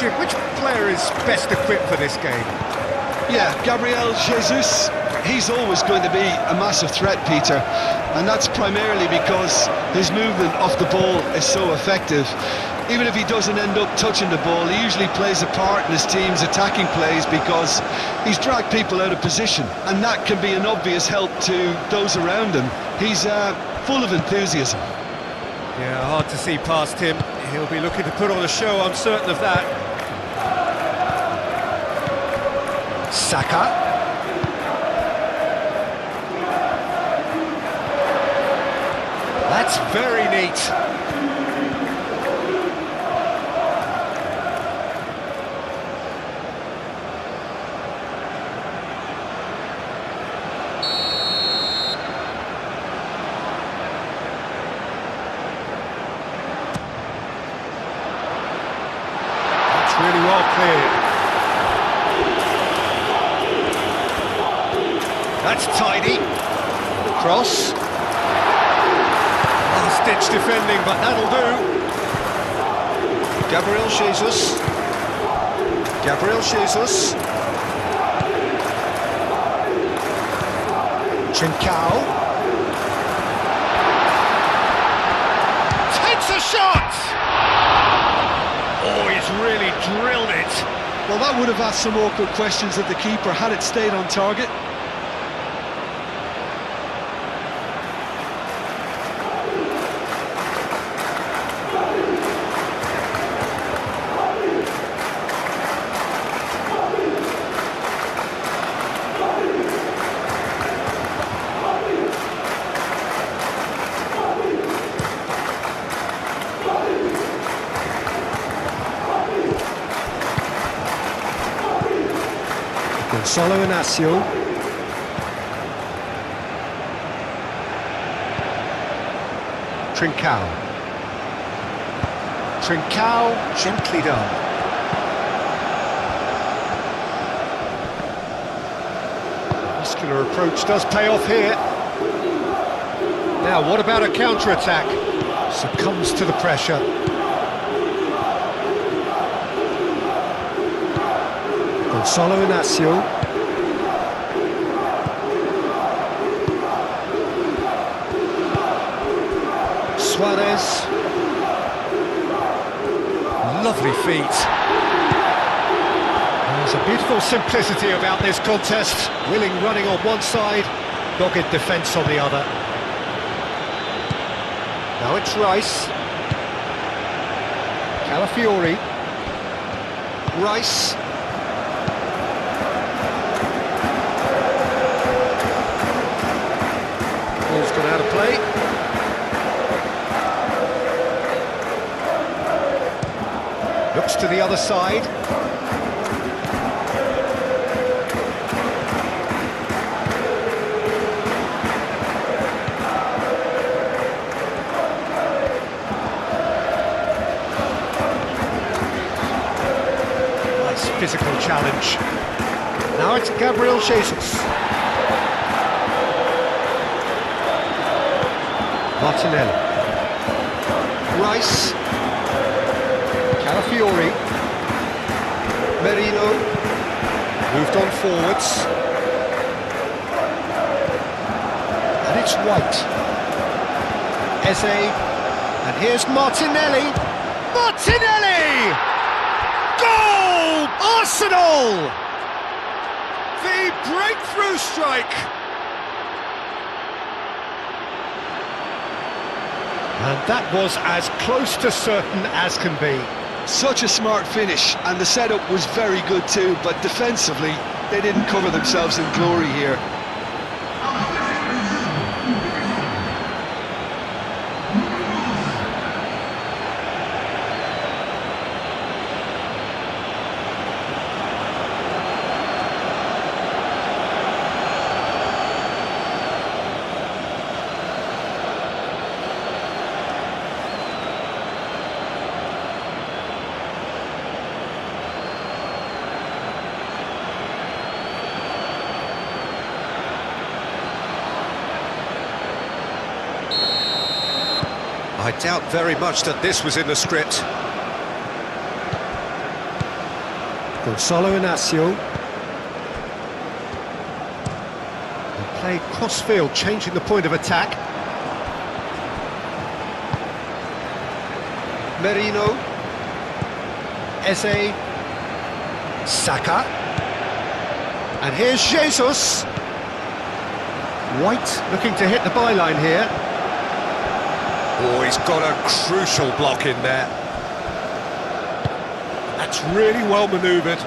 Jim, which player is best equipped for this game? Yeah, Gabriel Jesus, he's always going to be a massive threat, Peter, and that's primarily because his movement off the ball is so effective. Even if he doesn't end up touching the ball, he usually plays a part in his team's attacking plays because he's dragged people out of position, and that can be an obvious help to those around him. He's full of enthusiasm. Yeah, hard to see past him. He'll be looking to put on a show, I'm certain of that. Saka. That's very neat. Really well cleared. That's tidy. Cross. Last-ditch defending, but that'll do. Gabriel Jesus. Gabriel Jesus. Trincao. Takes a shot! Oh, he's really drilled it. Well, that would have asked some awkward questions of the keeper had it stayed on target. Gonzalo Inacio. Trincao. Trincao, gently done. Muscular approach does pay off here. Now, what about a counter-attack? Succumbs to the pressure. Gonzalo Inacio. Suarez. Lovely feet. There's a beautiful simplicity about this contest. Willing running on one side, dogged defence on the other. Now it's Rice. Calafiori. Rice. Ball's gone out of play. Looks to the other side. Nice physical challenge. Now it's Gabriel Jesus. Martinelli. Rice. Calafiori. Merino. Moved on forwards. And it's White. Eze. And here's Martinelli. Martinelli! Goal! Arsenal! The breakthrough strike! And that was as close to certain as can be. Such a smart finish, and the setup was very good too, but defensively, they didn't cover themselves in glory here. I doubt very much that this was in the script. Gonzalo Inacio. They played cross-field, changing the point of attack. Merino. Eze. Saka. And here's Jesus. White looking to hit the byline here. Oh, he's got a crucial block in there. That's really well manoeuvred.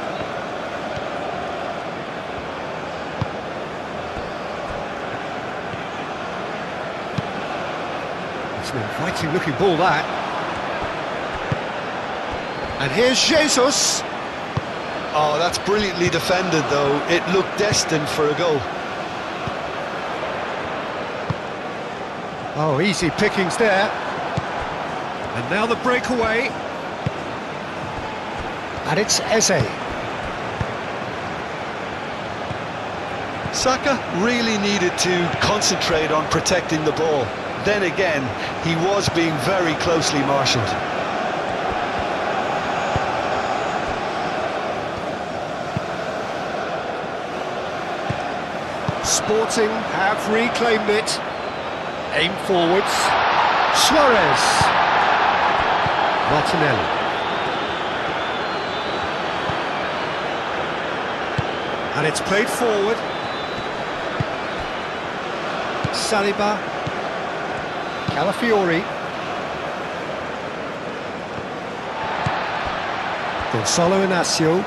It's an inviting looking ball, that. And here's Jesus. Oh, that's brilliantly defended, though. It looked destined for a goal. Oh, easy pickings there. And now the breakaway. And it's Eze. Saka really needed to concentrate on protecting the ball. Then again, he was being very closely marshalled. Sporting have reclaimed it. Aim forwards. Suarez. Martinelli. And it's played forward. Saliba. Calafiori. Gonzalo Inacio.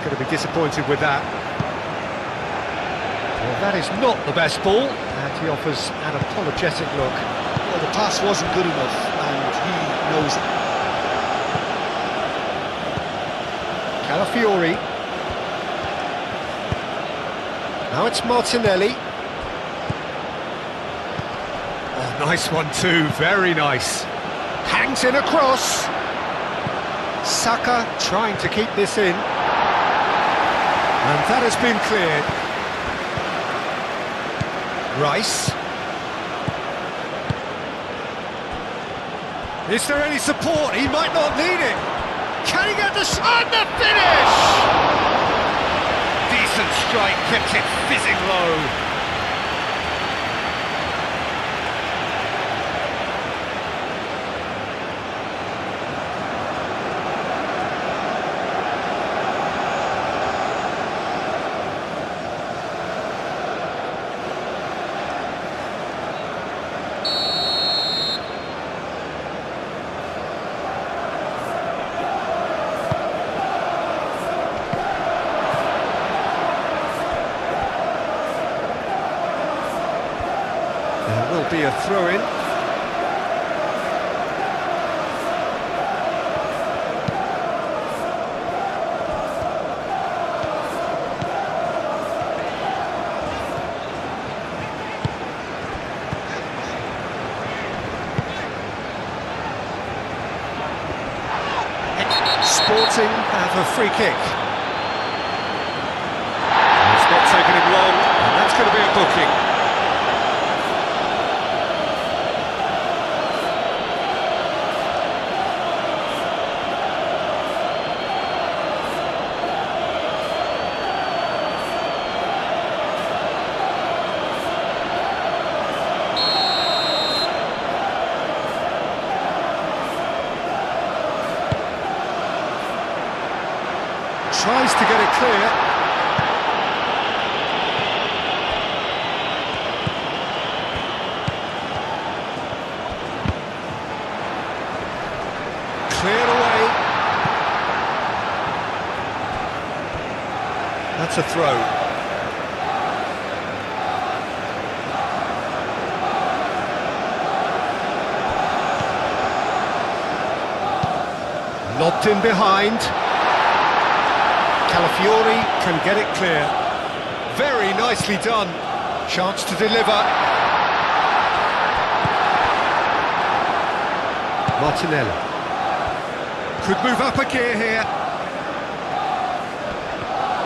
Going to be disappointed with that. Well, that is not the best ball, and he offers an apologetic look. Well, the pass wasn't good enough, and he knows it. Calafiori. Now it's Martinelli. Oh, nice one too, very nice. Hangs in across. Saka trying to keep this in. And that has been cleared. Rice. Is there any support? He might not need it. Can he get the shot? The finish! Decent strike, kept it fizzing low. There will be a throw-in. Sporting have a free kick. It's not taking him long, and that's going to be a booking. Tries to get it clear. Cleared away. That's a throw. Lobbed in behind. Calafiori can get it clear. Very nicely done. Chance to deliver. Martinelli. Could move up a gear here.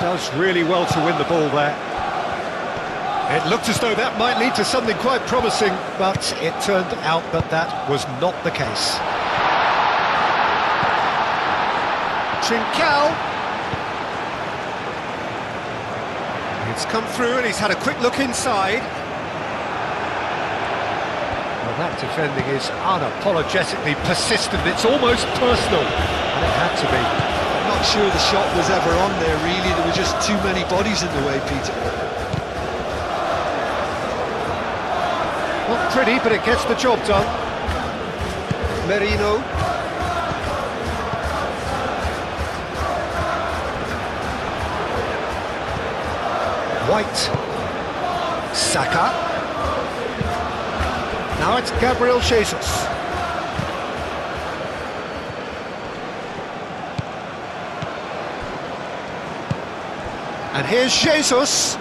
Does really well to win the ball there. It looked as though that might lead to something quite promising, but it turned out that that was not the case. Trincao. It's come through and he's had a quick look inside. Well, that defending is unapologetically persistent. It's almost personal, and it had to be. I'm not sure the shot was ever on there, really. There were just too many bodies in the way, Peter. Not pretty, but it gets the job done. Merino. White. Saka. Now it's Gabriel Jesus. And here's Jesus.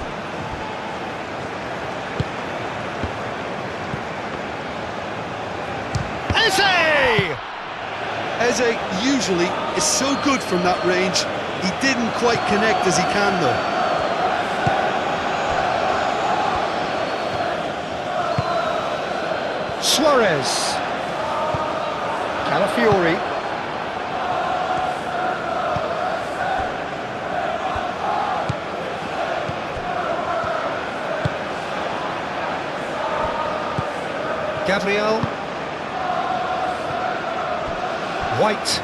Eze usually is so good from that range. He didn't quite connect as he can, though. Suarez. Calafiori. Gabriel. White.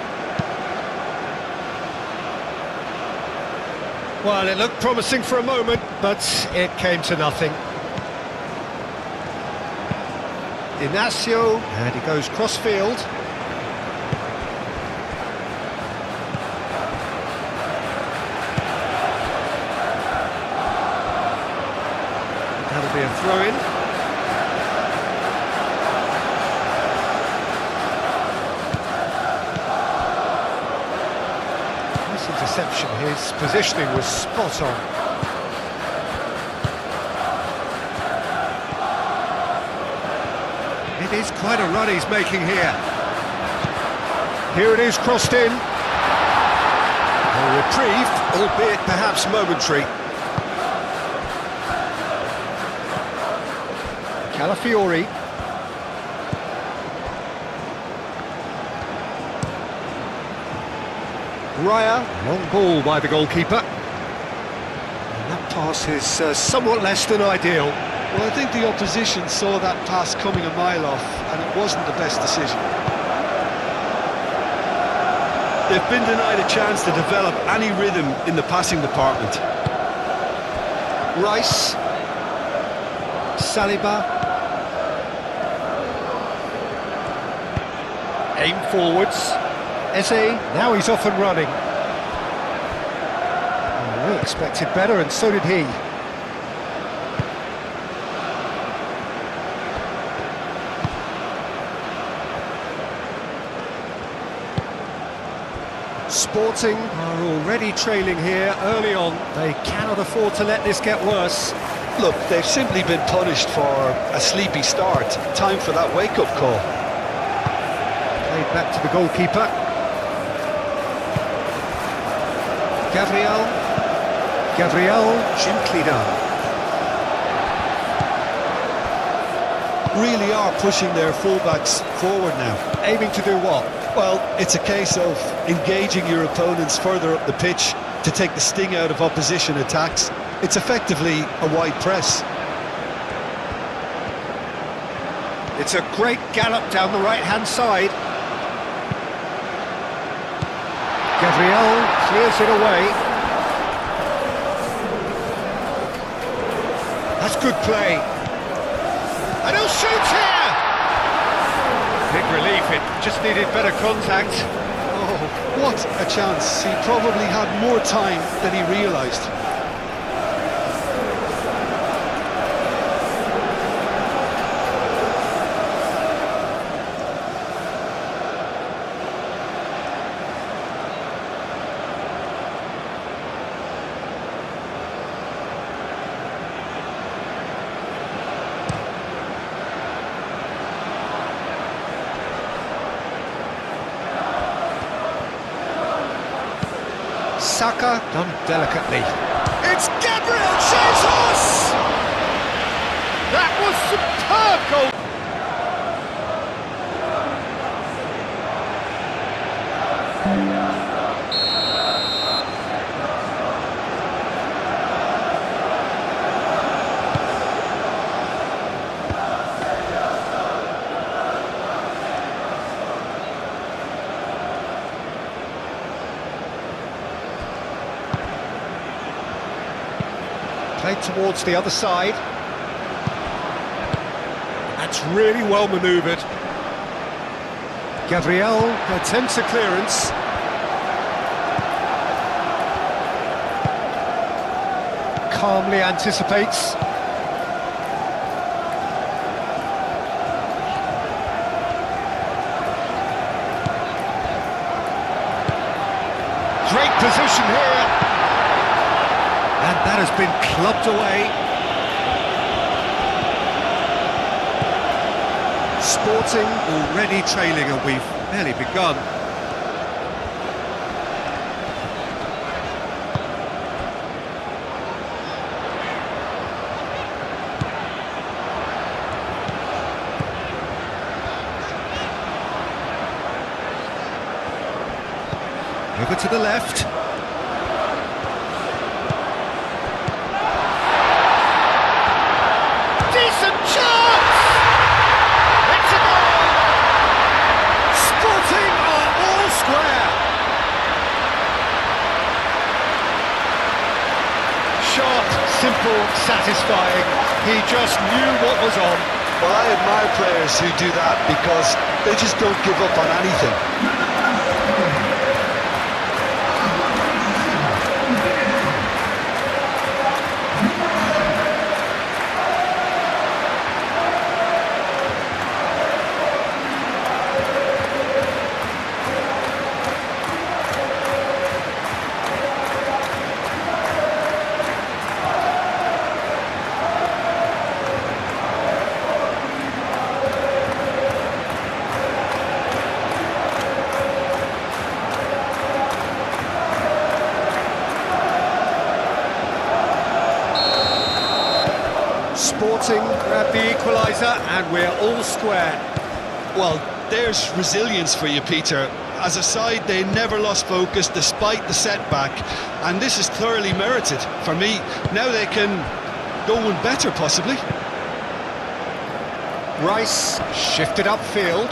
Well, it looked promising for a moment, but it came to nothing. Inacio, and he goes cross-field. That'll be a throw-in. Nice interception, his positioning was spot on. It is quite a run he's making here. Here it is, crossed in. A reprieve, albeit perhaps momentary. Calafiori. Raya, long ball by the goalkeeper. And that pass is somewhat less than ideal. Well, I think the opposition saw that pass coming a mile off, and it wasn't the best decision. They've been denied a chance to develop any rhythm in the passing department. Rice. Saliba. Aim forwards. Eze, now he's off and running. Oh, we expected better, and so did he. Sporting are already trailing here early on. They cannot afford to let this get worse. Look, they've simply been punished for a sleepy start. Time for that wake-up call. Played back to the goalkeeper. Gabriel gently done. Really are pushing their fullbacks forward now. Aiming to do what? Well, it's a case of engaging your opponents further up the pitch to take the sting out of opposition attacks. It's effectively a wide press. It's a great gallop down the right-hand side. Gabriel clears it away. That's good play. And he'll shoot here! Big relief, it just needed better contact. Oh, what a chance. He probably had more time than he realised. Saka done delicately. It's Gabriel Jesus! That was superb goal! Played towards the other side. That's really well manoeuvred. Gabriel attempts a clearance. Calmly anticipates. Great position here. And that has been clubbed away. Sporting already trailing, and we've barely begun. Over to the left. Decent chance! It's a goal! Sporting are all square. Sharp, simple, satisfying. He just knew what was on. Well, I admire players who do that because they just don't give up on anything. Sporting grab the equaliser, and we're all square. Well, there's resilience for you, Peter. As a side, they never lost focus despite the setback, and this is thoroughly merited for me. Now they can go one better, possibly. Rice shifted upfield.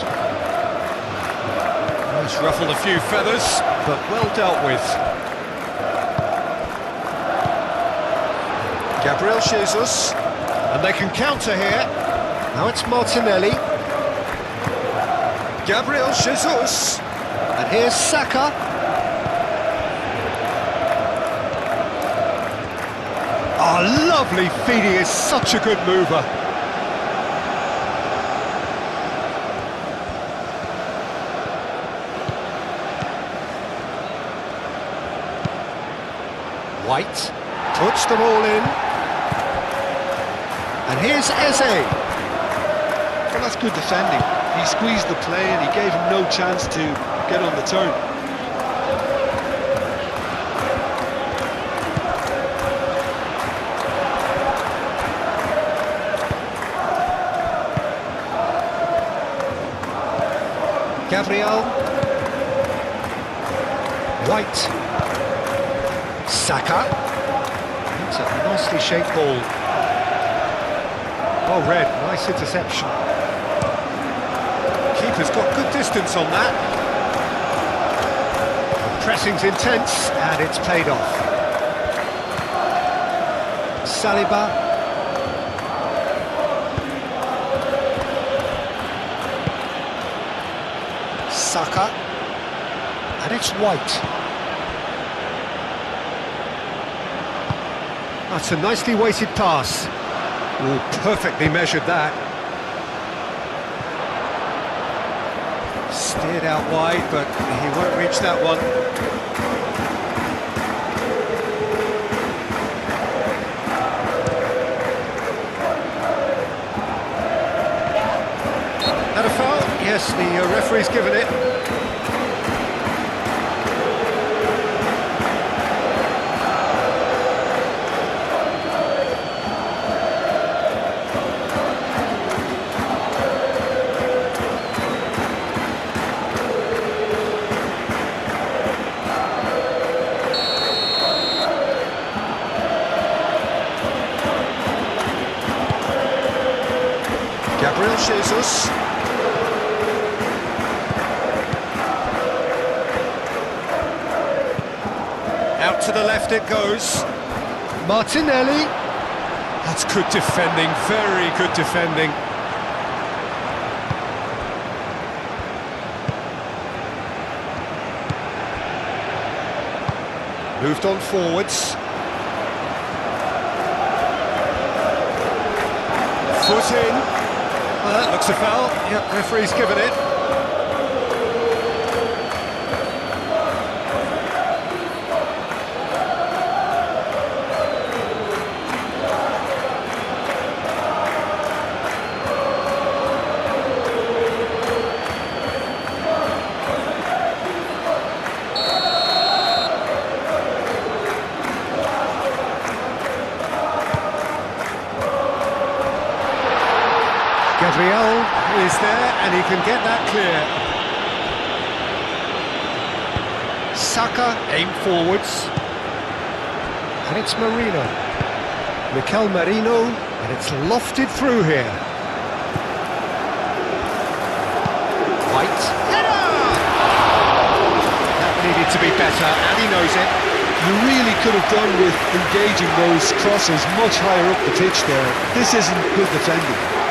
He's ruffled a few feathers, but well dealt with. Gabriel Jesus. And they can counter here. Now it's Martinelli. Gabriel Jesus. And here's Saka. Oh, lovely feed. He is such a good mover. White puts them all in. And here's Eze. Well, that's good defending. He squeezed the play and he gave him no chance to get on the turn. Gabriel. White. Saka. That's a nicely shaped ball. Well read, nice interception. Keeper's got good distance on that. The pressing's intense, and it's paid off. Saliba. Saka. And it's White. That's a nicely weighted pass. Oh, perfectly measured that. Steered out wide, but he won't reach that one. That a foul? Yes, the referee's given it. Gabriel Jesus. Out to the left it goes. Martinelli. That's good defending, very good defending. Moved on forwards. Foot in. Well, that looks a foul. Yep, referee's given it. Gabriel is there and he can get that clear. Saka aim forwards. And it's Marino. Mikel Marino, and it's lofted through here. White. Header! That needed to be better, and he knows it. You really could have done with engaging those crosses much higher up the pitch there. This isn't good defending.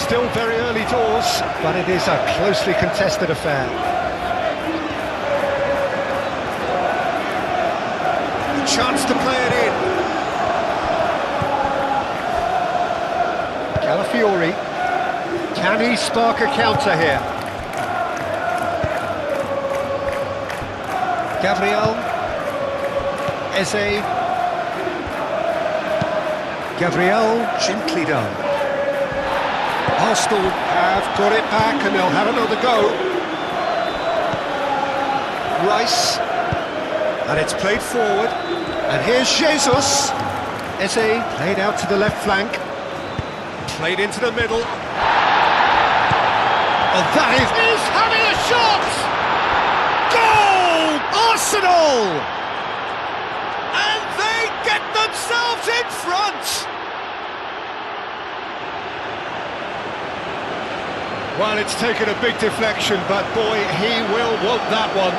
Still very early doors, but it is a closely contested affair. A chance to play it in. Calafiori. Can he spark a counter here? Gabriel. Eze. Gabriel, gently done. Arsenal have got it back and they'll have another go. Rice, and it's played forward, and here's Jesus. Eze played out to the left flank, played into the middle. Oh, that is having a shot! Goal! Arsenal! And they get themselves in front! Well, it's taken a big deflection, but boy, he will want that one.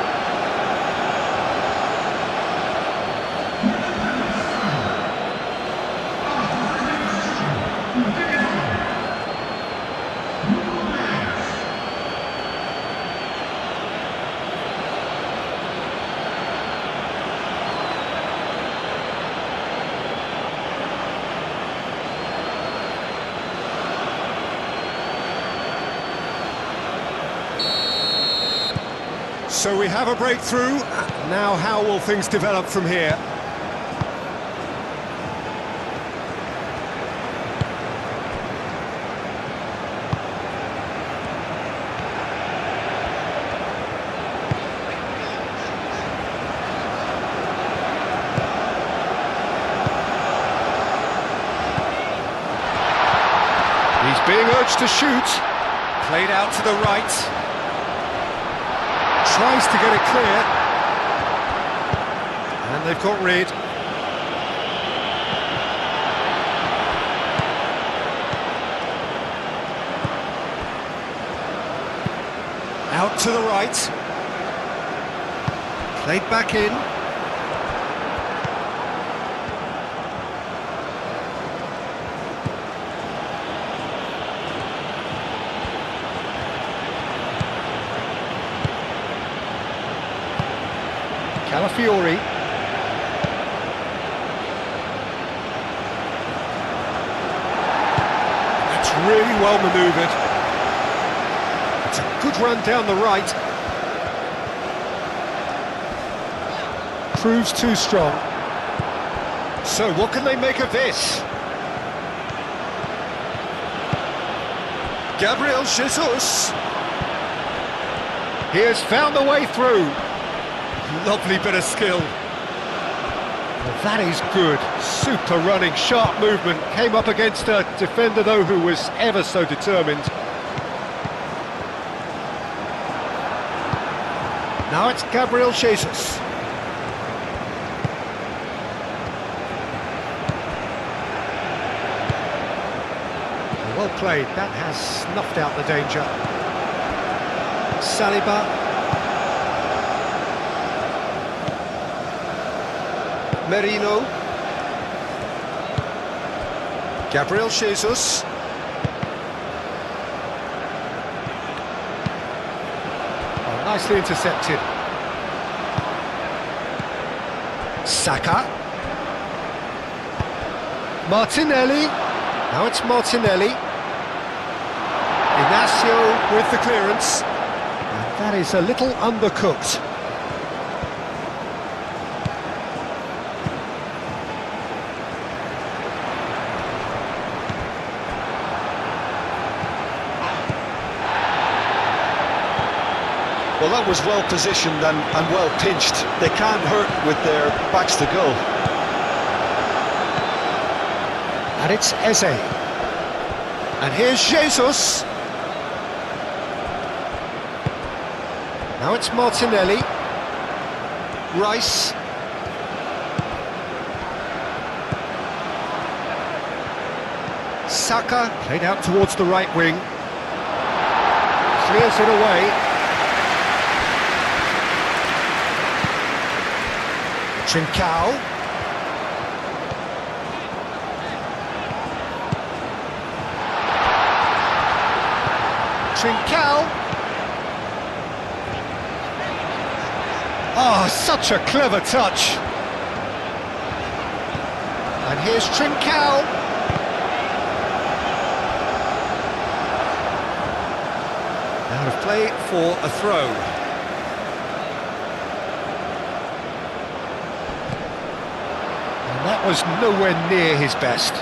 So we have a breakthrough. Now how will things develop from here? He's being urged to shoot. Played out to the right. Tries to get it clear, and they've got rid. Out to the right, played back in. Calafiori. That's really well manoeuvred. It's a good run down the right. Proves too strong. So what can they make of this? Gabriel Jesus. He has found the way through. Lovely bit of skill. Well, that is good. Super running, sharp movement. Came up against a defender, though, who was ever so determined. Now it's Gabriel Jesus. Well played. That has snuffed out the danger. Saliba. Merino. Gabriel Jesus. Oh, nicely intercepted. Saka. Martinelli. Now it's Martinelli. Inacio with the clearance. And that is a little undercooked. Well, that was well positioned and well pinched. They can't hurt with their backs to goal. And it's Eze. And here's Jesus. Now it's Martinelli. Rice. Saka, played out towards the right wing. Clears it away. Trincao. Trincao. Oh, such a clever touch. And here's Trincao. Out of play for a throw. And that was nowhere near his best.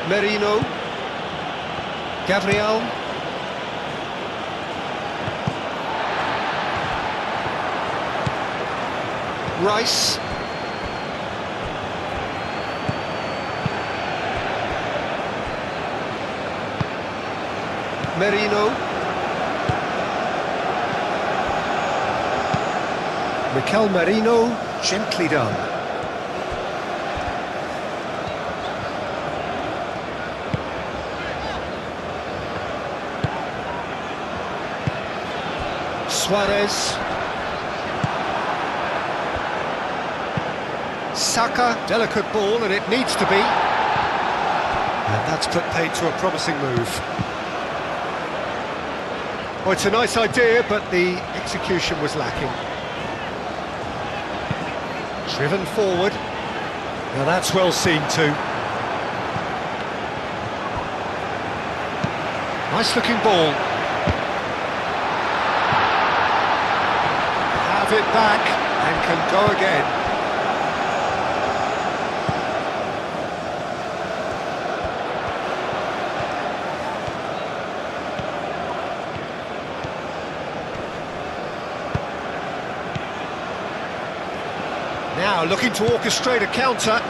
Merino. Gabriel. Rice. Merino. Mikel Merino, gently done. Suarez. Saka, delicate ball, and it needs to be. And that's put paid to a promising move. Well, it's a nice idea, but the execution was lacking. Driven forward. Now that's well seen too. Nice looking ball. Have it back and can go again. Now looking to orchestrate a counter.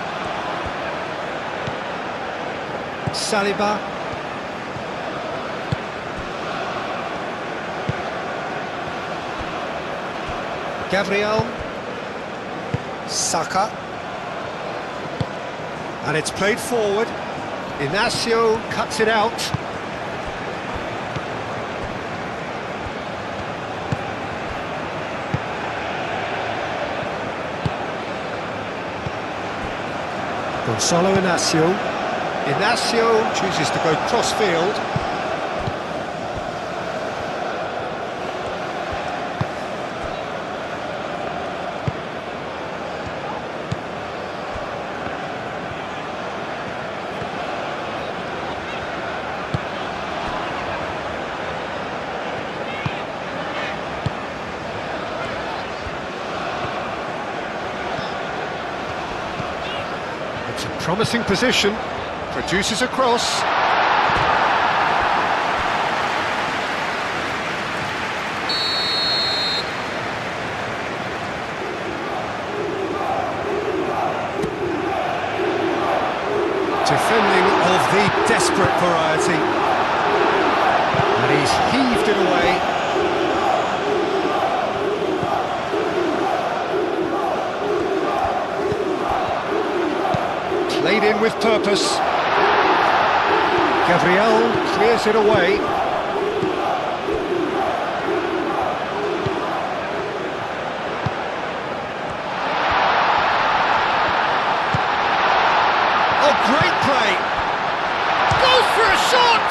Saliba. Gabriel. Saka. And it's played forward. Inacio cuts it out. Gonzalo Inacio. Inacio chooses to go cross-field. Promising position, produces a cross. Defending of the desperate variety. And he's heaved it away. Played in with purpose. Gabriel clears it away. Oh, great play! Goes for a shot!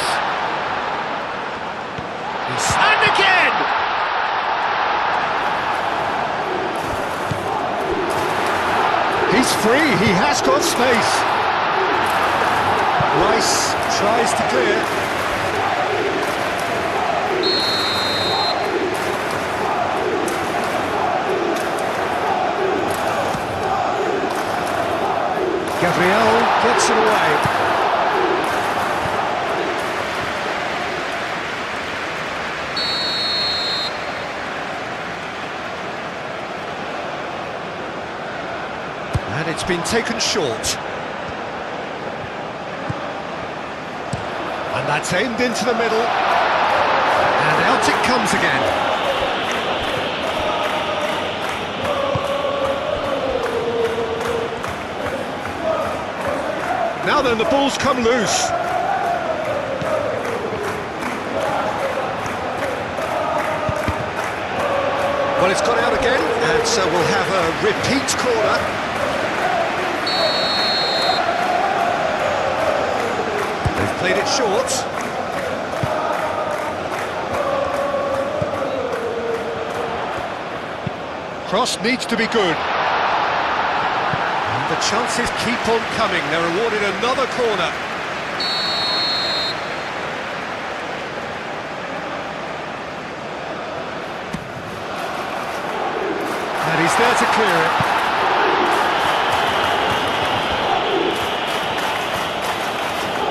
And again! He's free, he has got space. Rice tries to clear. Gabriel gets it away. And it's been taken short. And that's aimed into the middle. And out it comes again. Now then, the ball's come loose. Well, it's gone out again, and so we'll have a repeat corner. They've played it short. Cross needs to be good. And the chances keep on coming. They're awarded another corner. And he's there to clear it.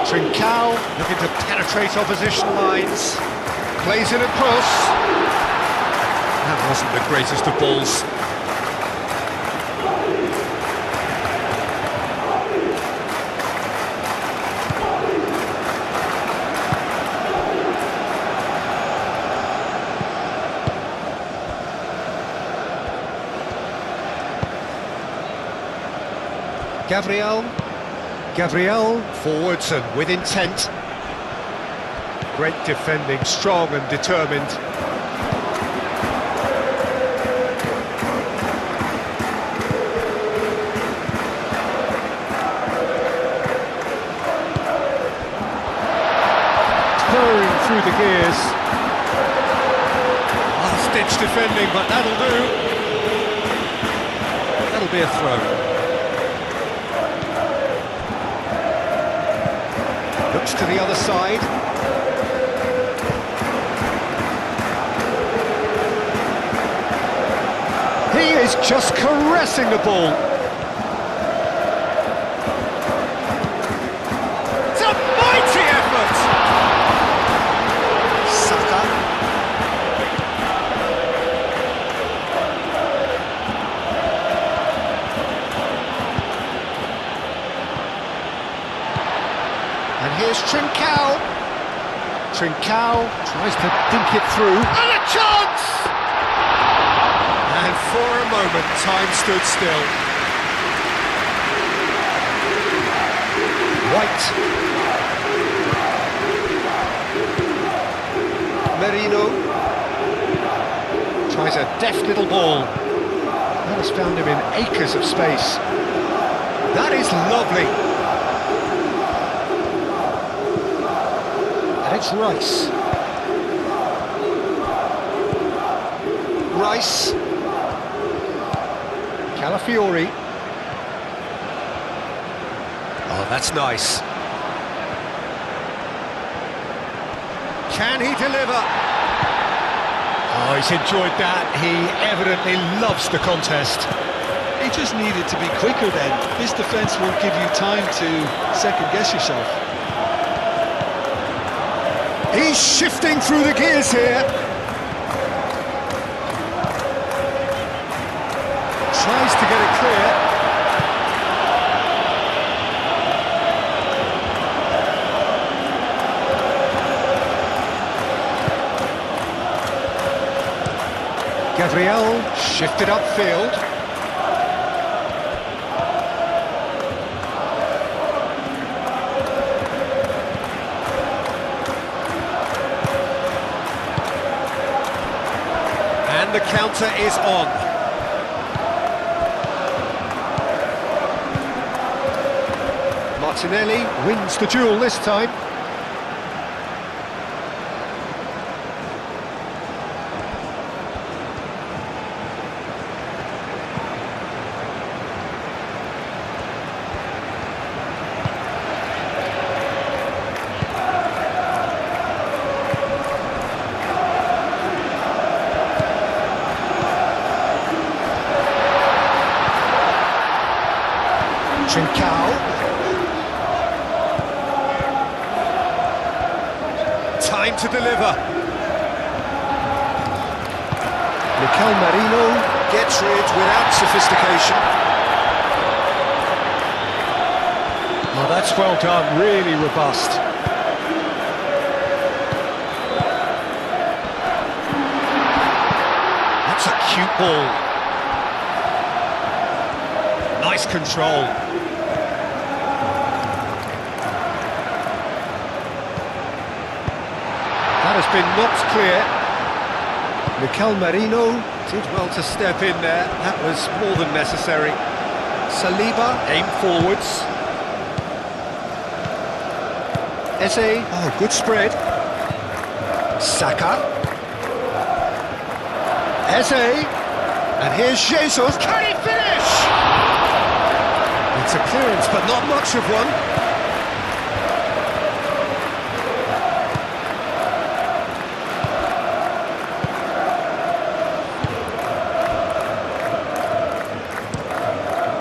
Trincao looking to penetrate opposition lines. Plays in a cross. That wasn't the greatest of balls. Gabriel forwards and with intent. Great defending, strong and determined. Purring through the gears. Last-ditch defending, but that'll do. That'll be a throw. Looks to the other side. He is just caressing the ball. It's a mighty effort! Saka. And here's Trincao. Trincao tries to dink it through. And a chance! And for a moment, time stood still. White. Merino. Tries a deft little ball. That has found him in acres of space. That is lovely. And it's Rice. Rice. Calafiori. Oh, that's nice. Can he deliver? Oh, he's enjoyed that. He evidently loves the contest. He just needed to be quicker then. This defence won't give you time to second-guess yourself. He's shifting through the gears here. Tries to get it clear. Gabriel shifted upfield. And the counter is on. Martinelli wins the duel this time. Time to deliver. Mikel Merino gets rid without sophistication. Oh, that's well done, really robust. That's a cute ball. Nice control. That has been knocked clear. Mikel Merino did well to step in there. That was more than necessary. Saliba aimed forwards. Eze, oh, good spread. Saka. Eze. And here's Jesus. Can he finish? It's a clearance, but not much of one.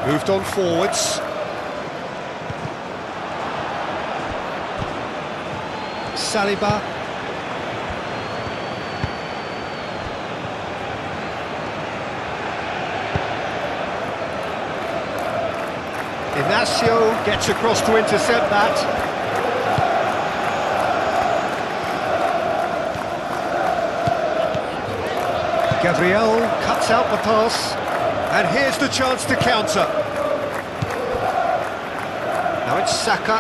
Moved on forwards. Saliba. Inacio gets across to intercept that. Gabriel cuts out the pass. And here's the chance to counter. Now it's Saka,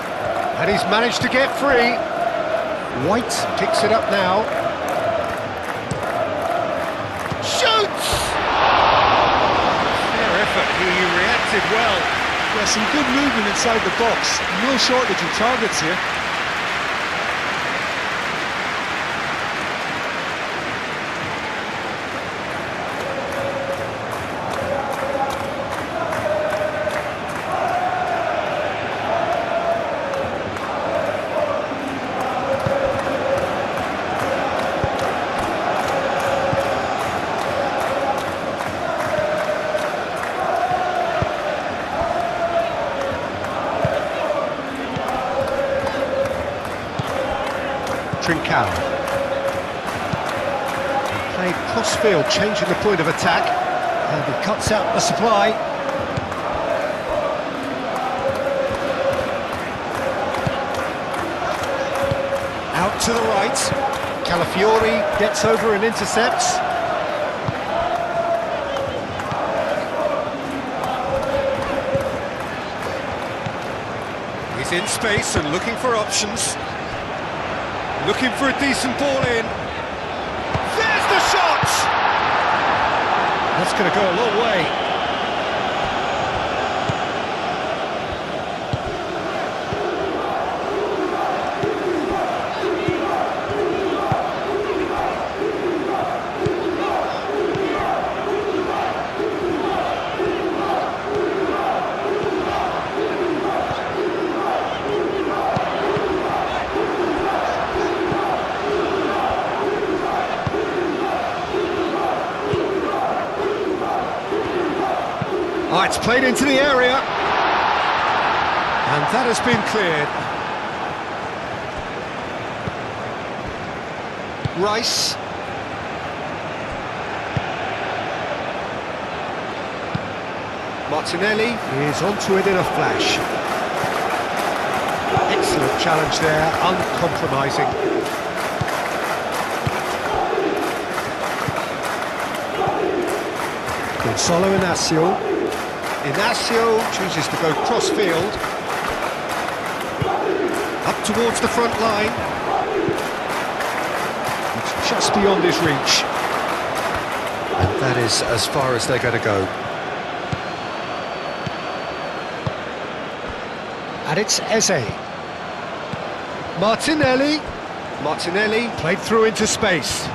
and he's managed to get free. White picks it up now. Shoots! Fair effort, he reacted well. Yeah, some good movement inside the box. No shortage of targets here. Trincao. Played cross-field, changing the point of attack. And he cuts out the supply. Out to the right. Calafiori gets over and intercepts. He's in space and looking for options. Looking for a decent ball in. There's the shot! That's going to go a long way. Oh, it's played into the area. And that has been cleared. Rice. Martinelli is onto it in a flash. Excellent challenge there, uncompromising. Gonzalo Inacio. Inacio chooses to go cross-field. Up towards the front line. It's just beyond his reach. And that is as far as they're going to go. And it's Eze. Martinelli. Martinelli played through into space.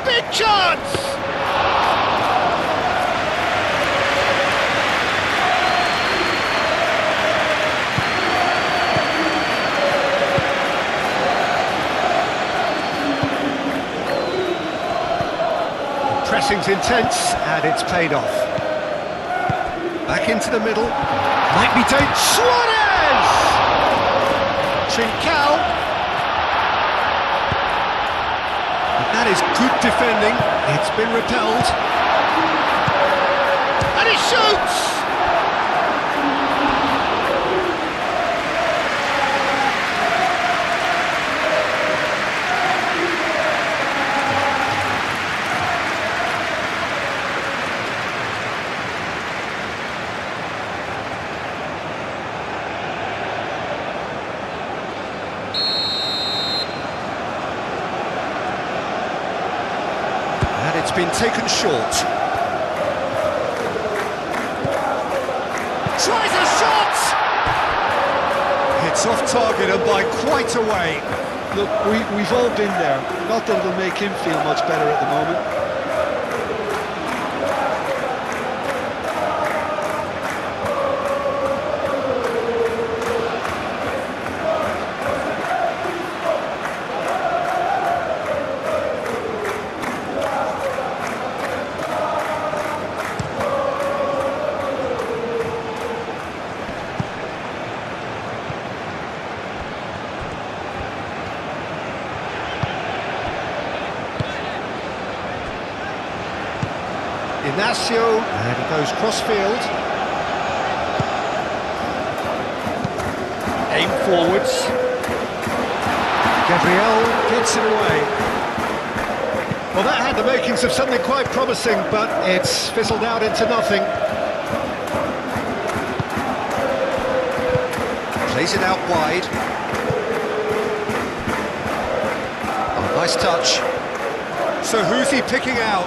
Big chance! The pressing's intense and it's paid off. Back into the middle. Might be Suarez! Trincao. That is good defending. It's been repelled. And he shoots! It's been taken short. Tries a shot! It's off target and by quite a way. Look, we've all been there. Not that it'll make him feel much better at the moment. Inacio, and he goes cross-field. Aim forwards. Gabriel gets it away. Well, that had the makings of something quite promising, but it's fizzled out into nothing. Plays it out wide. Oh, nice touch. So who's he picking out?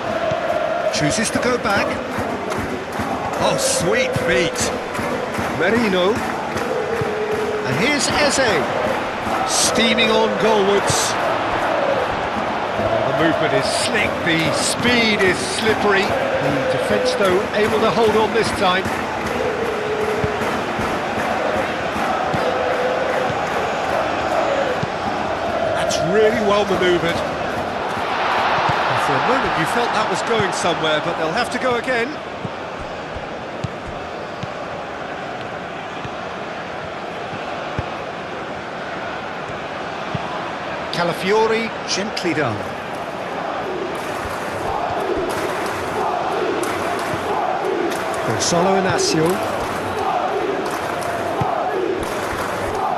Chooses to go back. Oh, sweet feet. Merino. And here's Eze. Steaming on goalwards. Oh, the movement is slick, the speed is slippery. The defence, though, able to hold on this time. That's really well manoeuvred. For a moment you felt that was going somewhere, but they'll have to go again. Calafiori, gently done. Gonzalo Inacio.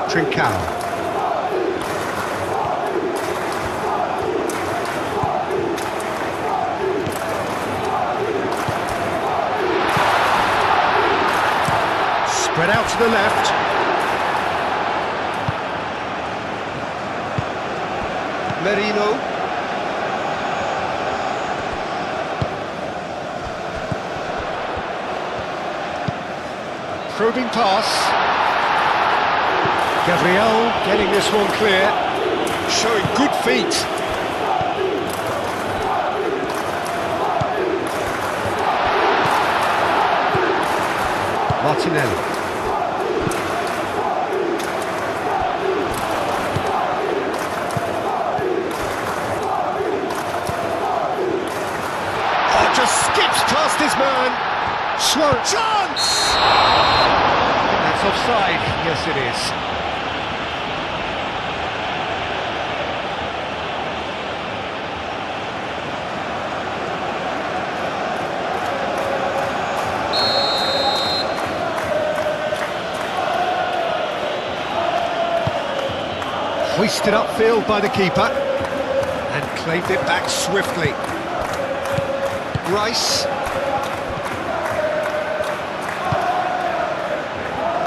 Trincao. Spread out to the left. Merino. Probing pass. Gabriel getting this one clear. Showing good feet. Martinelli. Just skips his man. Slow chance! I think that's offside. Yes, it is. Hoisted upfield by the keeper and claimed it back swiftly. Rice.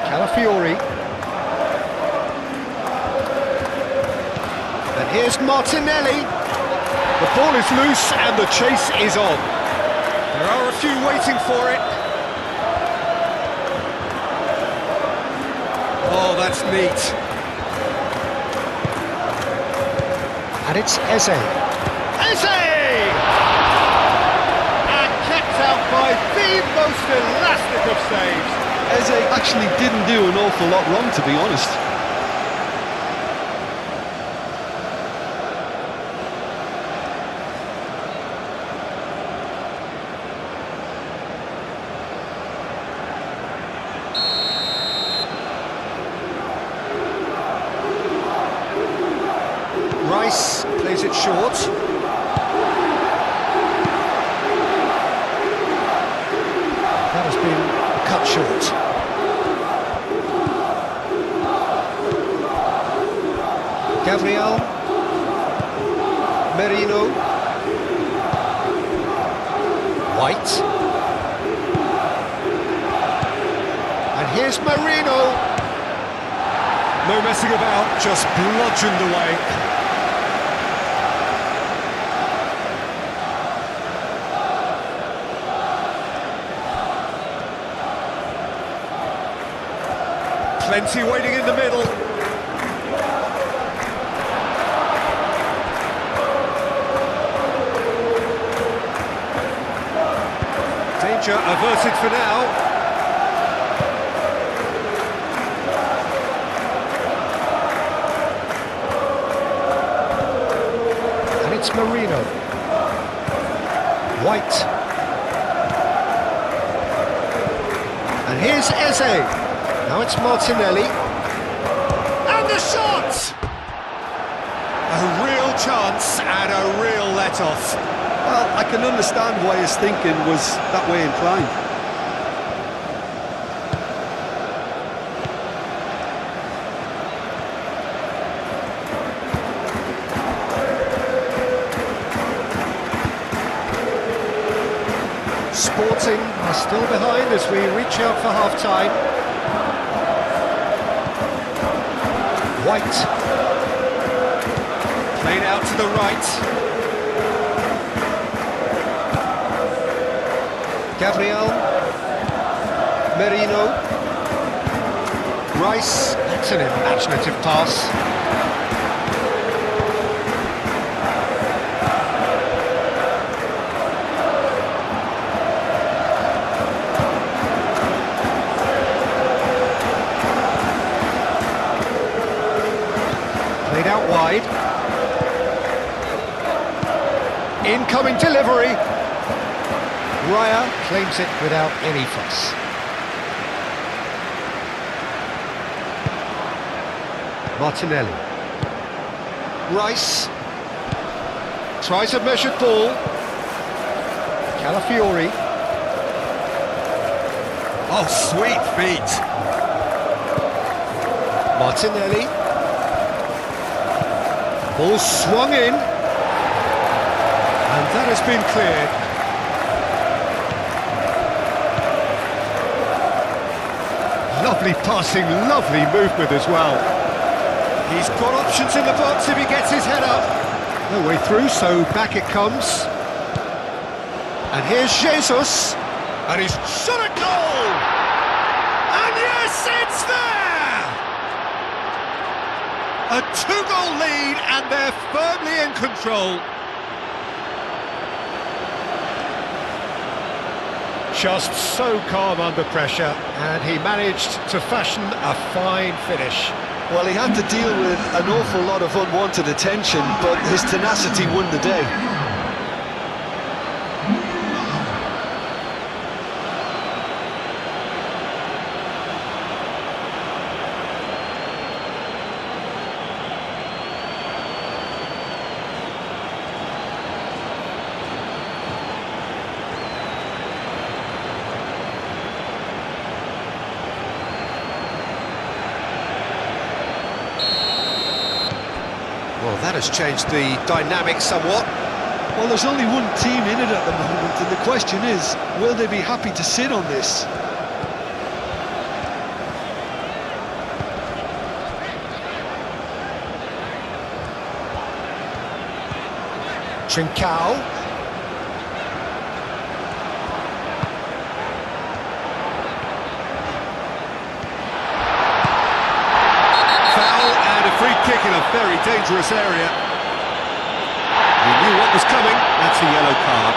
Calafiori. And here's Martinelli. The ball is loose and the chase is on. There are a few waiting for it. Oh, that's neat. And it's Eze. Eze! And kept out by the most elastic of saves. Eze actually didn't do an awful lot wrong, to be honest. Rice plays it short. That has been cut short. Gabriel. Merino. White. And here's Merino. No messing about, just bludgeoned away. Plenty waiting in the middle. Danger averted for now. And it's Merino. White. And here's Eze. Now it's Martinelli. And the shot! A real chance and a real let-off. Well, I can understand why his thinking was that way inclined. Sporting are still behind as we reach out for half-time. White. Played out to the right. Gabriel. Merino. Rice. That's an imaginative pass. Played out wide. Incoming delivery. Raya claims it without any fuss. Martinelli. Rice. Tries a measured ball. Calafiori. Oh, sweet feet. Martinelli. Ball swung in, and that has been cleared. Lovely passing, lovely movement as well. He's got options in the box if he gets his head up. No way through, so back it comes. And here's Jesus, and he's shot a goal! And yes, it's there! A two-goal lead, and they're firmly in control. Just so calm under pressure, and he managed to fashion a fine finish. Well, he had to deal with an awful lot of unwanted attention, but his tenacity won the day. has changed the dynamic somewhat. Well, there's only one team in it at the moment, and the question is, will they be happy to sit on this? Trincao. Foul and a free kick in a very dangerous area. He knew what was coming. That's a yellow card.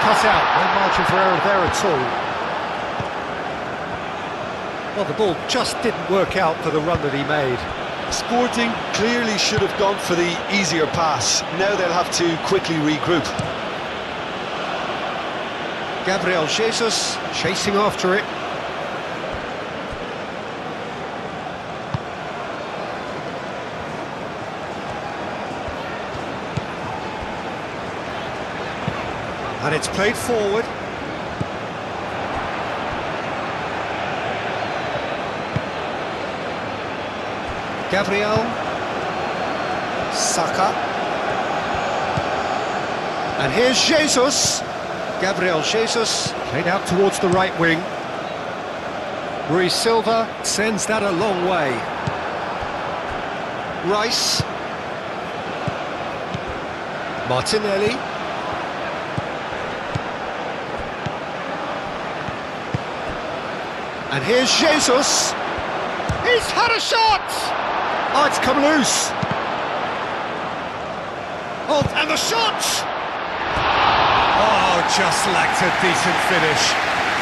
Cut out, no margin for error there at all. Well, the ball just didn't work out for the run that he made. Sporting clearly should have gone for the easier pass. Now they'll have to quickly regroup. Gabriel Jesus chasing after it. And it's played forward. Gabriel. Saka. And here's Jesus. Gabriel Jesus played out towards the right wing. Rui Silva sends that a long way. Rice. Martinelli. And here's Jesus. He's had a shot! Oh, it's come loose. Oh, and the shot! Oh, just lacked a decent finish.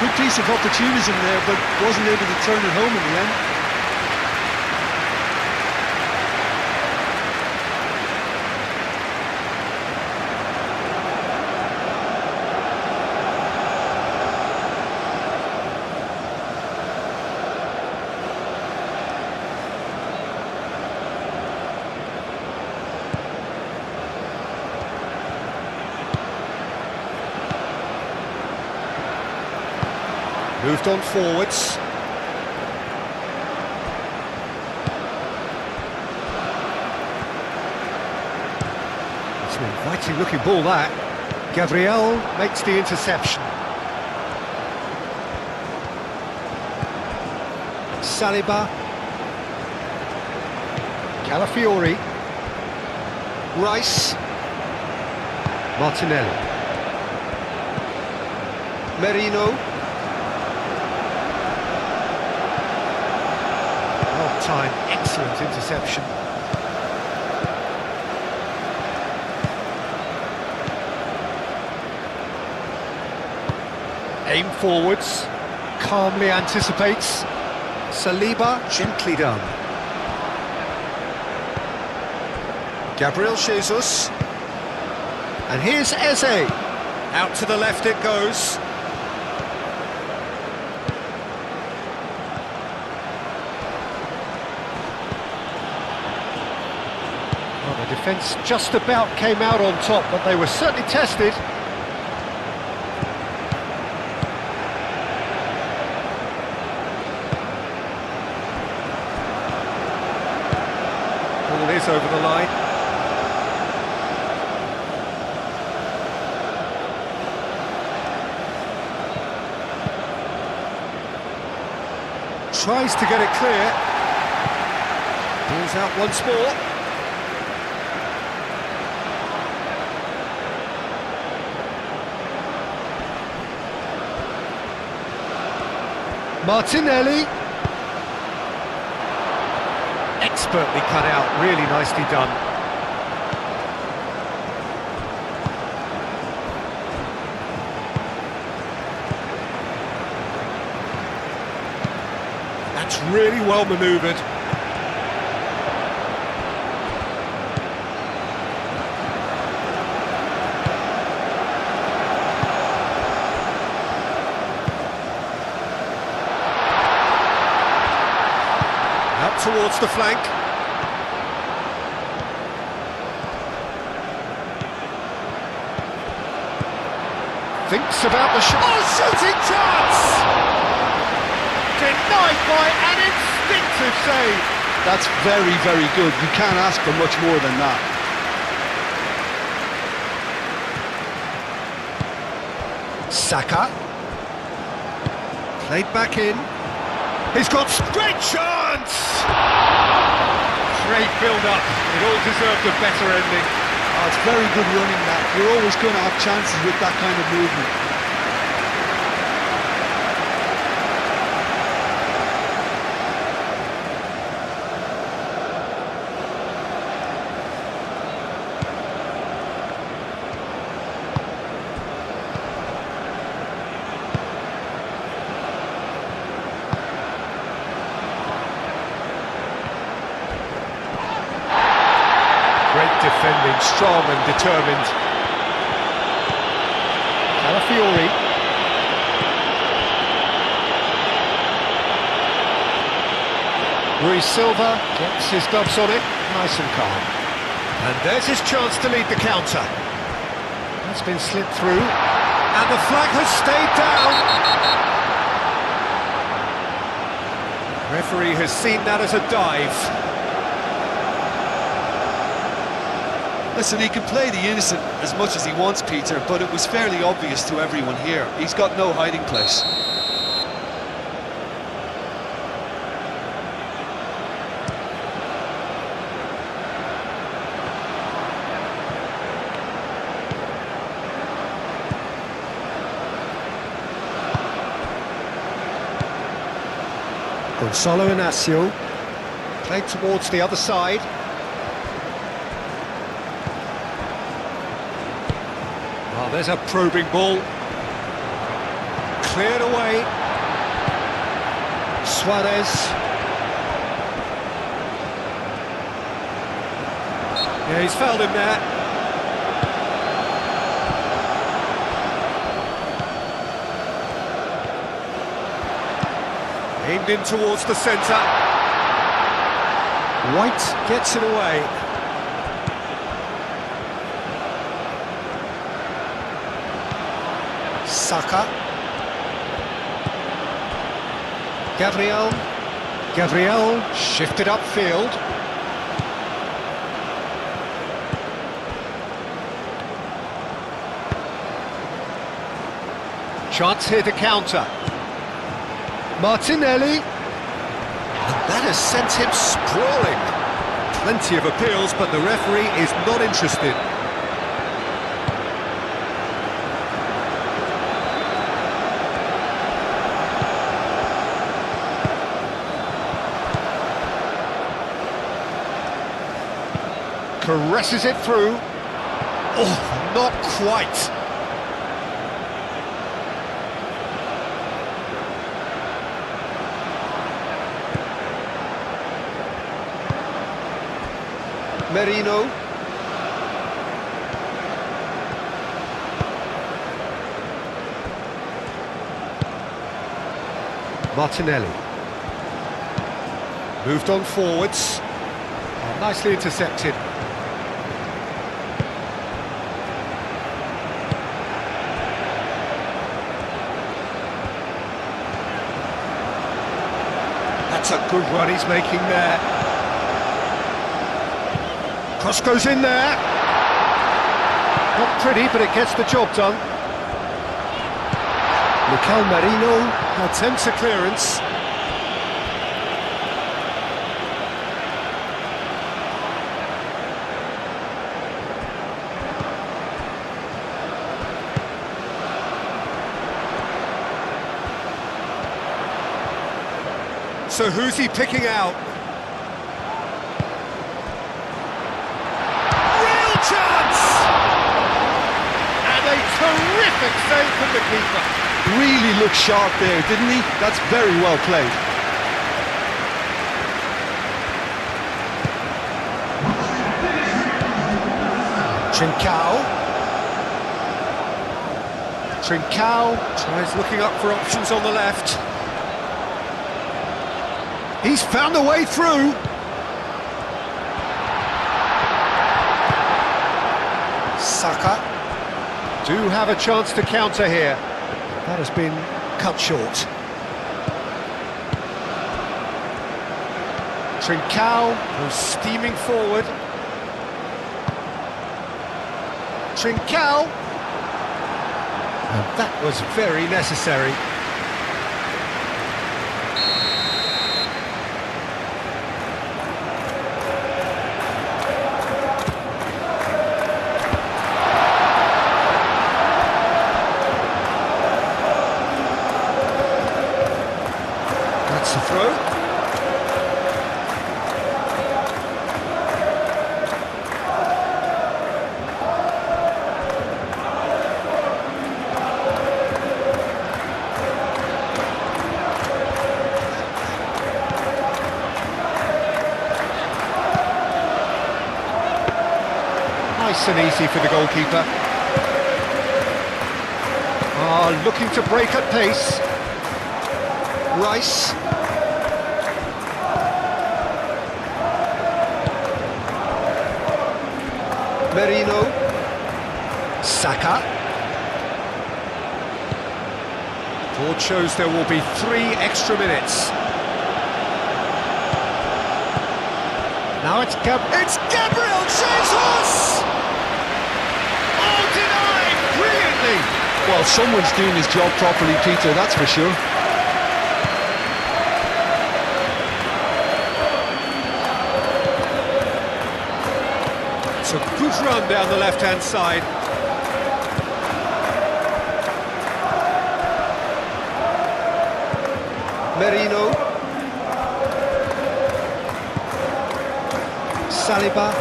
Good piece of opportunism there, but wasn't able to turn it home in the end. Moved on forwards. It's an inviting looking ball that. Gabriel makes the interception. Saliba. Calafiori. Rice. Martinelli. Merino. Time, excellent interception. Aim forwards, calmly anticipates. Saliba, gently done. Gabriel Jesus. And here's Eze. Out to the left it goes. The defence just about came out on top, but they were certainly tested. Ball is over the line. Tries to get it clear. Ball's out once more. Martinelli. Expertly cut out, really nicely done. That's really well manoeuvred. towards the flank. Thinks about the shot. Oh, shooting chance! Denied by an instinctive save. That's very, very good. You can't ask for much more than that. Saka. Played back in. He's got great chance! Great build-up. It all deserved a better ending. Oh, it's very good running that. You're always going to have chances with that kind of movement. Defending, strong and determined. Calafiori. Rui Silva gets his gloves on it, nice and calm. And there's his chance to lead the counter. That's been slid through, and the flag has stayed down. Referee has seen that as a dive. Listen, he can play the innocent as much as he wants, Peter, but it was fairly obvious to everyone here. He's got no hiding place. Gonzalo Inacio, played towards the other side. Oh, there's a probing ball. Cleared away. Suarez. Yeah, he's fouled him there. Aimed in towards the centre. White gets it away. Saka. Gabriel shifted upfield. Chance here to counter. Martinelli. And that has sent him sprawling. Plenty of appeals, but the referee is not interested. Caresses it through. Oh, not quite. Merino. Martinelli. Moved on forwards. Oh, nicely intercepted. That's a good run he's making there. Cross goes in there. Not pretty, but it gets the job done. Mikel Merino attempts a clearance. So who's he picking out? Real chance! And a terrific save from the keeper. Really looked sharp there, didn't he? That's very well played. Trincao tries looking up for options on the left. He's found a way through. Saka do have a chance to counter here. That has been cut short. Trincao, who's steaming forward. Trincao. And that was very necessary. That's a throw. Nice and easy for the goalkeeper. Looking to break at pace. Rice. Merino. Saka. Board shows there will be 3 extra minutes. Now it's Gabriel Jesus! Oh, denied brilliantly! Well, someone's doing his job properly, Peter, that's for sure. It's a good run down the left-hand side. Merino. Saliba.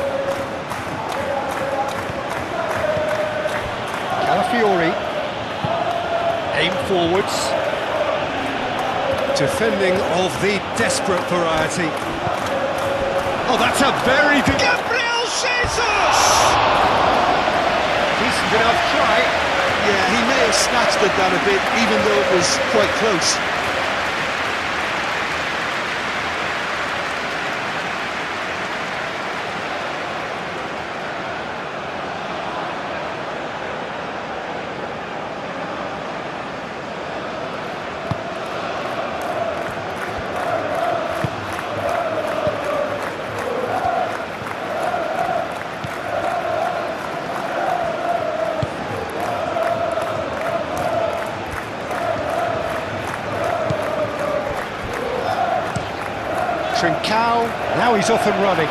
Calafiori. Aim forwards. Defending of the desperate variety. Oh, that's a very good... Gabriel Jesus! Decent enough try. Yeah, he may have snatched at that a bit, even though it was quite close. Trincao, now he's off and running.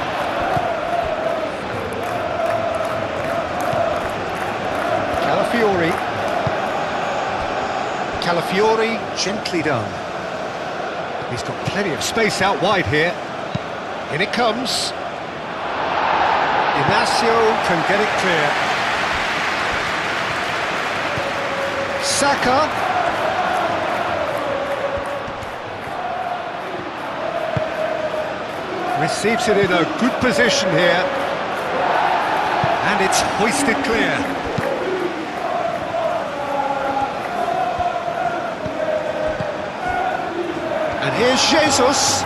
Calafiori, gently done. He's got plenty of space out wide here. In it comes. Inacio can get it clear. Saka. Receives it in a good position here. And it's hoisted clear. And here's Jesus.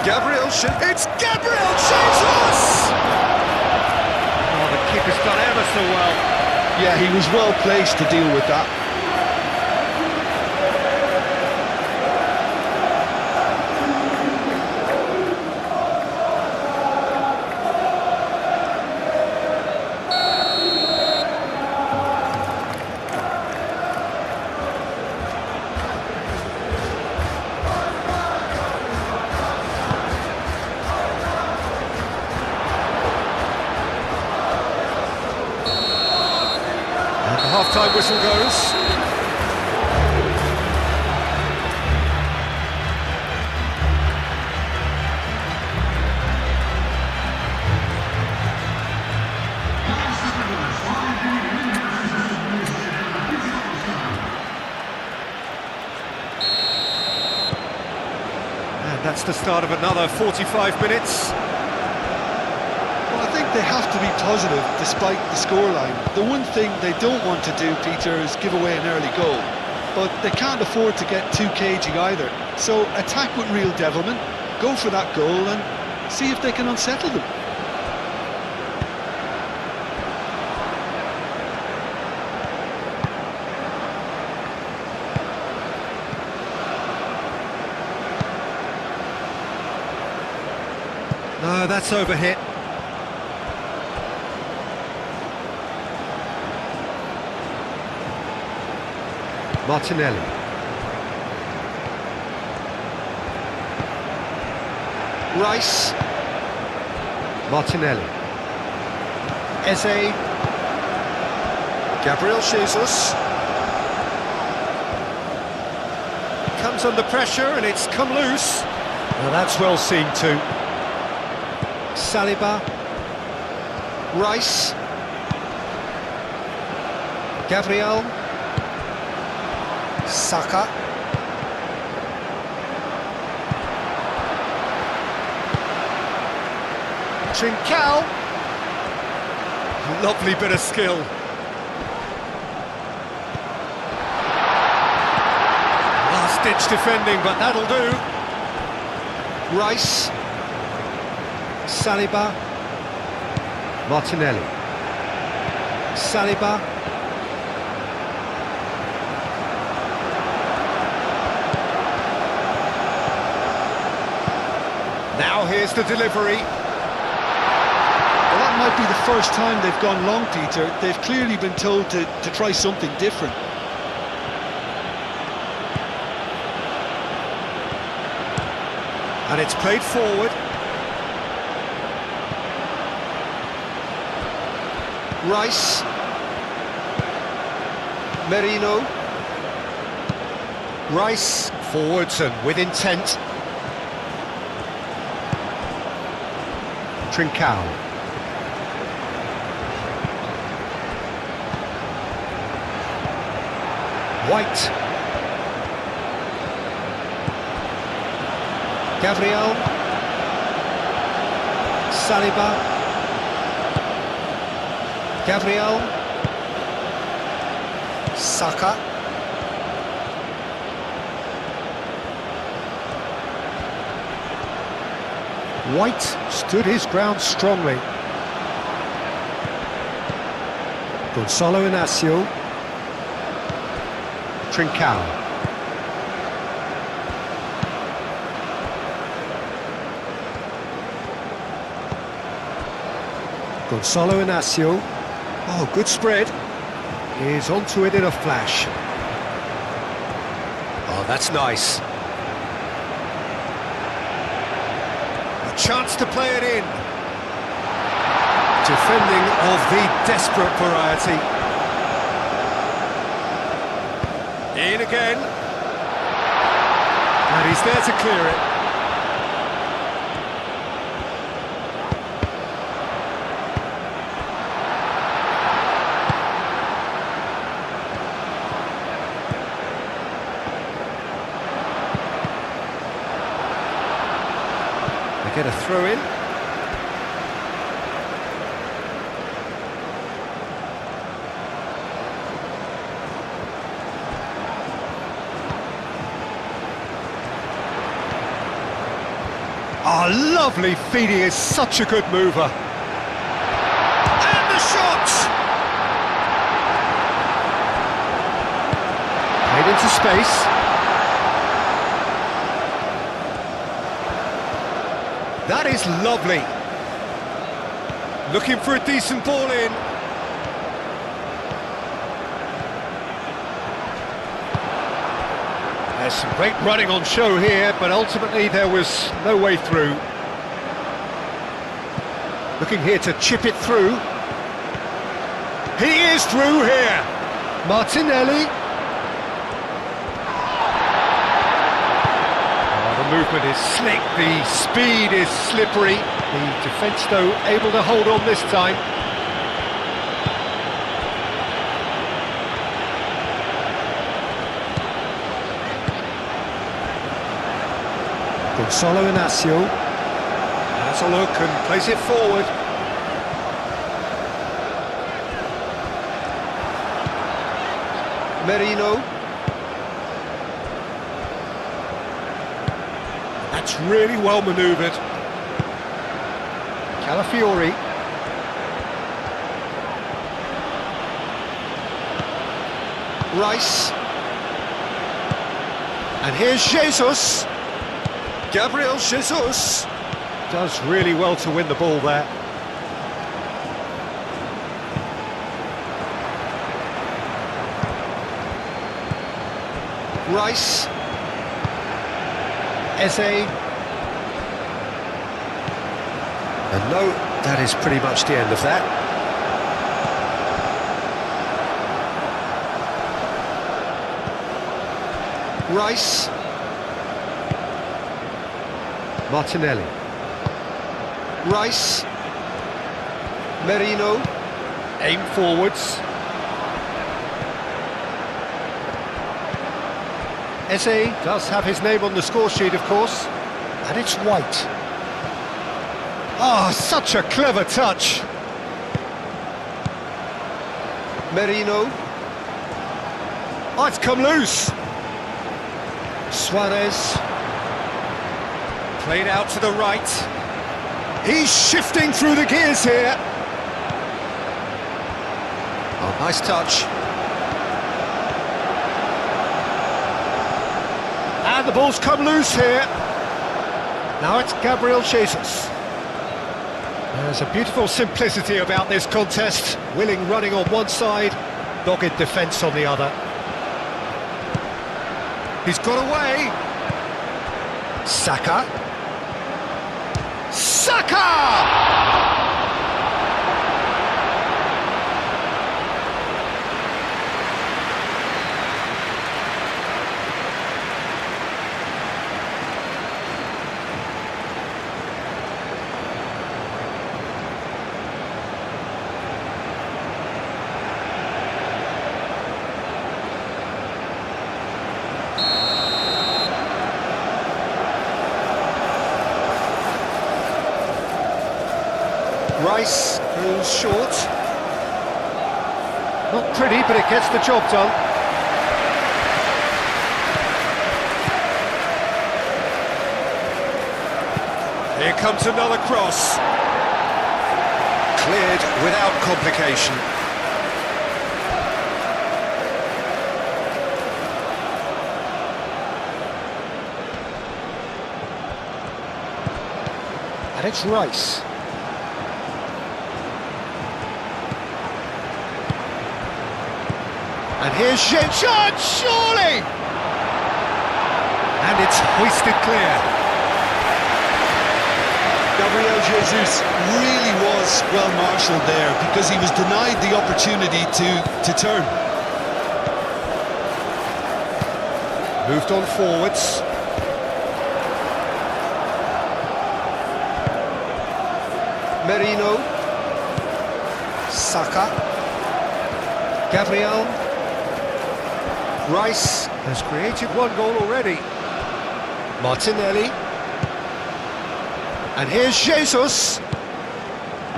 It's Gabriel Jesus! Oh, the keeper's done ever so well. Yeah, he was well placed to deal with that. Half-time whistle goes. And that's the start of another 45 minutes. I think they have to be positive despite the scoreline. The one thing they don't want to do, Peter, is give away an early goal. But they can't afford to get too cagey either. So attack with real devilment, go for that goal and see if they can unsettle them. No, that's overhit. Martinelli. Rice. Martinelli. Eze. Gabriel Jesus. Comes under pressure and it's come loose. Now that's well seen too. Saliba. Rice. Gabriel. Saka. Trincao. Lovely bit of skill. Last-ditch defending, but that'll do. Rice. Saliba. Martinelli. Saliba. Now here's the delivery. Well, that might be the first time they've gone long, Peter. They've clearly been told to try something different. And it's played forward. Rice. Merino. Rice forwards and with intent. Trincao. White. Gabriel. Saliba. Gabriel. Saka. White stood his ground strongly. Gonzalo Inacio. Trincao. Gonzalo Inacio. Oh, good spread. He's onto it in a flash. Oh, that's nice. Chance to play it in. Defending of the desperate variety. In again. And he's there to clear it. Get a throw in. Oh, lovely feed. He is such a good mover. And the shot! Played into space. That is lovely. Looking for a decent ball in. There's some great running on show here, but ultimately there was no way through. Looking here to chip it through. He is through here. Martinelli. The movement is slick, the speed is slippery. The defence, though, able to hold on this time. Gonzalo Inacio has a look and plays it forward. Merino. That's really well manoeuvred. Calafiori. Rice. And here's Jesus. Gabriel Jesus does really well to win the ball there. Rice. Eze. And no, that is pretty much the end of that. Rice. Martinelli. Rice. Merino. Aim forwards. Eze does have his name on the score sheet, of course. And it's White. Oh, such a clever touch. Merino. Oh, it's come loose. Suarez. Played out to the right. He's shifting through the gears here. Oh, nice touch. And the ball's come loose here. Now it's Gabriel Jesus. There's a beautiful simplicity about this contest. Willing running on one side, dogged defence on the other. He's got away. Saka. Saka! Rice goes short. Not pretty, but it gets the job done. Here comes another cross. Cleared without complication. And it's Rice. And here's Shot, surely! And it's hoisted clear. Gabriel Jesus really was well marshalled there because he was denied the opportunity to turn. Moved on forwards. Merino. Saka. Gabriel. Rice has created one goal already. Martinelli. And here's Jesus.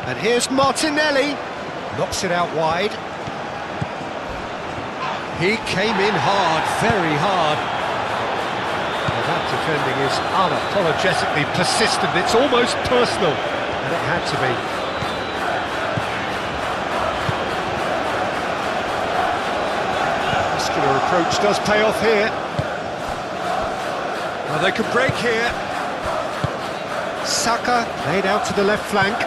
And here's Martinelli. Knocks it out wide. He came in hard, very hard. Well, that defending is unapologetically persistent. It's almost personal. And it had to be. Muscular approach does pay off here. Well, they could break here. Saka laid out to the left flank.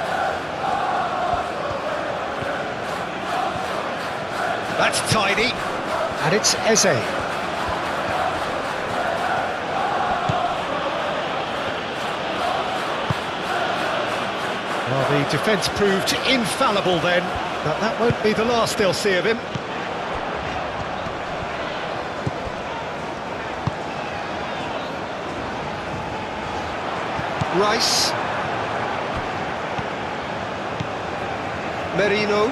That's tidy. And it's Eze. Well, the defence proved infallible then, but that won't be the last they'll see of him. Rice. Merino.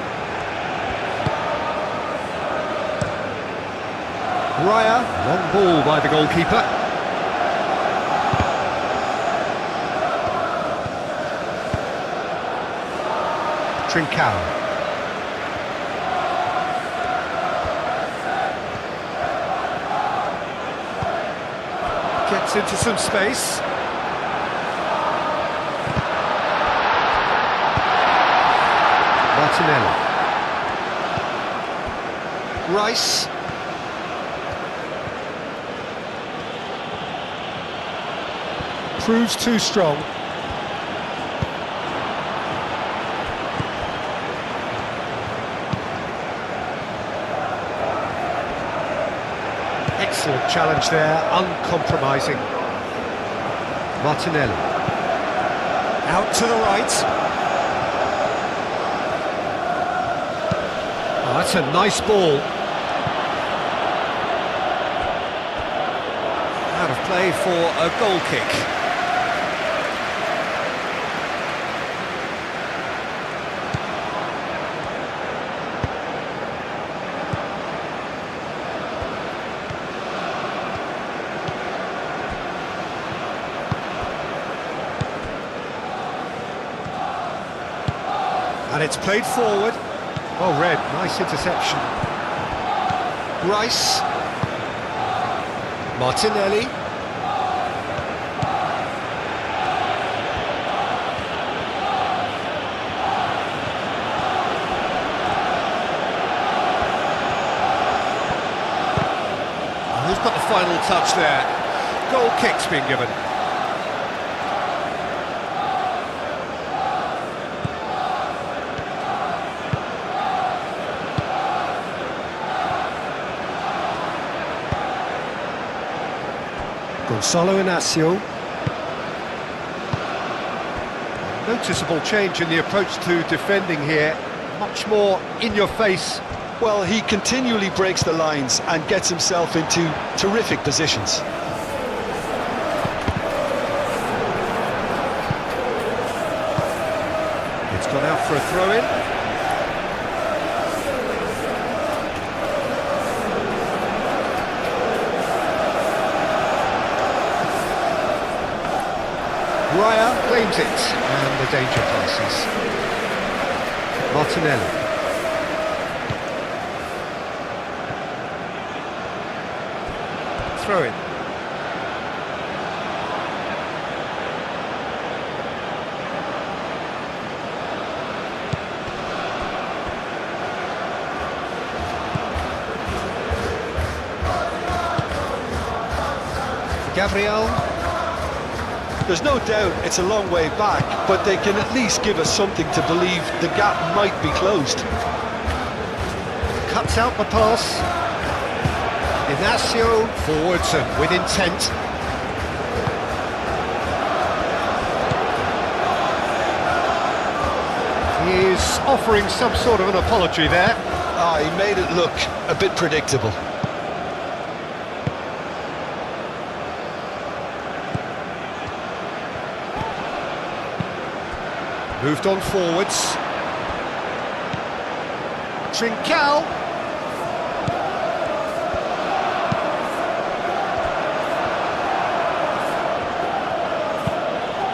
Raya. Long ball by the goalkeeper. Trincao. Gets into some space. Martinelli. Rice. Proves too strong. Excellent challenge there, uncompromising. Martinelli. Out to the right. Oh, that's a nice ball. Out of play for a goal kick. And it's played forward. Well read, nice interception. Rice. Martinelli. And who's got the final touch there? Goal kick's been given. Gonzalo Inacio. Noticeable change in the approach to defending here. Much more in your face. Well, he continually breaks the lines and gets himself into terrific positions. It's gone out for a throw-in. Raya claims it, and the danger passes. Martinelli. Throw in. Gabriel. There's no doubt it's a long way back, but they can at least give us something to believe the gap might be closed. Cuts out the pass. Inacio forwards and with intent. He is offering some sort of an apology there. He made it look a bit predictable. Moved on forwards. Trincao.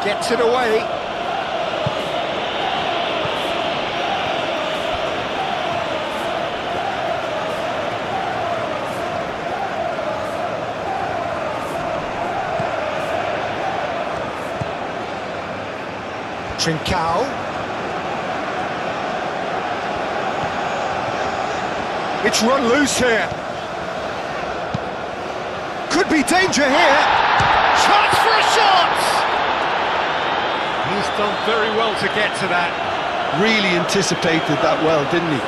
Gets it away. Trincao. It's run loose here. Could be danger here. Chance for a shot! He's done very well to get to that. Really anticipated that well, didn't he?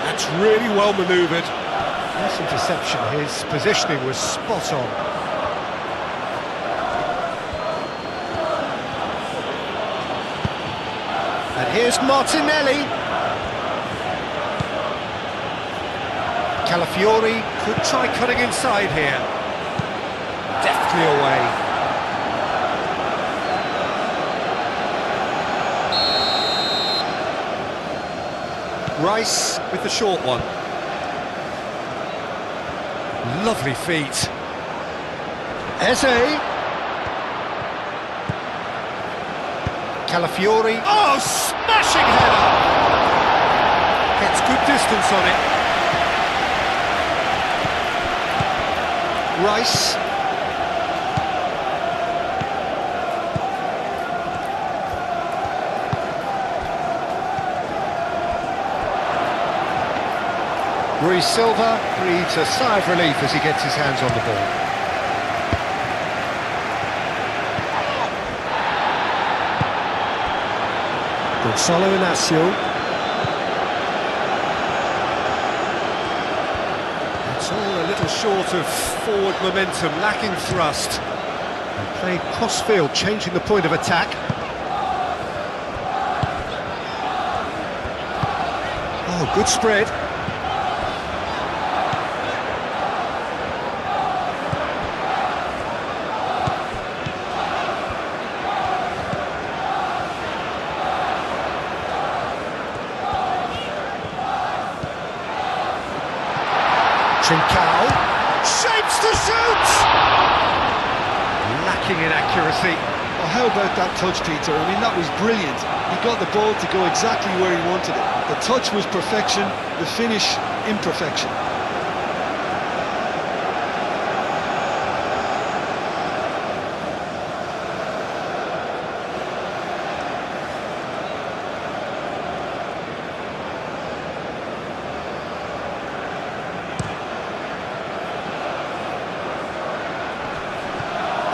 That's really well manoeuvred. Nice interception, his positioning was spot on. And here's Martinelli. Calafiori could try cutting inside here. Deftly away. Rice with the short one. Lovely feet. Eze. Calafiori. Oh, smashing header! Gets good distance on it. Rice. Rui Silva breathes a sigh of relief as he gets his hands on the ball. Gonzalo Inacio. It's all a little short of forward momentum, lacking thrust. And played cross-field, changing the point of attack. Oh, good spread. Trincao shapes to shoot! Lacking in accuracy. Well, how about that touch, Peter? I mean, that was brilliant. He got the ball to go exactly where he wanted it. The touch was perfection, the finish imperfection.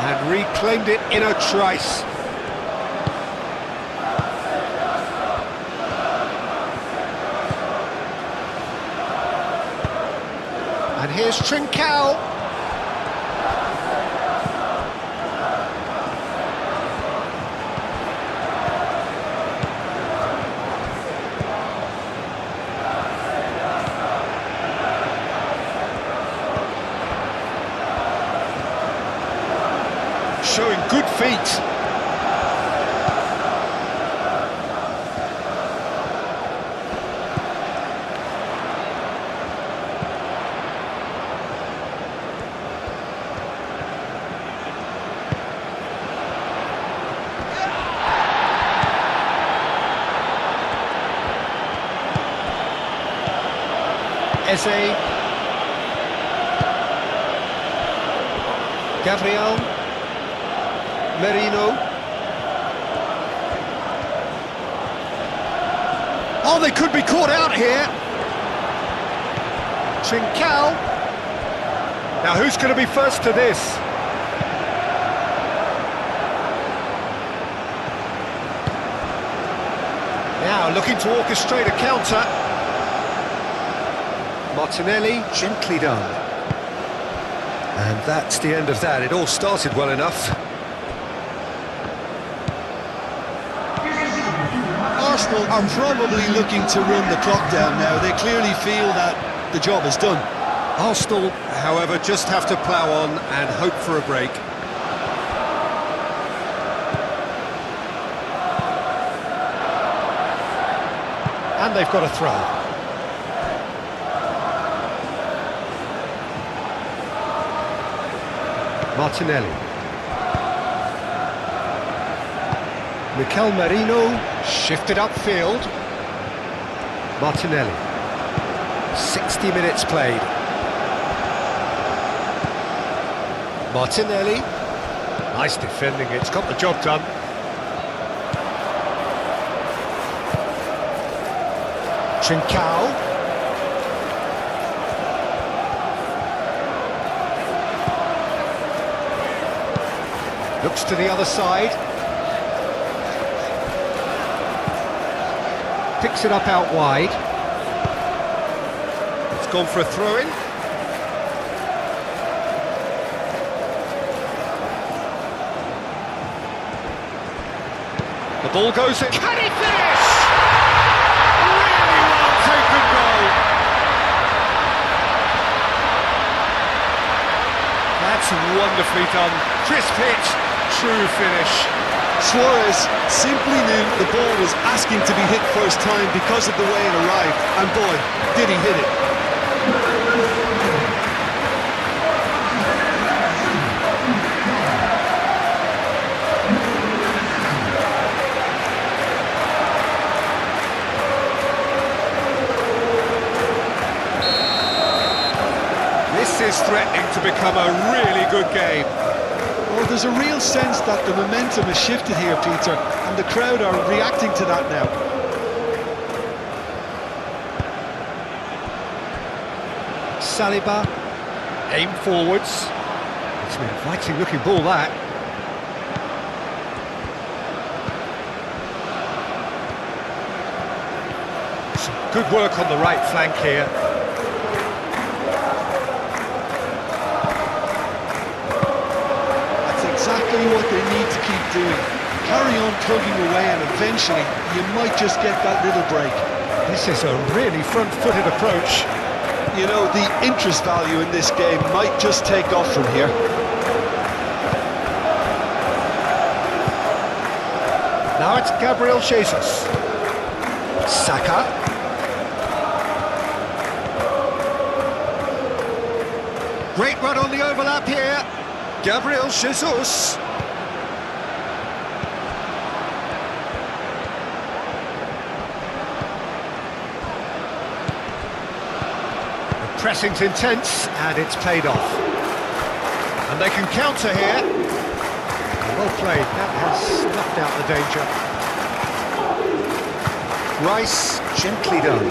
And reclaimed it in a trice. And here's Trincao. Showing good feet. Eze. Gabriel. Merino. Oh, they could be caught out here. Trincao. Now, who's going to be first to this? Now, looking to orchestrate a counter. Martinelli, gently done. And that's the end of that. It all started well enough. Arsenal are probably looking to run the clock down now. They clearly feel that the job is done. Arsenal, however, just have to plough on and hope for a break. And they've got a throw. Martinelli. Mikel Merino shifted upfield. Martinelli. 60 minutes played. Martinelli. Nice defending, it's got the job done. Trincao. Looks to the other side. Picks it up out wide. It's gone for a throw-in. The ball goes in. Can he finish? Really well taken goal. That's wonderfully done. Crisp hit, true finish. Suarez simply knew the ball was asking to be hit first time because of the way it arrived, and boy, did he hit it. This is is threatening to become a really good game. Well, there's a real sense that the momentum has shifted here, Peter, and the crowd are reacting to that now. Saliba, aim forwards. It's an inviting looking ball, that. Some good work on the right flank here. That's exactly what they need to keep doing. Carry on plugging away and eventually you might just get that little break. This is a really front-footed approach. You know, the interest value in this game might just take off from here. Now it's Gabriel Jesus. Saka. Great run on the overlap here. Gabriel Jesus. The pressing's intense and it's paid off. And they can counter here. Well played, that has snuffed out the danger. Rice, gently done.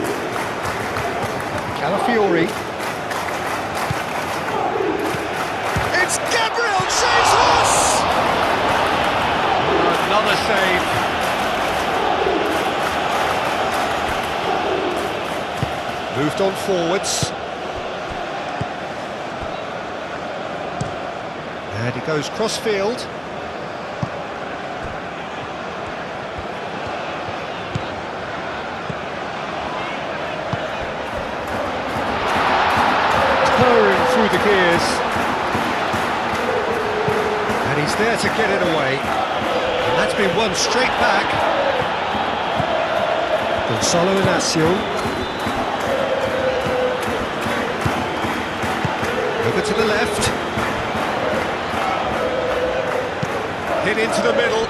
Calafiori. It's Gabriel Jesus! Another save. Moved on forwards. And he goes cross-field. Through the gears, and he's there to get it away, and that's been won straight back. Gonzalo Inacio over to the left, hit into the middle.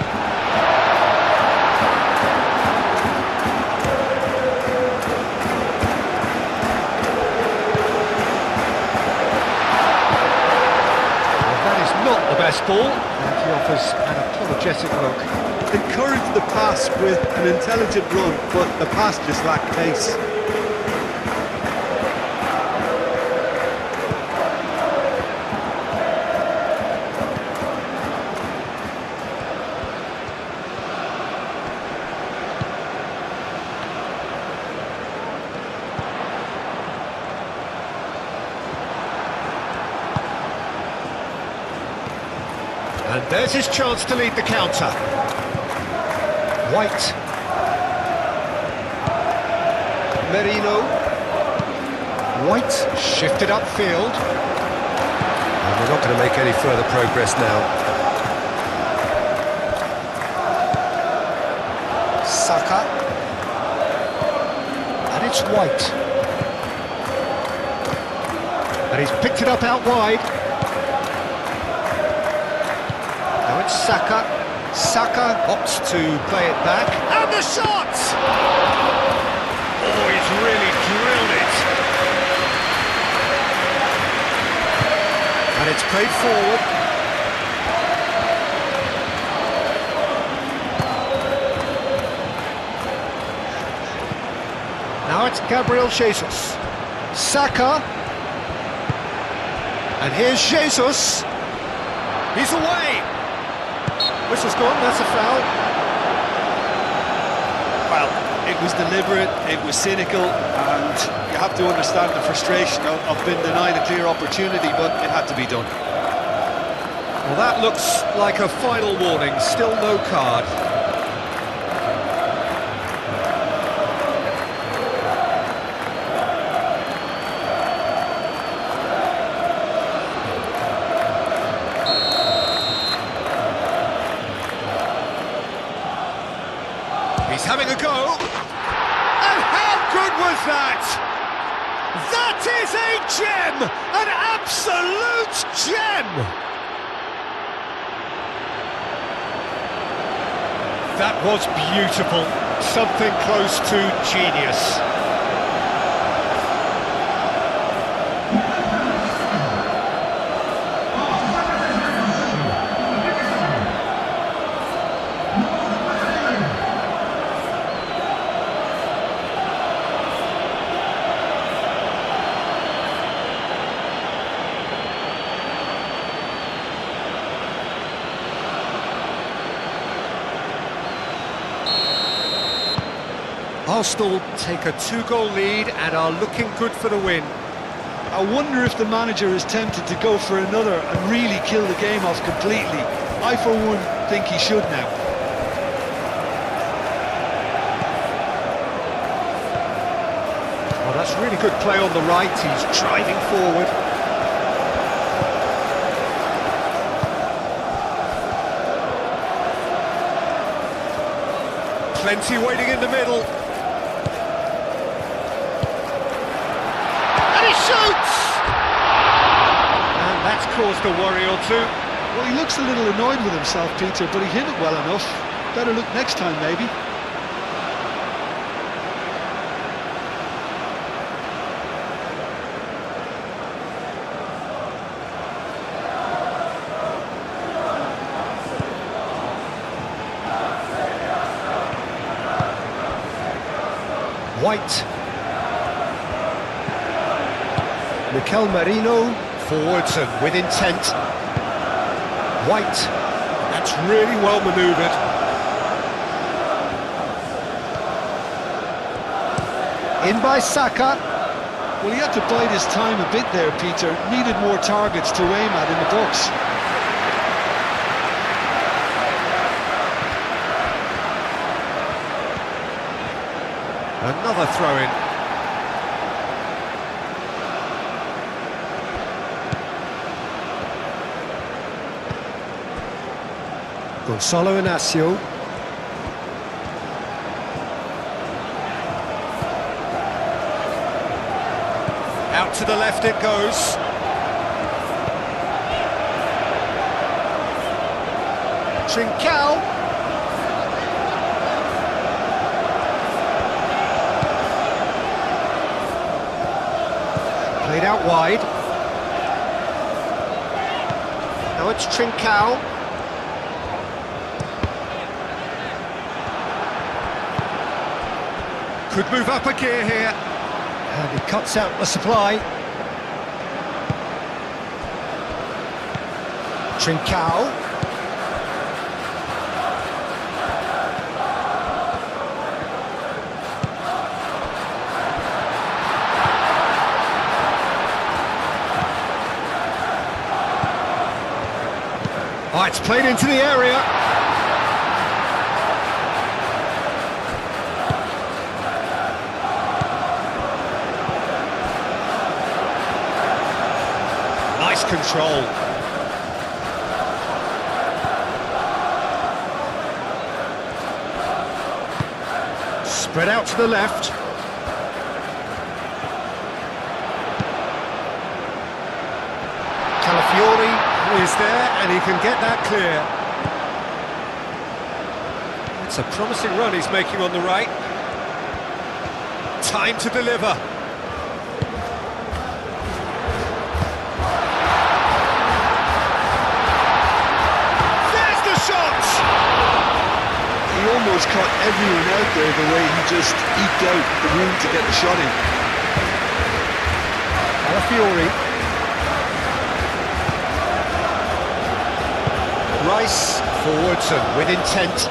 Not the best ball, and he offers an apologetic look. Encouraged the pass with an intelligent run, but the pass just lacked pace. And there's his chance to lead the counter. White. Merino. White shifted upfield. And we're not going to make any further progress now. Saka. And it's White. And he's picked it up out wide. Now it's Saka. Saka opts to play it back. And the shot! Oh, he's really drilled it. And it's played forward. Now it's Gabriel Jesus. Saka. And here's Jesus. He's away. Whistle's gone, that's a foul. Well, it was deliberate, it was cynical, and you have to understand the frustration of being denied a clear opportunity, but it had to be done. Well, that looks like a final warning, still no card. He's having a go, and how good was that? That is a gem, an absolute gem! That was beautiful, something close to genius. Arsenal take a 2-goal lead and are looking good for the win. I wonder if the manager is tempted to go for another and really kill the game off completely. I, for one, think he should now. Oh, that's really good play on the right. He's driving forward. Plenty waiting in the middle. And he shoots! And that's caused a worry or two. Well, he looks a little annoyed with himself, Peter, but he hit it well enough. Better look next time, maybe. White. Mikel Merino, forwards and with intent. White, that's really well manoeuvred. In by Saka. Well, he had to bide his time a bit there, Peter. Needed more targets to aim at in the box. Another throw-in. Gonzalo Inacio. Out to the left it goes. Trincao. Played out wide. Now it's Trincao. Could move up a gear here. And he cuts out the supply. Trincao. Oh, it's played into the area. Nice control. Spread out to the left. Calafiori is there and he can get that clear. It's a promising run he's making on the right. Time to deliver. There's the shot! He almost caught everyone out there the way he just eked out the room to get the shot in. Calafiori. Rice, forwards and with intent.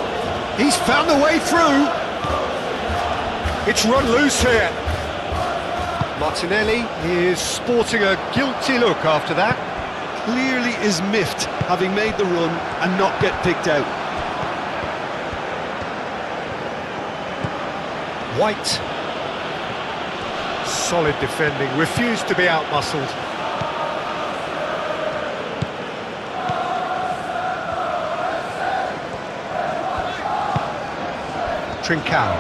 He's found the way through. It's run loose here. Martinelli is sporting a guilty look after that. Clearly is miffed, having made the run and not get picked out. White. Solid defending, refused to be outmuscled. Trincao.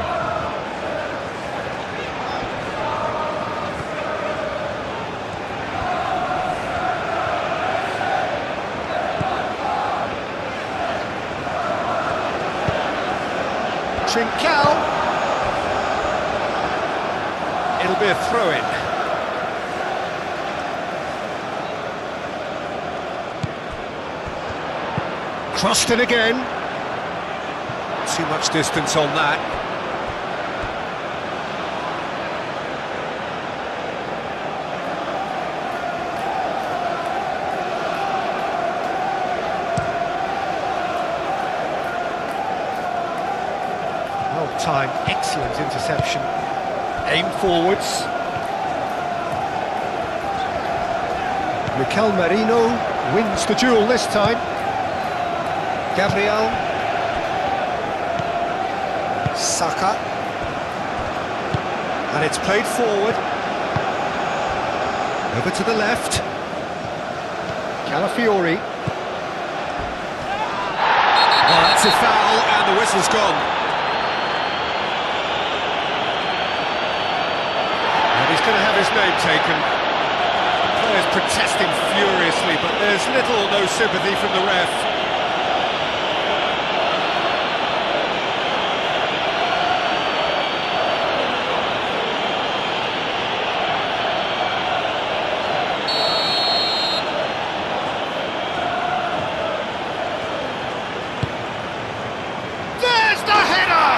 Trincao. It'll be a throw-in. Crossed in again. Too much distance on that. Well timed, excellent interception. Aim forwards. Mikel Merino wins the duel this time. Gabriel. Saka. And it's played forward. Over to the left. Calafiori. Oh, that's a foul, and the whistle's gone. And he's going to have his name taken. Players protesting furiously, but there's little or no sympathy from the ref. There's the header!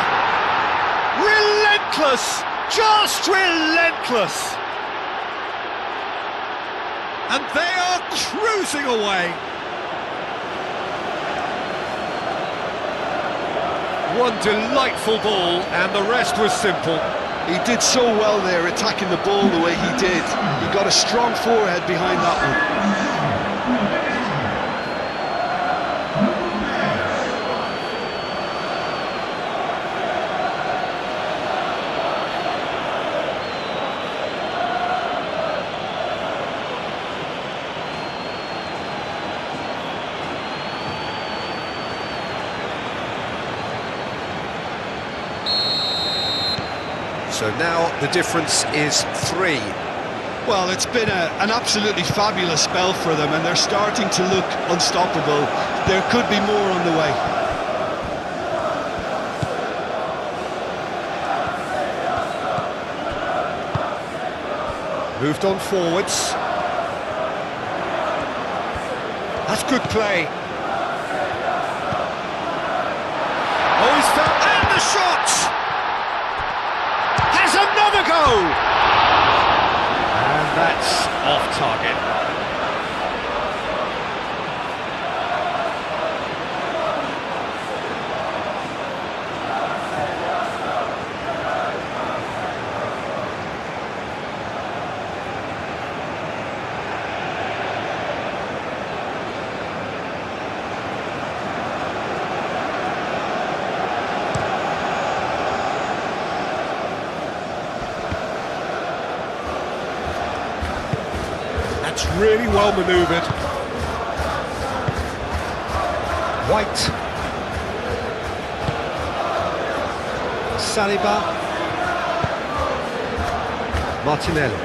Relentless! Just relentless! And they are cruising away. One delightful ball, and the rest was simple. He did so well there, attacking the ball the way he did. He got a strong forehead behind that one. So now the difference is 3. Well, it's been an absolutely fabulous spell for them, and they're starting to look unstoppable. There could be more on the way. Moved on forwards. That's good play. Oh, he's found... And the shot! Has another go! And that's off target. That's really well manoeuvred. White. Saliba. Martinelli.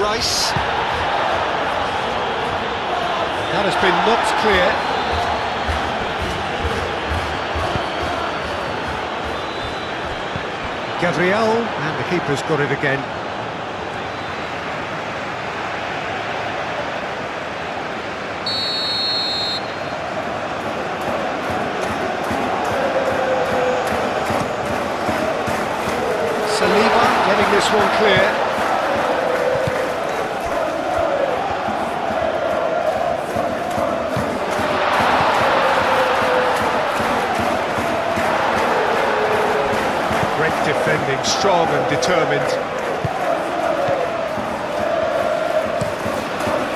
Rice. That has been knocked clear. Gabriel, and the keeper's got it again. Saliba getting this one clear. Great defending, strong and determined.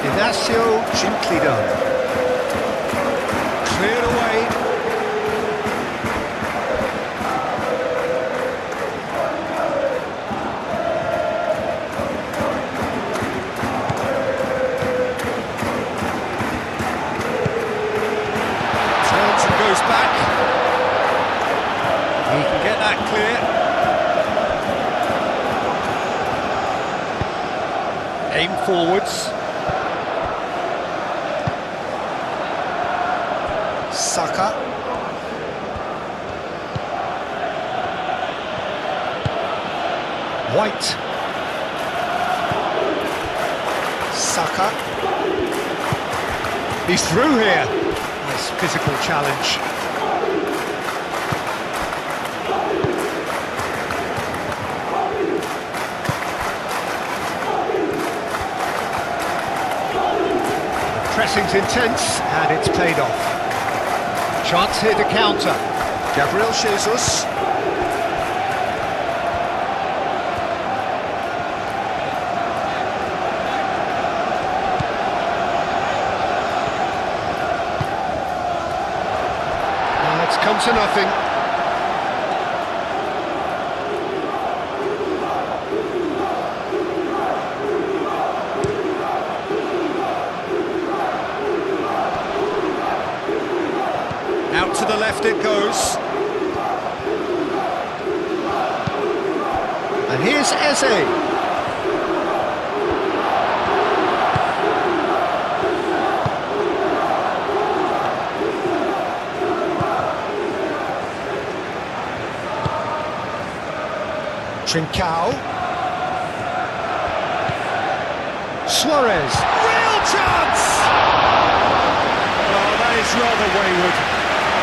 Inacio, gently done. Cleared away. Turns and goes back. He can get that clear. Aim forwards. Saka. White. Saka. He's through here. Nice physical challenge. pressing's intense, and it's paid off. Chance here to counter. Gabriel Jesus. It's come to nothing. Out to the left it goes. And here's Eze. Trincao. Suarez. Real chance! Oh, that is rather wayward.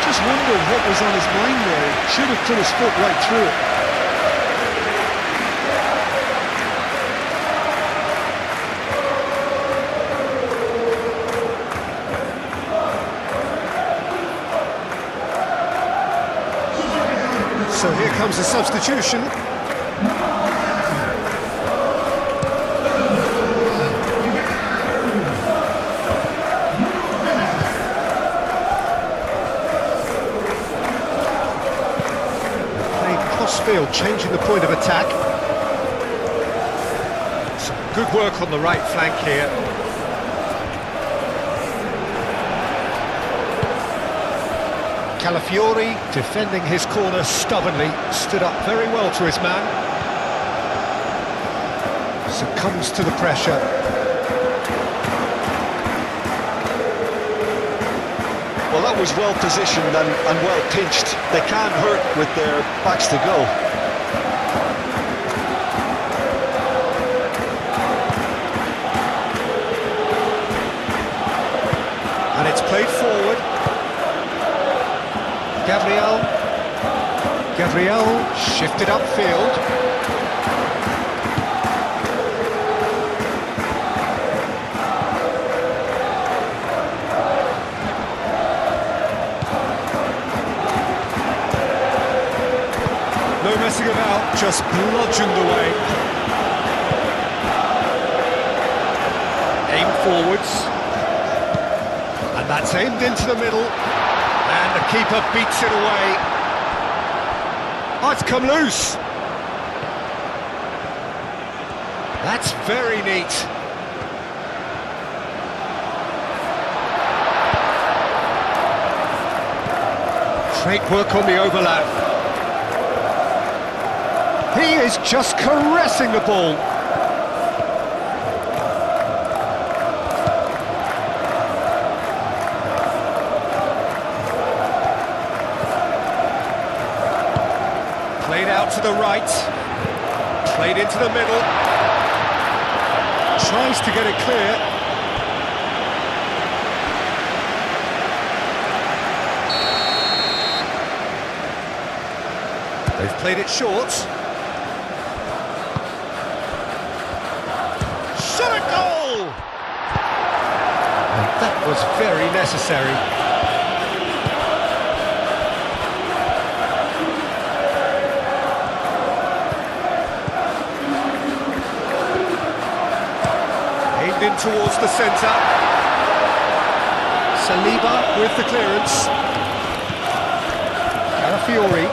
Just wondered what was on his mind there. He should have put his foot right through it. So here comes a substitution. Field changing the point of attack. Some good work on the right flank here. Calafiori defending his corner stubbornly, stood up very well to his man. Succumbs to the pressure. Well, that was well positioned and well pinched. They can't hurt with their backs to goal. And it's played forward. Gabriel shifted upfield. No messing about, just bludgeoned away. Aim forwards. And that's aimed into the middle. And the keeper beats it away. Oh, it's come loose. That's very neat. Great work on the overlap. He is just caressing the ball. Played out to the right. Played into the middle. Tries to get it clear. They've played it short. That was very necessary. Aimed in towards the centre. Saliba with the clearance. Calafiori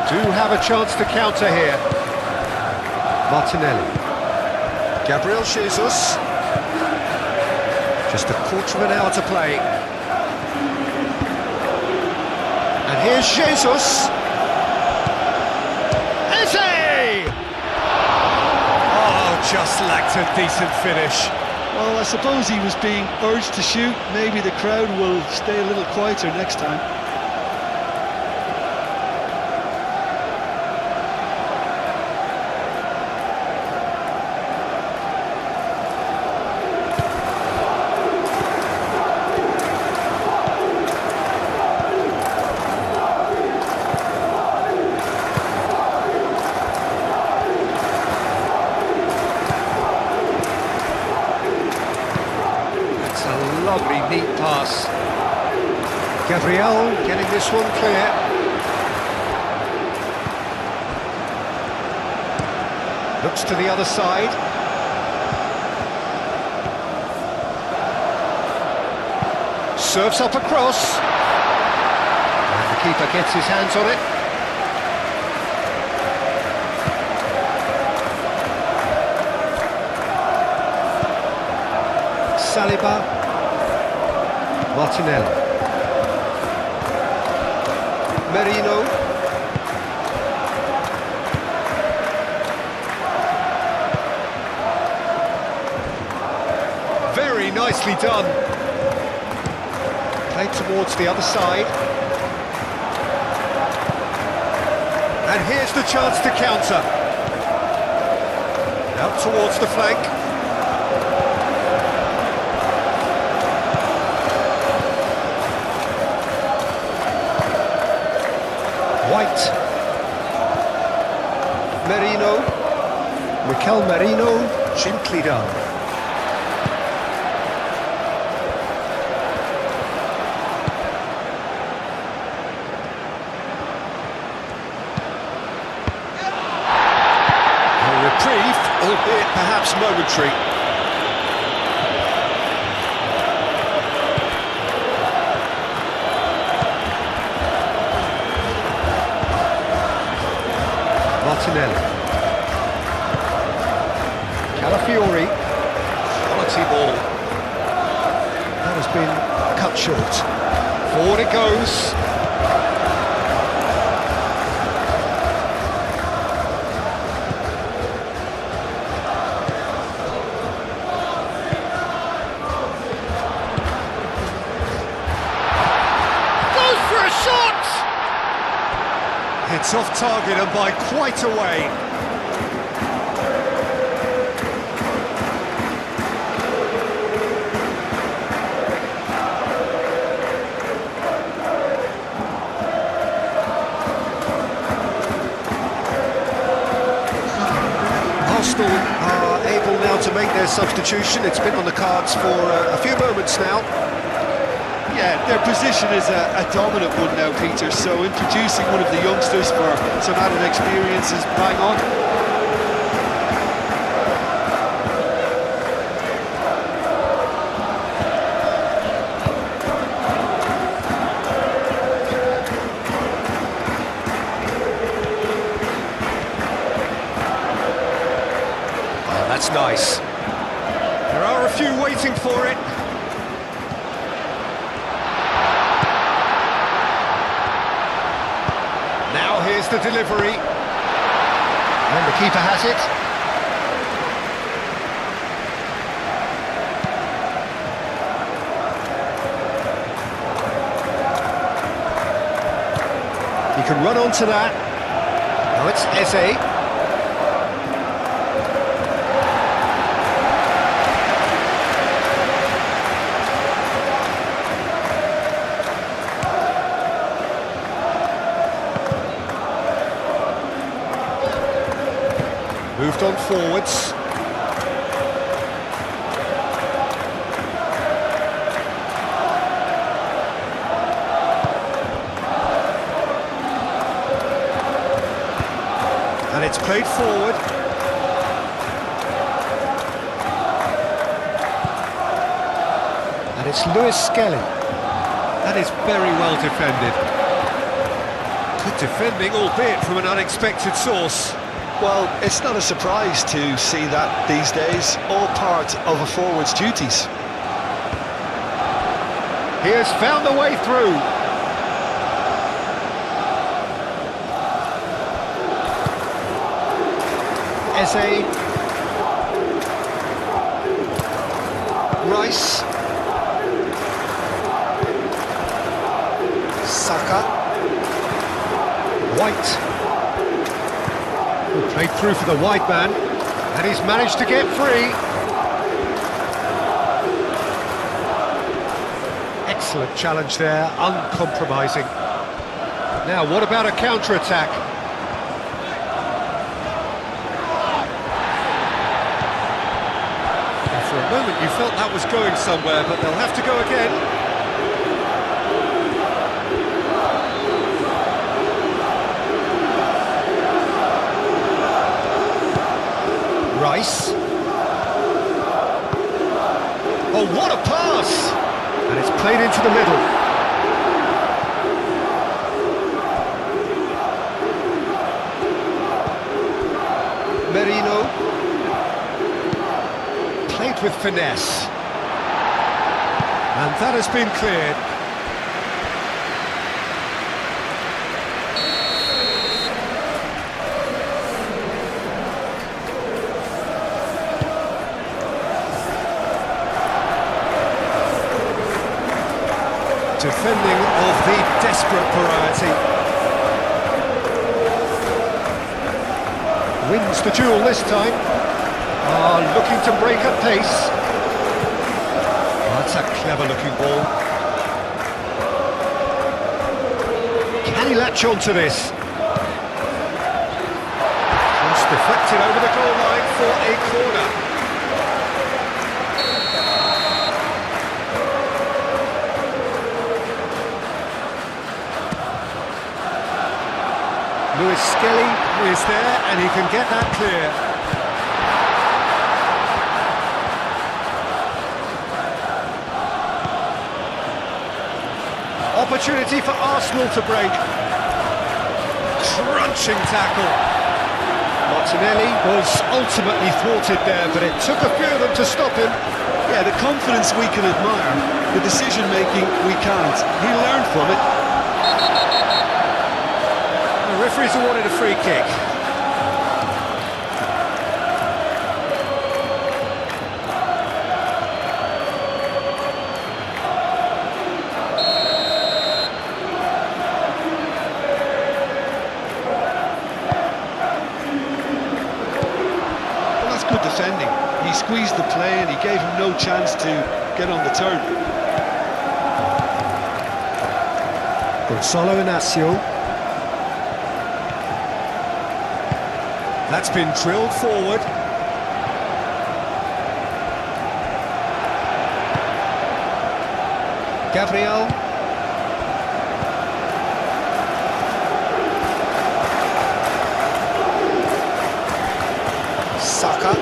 do have a chance to counter here. Martinelli. Gabriel Jesus. Just a quarter of an hour to play. And here's Jesus. Eze! Oh, just lacked a decent finish. Well, I suppose he was being urged to shoot. Maybe the crowd will stay a little quieter next time. Neat pass. Gabriel getting this one clear. Looks to the other side. Serves up across. And the keeper gets his hands on it. Saliba. Martinelli. Merino. Very nicely done. Played towards the other side. And here's the chance to counter. Out towards the flank. White. Merino. Mikel Merino. Gently done. Reprieve, albeit perhaps momentary. Martinelli. Calafiori. Quality ball. That has been cut short. Forward it goes. It's off target and by quite a way. Arsenal are able now to make their substitution. It's been on the cards for a few moments now. Yeah, their position is a dominant one now, Peter, so introducing one of the youngsters for some added experience is bang on. Oh, that's nice. There are a few waiting for it. Now here's the delivery. And the keeper has it. He can run onto that. Now it's Eze. Moved on forwards. And it's played forward. And it's Lewis Skelly. That is very well defended. Good defending, albeit from an unexpected source. Well, it's not a surprise to see that these days, all part of a forward's duties. He has found the way through. Eze. Rice. Saka. White. Played through for the wide man, and he's managed to get free. Excellent challenge there, uncompromising. Now, what about a counter-attack? And for a moment You felt that was going somewhere, but they'll have to go again. Rice. Oh, what a pass! And it's played into the middle. Merino. Played with finesse. And that has been cleared. Defending of the desperate variety. Wins the duel this time. Looking to break at pace. That's a clever looking ball. Can he latch on to this? Cross deflected over the goal line for a corner. Lewis Skelly is there and he can get that clear. Opportunity for Arsenal to break. Crunching tackle. Martinelli was ultimately thwarted there, but it took a few of them to stop him. Yeah, the confidence we can admire, the decision-making we can't. He learned from it. The referee's awarded a free kick. Well, that's good defending. He squeezed the play and he gave him no chance to get on the turn. Gonzalo Inacio. That's been drilled forward. Gabriel. Saka.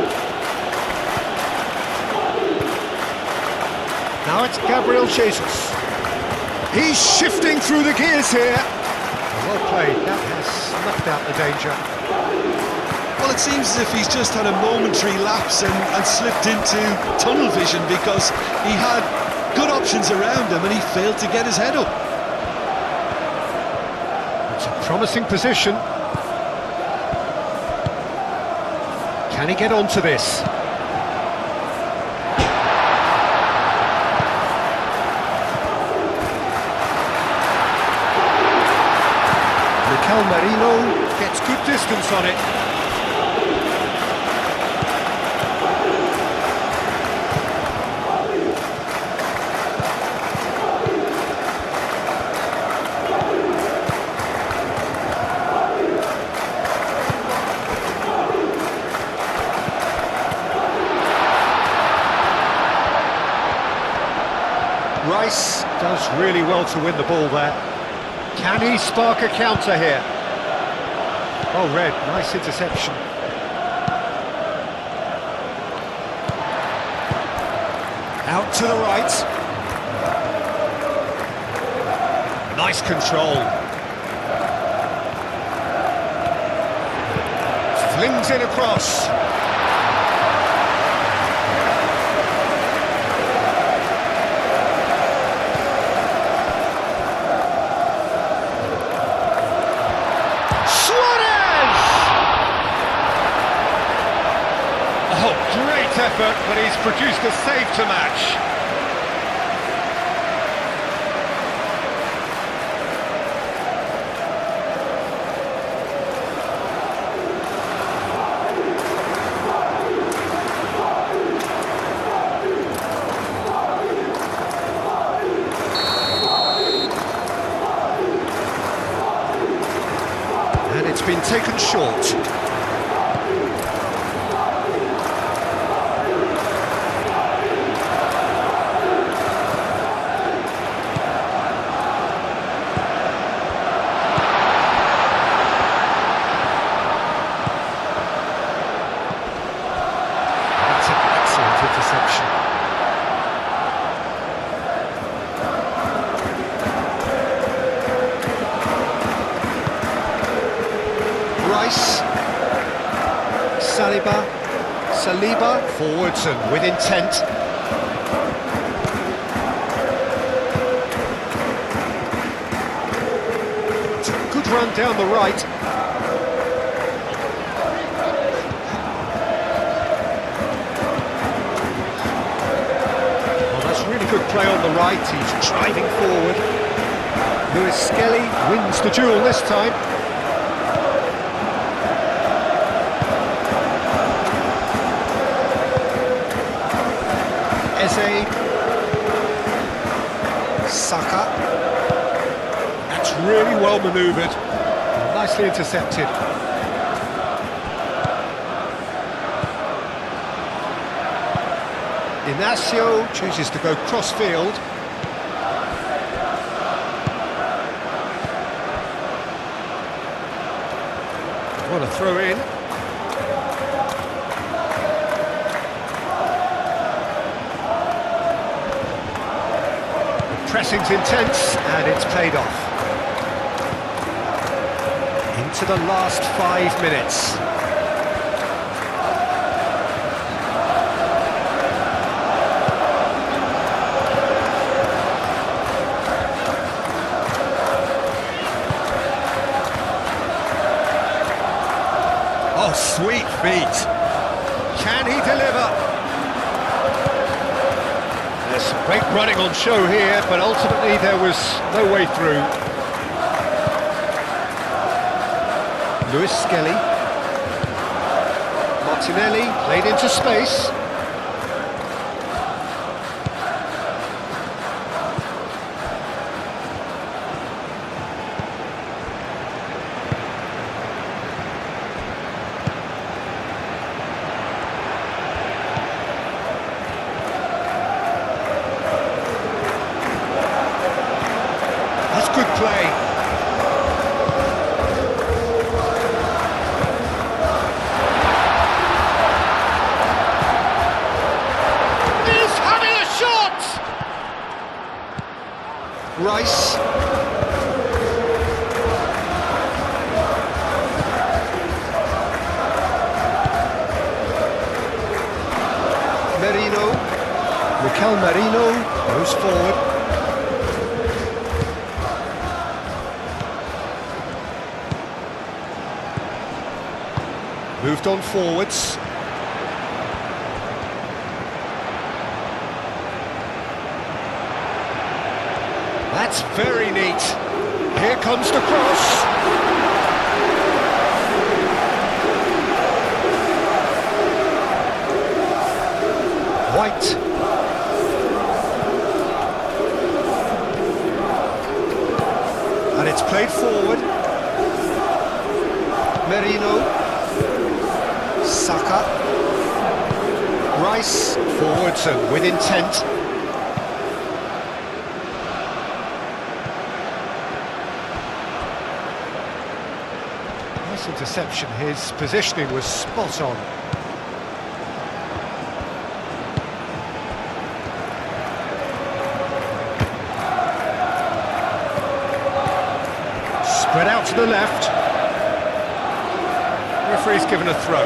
Now it's Gabriel Jesus. He's shifting through the gears here. Well played, that has snuffed out the danger. Well, it seems as if he's just had a momentary lapse and slipped into tunnel vision because he had good options around him and he failed to get his head up. It's a promising position. Can he get onto this? Mikel Merino gets good distance on it. Rice does really well to win the ball there. Can he spark a counter here? Oh, Red, nice interception. Out to the right. Nice control. Flings it across. Effort, but he's produced a save to match. And it's been taken short. Rice. Saliba, forwards and with intent. It's a good run down the right. Well, that's really good play on the right, he's driving forward. Lewis Skelly wins the duel this time. Saka. That's really well manoeuvred. Nicely intercepted. Inacio chooses to go cross-field. Want to throw in. Pressing's intense, and it's paid off. Into the last 5 minutes. Oh, sweet feet. Can he deliver? There's some great running on show here, but ultimately there was no way through. Lewis Skelly. Martinelli played into space. Good play. He's having a shot! Rice. Mikel Merino goes forward. Moved on forwards. That's very neat. Here comes the cross. White. And it's played forward. Merino. Saka. Rice, forwards and with intent. Nice interception, his positioning was spot on. Spread out to the left. Referee's given a throw.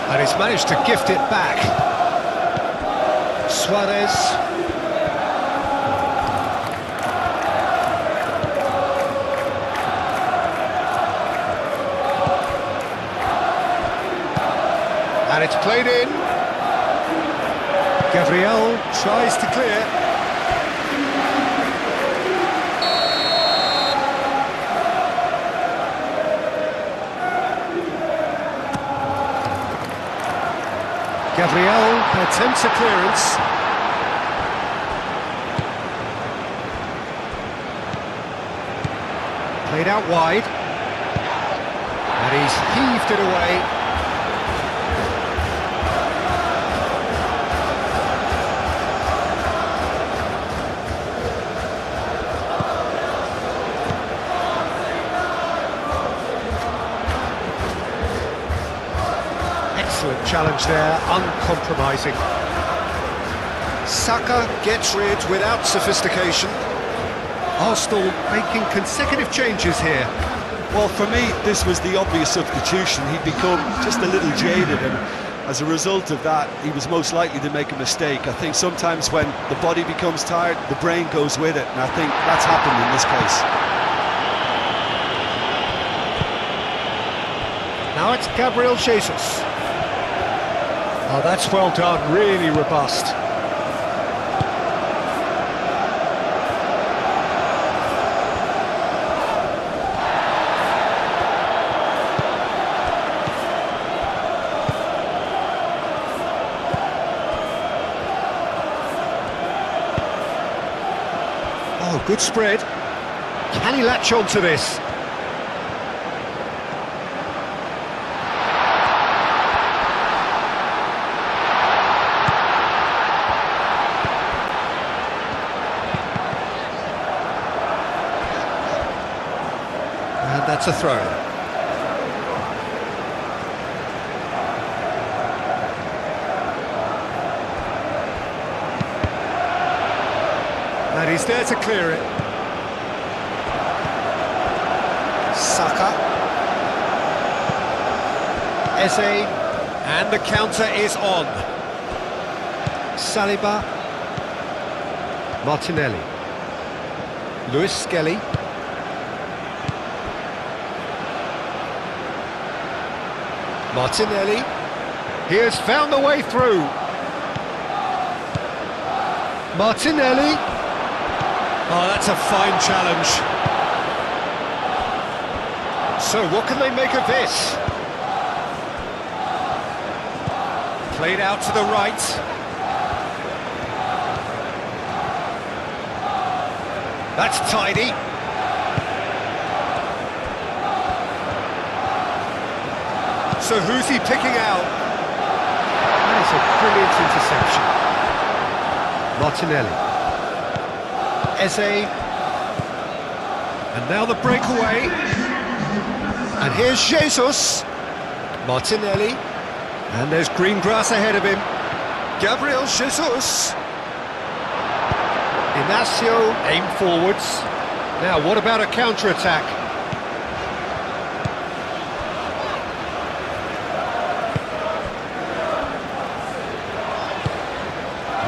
And he's managed to gift it back. Suarez. And it's played in. Gabriel tries to clear. Gabriel attempts a clearance. Played out wide. And he's heaved it away. Excellent challenge there, uncompromising. Saka gets rid without sophistication. Arsenal making consecutive changes here. Well, for me, this was the obvious substitution. He'd become just a little jaded, and as a result of that, he was most likely to make a mistake. I think sometimes when the body becomes tired, the brain goes with it, and I think that's happened in this case. Now it's Gabriel Jesus. Oh, that's well done, really robust. Oh, good spread. Can he latch on to this? And that's a throw. And he's there to clear it. Saka. Eze. And the counter is on. Saliba. Martinelli. Lewis Skelly. Martinelli. He has found the way through. Martinelli. Oh, that's a fine challenge. So what can they make of this? Played out to the right. That's tidy. So who's he picking out? That is a brilliant interception. Martinelli. Eze. And now the breakaway. And here's Jesus. Martinelli. And there's green grass ahead of him. Gabriel Jesus. Inacio aimed forwards. Now, what about a counter-attack?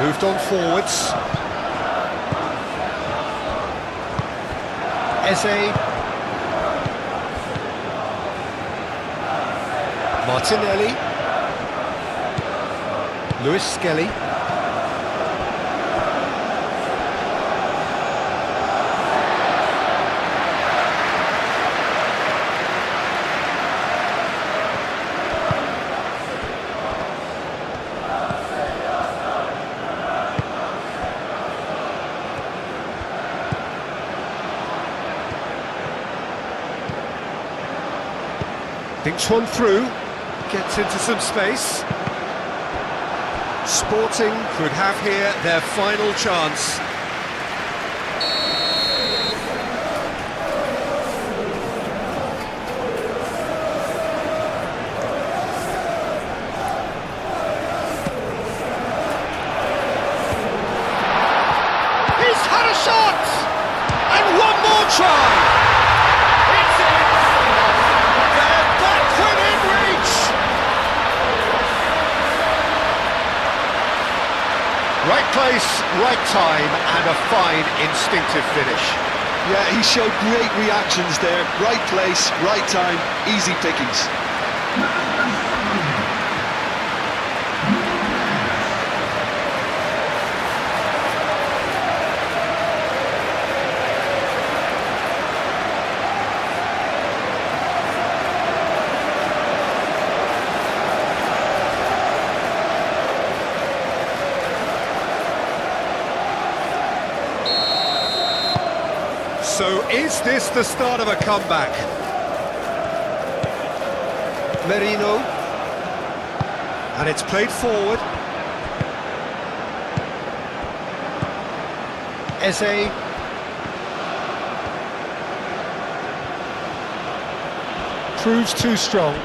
Moved on forwards. Eze. Martinelli. Lewis Skelly. Thinks one through, gets into some space. Sporting could have here their final chance. He's had a shot! And one more try! Right place, right time, and a fine instinctive finish. Yeah, he showed great reactions there. Right place, right time, easy pickings. So is this the start of a comeback? Merino. And it's played forward. Eze. Proves too strong.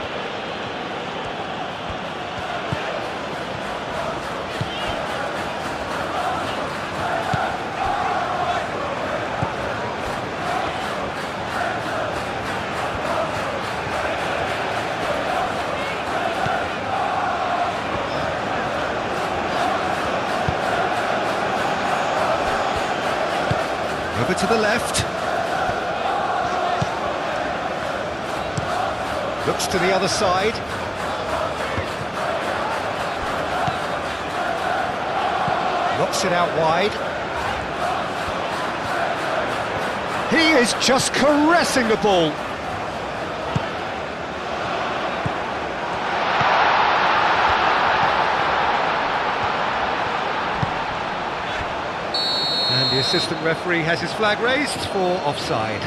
Over to the left. Looks to the other side. Knocks it out wide. He is just caressing the ball. And the assistant referee has his flag raised for offside.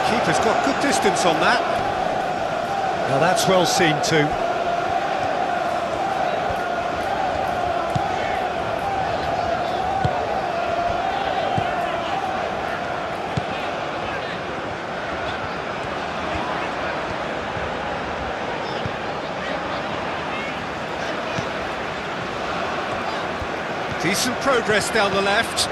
Keeper's got good distance on that. Now that's well seen too. Decent progress down the left.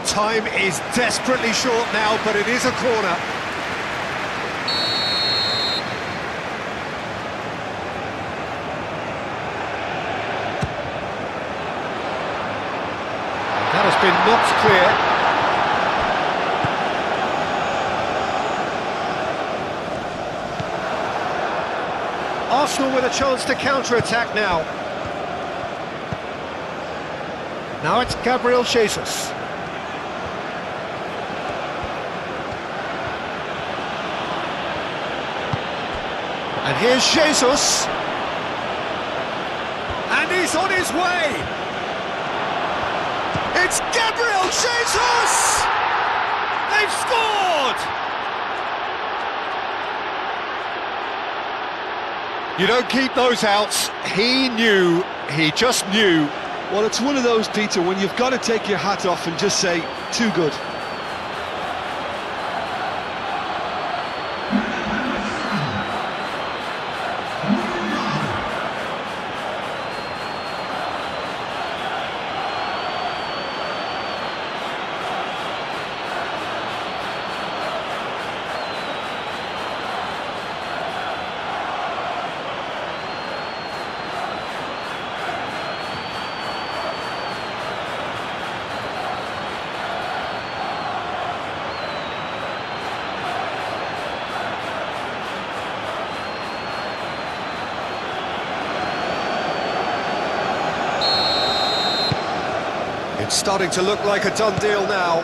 Time is desperately short now, but it is a corner. That has been knocked clear. Arsenal with a chance to counter-attack now. Now it's Gabriel Jesus. And here's Jesus. And he's on his way. It's Gabriel Jesus! They've scored! You don't keep those outs. He knew, he just knew. Well, it's one of those, Peter, when you've got to take your hat off and just say, too good. It's starting to look like a done deal now.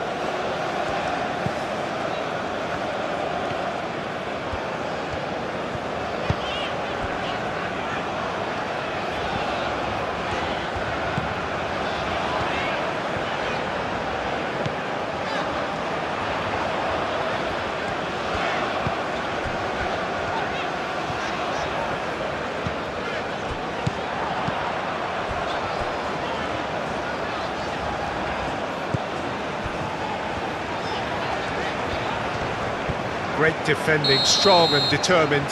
Great defending, strong and determined.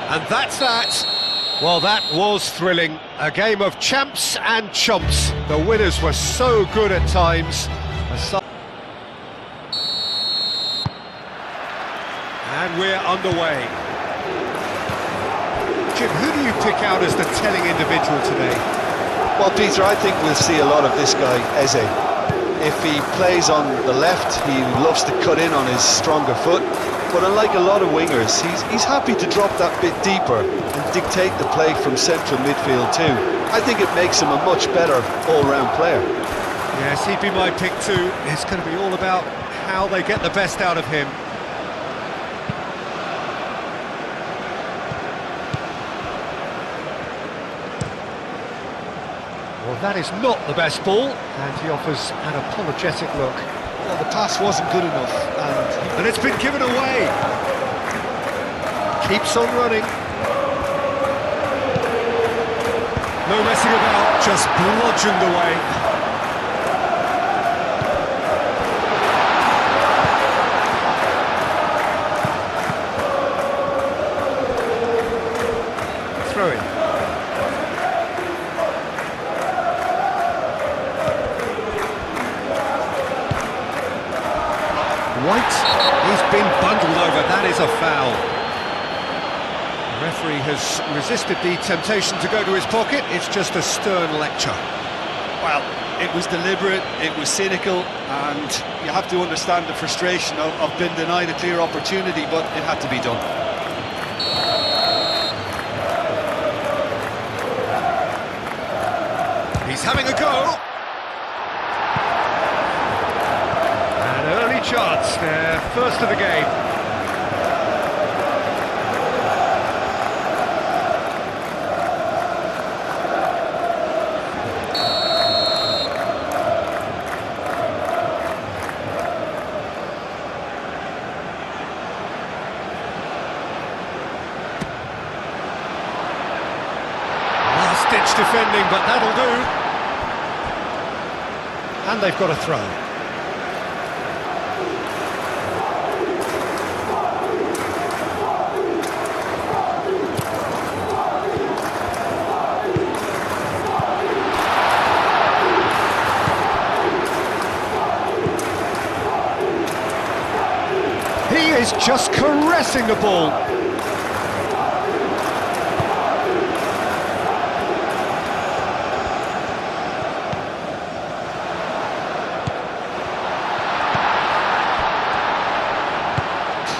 And that's that. Well, that was thrilling. A game of champs and chumps. The winners were so good at times. And we're underway. Jim, who do you pick out as the telling individual today? Well, Peter, I think we'll see a lot of this guy, Eze. If he plays on the left, he loves to cut in on his stronger foot. But unlike a lot of wingers, he's happy to drop that bit deeper and dictate the play from central midfield too. I think it makes him a much better all-round player. Yes, he'd be my pick too. It's going to be all about how they get the best out of him. Well, that is not the best ball, and he offers an apologetic look. Well, the pass wasn't good enough, and it's been given away. Keeps on running. No messing about, just bludgeoned away. Throw in. Referee has resisted the temptation to go to his pocket. It's just a stern lecture. Well, it was deliberate, it was cynical, and you have to understand the frustration of being denied a clear opportunity, but it had to be done. He's having a go. An early chance there, first of the game. Last-ditch defending, but that'll do. And they've got a throw. He is just caressing the ball.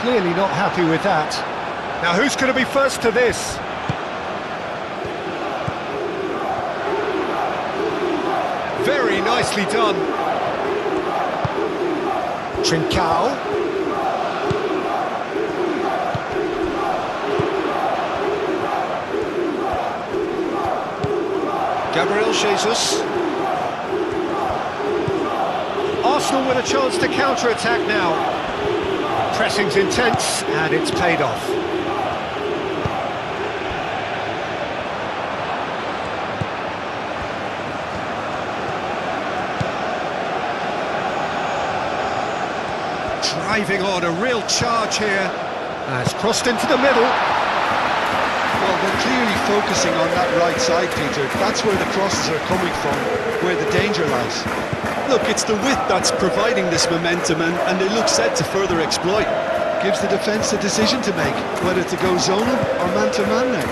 Clearly not happy with that. Now who's going to be first to this? Very nicely done. Trincao. Gabriel Jesus. Arsenal with a chance to counter-attack now. Pressing's intense, and it's paid off. Driving on, a real charge here. It's crossed into the middle. Well, they're clearly focusing on that right side, Peter. That's where the crosses are coming from, where the danger lies. Look, it's the width that's providing this momentum, and they look set to further exploit. Gives the defence a decision to make, whether to go zonal or man-to-man now.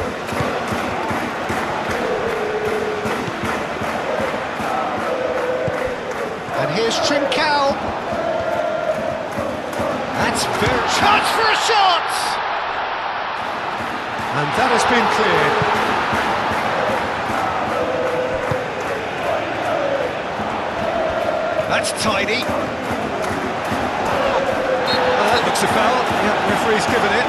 And here's Trincao. That's very... Chance for a shot! And that has been cleared. That's tidy. Oh, that looks a foul. Yeah, referee's given it.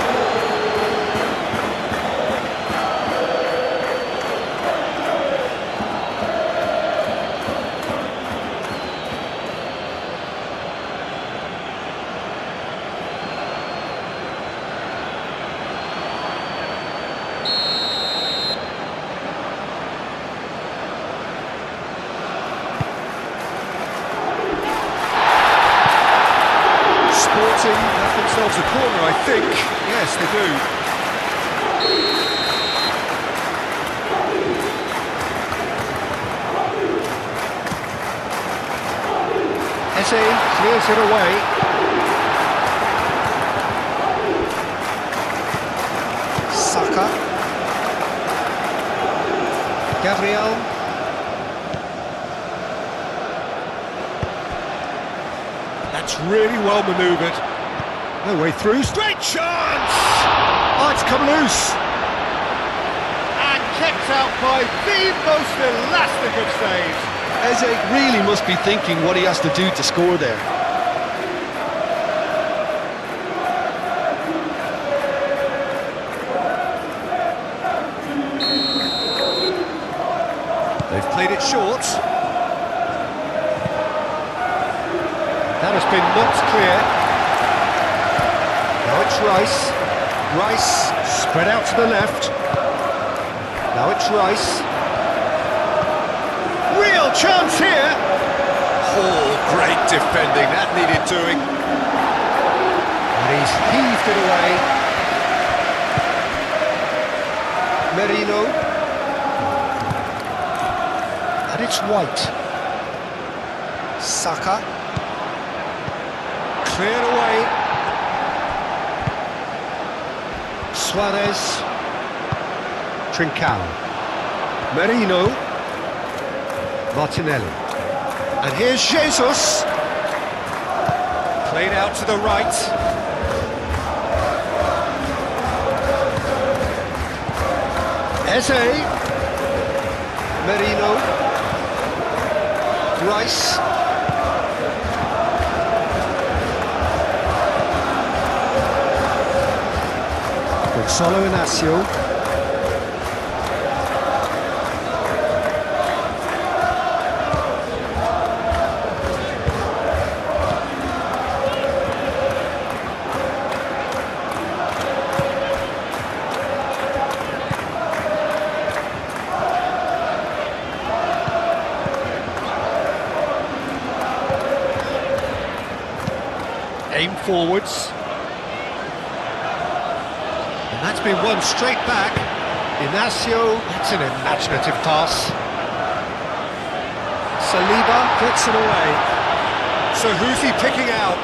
Have themselves a corner, I think. Yes, they do. Eze clears it away. Saka. Gabriel. That's really well manoeuvred. No way through, straight chance! Oh, it's come loose! And kept out by the most elastic of saves. Eze really must be thinking what he has to do to score there. They've played it short. That has been knocked clear. Now it's Rice. Rice spread out to the left. Now it's Rice. Real chance here. Oh, great defending, that needed doing. And he's heaved it away. Merino. And it's White. Saka. Cleared away. Suarez. Trincao. Merino. Martinelli. And here's Jesus. Played out to the right. Eze. Merino. Rice. Gonzalo Inacio. Aim forwards. And that's been won straight back. Inacio, that's an imaginative pass. Saliba gets it away. So who's he picking out?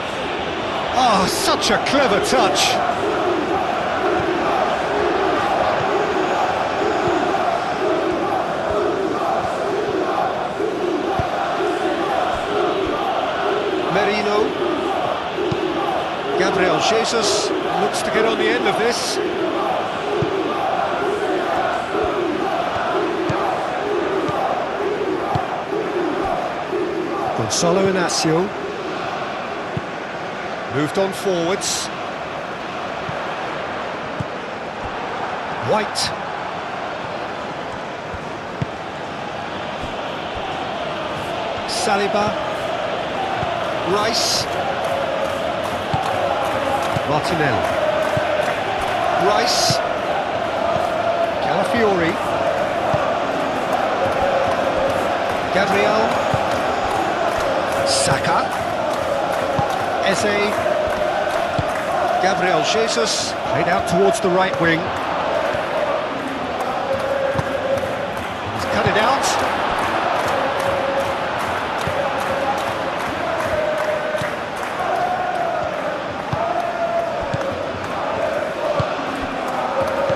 Oh, such a clever touch. Merino. Gabriel Jesus looks to get on the end of this. Gonzalo Inacio. Moved on forwards. White. Saliba. Rice. Martinelli. Rice. Calafiori. Gabriel. Saka. Eze. Gabriel Jesus. Played out towards the right wing. He's cut it out.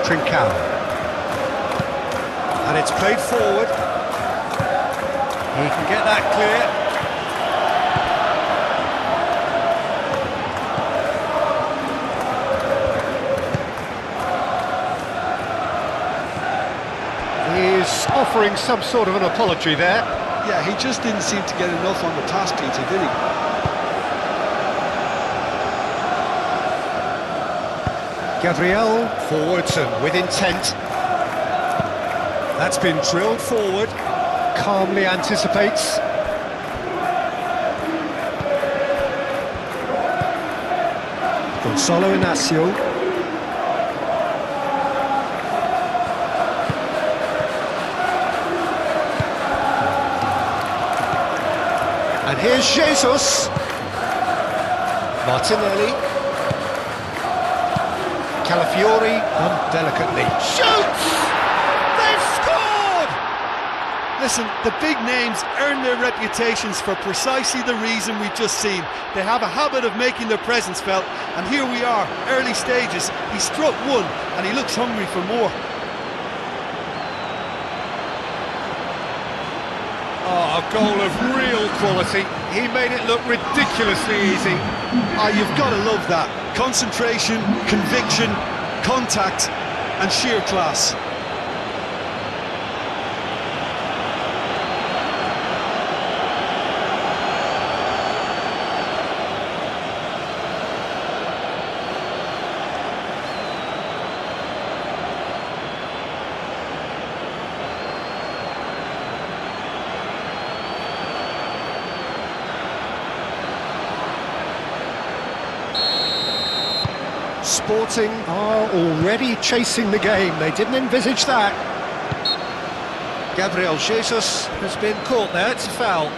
Trincao. And it's played forward. He can get that clear. He's offering some sort of an apology there. Yeah, he just didn't seem to get enough on the task, Peter, did he? Gabriel, forwards and with intent. That's been drilled forward, calmly anticipates. Gonzalo Inacio. And here's Jesus. Martinelli. Calafiori, delicately shoots! They've scored! Listen, the big names earn their reputations for precisely the reason we've just seen. They have a habit of making their presence felt, and here we are, early stages. He struck one, and he looks hungry for more. Oh, a goal of real quality. He made it look ridiculously easy. Ah, you've got to love that. Concentration, conviction, contact, and sheer class. Sporting are already chasing the game. They didn't envisage that. Gabriel Jesus has been caught there. It's a foul.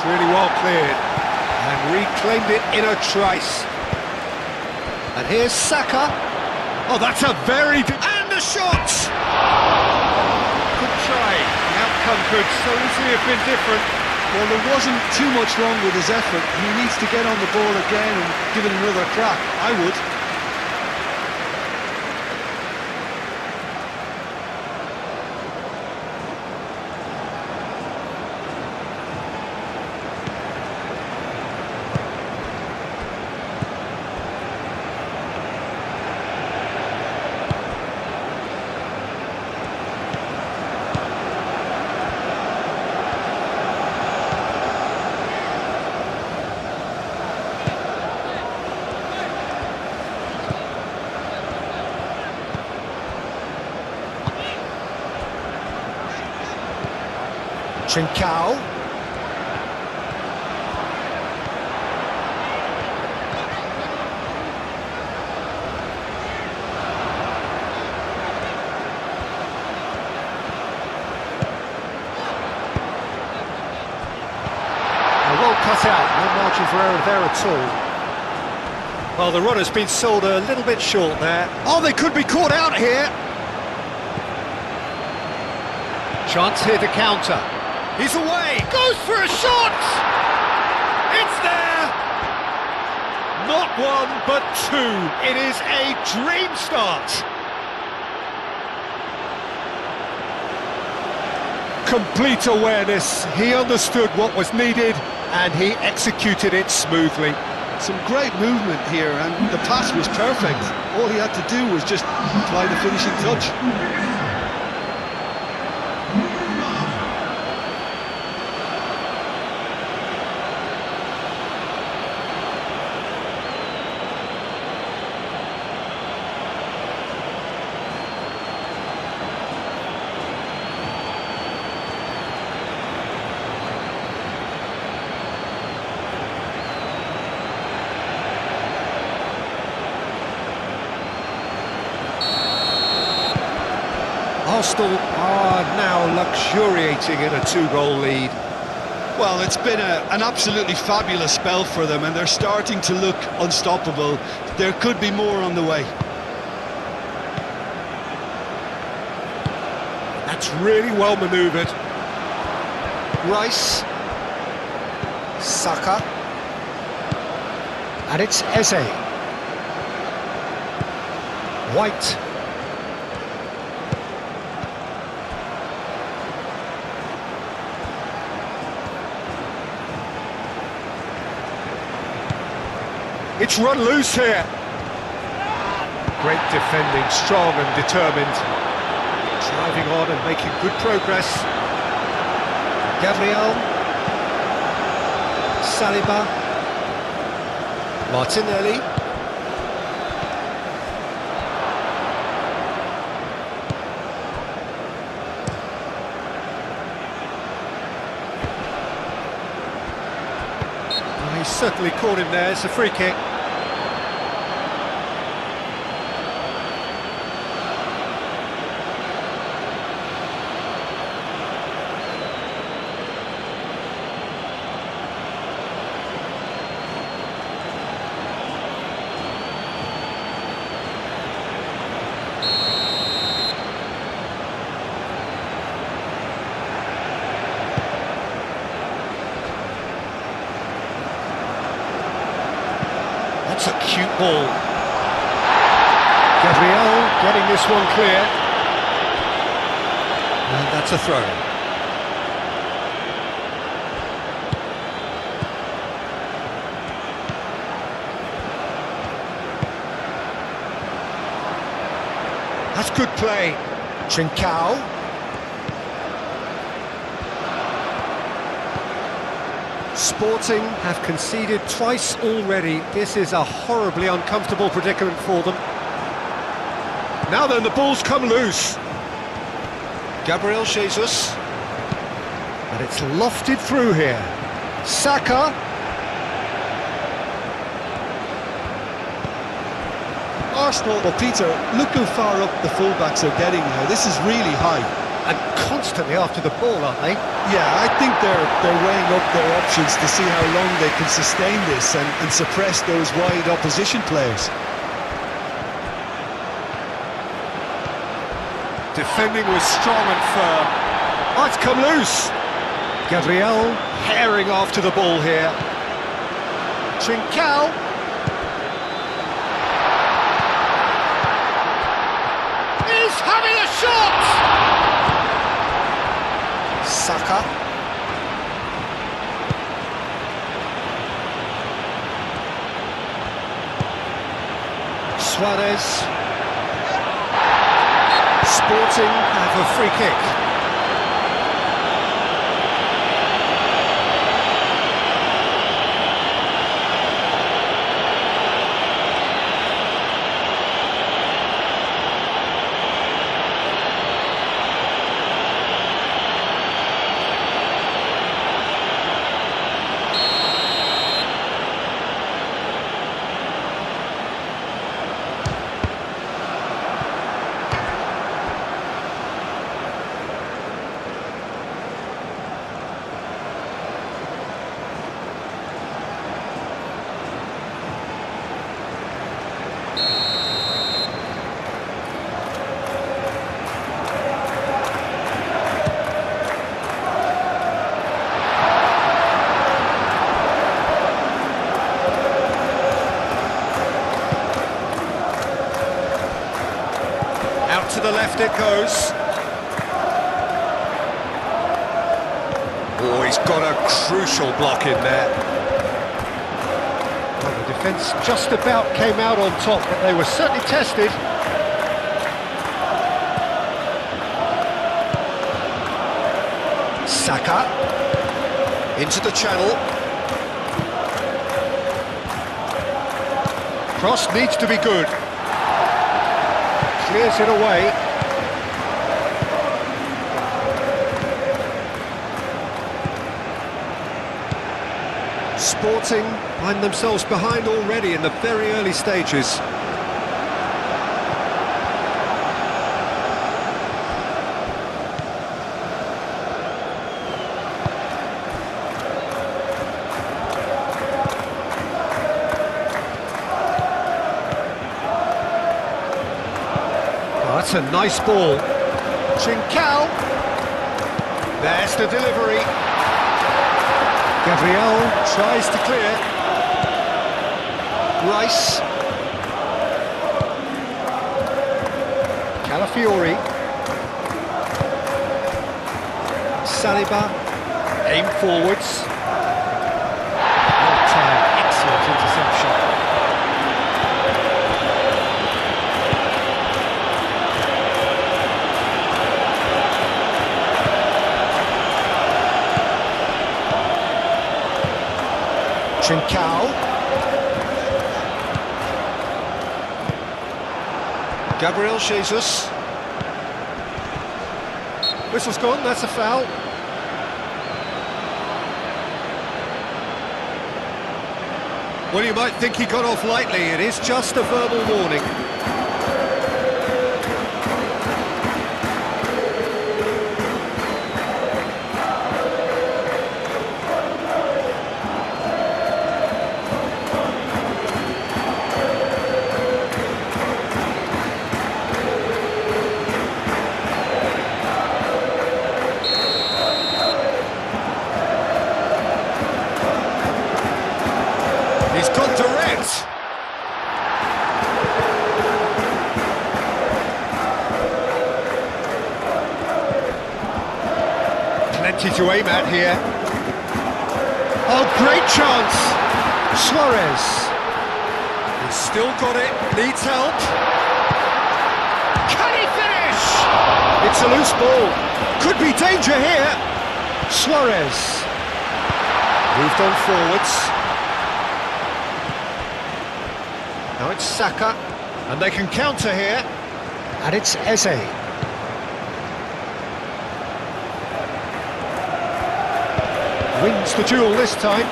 really well cleared. And reclaimed it in a trice. And here's Saka. Oh, that's a very... And the shot! Good try. The outcome could so easily have been different. Well, there wasn't too much wrong with his effort. He needs to get on the ball again and give it another crack. I would. Trincao. Well cut out, no margin for error there at all. Well, the runner's been sold a little bit short there. Oh, they could be caught out here. Chance here to counter. He's away, goes for a shot! It's there! Not one, but two. It is a dream start. Complete awareness. He understood what was needed and he executed it smoothly. Some great movement here, and the pass was perfect. All he had to do was just apply the finishing touch. Arsenal are now luxuriating in a two-goal lead. Well, it's been an absolutely fabulous spell for them, and they're starting to look unstoppable. There could be more on the way. That's really well manoeuvred. Rice. Saka. And it's Eze. White. It's run loose here. Great defending, strong and determined. Driving on and making good progress. Gabriel. Saliba. Martinelli. Well, he certainly caught him there. It's a free kick. That's a cute ball. Gabriel getting this one clear. And that's a throw. That's good play. Trincao. Sporting have conceded twice already. This is a horribly uncomfortable predicament for them. Now then, the ball's come loose. Gabriel Jesus. And it's lofted through here. Saka. Arsenal, well, Peter, look how far up the fullbacks are getting now. This is really high. and constantly after the ball, aren't they? Yeah, I think they're weighing up their options to see how long they can sustain this and suppress those wide opposition players. Defending was strong and firm. Oh, it's come loose. Gabriel herring after the ball here. Trincao. He's having a shot! Saka. Suarez. Sporting have a free kick. To the left it goes. Oh, he's got a crucial block in there. Well, the defence just about came out on top, but they were certainly tested. Saka into the channel. Cross needs to be good. Clears it away. Sporting find themselves behind already in the very early stages. That's a nice ball. Trincao. There's the delivery. Gabriel tries to clear. Rice. Calafiori. Saliba. Aim forwards. Well timed, excellent interception. Trincao. Gabriel Jesus. Whistle's gone, that's a foul. Well, you might think he got off lightly, it is just a verbal warning. He's gone direct. Plenty to aim at here. Oh, great chance. Suarez. He's still got it, needs help. Can he finish? It's a loose ball. Could be danger here. Suarez. Moved on forwards. Now it's Saka, and they can counter here, and it's Eze. Wins the duel this time.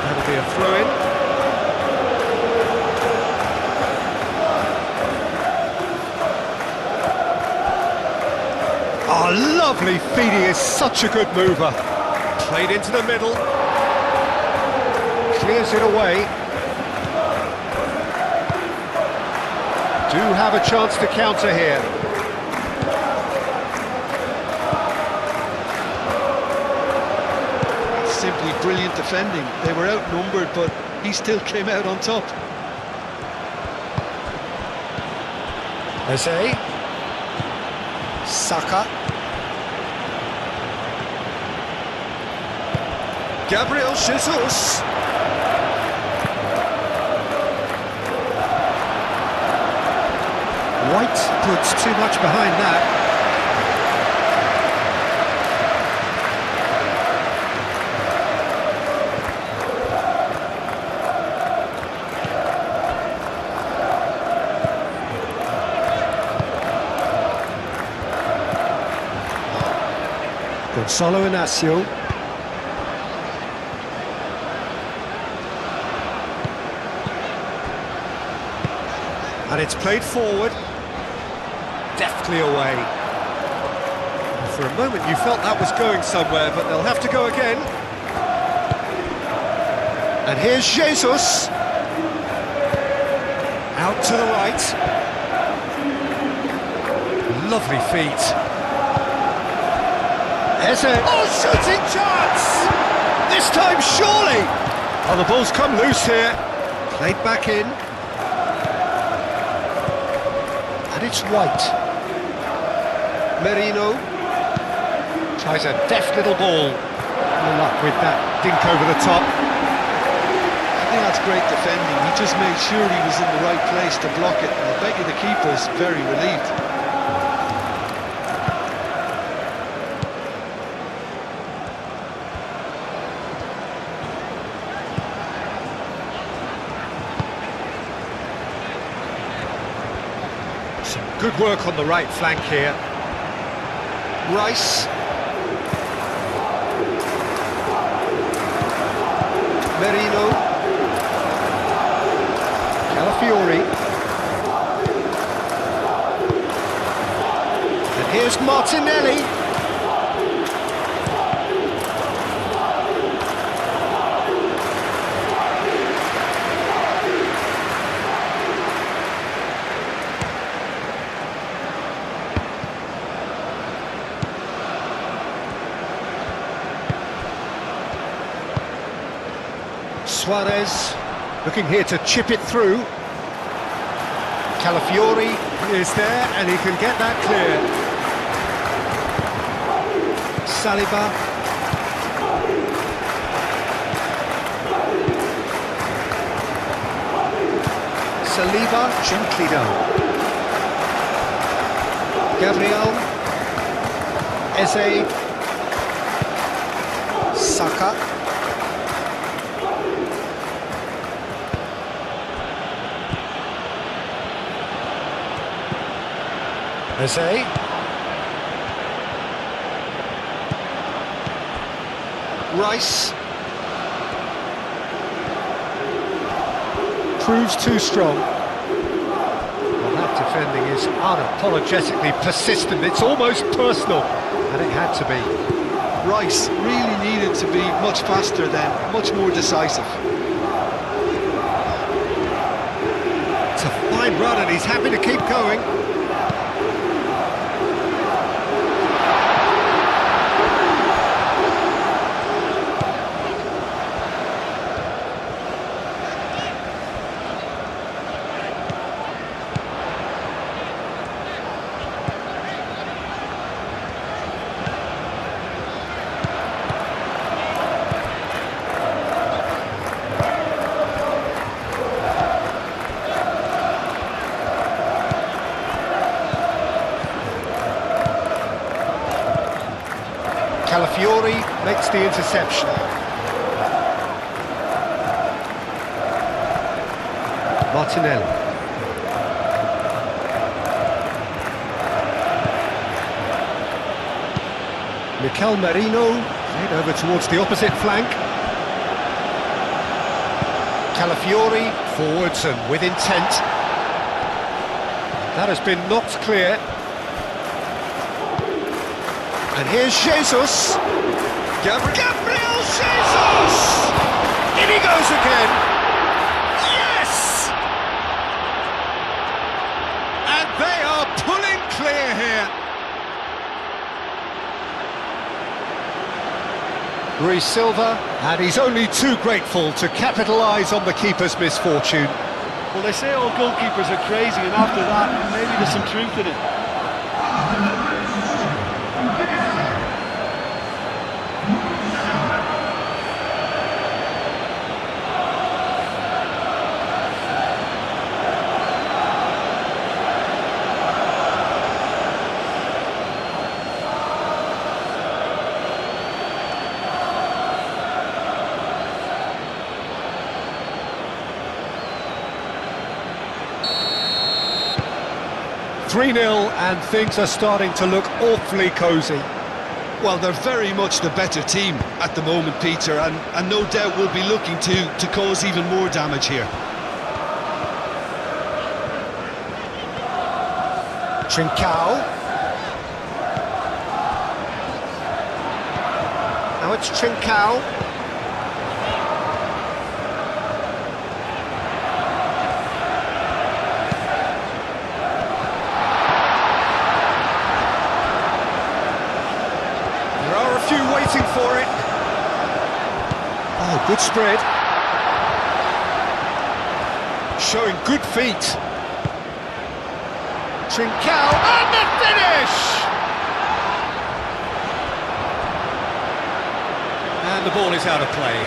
That'll be a throw-in. Oh, lovely feet, he is such a good mover. Played into the middle. Clears it away. Do have a chance to counter here. Simply brilliant defending. They were outnumbered, but he still came out on top. Eze. Saka. Gabriel Jesus. White puts too much behind that. Gonzalo Inacio. And it's played forward. Deftly away. For a moment you felt that was going somewhere, but they'll have to go again. And here's Jesus. Out to the right. Lovely feet. Eze. Oh, shooting chance! This time, surely! Oh, the ball's come loose here. Played back in. And it's White. Merino. Tries a deft little ball. No luck with that dink over the top. I think that's great defending. He just made sure he was in the right place to block it. And I bet you the keeper's very relieved. Good work on the right flank here. Rice. Merino. Calafiori. And here's Martinelli. Suarez looking here to chip it through. Calafiori is there and he can get that clear. Saliba. Saliba, gently done. Gabriel. Eze. Saka. Eze. Rice. Proves too strong. Well, that defending is unapologetically persistent. It's almost personal, and it had to be. Rice really needed to be much faster then, much more decisive. It's a fine run, and he's happy to keep going. Calafiori makes the interception. Martinelli. Mikel Merino, played over towards the opposite flank. Calafiori, forwards and with intent. That has been knocked clear. And here's Jesus. Gabriel Jesus! In he goes again. Yes! And they are pulling clear here. Luis Silva, and he's only too grateful to capitalise on the keeper's misfortune. Well, they say all goalkeepers are crazy, and after that, maybe there's some truth in it. "3-0 and things are starting to look awfully cosy. Well, they're very much the better team at the moment, Peter, and no doubt will be looking to cause even more damage here. Trincao. Now it's Trincao. There are a few waiting for it. Oh, good spread. Showing good feet. Trincao, and the finish! And the ball is out of play.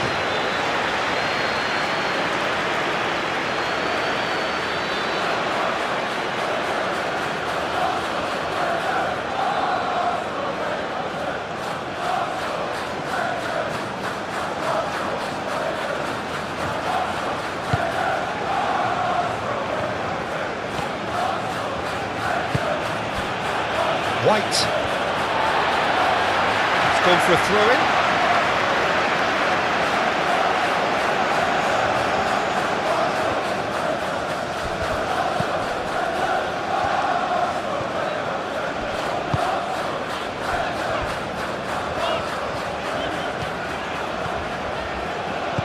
White. It's gone for a throw-in.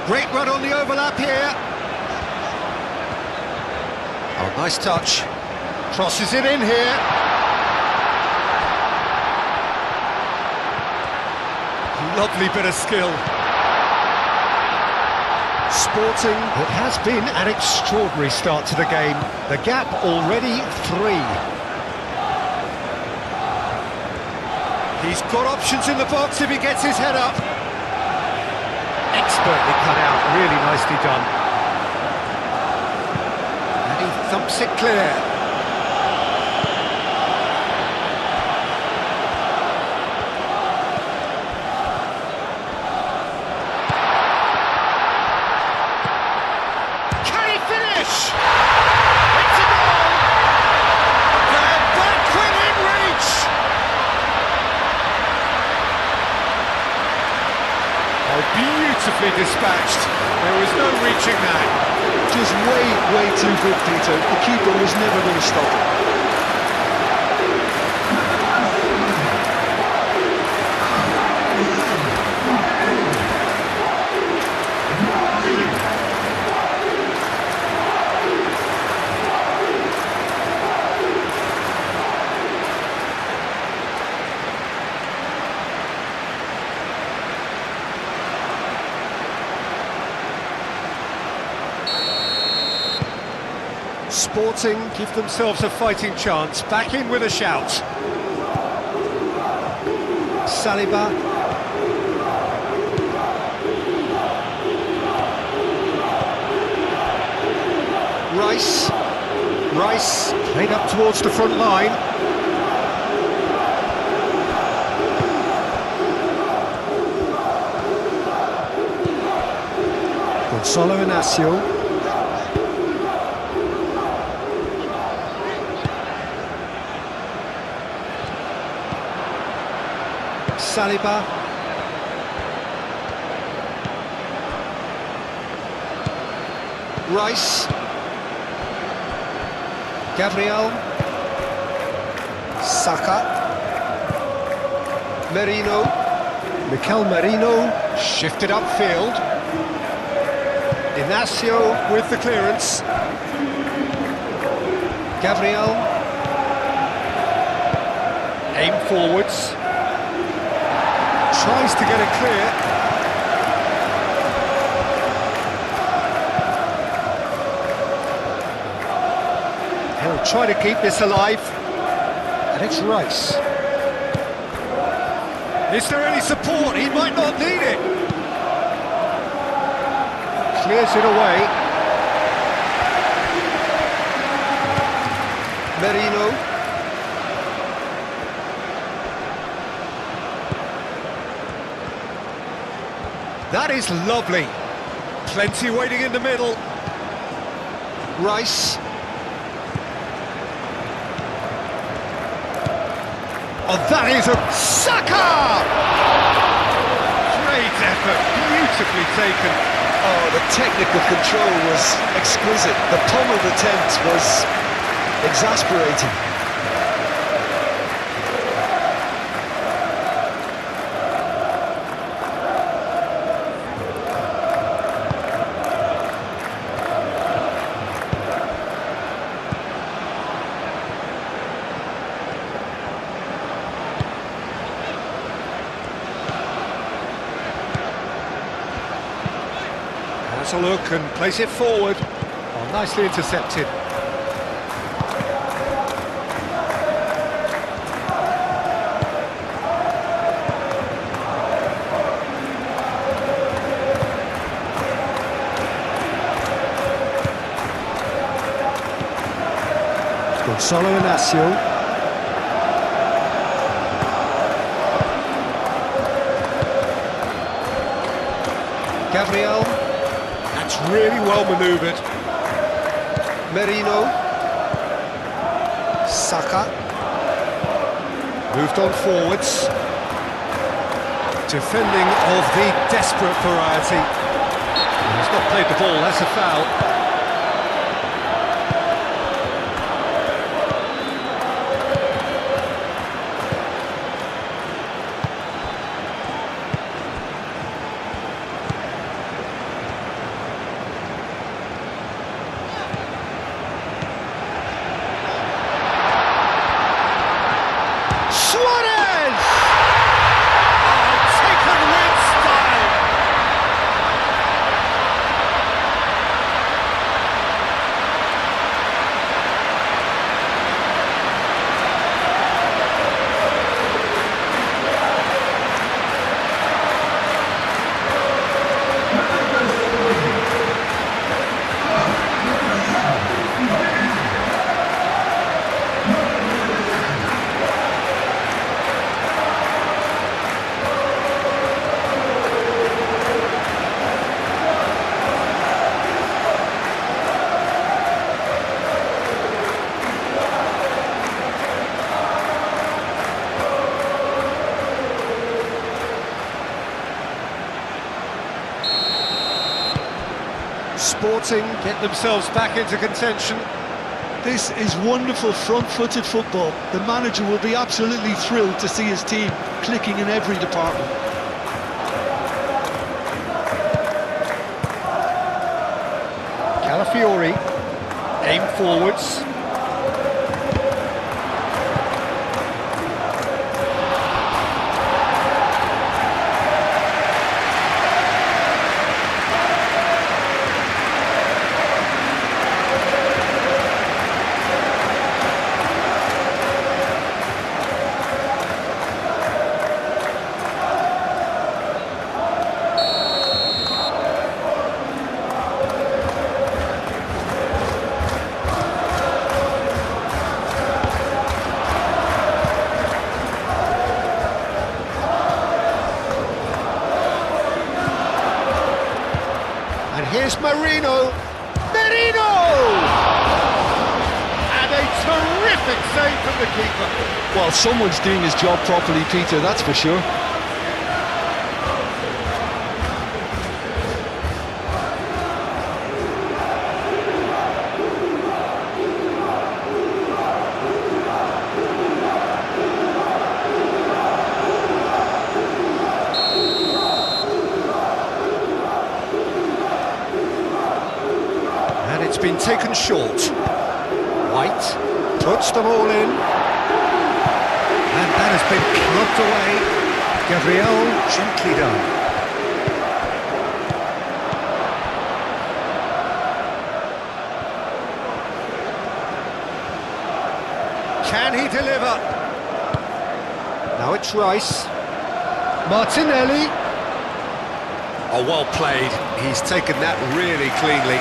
Great run on the overlap here. Oh, nice touch. Crosses it in here. Lovely bit of skill. Sporting, it has been an extraordinary start to the game. The gap already 3. He's got options in the box if he gets his head up. Expertly cut out, really nicely done. And he thumps it clear. Beautifully dispatched. There was no reaching that. Just way too good, Peter. The keeper was never going to stop it. Sporting give themselves a fighting chance, back in with a shout. Saliba. Rice played up towards the front line. Gonzalo Inacio. Saliba. Rice. Gabriel. Saka. Merino. Mikel Merino shifted upfield. Inacio with the clearance. Gabriel. Aim forwards. Tries to get it clear. He'll try to keep this alive. And it's Rice. Is there any support? He might not need it. Clears it away. Merino. That is lovely. Plenty waiting in the middle. Rice. Oh, that is a Saka! Great effort, beautifully taken. Oh, the technical control was exquisite. The pummeled attempt was exasperating. Has a look and place it forward. Oh, nicely intercepted. Gonzalo Inacio. Gabriel. That's really well manoeuvred. Merino. Saka. Moved on forwards. Defending of the desperate variety. He's not played the ball, that's a foul. Sporting get themselves back into contention. This is wonderful front-footed football. The manager will be absolutely thrilled to see his team clicking in every department. Calafiori, aim forwards. Here's Merino. Merino! And a terrific save from the keeper. Well, someone's doing his job properly, Peter, that's for sure. been taken short. White puts them all in. And that has been clubbed away. Gabriel, gently done. Can he deliver? Now it's Rice. Martinelli. Oh, well played. He's taken that really cleanly.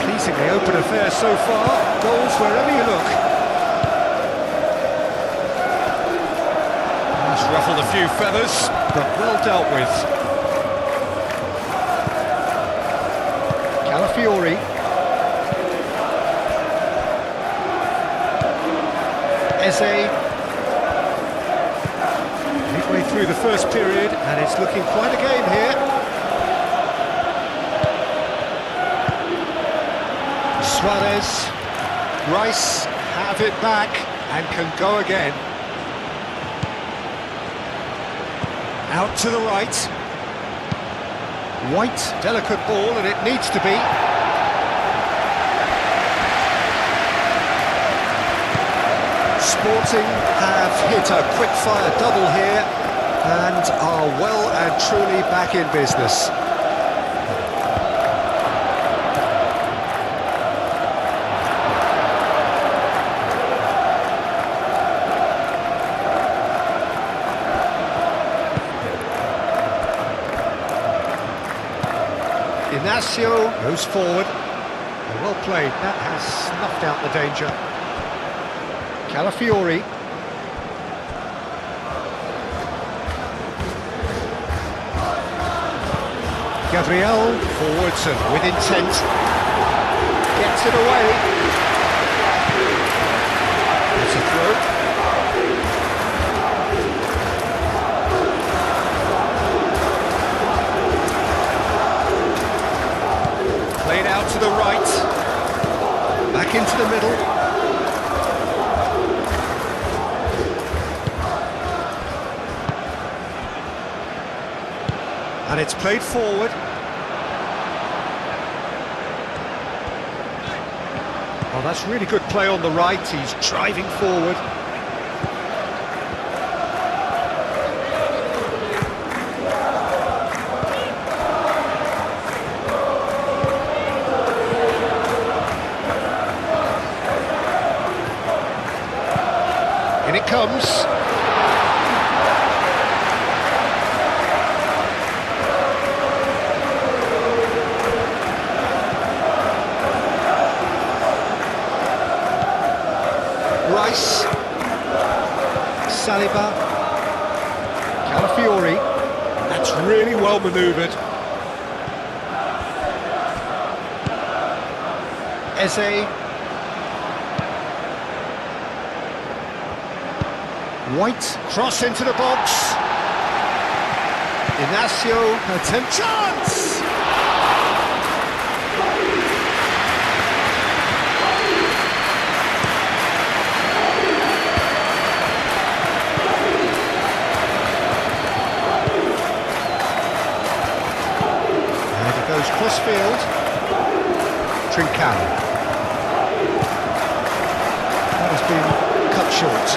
Pleasingly open affair so far. Goals wherever you look. That's ruffled a few feathers, But well dealt with. Calafiori. Eze. Midway through the first period, and it's looking quite a game here. Suarez. Rice have it back and can go again. Out to the right. White, delicate ball, and it needs to be. Sporting have hit a quick-fire double here and are well and truly back in business. Ignacio goes forward. Well played, that has snuffed out the danger. Calafiori. Gabriel forwards and with intent. Gets it away. It's a throw. Played out to the right, back into the middle. And it's played forward. Oh, that's really good play on the right, he's driving forward. In it comes. Rice. Saliba. Calafiori. That's really well manoeuvred. Eze. White, cross into the box. Ignacio, attempt chance! And it goes cross-field. Trincao. That has been cut short.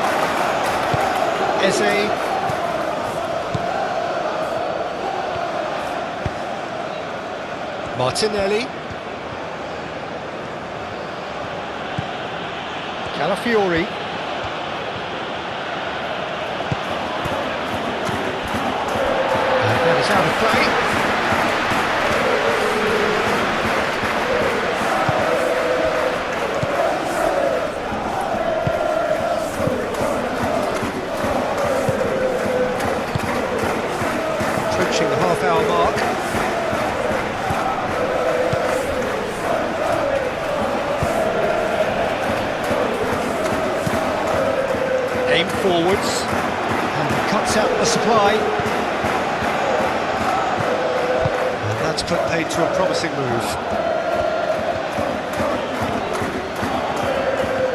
Eze. Martinelli. Calafiori. And that is out of play. Approaching the half-hour mark. Aim forwards and cuts out the supply. And that's put paid to a promising move.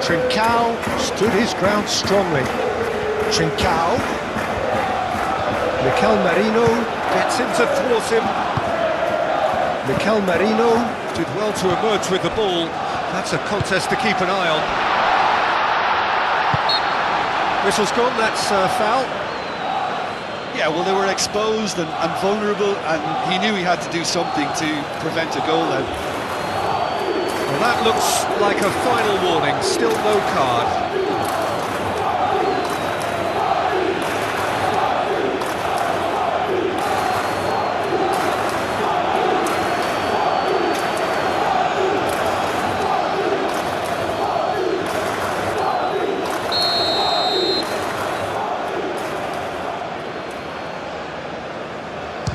Trincao stood his ground strongly. Trincao. Mikel Merino gets in to thwart him. Mikel Merino did well to emerge with the ball. That's a contest to keep an eye on. Whistle's gone, that's a foul. Yeah, well, they were exposed and vulnerable, and he knew he had to do something to prevent a goal then. Well, that looks like a final warning, still no card.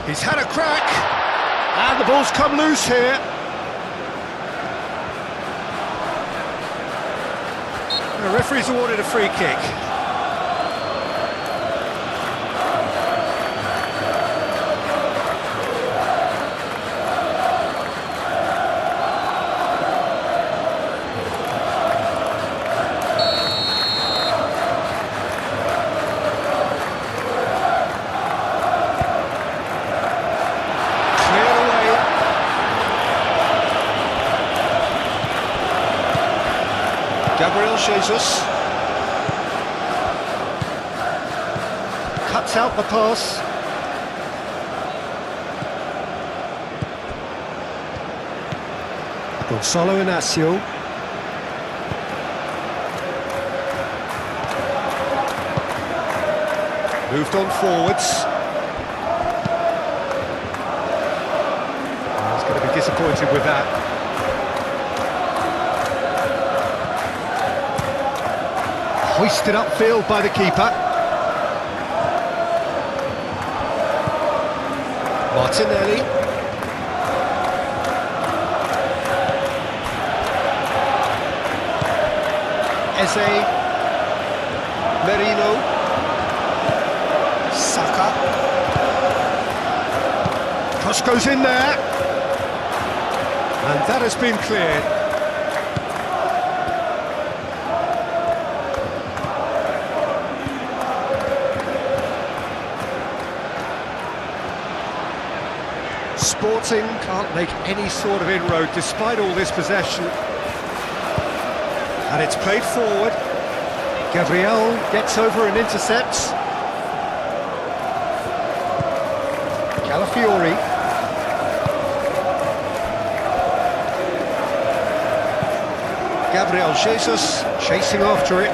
He's had a crack, and the ball's come loose here. The referee's awarded a free kick. Gabriel Jesus cuts out the pass. Gonzalo Inacio. Moved on forwards. He's going to be disappointed with that. Hoisted upfield by the keeper. Martinelli. Eze. Merino. Saka. Cross goes in there. And that has been cleared. Sporting can't make any sort of inroad despite all this possession. And it's played forward. Gabriel gets over and intercepts. Calafiori. Gabriel Jesus chasing after it.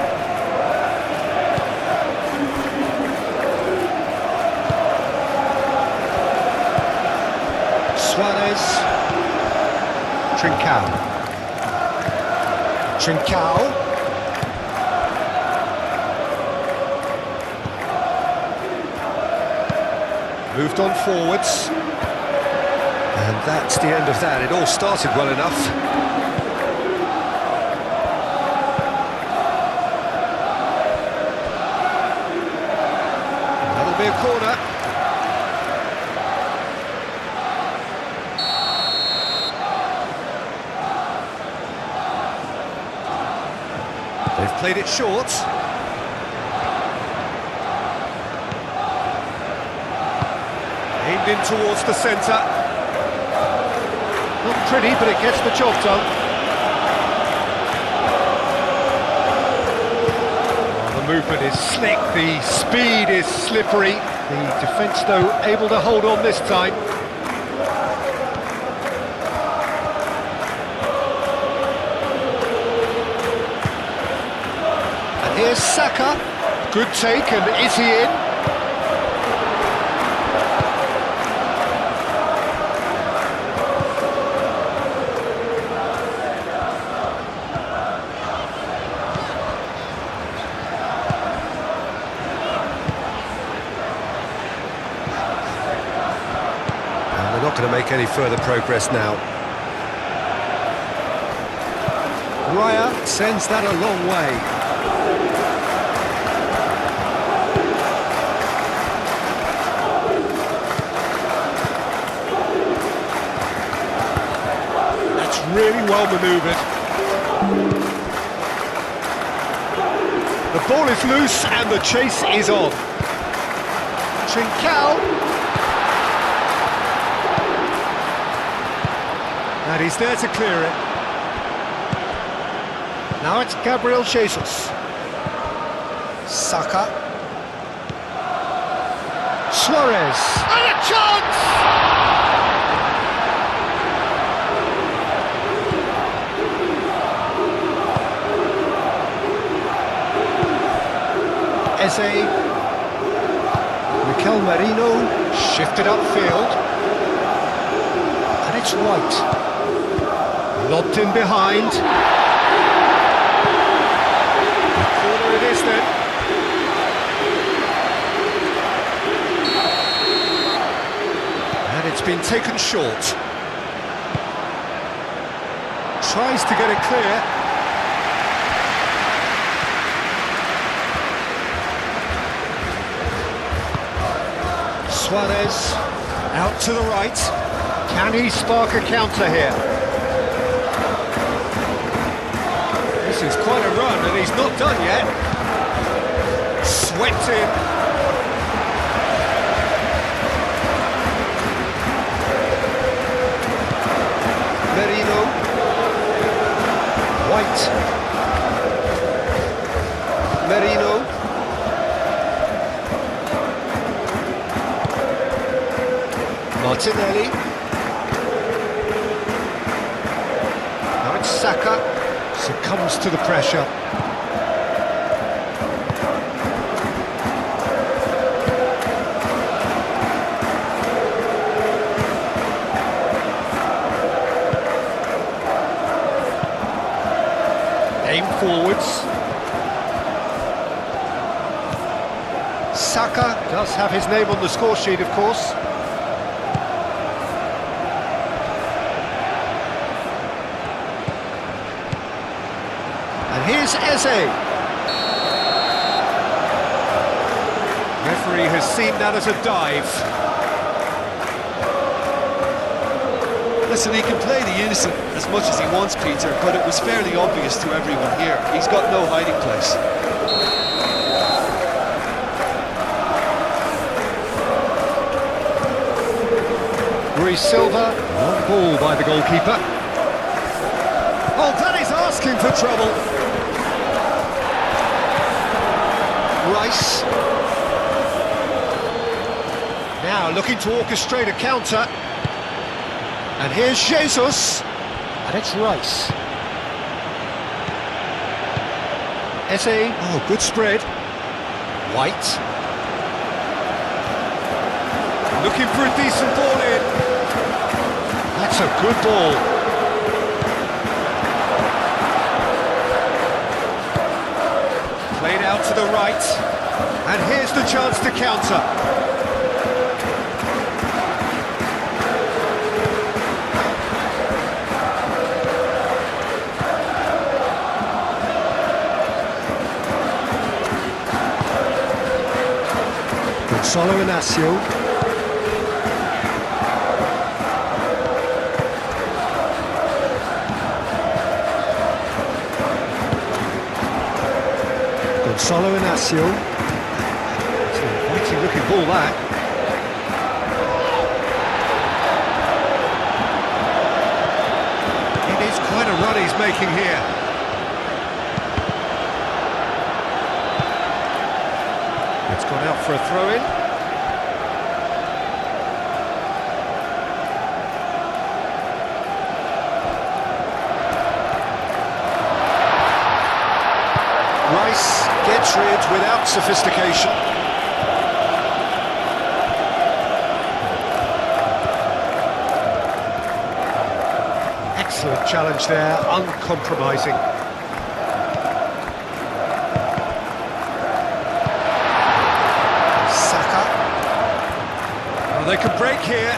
Suarez. Trincao. Moved on forwards. And that's the end of that. It all started well enough. That'll be a corner. They've played it short. Aimed in towards the centre. Not pretty, but it gets the job done. Oh, the movement is slick, the speed is slippery. The defence, though, able to hold on this time. Here's Saka, good take, and is he in? And we're not going to make any further progress now. Raya sends that a long way. Really well manoeuvred. The ball is loose and the chase is on. Trincao. And he's there to clear it. Now it's Gabriel Jesus. Saka. Suarez. And a chance! Eze. Mikel Merino. Shifted upfield. And it's White. Lobbed in behind. Corner it is then. And it's been taken short. Tries to get it clear. Suarez out to the right. Can he spark a counter here? This is quite a run and he's not done yet. Swept in. Merino. White. Merino. Martinelli. Now it's Saka. Succumbs to the pressure. Aim forwards. Saka does have his name on the score sheet, of course. And here's Eze. Referee has seen that as a dive. Listen, he can play the innocent as much as he wants, Peter, but it was fairly obvious to everyone here. He's got no hiding place. Rui Silva, long ball by the goalkeeper. Oh, that is asking for trouble. Rice. Now looking to orchestrate a counter. And here's Jesus. And it's Rice. Eze. Oh, good spread. White. Looking for a decent ball in. That's a good ball. Played out to the right. And here's the chance to counter. Gonzalo Inacio. Gonzalo Inacio. It's an inviting looking ball, that. It is quite a run he's making here. It's gone out for a throw-in. Rice gets rid without sophistication. Excellent challenge there, uncompromising. Saka. Well, they could break here.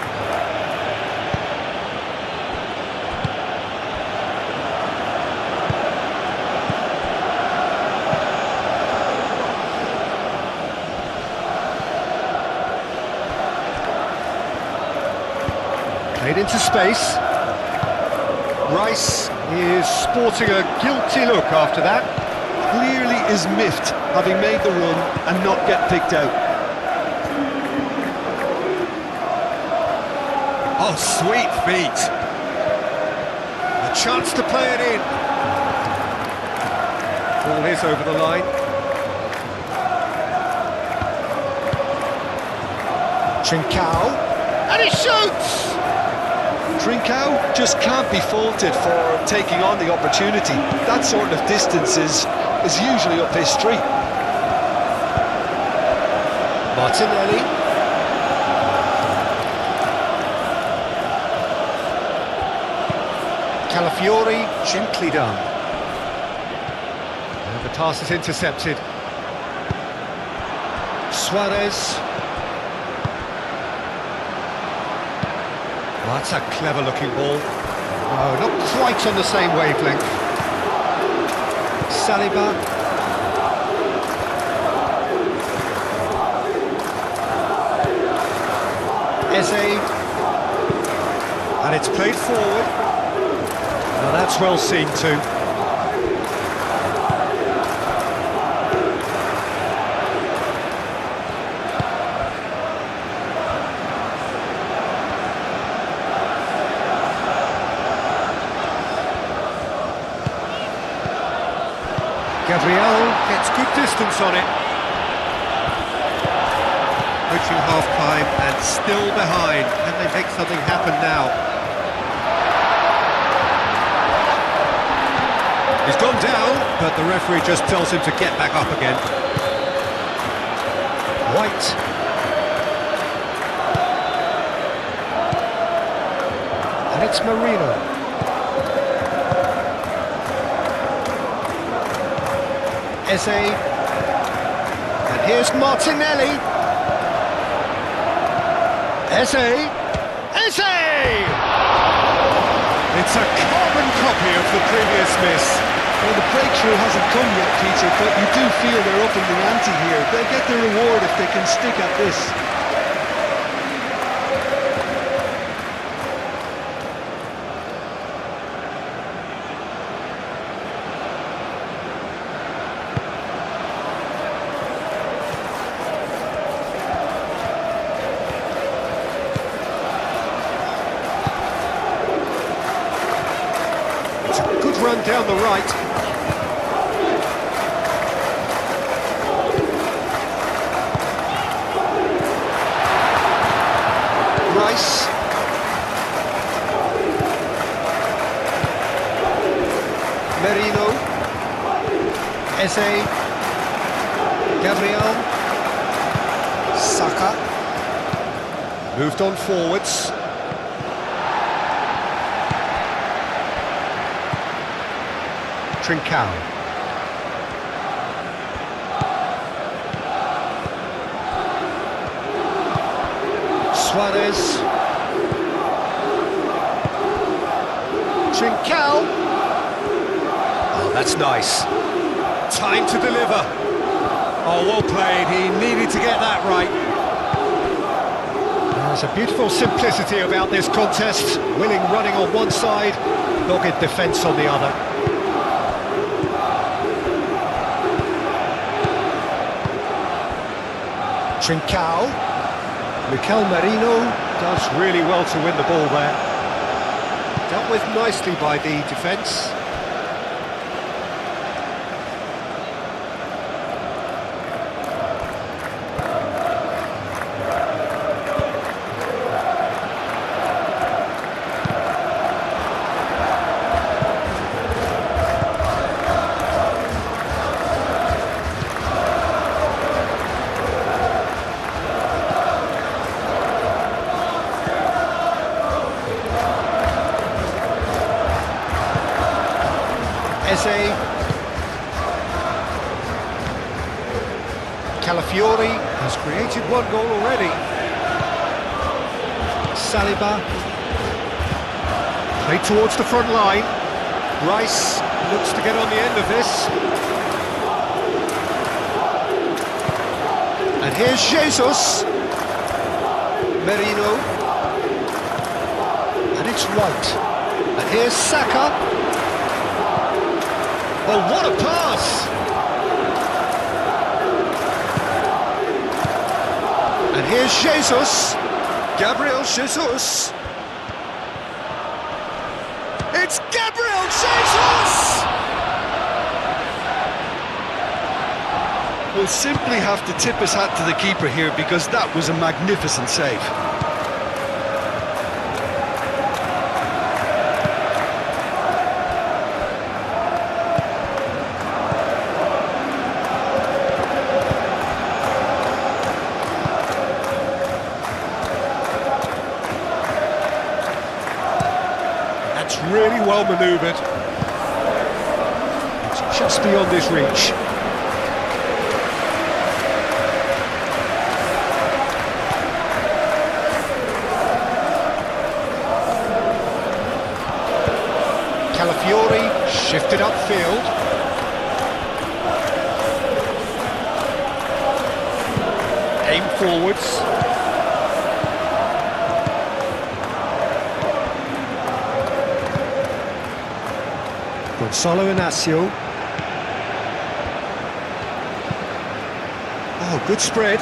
Played into space. Rice is sporting a guilty look after that. clearly is miffed having made the run and not get picked out. Oh, sweet feet. A chance to play it in. Ball is over the line. Trincao, and he shoots! Trincao just can't be faulted for taking on the opportunity. That sort of distance is usually up his street. Martinelli. Calafiori, gently done. And the pass is intercepted. Suarez. Oh, that's a clever-looking ball. Oh, not quite on the same wavelength. Saliba. Eze. And it's played forward. Now that's well seen too. Gabriel gets good distance on it. Approaching half-time and still behind. Can they make something happen now? He's gone down, but the referee just tells him to get back up again. White. And it's Marino. Eze, and here's Martinelli. Eze! It's a carbon copy of the previous miss. Well, the breakthrough hasn't come yet, Peter, but you do feel they're up in the ante here. They'll get the reward if they can stick at this. Run down the right. Rice. Merino. Eze. Gabriel. Saka. Moved on forwards. Trincao. Suarez. Trincao. Oh, that's nice. Time to deliver. Oh, well played. He needed to get that right. There's a beautiful simplicity about this contest. Willing running on one side, dogged defence on the other. Trincao. Mikel Merino does really well to win the ball there. Dealt with nicely by the defence. Eze. Calafiori has created one goal already. Saliba. Played towards the front line. Rice looks to get on the end of this. And here's Jesus. Merino. And it's White. And here's Saka. Well, what a pass! here's Jesus. Gabriel Jesus. It's Gabriel Jesus! We'll simply have to tip his hat to the keeper here because that was a magnificent save. That's really well manoeuvred. It's just beyond his reach. Calafiori shifted upfield. Aim forwards. Gonzalo Inacio. Oh, good spread.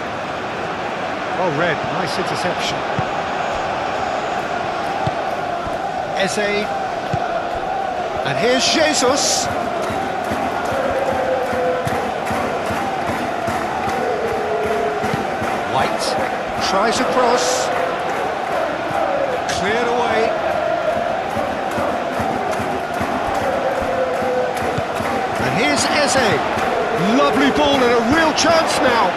Oh, read. Nice interception. Eze. And here's Jesus. White tries a cross. Cleared away. And here's Eze. Lovely ball and a real chance now.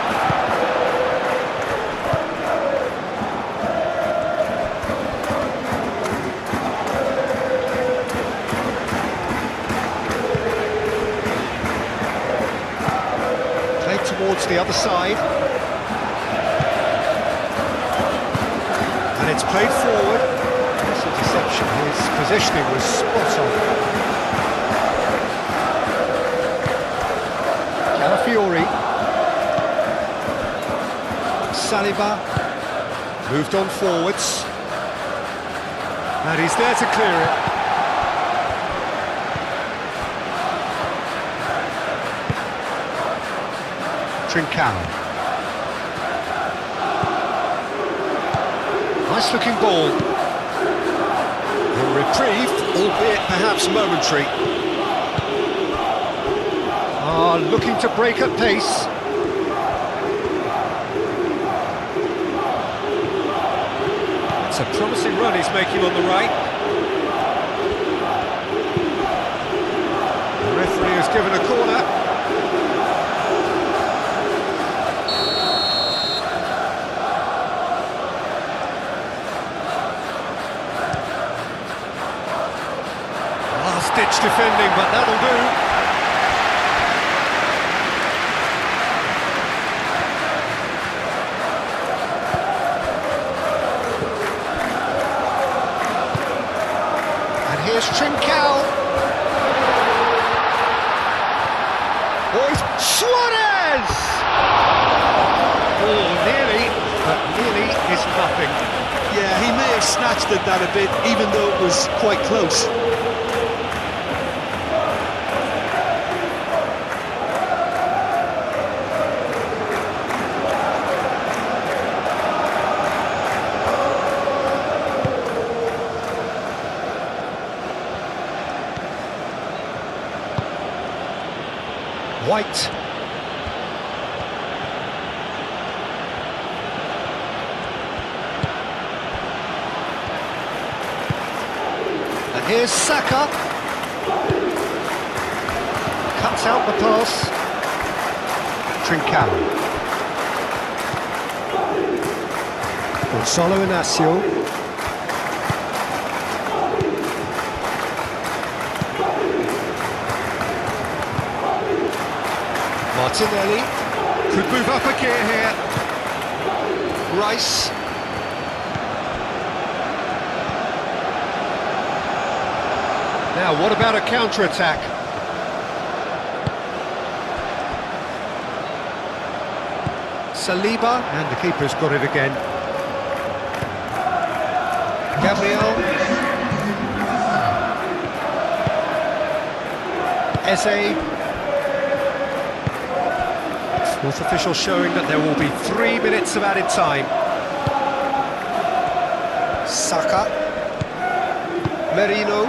Towards the other side, and it's played forward. This interception, his positioning was spot on. Calafiori, Saliba moved on forwards, and he's there to clear it. Trincao. Nice looking ball. A reprieve, albeit perhaps momentary. Looking to break at pace. It's a promising run he's making on the right. The referee has given a corner. Ditch defending, but that'll do. And here's Trincao. Oh, it's Suarez! Oh, nearly, but nearly is nothing. Yeah, he may have snatched at that a bit, even though it was quite close. White. And here's Saka. Cuts out the pass. Trincao. Gonzalo Inacio. Martinelli could move up a gear here. Rice. Now, what about a counter-attack? Saliba, and the keeper's got it again. Gabriel. Eze. Fourth official showing that there will be 3 minutes of added time. Saka. Merino.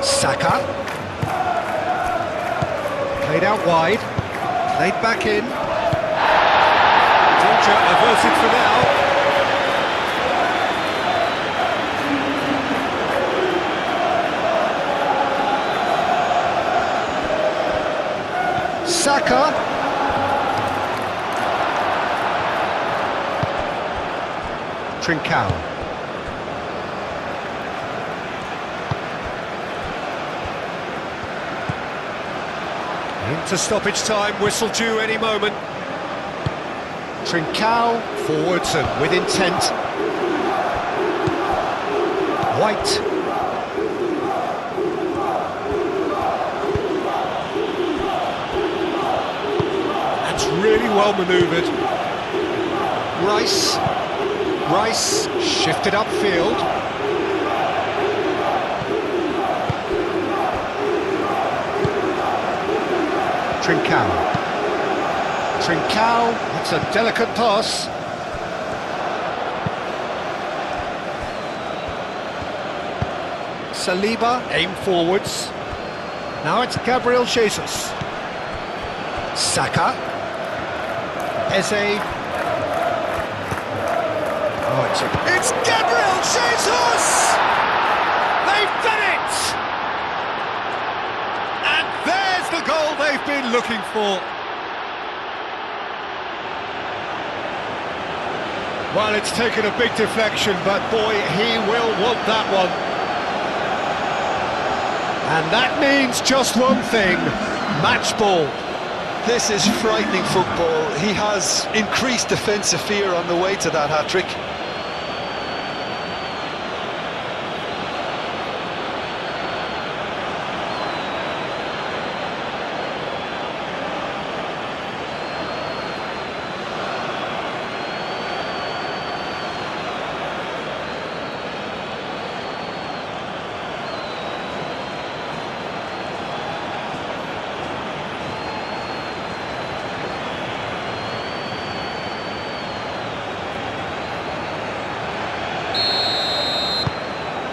Saka. Played out wide. Played back in. Danger averted for now. Saka. Trincao. Into stoppage time, whistle due any moment. Trincao forwards and with intent. White. That's really well manoeuvred. Rice. Rice shifted upfield. Trincao. Trincao, that's a delicate pass. Saliba, aim forwards. Now it's Gabriel Jesus. Saka. Eze. Oh, it's Gabriel Jesus! They've done it! And there's the goal they've been looking for. Well, it's taken a big deflection, but boy, he will want that one. And that means just one thing, match ball. This is frightening football. He has increased defensive fear on the way to that hat-trick.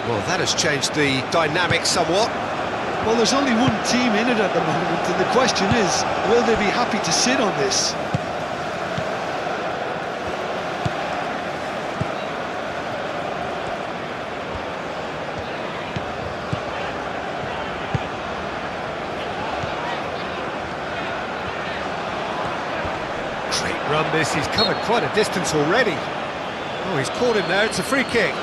Well, that has changed the dynamic somewhat. Well, there's only one team in it at the moment, and the question is, will they be happy to sit on this? Great run this, he's covered quite a distance already. Oh, he's caught him there, it's a free kick.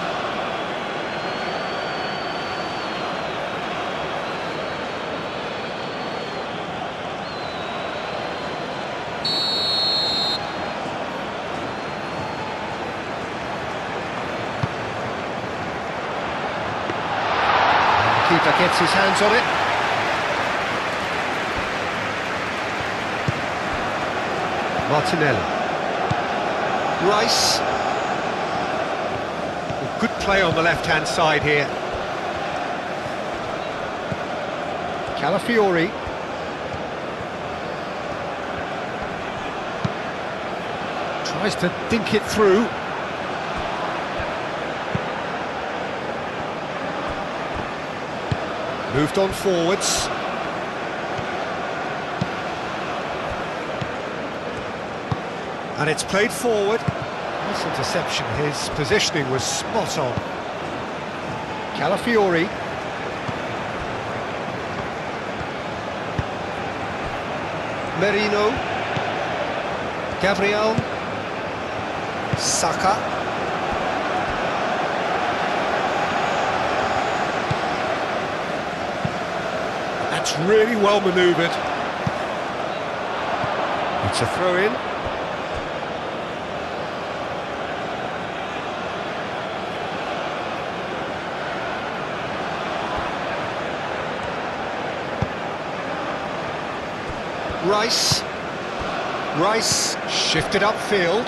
Keeper gets his hands on it. Martinelli. Rice. Well, good play on the left-hand side here. Calafiori. Tries to dink it through. Moved on forwards. And it's played forward. Nice interception, his positioning was spot on. Calafiori. Merino. Gabriel. Saka. That's really well manoeuvred. It's a throw-in. Rice. Rice shifted upfield.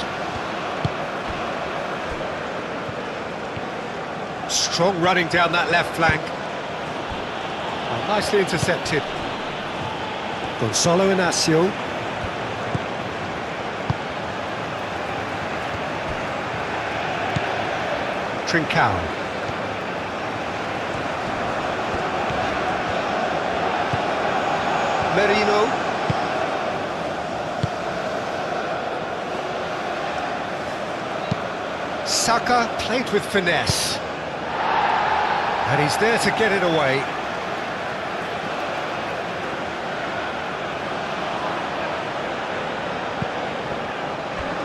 Strong running down that left flank. Oh, nicely intercepted. Gonzalo Inacio. Trincao. Merino. Saka played with finesse. And he's there to get it away.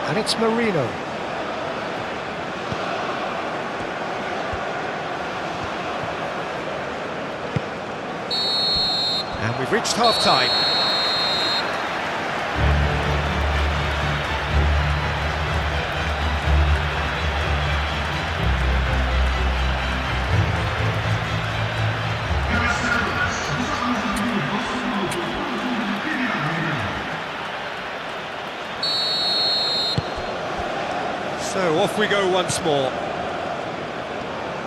And it's Merino. And we've reached half-time. So off we go once more.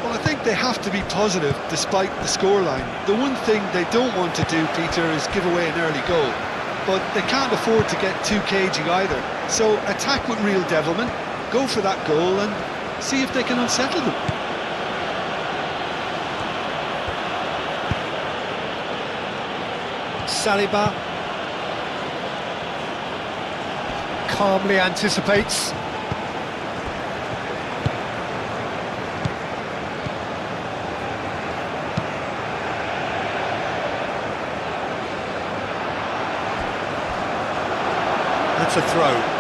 Well, I think they have to be positive despite the scoreline. The one thing they don't want to do, Peter, is give away an early goal. But they can't afford to get too cagey either. So attack with real devilment, go for that goal and see if they can unsettle them. Saliba calmly anticipates. That's a throw.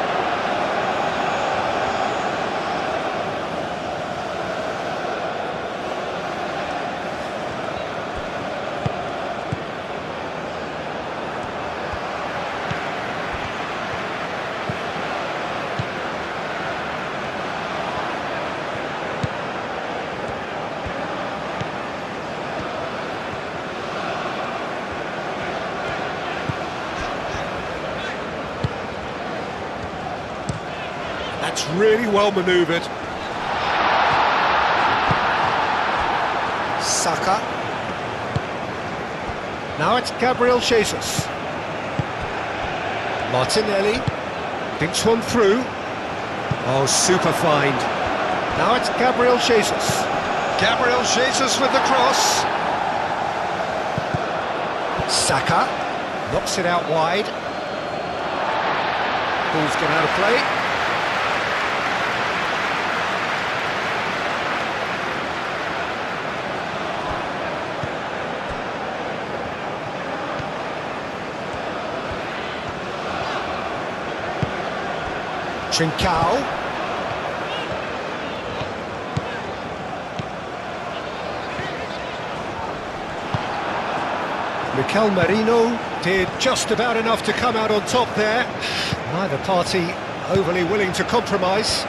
That's really well manoeuvred. Saka. Now it's Gabriel Jesus. Martinelli. Thinks one through. Oh, super find. Now it's Gabriel Jesus. Gabriel Jesus with the cross. Saka. Knocks it out wide. Ball's gone out of play. Trincao. Mikel Merino did just about enough to come out on top there. Neither party overly willing to compromise.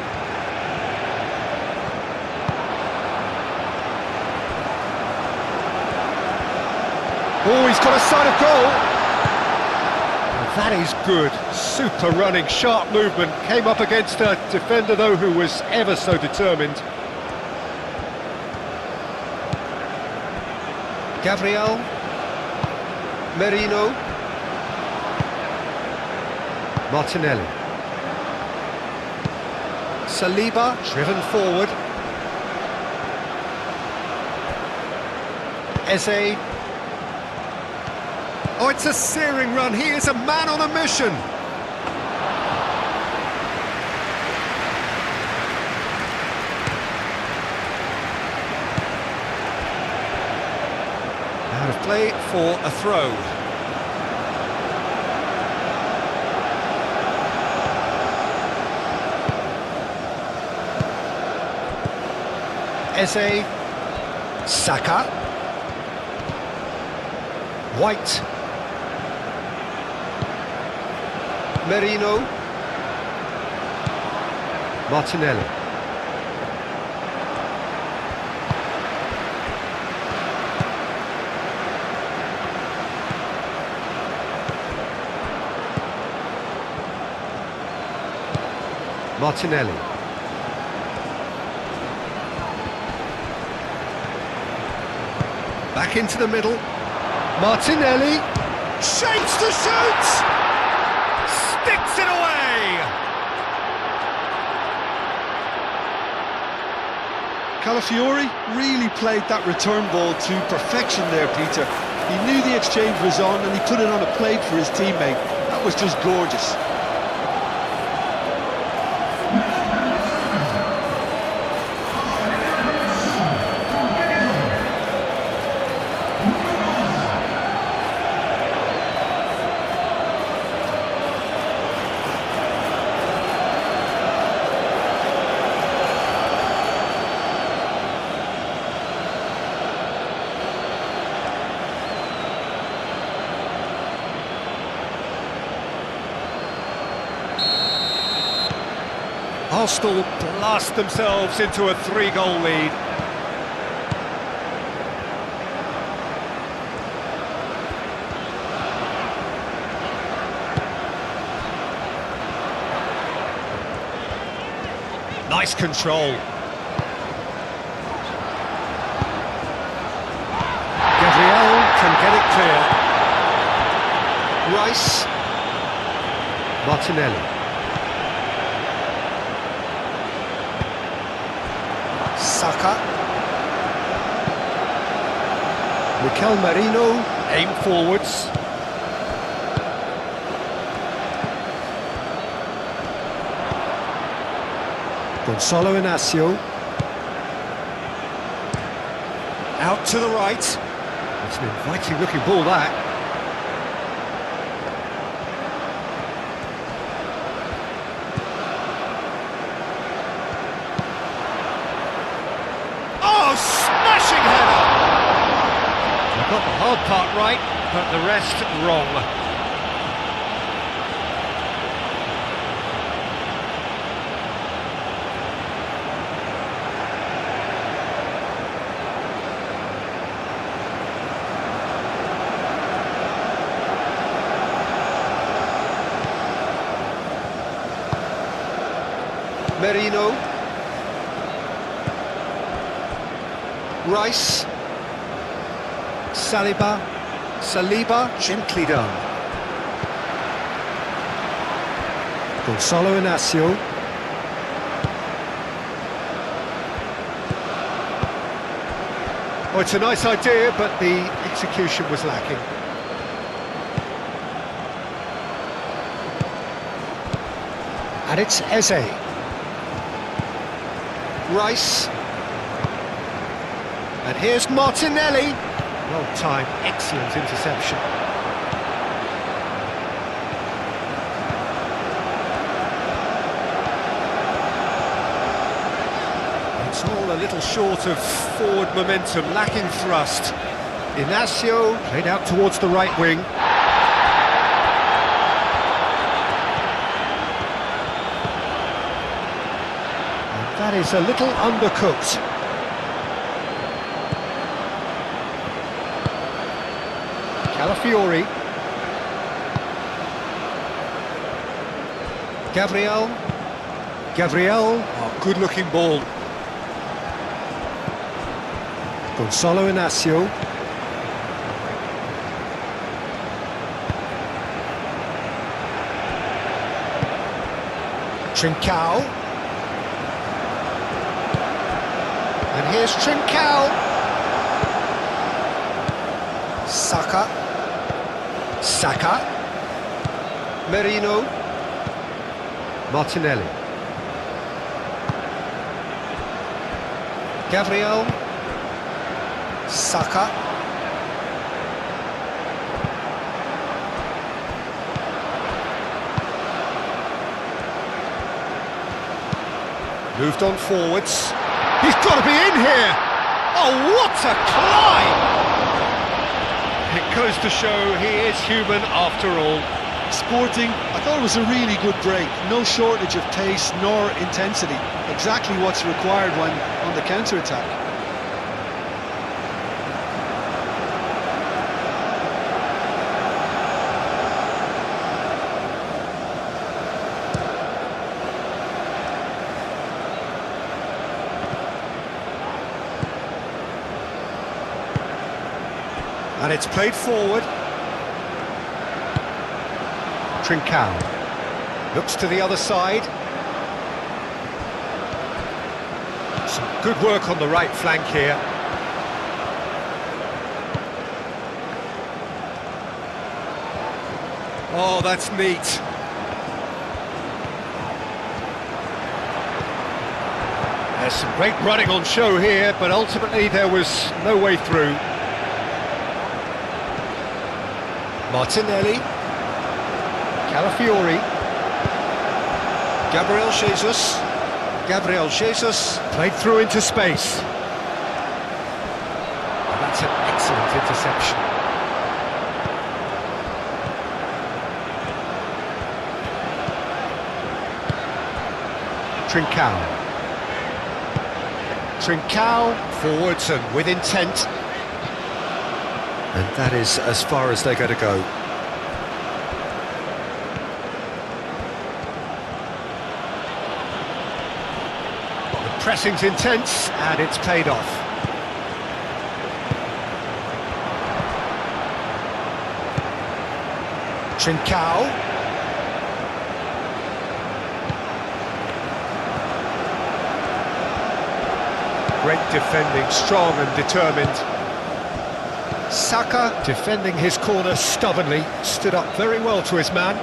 Oh, he's got a sight of goal. That is good. Super running, sharp movement. Came up against a defender, though, who was ever so determined. Gabriel. Merino. Martinelli. Saliba, driven forward. Eze. Oh, it's a searing run. He is a man on a mission. Out of play for a throw. Eze. Saka. White. Merino. Martinelli. Martinelli. Back into the middle. Martinelli. Shapes to shoot! Sticks it away! Calafiori really played that return ball to perfection there, Peter. He knew the exchange was on and he put it on a plate for his teammate. That was just gorgeous. Arsenal blast themselves into a 3-goal lead. Nice control. Gabriel can get it clear. Rice. Martinelli. Saka. Mikel Merino, aim forwards. Gonzalo Inacio. Out to the right. It's an inviting looking ball, that. Smashing header! They got the hard part right, but the rest wrong. Merino. Rice, Saliba, gently done. Gonzalo Inacio. Oh, it's a nice idea, but the execution was lacking. And it's Eze. Rice. And here's Martinelli. Well timed, excellent interception. It's all a little short of forward momentum, lacking thrust. Inacio played out towards the right wing. And that is a little undercooked. Calafiori. Gabriel, oh, good-looking ball. Gonzalo Inacio. Trincao. And here's Trincao. Saka, Merino, Martinelli, Gabriel, Saka, moved on forwards. He's got to be in here. Oh, what a climb! It goes to show he is human after all. Sporting, I thought it was a really good break. No shortage of pace nor intensity. Exactly what's required when on the counter-attack. And it's played forward. Trincao looks to the other side. Some good work on the right flank here. Oh, that's neat. There's some great running on show here, but ultimately there was no way through. Martinelli, Calafiori, Gabriel Jesus. Gabriel Jesus played through into space. And that's an excellent interception. Trincao forwards and with intent. And that is as far as they're going to go. The pressing's intense and it's paid off. Trincao. Great defending, strong and determined. Saka defending his corner stubbornly, stood up very well to his man.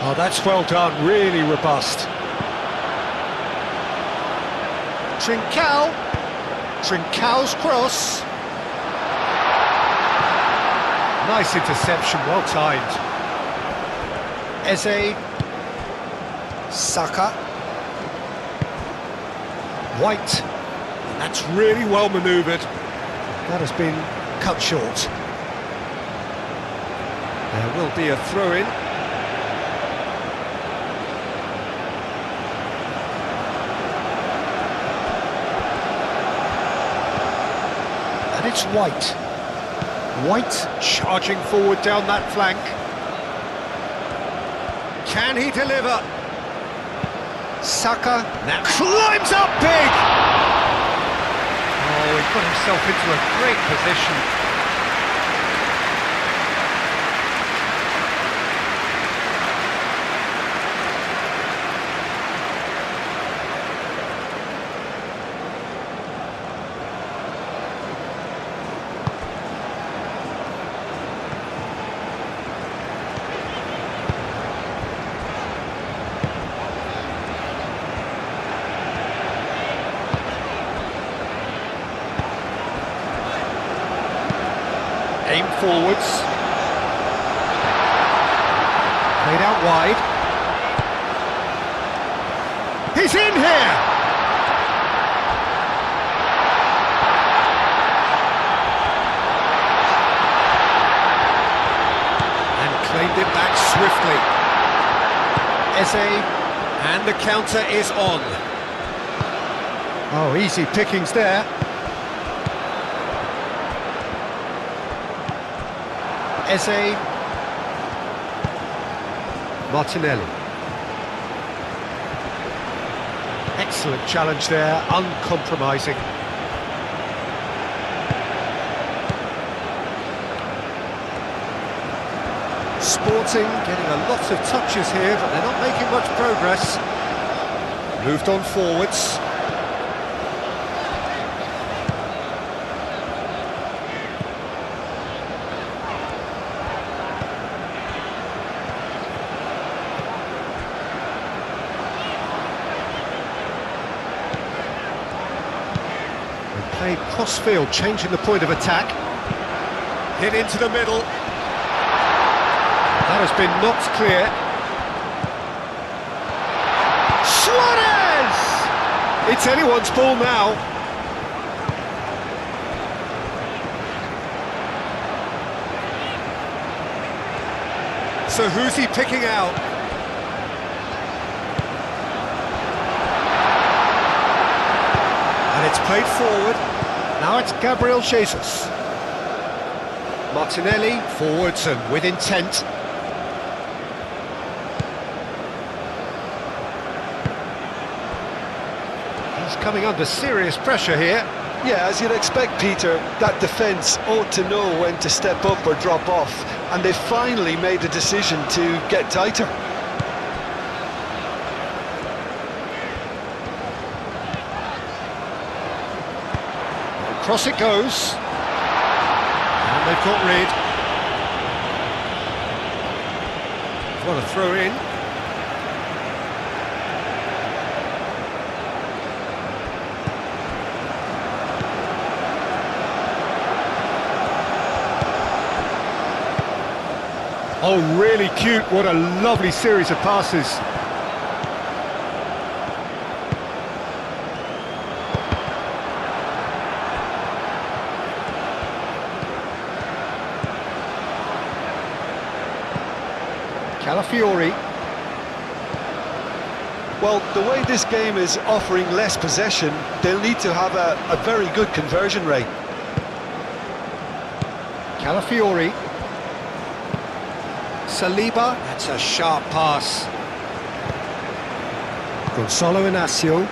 Oh, that's well done, really robust. Trincão's cross. Nice interception, well timed. Eze. Saka. White. That's really well manoeuvred. That has been cut short. There will be a throw-in. And it's White. White charging forward down that flank. Can he deliver? Saka now climbs up big! Oh, he put himself into a great position. Aim forwards. Played out wide. He's in here! And claimed it back swiftly. Eze, and the counter is on. Oh, easy pickings there. Eze. Martinelli. Excellent challenge there, uncompromising. Sporting getting a lot of touches here, but they're not making much progress. Moved on forwards. Played cross-field, changing the point of attack. Hit into the middle. That has been knocked clear. Suarez! It's anyone's ball now. So who's he picking out? And it's played forward. Now it's Gabriel Jesus. Martinelli, forwards and with intent. He's coming under serious pressure here. Yeah, as you'd expect, Peter, that defence ought to know when to step up or drop off, and they finally made a decision to get tighter. Across it goes. And they've got rid. What a throw in. Oh, really cute. What a lovely series of passes. Calafiori. Well, the way this game is offering less possession, they'll need to have a very good conversion rate. Calafiori. Saliba, that's a sharp pass. Gonzalo Inacio.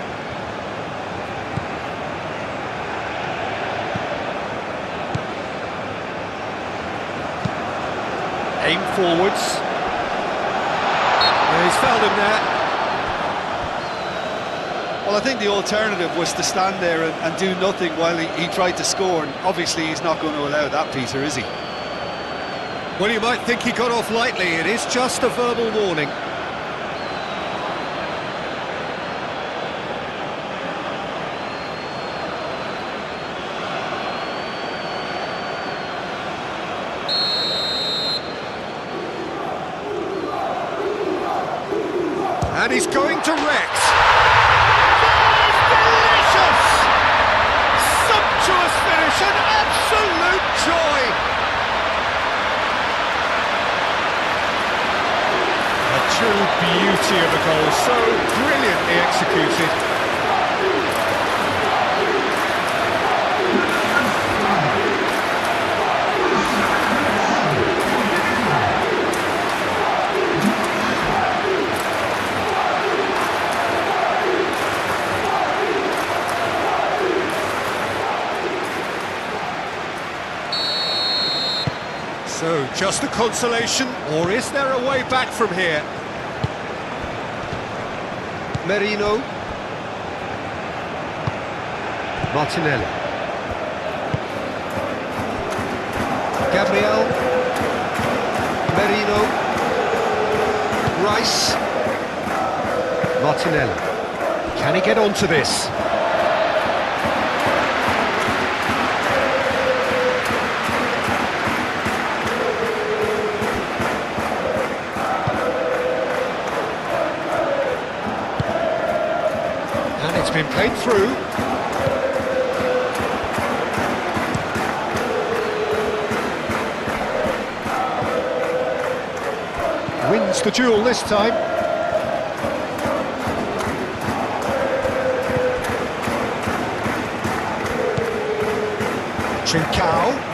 Aim forwards. And he's fouled him there. Well, I think the alternative was to stand there and do nothing while he tried to score, and obviously he's not going to allow that, Peter, is he? Well, you might think he got off lightly. It is just a verbal warning. And he's going to Rex. Delicious! Sumptuous finish, an absolute joy! True beauty of a goal, so brilliantly executed. So, just a consolation, or is there a way back from here? Merino. Martinelli. Gabriel. Merino. Rice. Martinelli. Can he get onto this? It's been played through. Wins the duel this time. Trincao.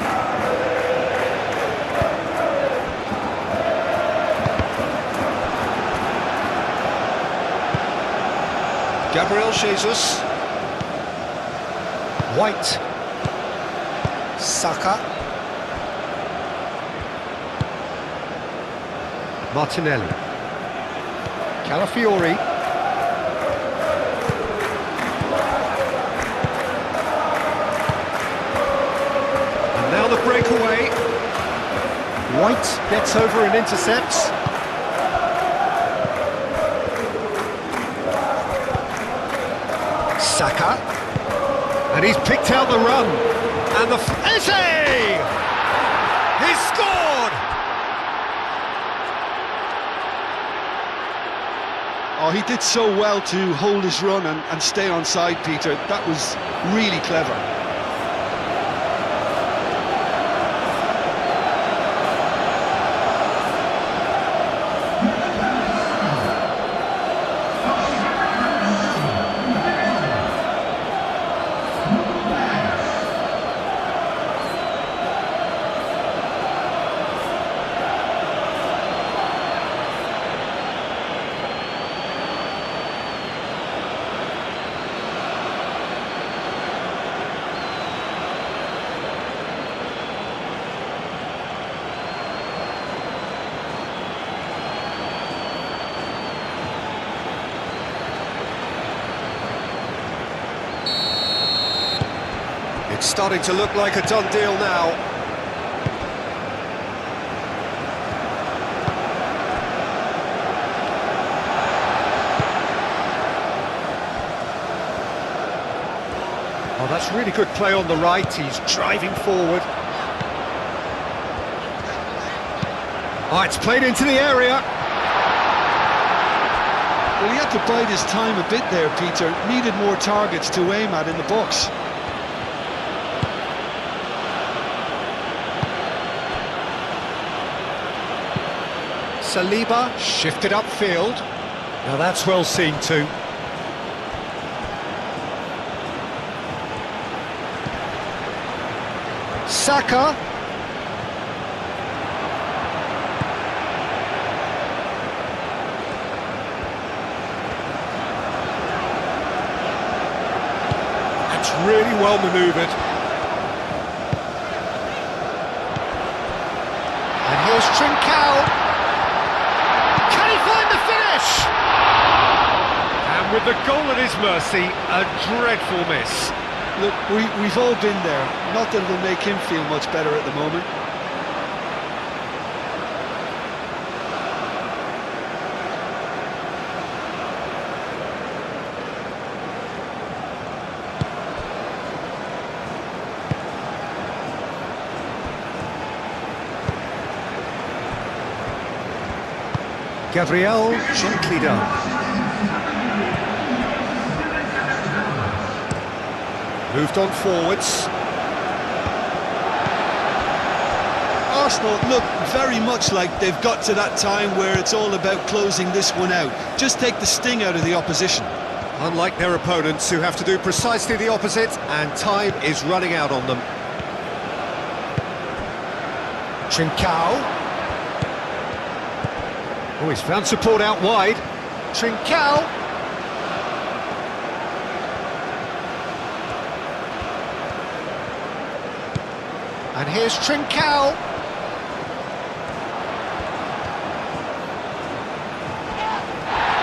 Gabriel Jesus. White. Saka. Martinelli. Calafiori. And now the breakaway. White gets over and intercepts. Saka, and he's picked out the run, and the Eze! He's scored! Oh, he did so well to hold his run and stay on side, Peter. That was really clever. It's starting to look like a done deal now. Oh, that's really good play on the right. He's driving forward. Oh, it's played into the area. Well, he had to bide his time a bit there, Peter. Needed more targets to aim at in the box. Saliba shifted upfield. Now that's well seen too. Saka. That's really well manoeuvred. And here's Trincao. Can he find the finish? And with the goal at his mercy, a dreadful miss. Look, we've all been there. Not that it'll make him feel much better at the moment. Gabriel, gently done. Moved on forwards. Arsenal look very much like they've got to that time where it's all about closing this one out. Just take the sting out of the opposition. Unlike their opponents who have to do precisely the opposite, and time is running out on them. Trincao. Oh, he's found support out wide. Trincao. And here's Trincao.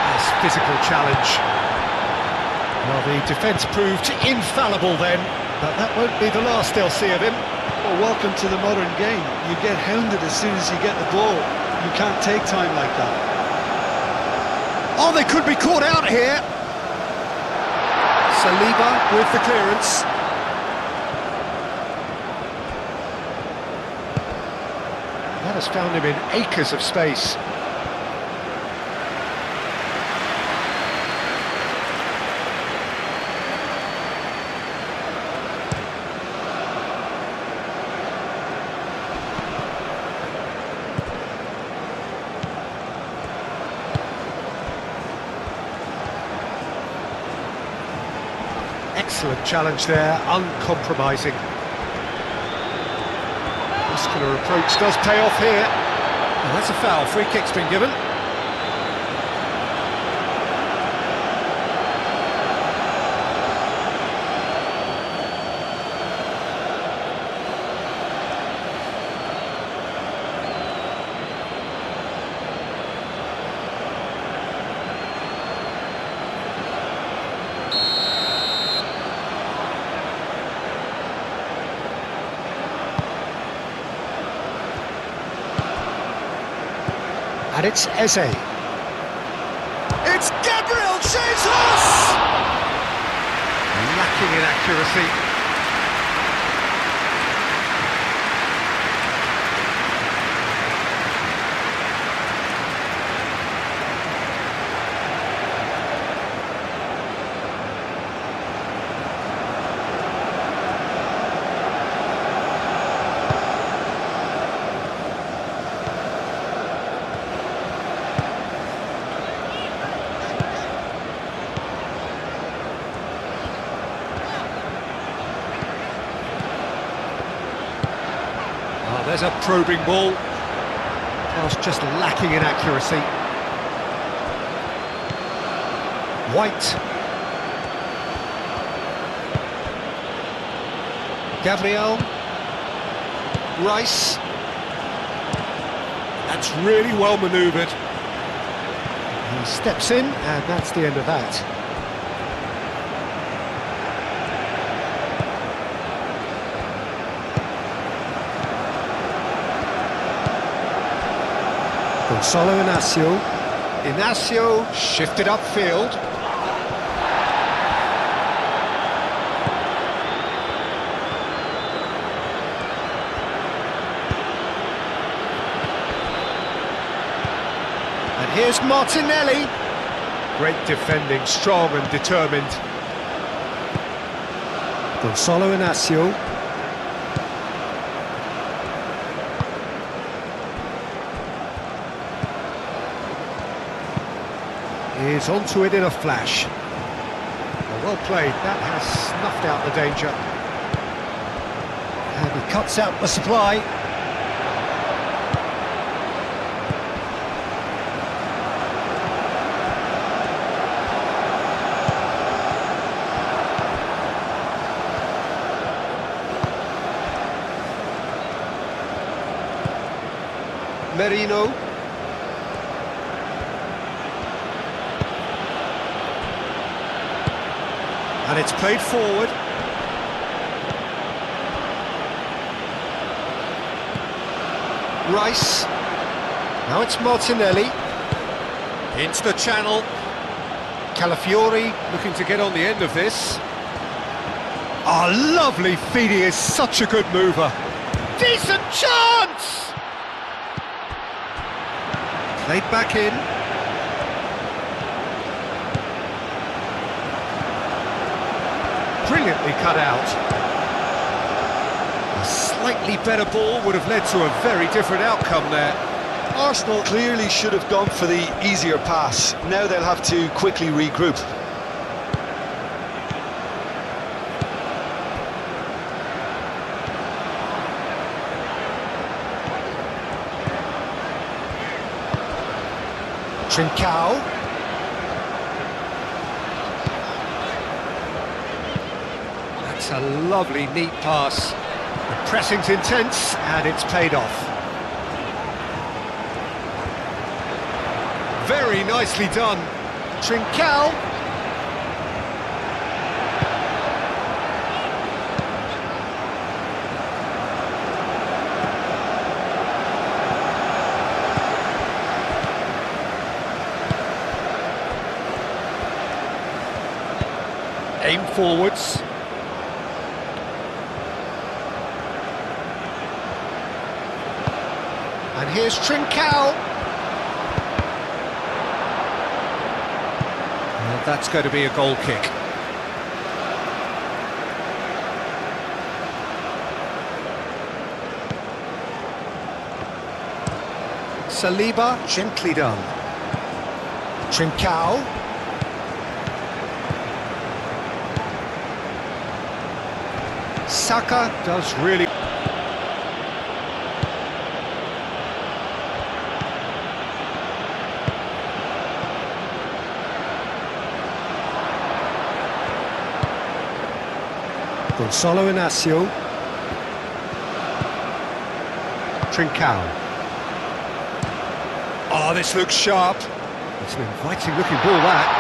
Nice physical challenge. Well, the defence proved infallible then, but that won't be the last they'll see of him. Well, welcome to the modern game. You get hounded as soon as you get the ball. You can't take time like that. Oh, they could be caught out here. Saliba with the clearance. That has found him in acres of space. Excellent challenge there, uncompromising. Muscular approach does pay off here. And that's a foul, free kick's been given. And it's Eze. It's Gabriel Jesus! Lacking in accuracy. There's a probing ball. Pass just lacking in accuracy. White. Gabriel. Rice. That's really well manoeuvred. He steps in, and that's the end of that. Gonzalo Inacio. Inacio shifted upfield. And here's Martinelli. Great defending, strong and determined. Gonzalo Inacio. He's onto it in a flash. Well played, that has snuffed out the danger. And he cuts out the supply. Merino. And it's played forward. Rice. Now it's Martinelli. Into the channel. Calafiori looking to get on the end of this. Oh, lovely feed, he is such a good mover. Decent chance! Played back in. Brilliantly cut out. A slightly better ball would have led to a very different outcome there. Arsenal clearly should have gone for the easier pass. Now they'll have to quickly regroup. Trincao. That's a lovely, neat pass. The pressing's intense, and it's paid off. Very nicely done. Trincao. Aim forwards. And here's Trincao. Well, that's going to be a goal kick. Saliba, gently done. Trincao. Saka does really... Gonzalo Inacio. Trincao. Oh, this looks sharp. It's an inviting looking ball, that.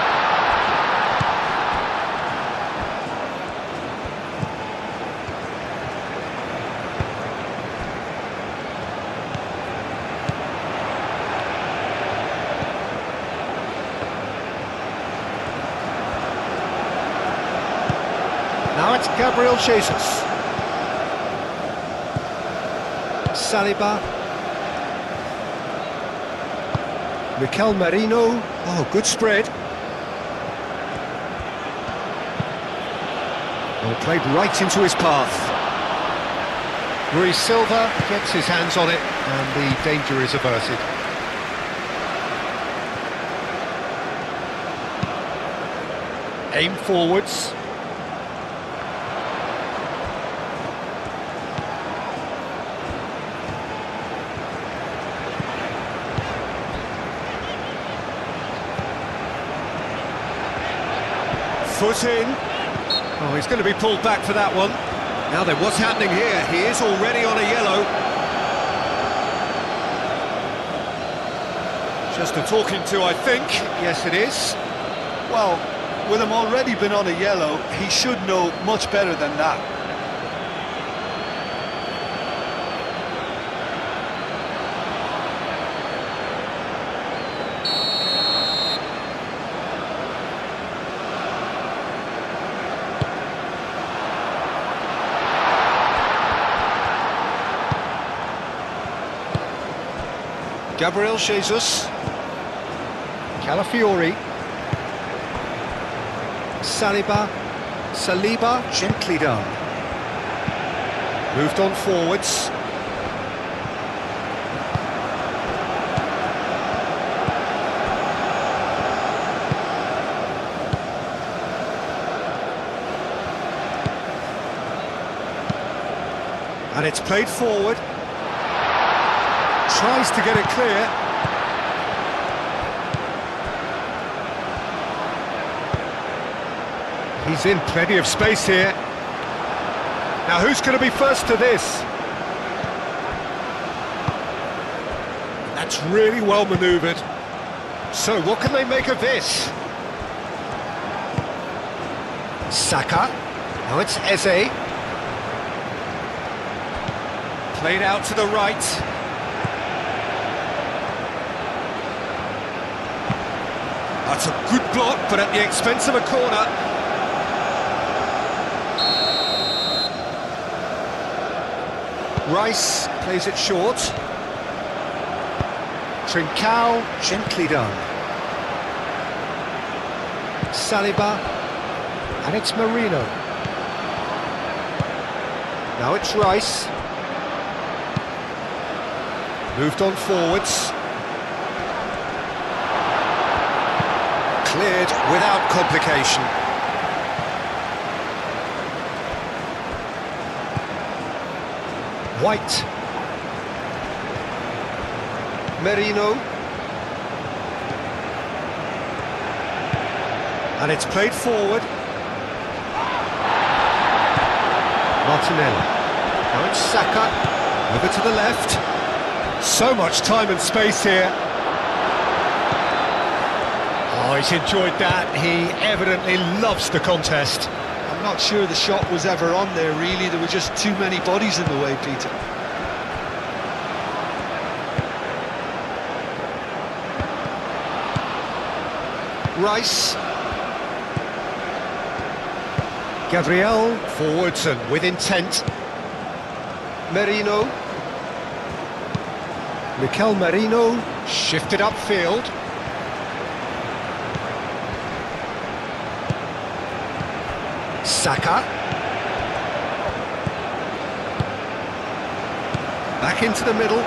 Now it's Gabriel Jesus. Saliba. Mikel Merino. Oh, good spread. Well, played right into his path. Rui Silva gets his hands on it, and the danger is averted. Aim forwards. Foot in. Oh, he's going to be pulled back for that one. Now then, what's happening here? He is already on a yellow. Just a talking to, I think. Yes, it is. Well, with him already been on a yellow, he should know much better than that. Gabriel Jesus. Calafiori. Saliba, gently done. Moved on forwards. And it's played forward. Tries to get it clear. He's in plenty of space here. Now who's going to be first to this? That's really well manoeuvred. So what can they make of this? Saka. Now it's Eze. Played out to the right. That's a good block, but at the expense of a corner. Rice plays it short. Trincao, gently done. Saliba, and it's Marino. Now it's Rice. Moved on forwards. Cleared without complication. White. Merino. And it's played forward. Martinelli. Now it's Saka. Over to the left. So much time and space here. Oh, he's enjoyed that. He evidently loves the contest. I'm not sure the shot was ever on there, really. There were just too many bodies in the way, Peter. Rice. Gabriel, forwards and with intent. Merino. Mikel Merino, shifted upfield. Saka. Back into the middle.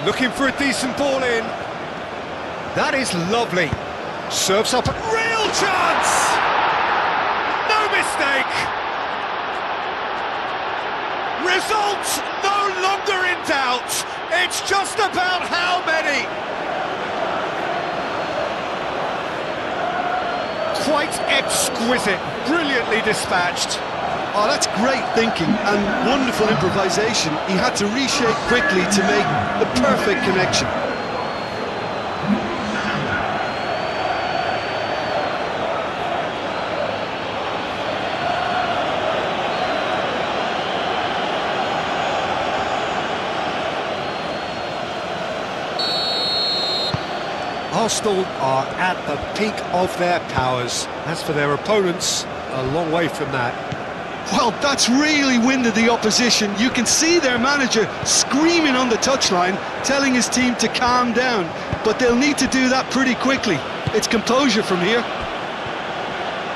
Looking for a decent ball in. That is lovely. Serves up a real chance! No mistake! Result no longer in doubt. It's just about how many. Quite exquisite, brilliantly dispatched. Oh, that's great thinking and wonderful improvisation. He had to reshape quickly to make the perfect connection. Arsenal are at the peak of their powers. As for their opponents, a long way from that. Well, that's really winded the opposition. You can see their manager screaming on the touchline, telling his team to calm down. But they'll need to do that pretty quickly. It's composure from here.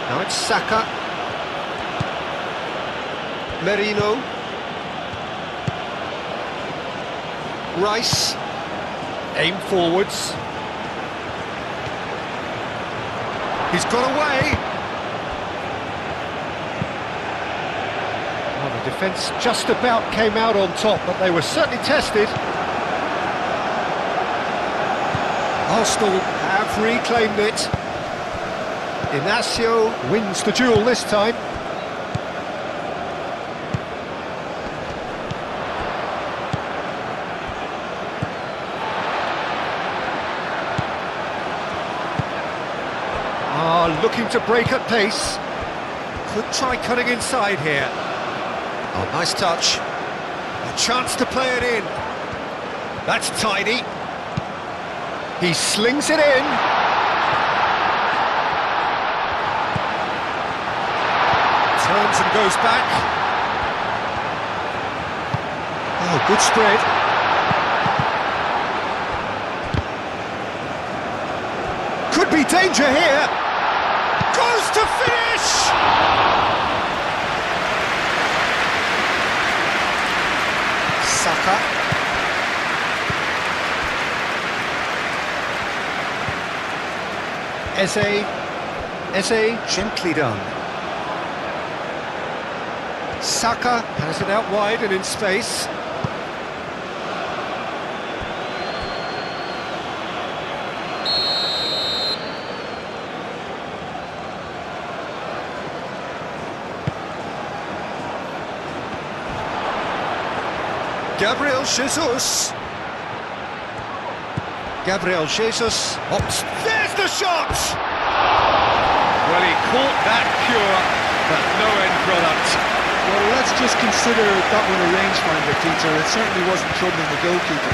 Now it's Saka. Merino. Rice. Aim forwards. He's got away. Well, the defence just about came out on top, but they were certainly tested. Arsenal have reclaimed it. Inacio wins the duel this time. Looking to break at pace. Could try cutting inside here. Oh, nice touch. A chance to play it in. That's tidy. He slings it in. goes back. Oh, good spread. Could be danger here. Goes to finish! Saka. Eze, gently done. Saka has it out wide and in space. Gabriel Jesus. Gabriel Jesus opts. There's the shot! Well, he caught that pure, but no end product. Well, let's just consider that one a rangefinder, Peter. It certainly wasn't troubling the goalkeeper.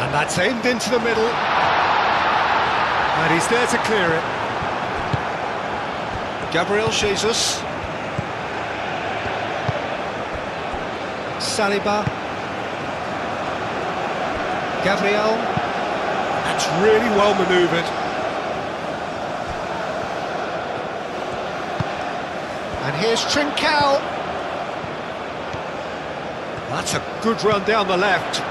And that's aimed into the middle. And he's there to clear it. Gabriel Jesus. Saliba. Gabriel. That's really well manoeuvred. And here's Trincao. That's a good run down the left.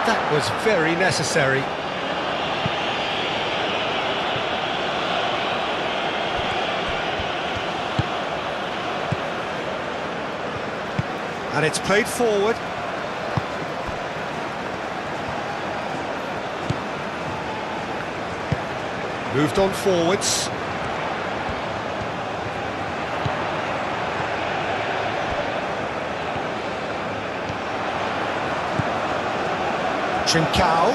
That was very necessary. And it's played forward. Moved on forwards. Trincao.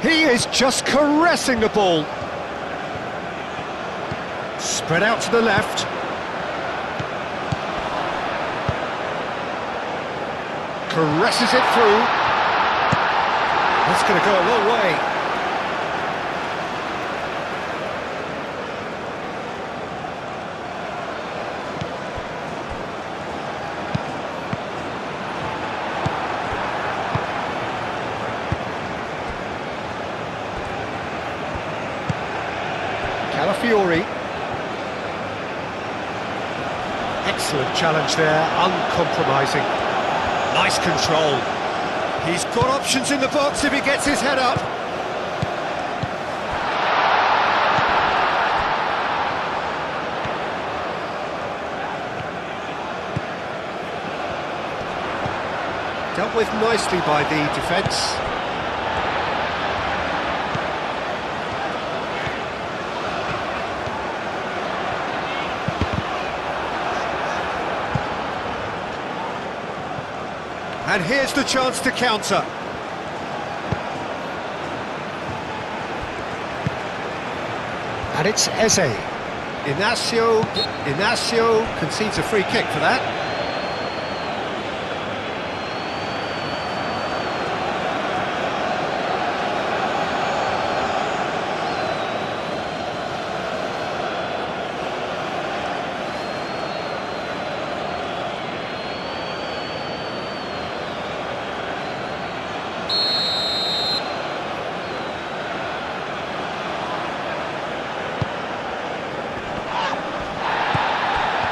He is just caressing the ball. Spread out to the left. Caresses it through. That's going to go a long way. Calafiori. Excellent challenge there, uncompromising. Nice control. He's got options in the box if he gets his head up. Dealt with nicely by the defence. And here's the chance to counter. And it's Eze. Inacio concedes a free kick for that.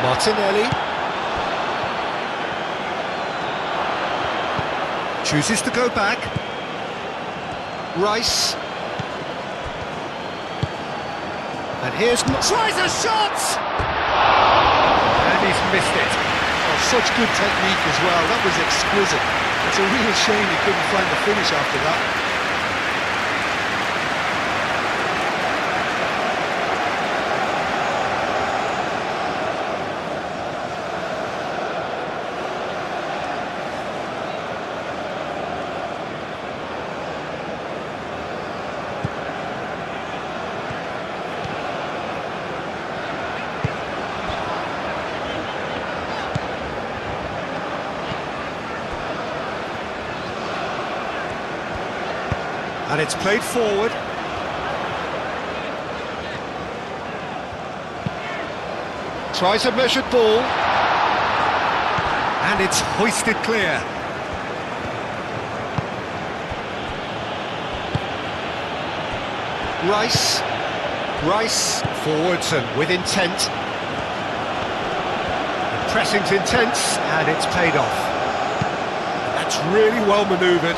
Martinelli chooses to go back. Rice. And here's... tries a shot! And he's missed it. Oh, such good technique as well. That was exquisite. It's a real shame he couldn't find the finish after that. And it's played forward. Tries a measured ball. And it's hoisted clear. Rice forwards and with intent. The pressing's intense and it's paid off. That's really well manoeuvred.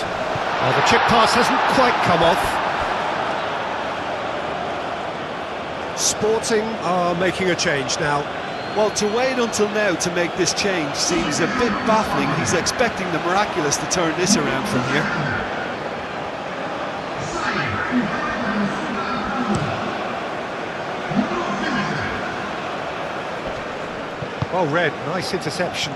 Well, the chip pass hasn't quite come off. Sporting are making a change now. Well, to wait until now to make this change seems a bit baffling. He's expecting the miraculous to turn this around from here. Well read, nice interception.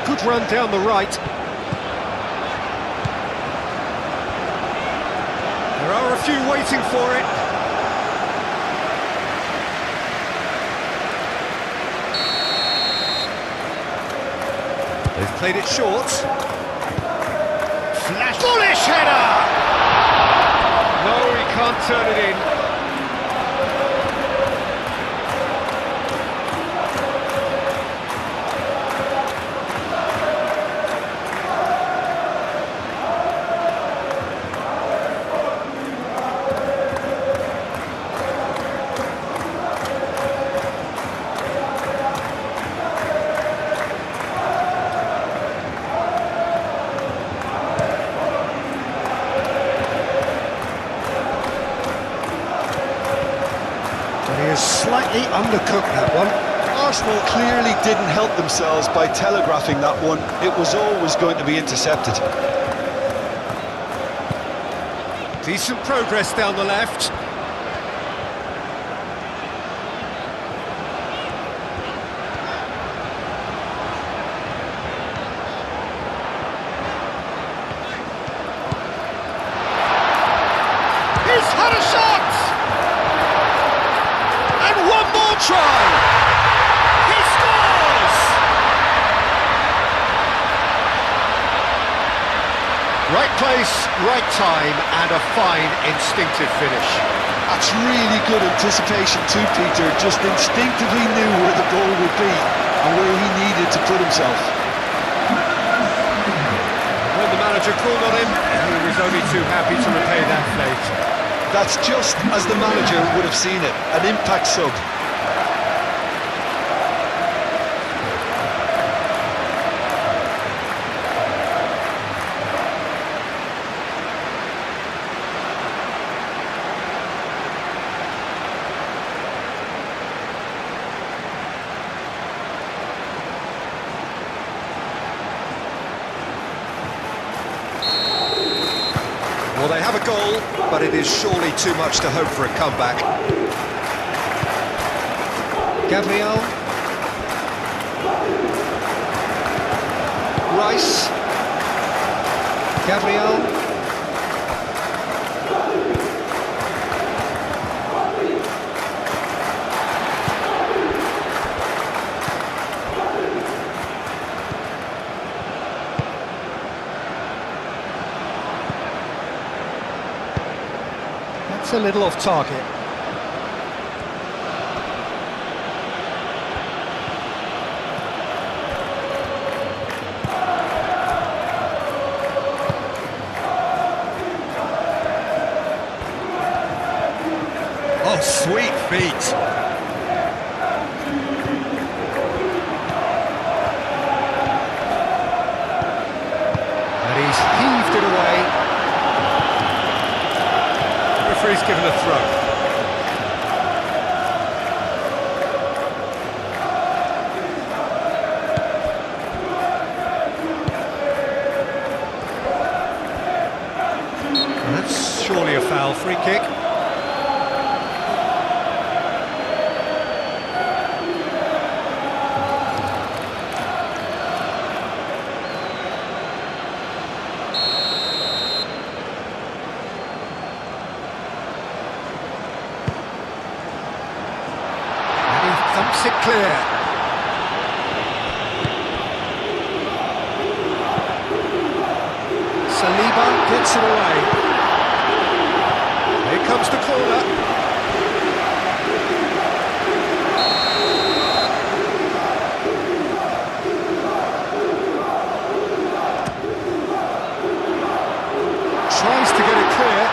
Good run down the right. There are a few waiting for it. They've played it short. Flash. Bullish header! No, he can't turn it in. Slightly undercooked that one. Arsenal clearly didn't help themselves by telegraphing that one. It was always going to be intercepted. Decent progress down the left. He's had a shot! Try! He scores! Right place, right time, and a fine instinctive finish. That's really good anticipation too, Peter. Just instinctively knew where the ball would be and where he needed to put himself. When the manager called on him, he was only too happy to repay that fate. That's just as the manager would have seen it, an impact sub. Well, they have a goal, but it is surely too much to hope for a comeback. Gabriel. Rice. Gabriel. That's a little off target. Oh, sweet feet. And Gabriel, free kick. And he thumps it clear. Saliba gets it away. Here comes the corner. Tries to get it clear.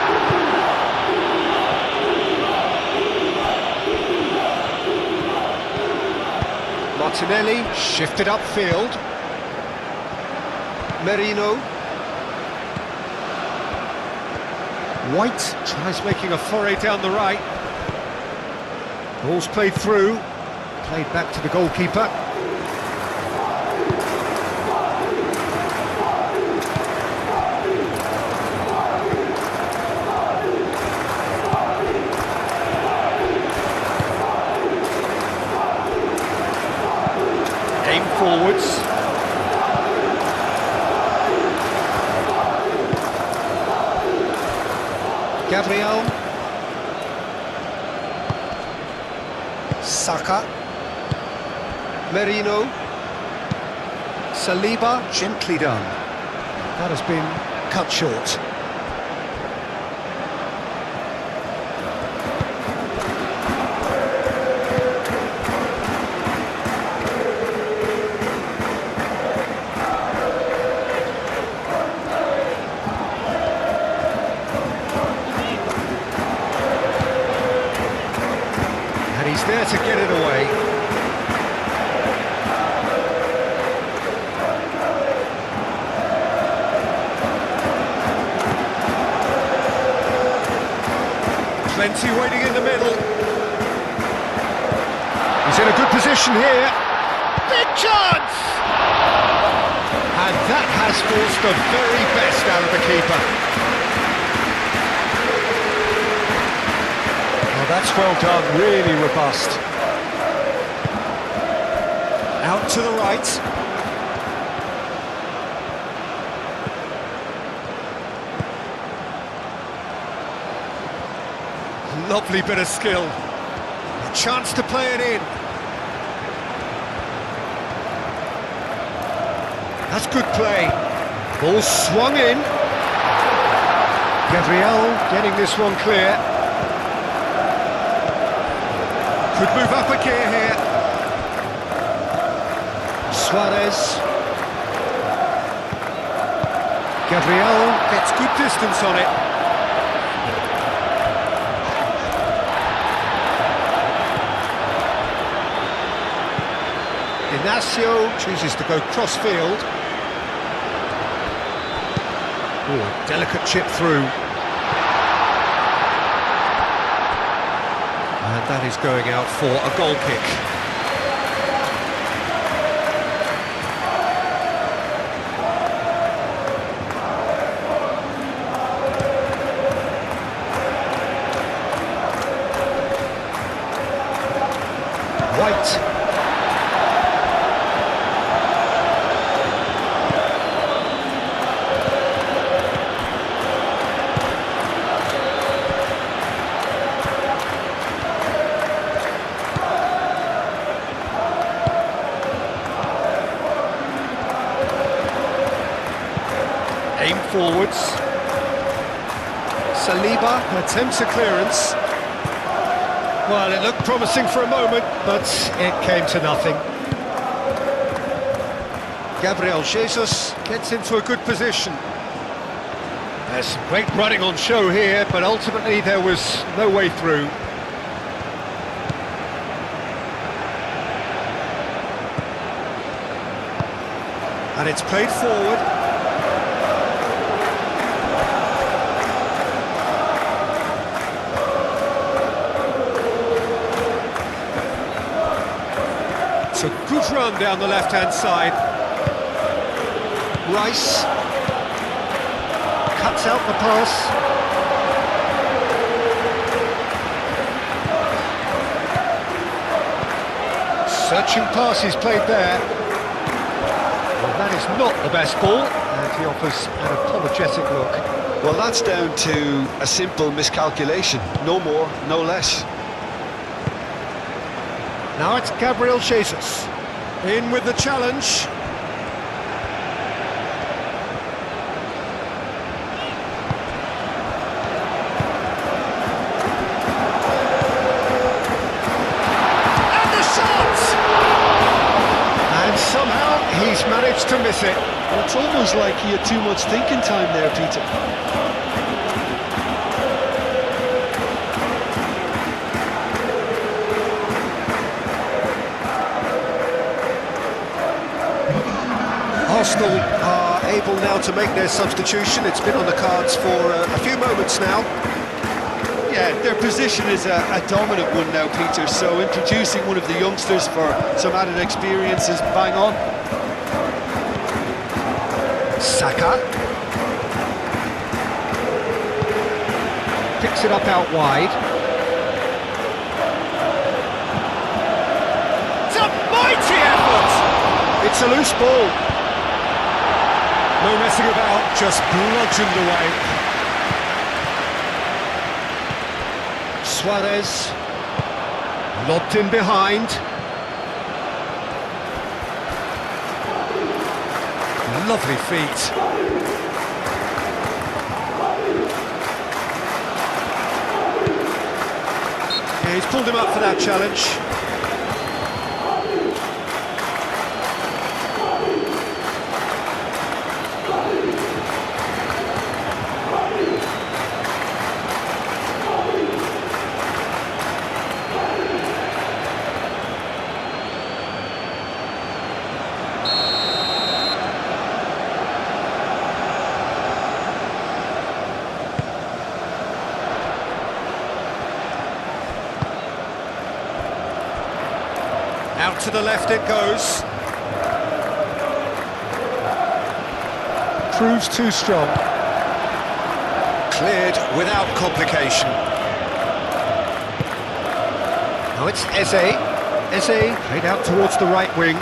Martinelli shifted upfield. Merino. White tries making a foray down the right. Ball's played through, played back to the goalkeeper. Aim forwards. Gabriel. Saka. Merino. Saliba, gently done. That has been cut short. He's there to get it away. Plenty waiting in the middle. He's in a good position here. Big chance! And that has forced the very best out of the keeper. That's well done, really robust. Out to the right. Lovely bit of skill. A chance to play it in. That's good play. Ball swung in. Gabriel getting this one clear. Could move up a gear here. Suarez. Gabriel gets good distance on it. Inacio chooses to go cross-field. Ooh, delicate chip through. And that is going out for a goal kick. White. Aim forwards. Saliba attempts a clearance. Well, it looked promising for a moment, but it came to nothing. Gabriel Jesus gets into a good position. There's some great running on show here, but ultimately there was no way through. And it's played forward. It's a good run down the left-hand side. Rice cuts out the pass. Searching pass is played there. Well, that is not the best ball, and he offers an apologetic look. Well, that's down to a simple miscalculation. No more, no less. Now it's Gabriel Jesus. In with the challenge. He's managed to miss it. Well, it's almost like he had too much thinking time there, Peter. Arsenal are able now to make their substitution. It's been on the cards for a few moments now. Yeah, their position is a dominant one now, Peter, so introducing one of the youngsters for some added experience is bang on. Saka picks it up out wide. It's a mighty effort! It's a loose ball. No messing about, just bludgeoned away. Suarez lobbed in behind. Lovely feet. Yeah, he's pulled him up for that challenge. Out to the left it goes. Proves too strong. Cleared without complication. Now it's Eze. Eze played out towards the right wing.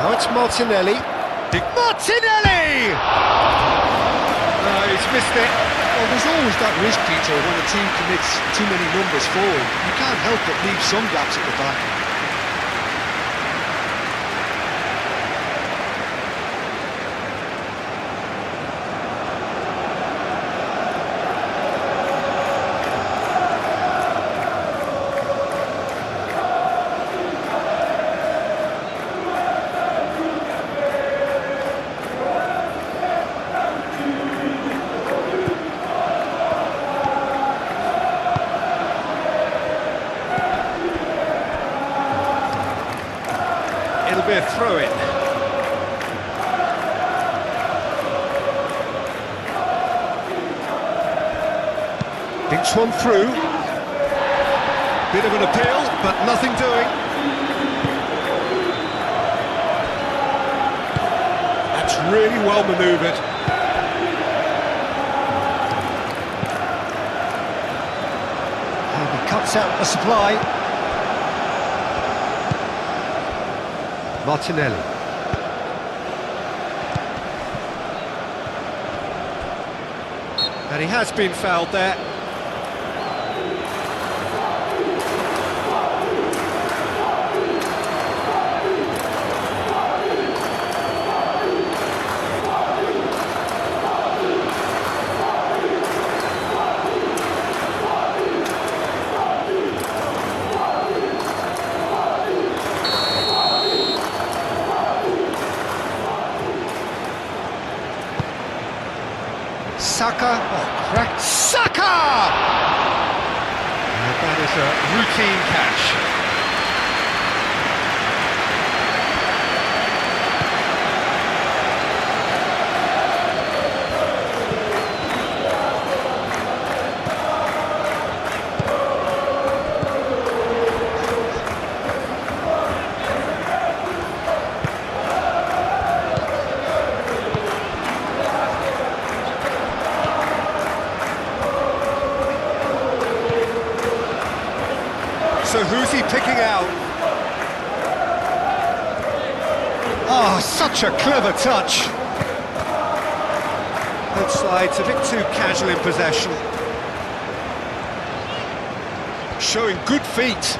Now it's Martinelli. Martinelli! Oh, he's missed it. Well, there's always that risk, Peter, when a team commits too many numbers forward. You can't help but leave some gaps at the back. It'll be a throw-in. Dinks one through. Bit of an appeal, but nothing doing. That's really well manoeuvred. And he cuts out the supply. Martinelli. And he has been fouled there. Saka, oh, cracked Saka! And that is a routine catch. So who's he picking out? Oh, such a clever touch. Both sides a bit too casual in possession. Showing good feet.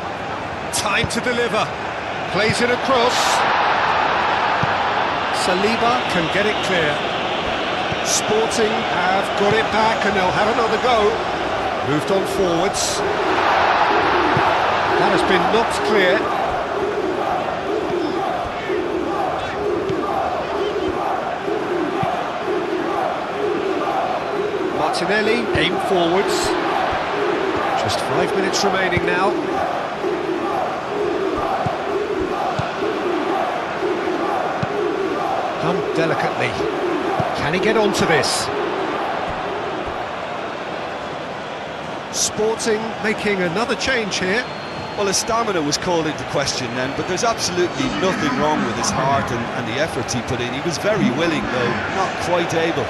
Time to deliver. Plays it across. Saliba can get it clear. Sporting have got it back and they'll have another go. Moved on forwards. That has been knocked clear. Martinelli, aim forwards. Just 5 minutes remaining now. Done delicately. Can he get onto this? Sporting making another change here. Well, his stamina was called into question then, but there's absolutely nothing wrong with his heart and the effort he put in. He was very willing, though, not quite able.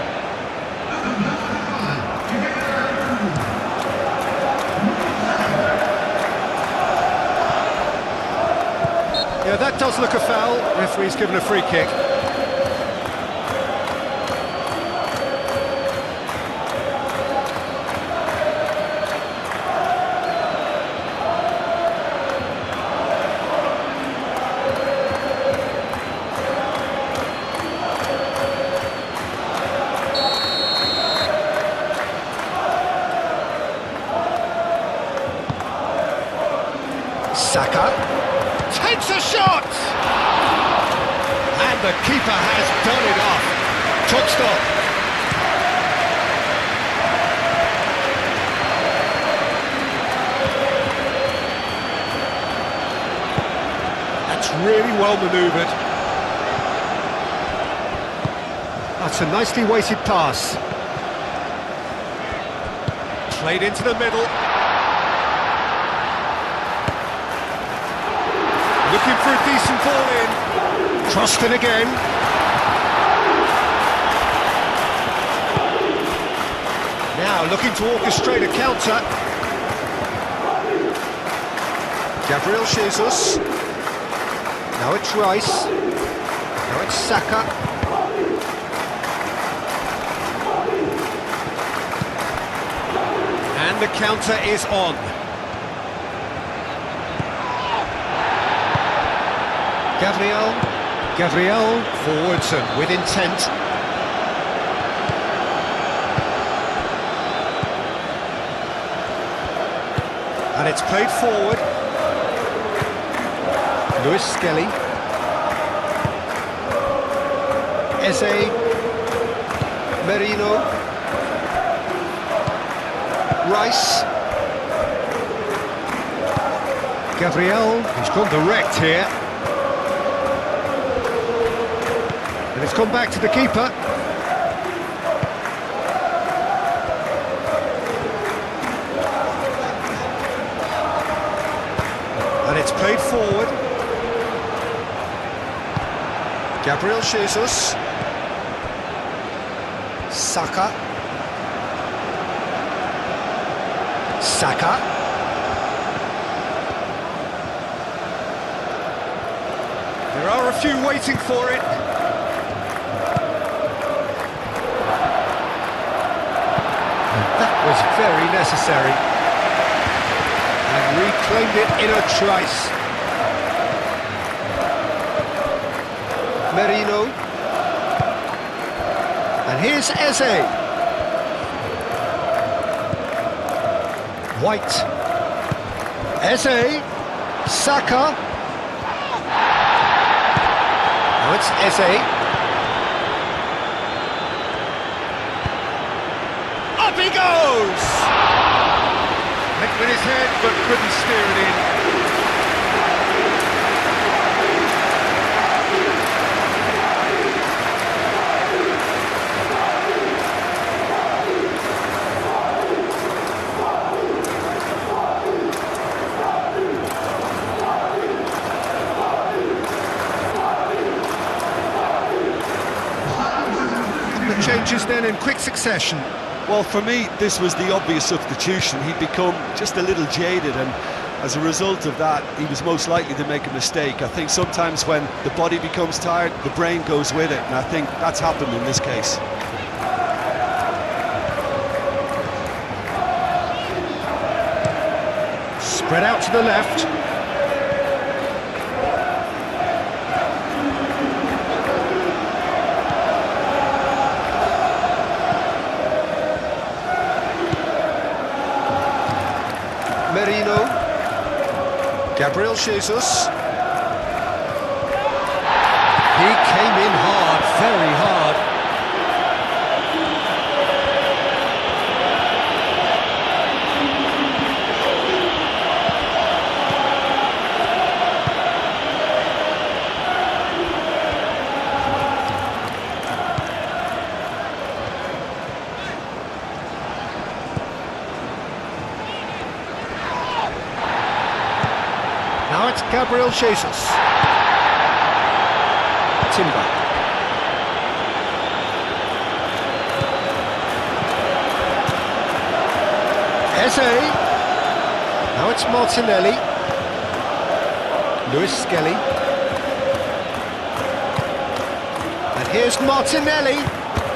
Yeah, that does look a foul. Referee's given a free kick. Saka takes a shot! And the keeper has done it off. Top stop. That's really well manoeuvred. That's a nicely weighted pass. Played into the middle. Looking for a decent ball in. Crossed it again. Now looking to orchestrate a counter. Gabriel Jesus. Now it's Rice. Now it's Saka. And the counter is on. Gabriel forwards and with intent. And it's played forward. Lewis Skelly. Eze. Merino. Rice. Gabriel, he's gone direct here. And it's gone back to the keeper. And it's played forward. Gabriel Jesus. Saka. There are a few waiting for it. That was very necessary. And reclaimed it in a trice. Merino. And here's Eze. White. Eze. Saka. Now it's Eze. Up he goes! Went with his head, but couldn't steer it in. The changes then in quick succession. Well, for me, this was the obvious substitution. He'd become just a little jaded, and As a result of that, he was most likely to make a mistake. I think sometimes when the body becomes tired, the brain goes with it, and I think that's happened in this case. Spread out to the left. Merino. Gabriel Jesus. He came in hard, very hard. Now it's Gabriel Jesus. Timber. Eze. Now it's Martinelli. Lewis Skelly. And here's Martinelli.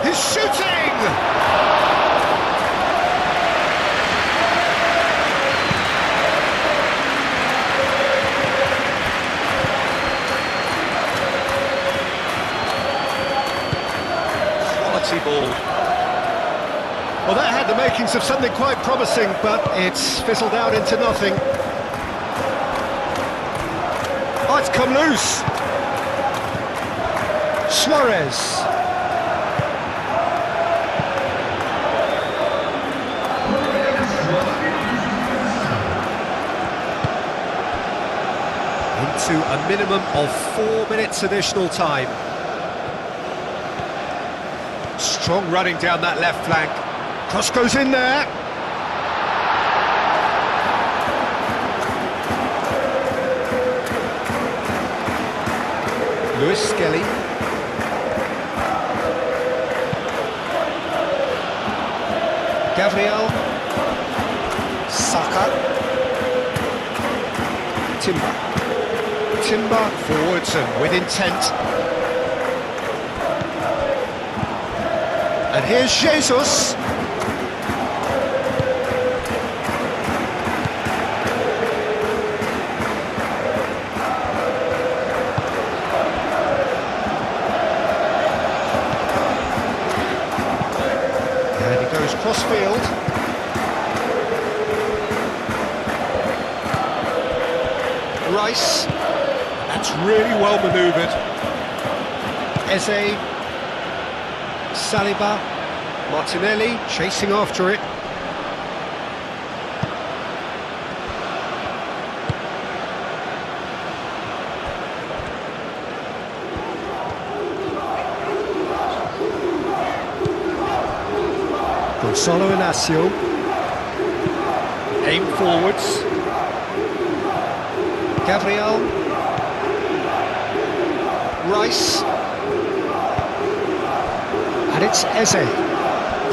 He's shooting! Ball. Well, that had the makings of something quite promising, but it's fizzled out into nothing. Oh, it's come loose. Suarez. Into a minimum of 4 minutes additional time. Strong running down that left flank. Cross goes in there. Lewis Skelly. Gabriel. Saka. Timber. Timber forwards and with intent. And here's Jesus. And he goes cross-field. Rice. That's really well manoeuvred. Eze. Saliba, Martinelli chasing after it. Gonzalo Inacio. Aim forwards. Gabriel. Rice. And it's Eze.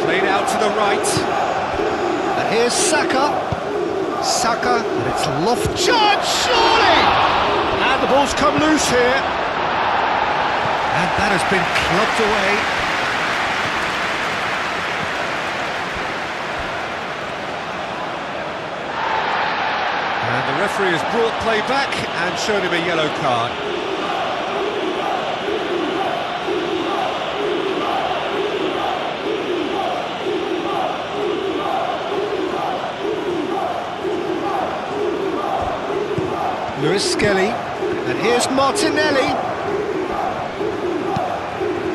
Played out to the right. And here's Saka. Saka. And it's Loft. Chance, surely! And the ball's come loose here. And that has been clubbed away. And the referee has brought play back and shown him a yellow card. Lewis Skelly, and here's Martinelli.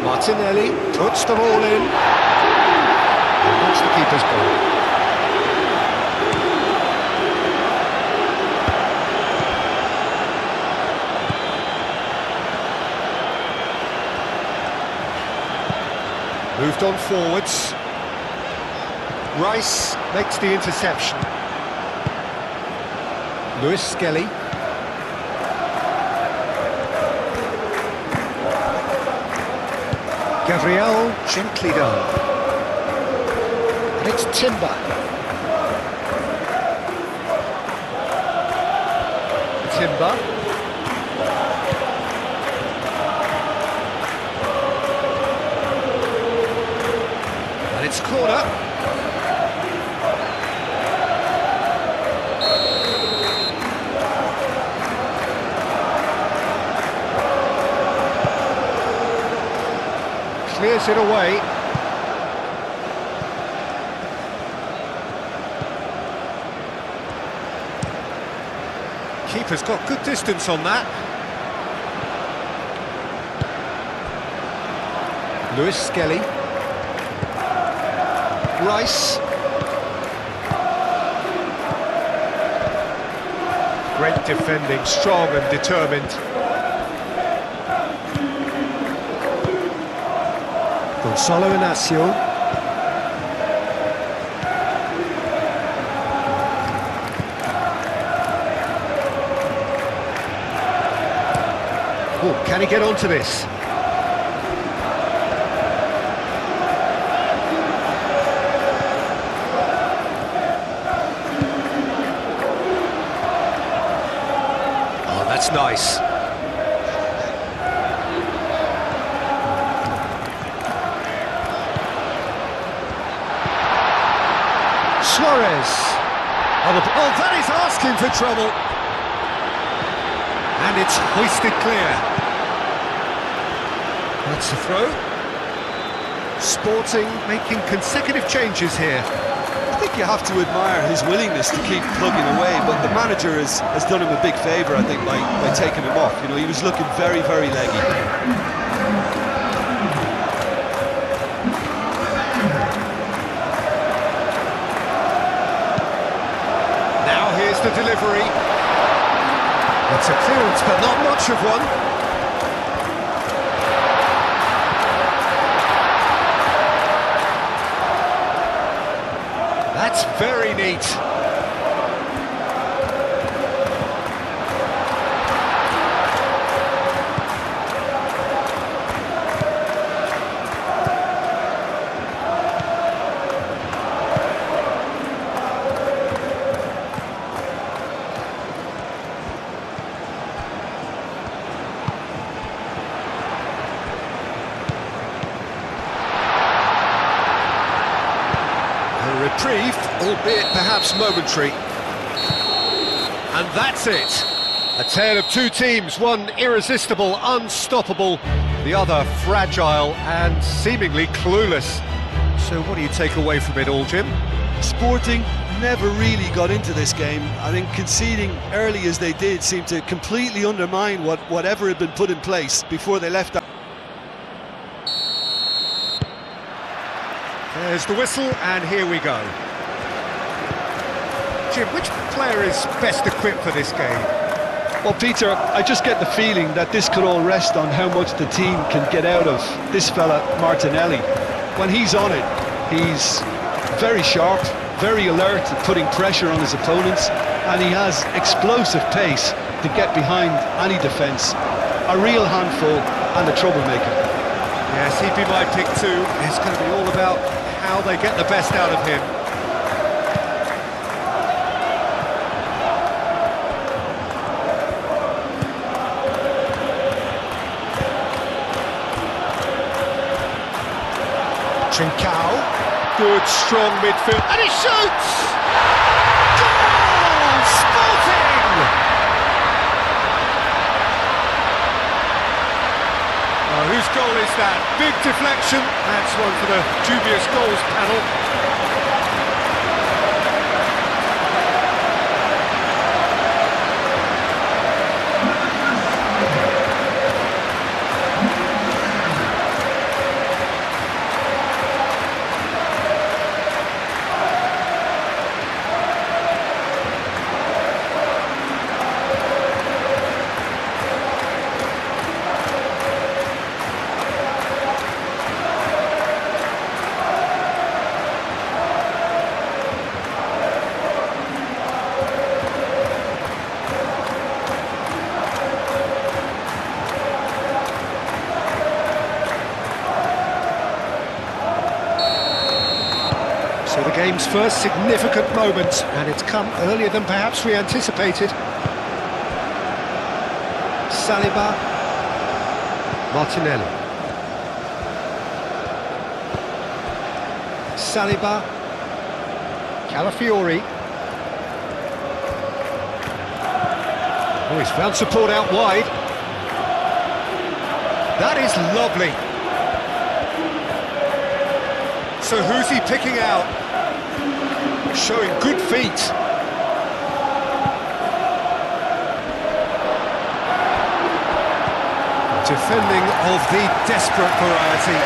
Martinelli puts the ball in. And that's the keeper's ball. Moved on forwards. Rice makes the interception. Lewis Skelly. Gabriel, gently done. And it's Timber. Timber. And it's a corner. Clears it away. Keeper's got good distance on that. Lewis Skelly. Rice. Great defending, strong and determined. Gonzalo Inacio. Oh, can he get onto this? Oh, that's nice. Suarez. Oh, that is asking for trouble. And it's hoisted clear. That's a throw. Sporting making consecutive changes here. I think you have to admire his willingness to keep plugging away, but the manager has done him a big favour, I think, by taking him off. You know, he was looking very, very leggy. Now here's the delivery. It's a clearance, but not much of one. That's very neat. Reprieve, albeit perhaps momentary. And that's it. A tale of two teams, one irresistible, unstoppable, the other fragile and seemingly clueless. So what do you take away from it all, Jim? Sporting never really got into this game. I think conceding early as they did seemed to completely undermine whatever had been put in place before they left. There's the whistle, and here we go. Jim, which player is best equipped for this game? Well, Peter, I just get the feeling that this could all rest on how much the team can get out of this fella, Martinelli. When he's on it, he's very sharp, very alert at putting pressure on his opponents, and he has explosive pace to get behind any defence. A real handful and a troublemaker. Yes, he'd be my pick too. It's going to be all about how they get the best out of him. Trincao, good strong midfield, and he shoots! Goal! Sporting! Oh, whose goal is that? Big deflection. That's one for the dubious goals panel. So the game's first significant moment, and it's come earlier than perhaps we anticipated. Saliba. Martinelli. Saliba. Calafiori. Oh, he's found support out wide. That is lovely. So who's he picking out? Showing good feet. Defending of the desperate variety.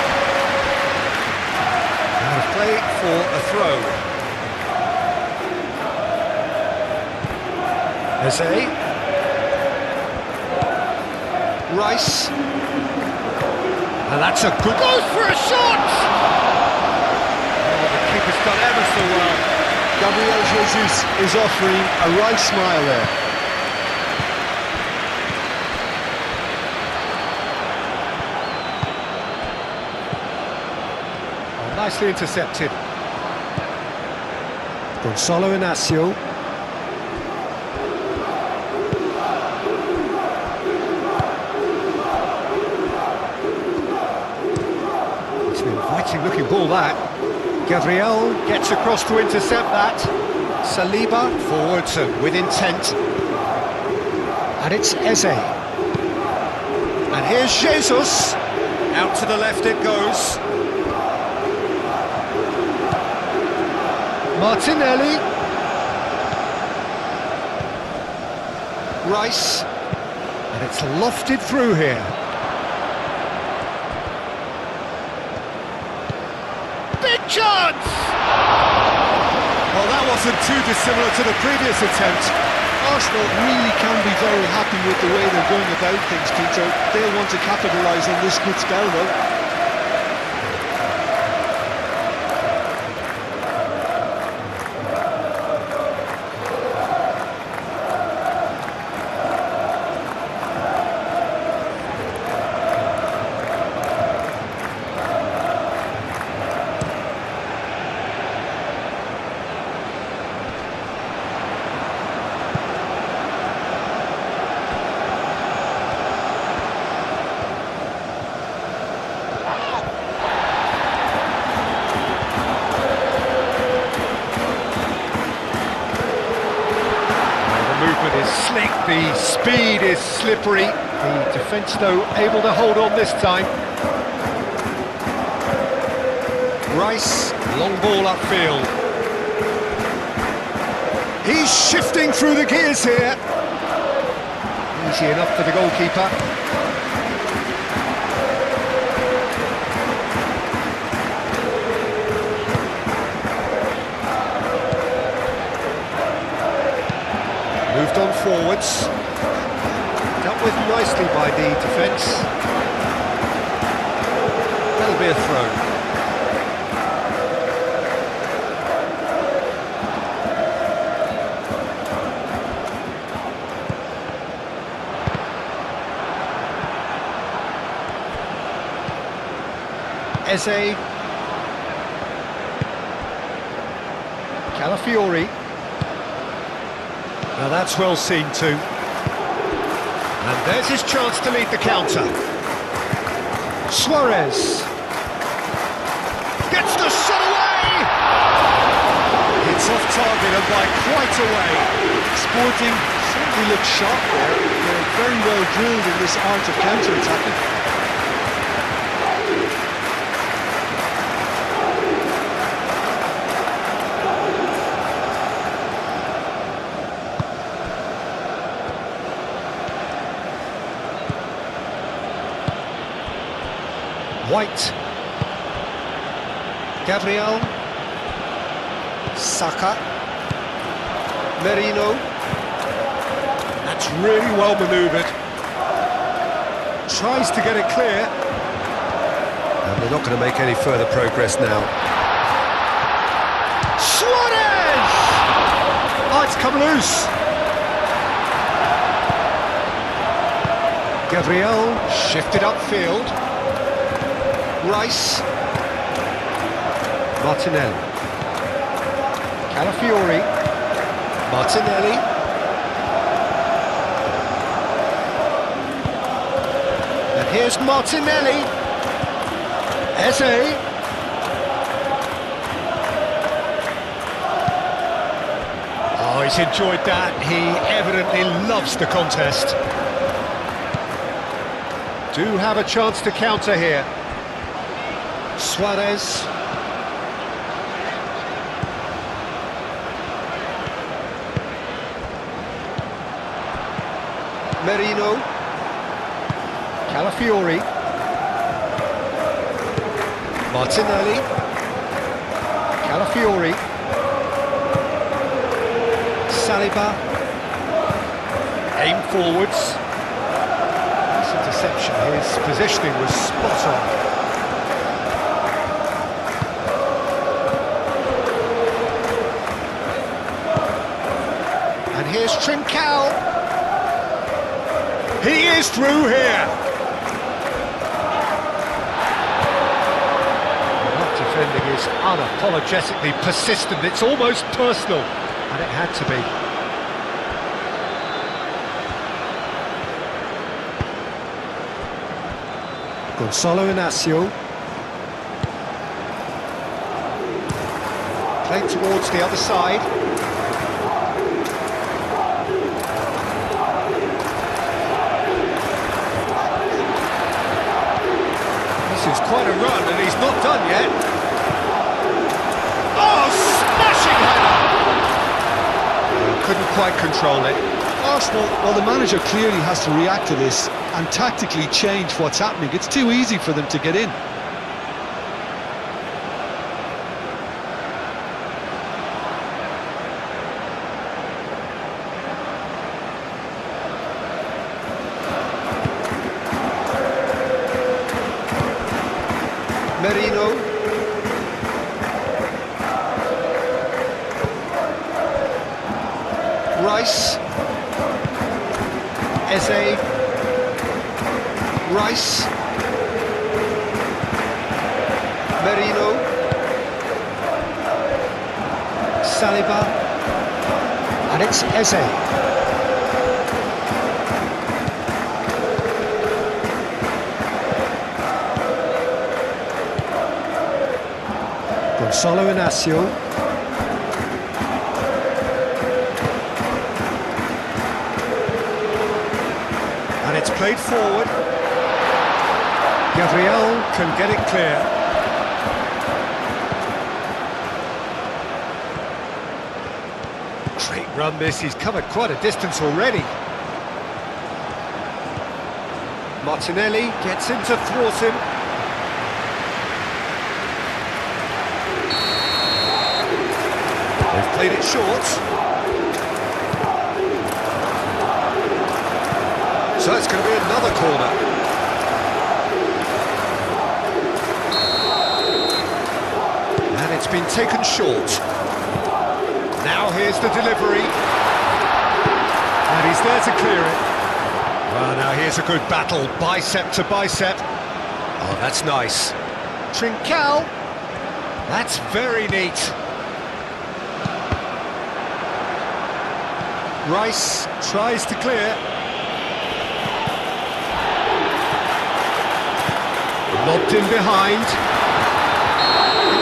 And a play for a throw. Eze. Rice. And that's a good... Goes for a shot! Oh, the keeper's done ever so well. Gabriel Jesus is offering a right smile there. Oh, nicely intercepted. Gonzalo Inacio. It's an inviting looking ball, that. Gabriel gets across to intercept that. Saliba forwards with intent. And it's Eze. And here's Jesus. Out to the left it goes. Martinelli. Rice. And it's lofted through here. Big chance! Well, that wasn't too dissimilar to the previous attempt. Arsenal really can be very happy with the way they're going about things, Peter. They'll want to capitalise on this good spell, though. Is slick, the speed is slippery. The defence, though, able to hold on this time. Rice, long ball upfield. He's shifting through the gears here. Easy enough for the goalkeeper. Moved on forwards. Dealt with nicely by the defence. That'll be a throw. Eze. Calafiori. Now that's well seen too. And there's his chance to lead the counter. Suarez. Gets the shot away! It's off target and by quite a way. Sporting certainly look sharp there. They're very well drilled in this art of counter-attacking. White. Gabriel. Saka. Merino. That's really well manoeuvred. Tries to get it clear. And they're not going to make any further progress now. Suarez! Oh, it's come loose. Gabriel shifted upfield. Rice. Martinelli. Calafiori. Martinelli. Here's Martinelli. Eze. Oh, he's enjoyed that. He evidently loves the contest. Do have a chance to counter here. Suarez. Merino. Calafiori. Martinelli. Calafiori. Saliba. Aim forwards. Nice interception. His positioning was spot on. And here's Trincao. He is through here. That defending is unapologetically persistent. It's almost personal, and it had to be. Gonzalo Inacio. Played towards the other side. This is quite a run, and he's not done yet. Oh, smashing header! Couldn't quite control it. Arsenal, well, the manager clearly has to react to this and tactically change what's happening. It's too easy for them to get in. Merino. Rice. Eze. Rice. Merino. Saliba. And it's Eze. Gonzalo Inacio. And it's played forward. Gabriel can get it clear. Great run this, he's covered quite a distance already. Martinelli gets in to thwart him. They've played it short. So it's going to be another corner. And it's been taken short. Now here's the delivery. And he's there to clear it. Well, now here's a good battle, bicep to bicep. Oh, that's nice. Trincao. That's very neat. Rice tries to clear. Lobbed in behind.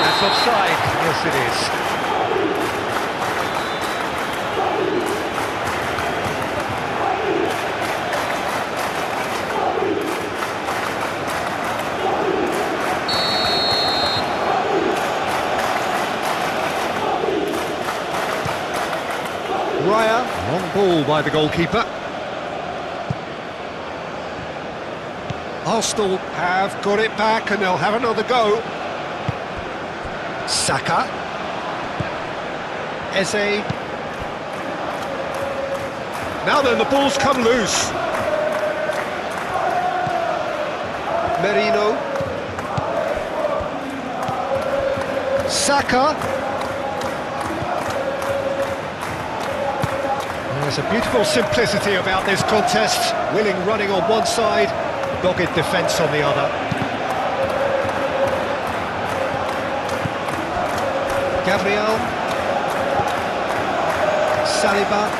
That's offside. Yes, it is. Raya, long ball by the goalkeeper. Arsenal have got it back and they'll have another go. Saka. Eze. Now then, the ball's come loose. Merino. Saka. There's a beautiful simplicity about this contest. Willing running on one side, dogged defence on the other. Gabriel. Saliba.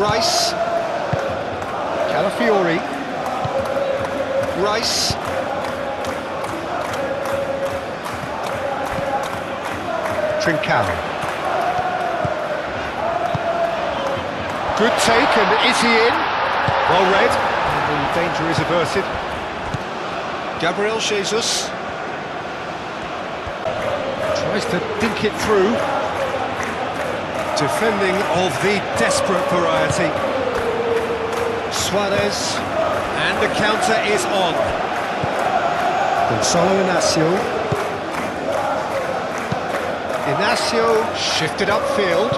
Rice. Calafiori. Rice. Trincao. Good take, and is he in? Well read, and the danger is averted. Gabriel Jesus. Tries to dink it through. Defending of the desperate variety. Suarez, and the counter is on. Gonzalo Inacio. Inacio shifted upfield.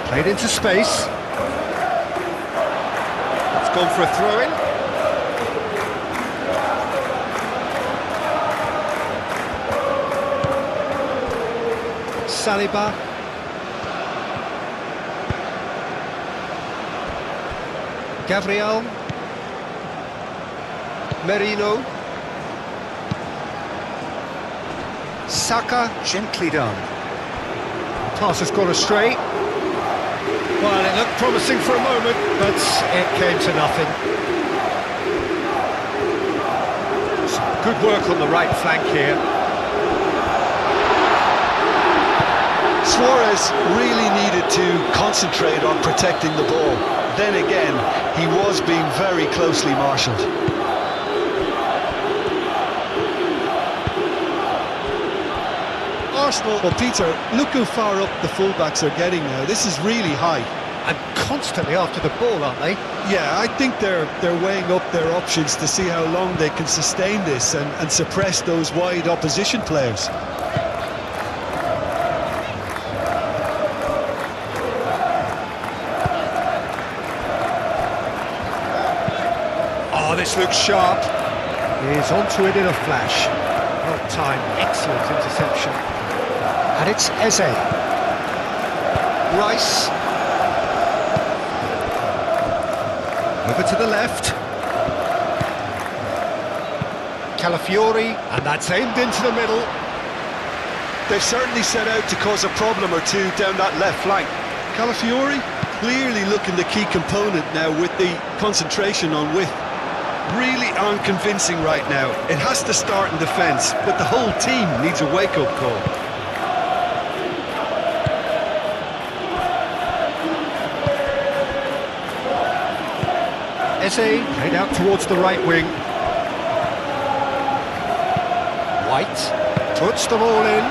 Played into space. It's gone for a throw-in. Saliba. Gabriel. Merino. Saka, gently done. Pass has gone astray. Well, it looked promising for a moment, but it came to nothing. Some good work on the right flank here. Suarez really needed to concentrate on protecting the ball. Then again, he was being very closely marshalled. Arsenal, well, Peter, look how far up the fullbacks are getting now. This is really high. And constantly after the ball, aren't they? Yeah, I think they're weighing up their options to see how long they can sustain this and suppress those wide opposition players. Oh, this looks sharp. He's onto it in a flash. Well timed, excellent interception. And it's Eze. Rice. Over to the left. Calafiori, and that's aimed into the middle. They've certainly set out to cause a problem or two down that left flank. Calafiori clearly looking the key component now with the concentration on width. Really unconvincing right now. It has to start in defence, but the whole team needs a wake-up call. Eze played out towards the right wing. White puts the ball in.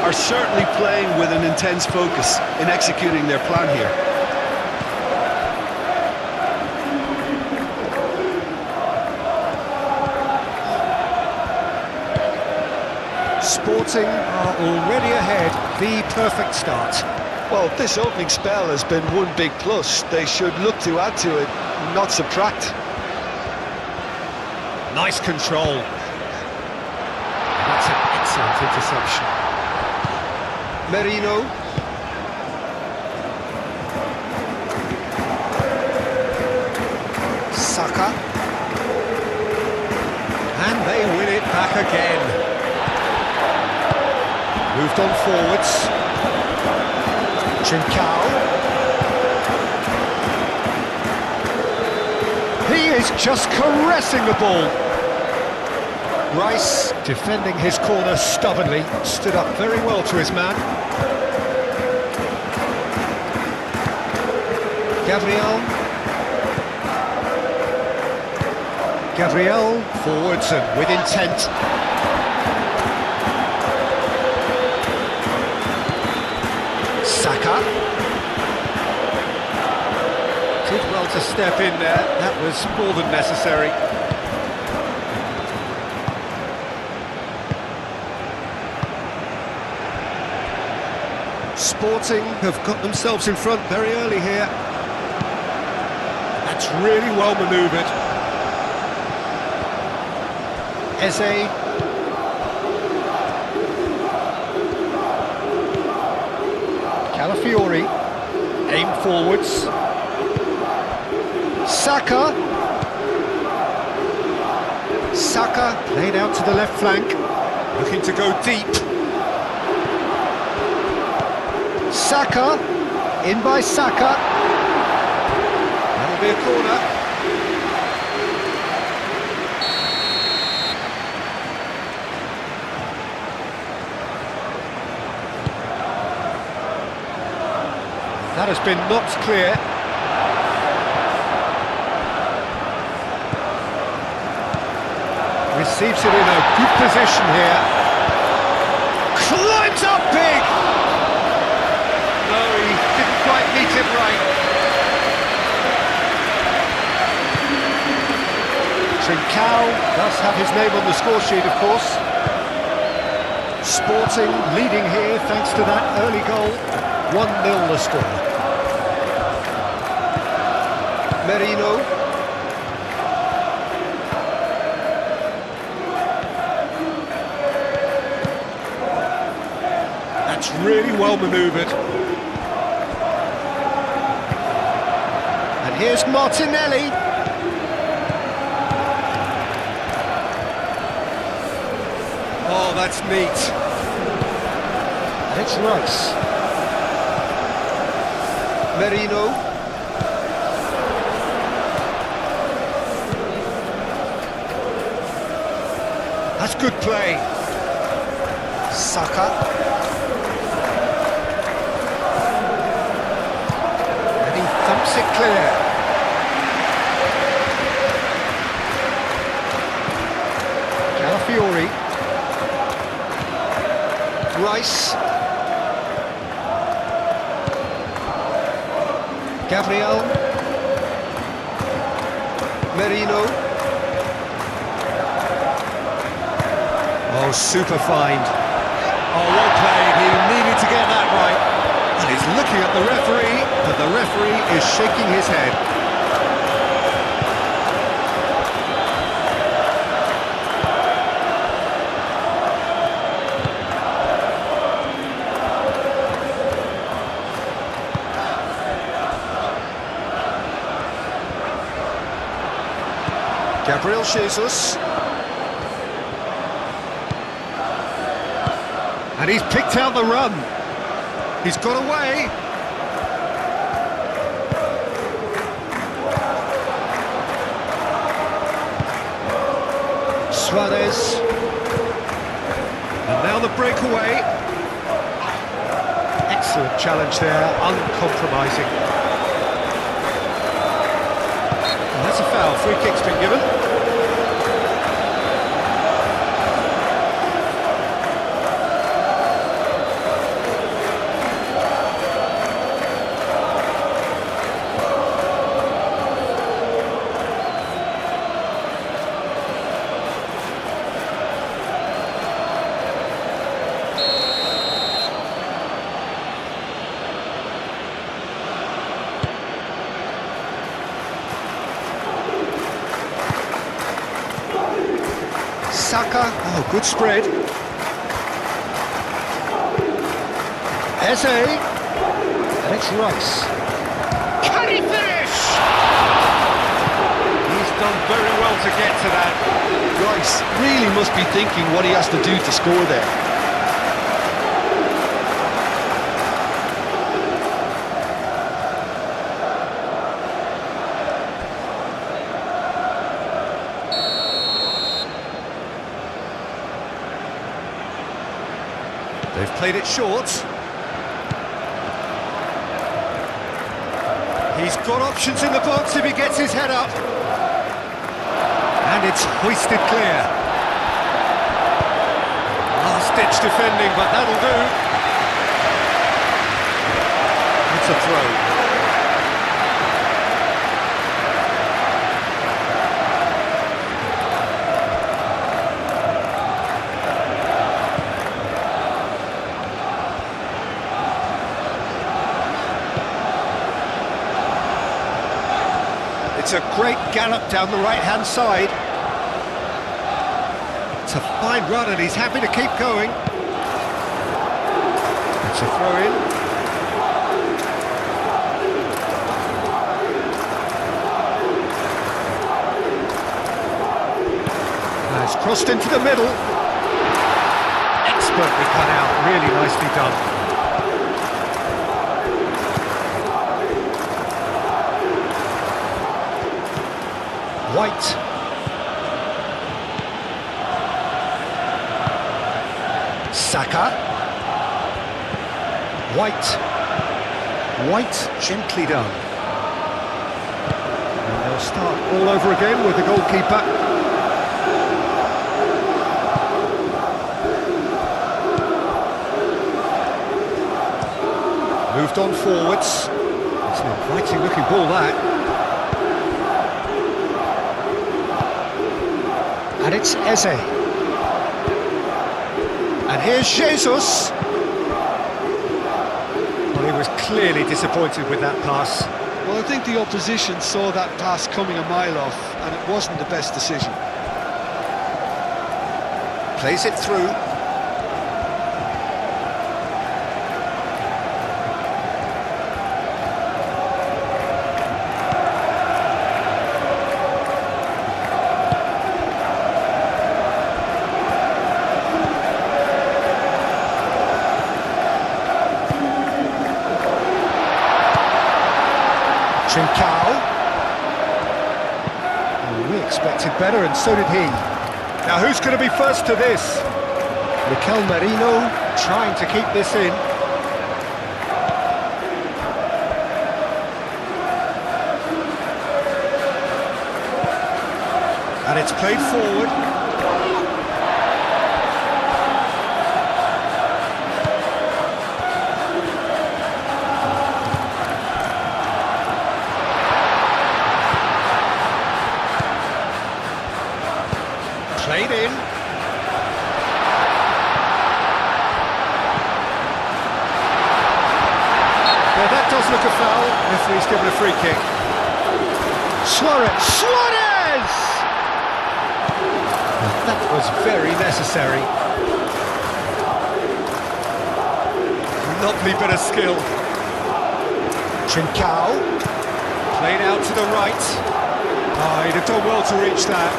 Are certainly playing with an intense focus in executing their plan here. Sporting are already ahead, the perfect start. Well, this opening spell has been one big plus. They should look to add to it, not subtract. Nice control. That's an excellent interception. Merino. Saka. And they win it back again. Moved on forwards. Trincao. He is just caressing the ball. Rice, defending his corner stubbornly, stood up very well to his man. Gabriel, forwards and with intent. Saka. Did well to step in there, that was more than necessary. Sporting have got themselves in front very early here. That's really well manoeuvred. Eze. Calafiori. Aim forwards. Saka. Saka played out to the left flank. Looking to go deep. Saka, in by Saka. That'll be a corner. That has been knocked clear. Receives it in a good position here. Climbs up big! No, he didn't quite meet it right. Trincao does have his name on the score sheet, of course. Sporting leading here thanks to that early goal. 1-0 the score. Merino. That's really well manoeuvred. And here's Martinelli. Oh, that's neat. And it's Rice. Merino. That's good play. Saka. And he thumps it clear. Calafiori. Rice. Gabriel. Merino. Oh, super find. Oh, well played. He needed to get that right. And he's looking at the referee, but the referee is shaking his head. Gabriel Jesus. And he's picked out the run. He's got away. Suarez. And now the breakaway. Excellent challenge there, uncompromising. And that's a foul. Free kick's been given. Saka, oh, good spread. Eze, and it's Rice. Can he finish? He's done very well to get to that. Rice really must be thinking what he has to do to score there. They've played it short. He's got options in the box if he gets his head up. And it's hoisted clear. Last-ditch defending, but that'll do. It's a throw. It's a great gallop down the right-hand side. It's a fine run and he's happy to keep going. It's a throw-in. It's crossed into the middle. Expertly cut out, really nicely done. White. Saka. White. White, gently done. And they'll start all over again with the goalkeeper. Moved on forwards. It's an inviting looking ball, that. And it's Eze. And here's Jesus. Well, he was clearly disappointed with that pass. Well, I think the opposition saw that pass coming a mile off, and it wasn't the best decision. Plays it through. We expected better, and so did he. Now who's going to be first to this? Mikel Merino trying to keep this in. And it's played forward. Played in. Yeah, that does look a foul. Referee's given a free kick. Suarez! That was very necessary. Lovely bit of skill. Trincao. Played out to the right. Oh, he'd have done well to reach that.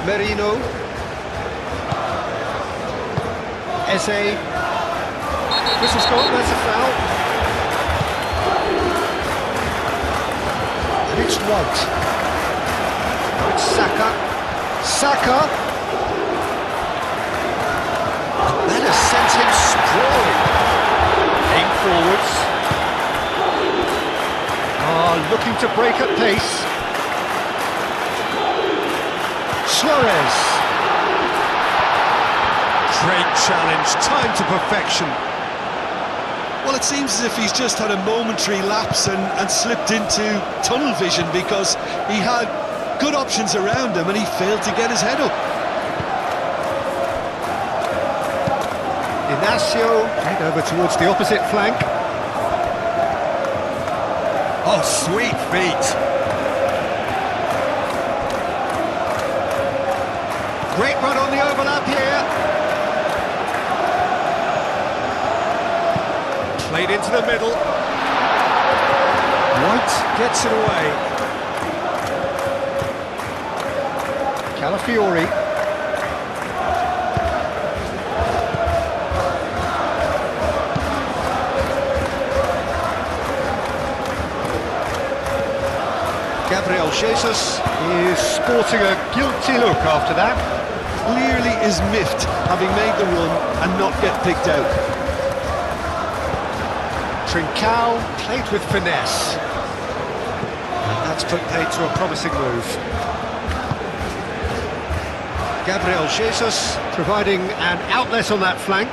Merino. Eze. This has gone, that's a foul. And it's White. It's Saka. Saka. And that has sent him sprawling. Aimed forwards. Looking to break at pace. Suarez. Great challenge, time to perfection. Well, it seems as if he's just had a momentary lapse and slipped into tunnel vision, because he had good options around him and he failed to get his head up. Inacio, head over towards the opposite flank. Oh, sweet feet. Great run on the overlap here. Played into the middle. White gets it away. Calafiori. Gabriel Jesus is sporting a guilty look after that. Clearly is miffed, having made the run and not get picked out. Trincao played with finesse. And that's put paid to a promising move. Gabriel Jesus providing an outlet on that flank.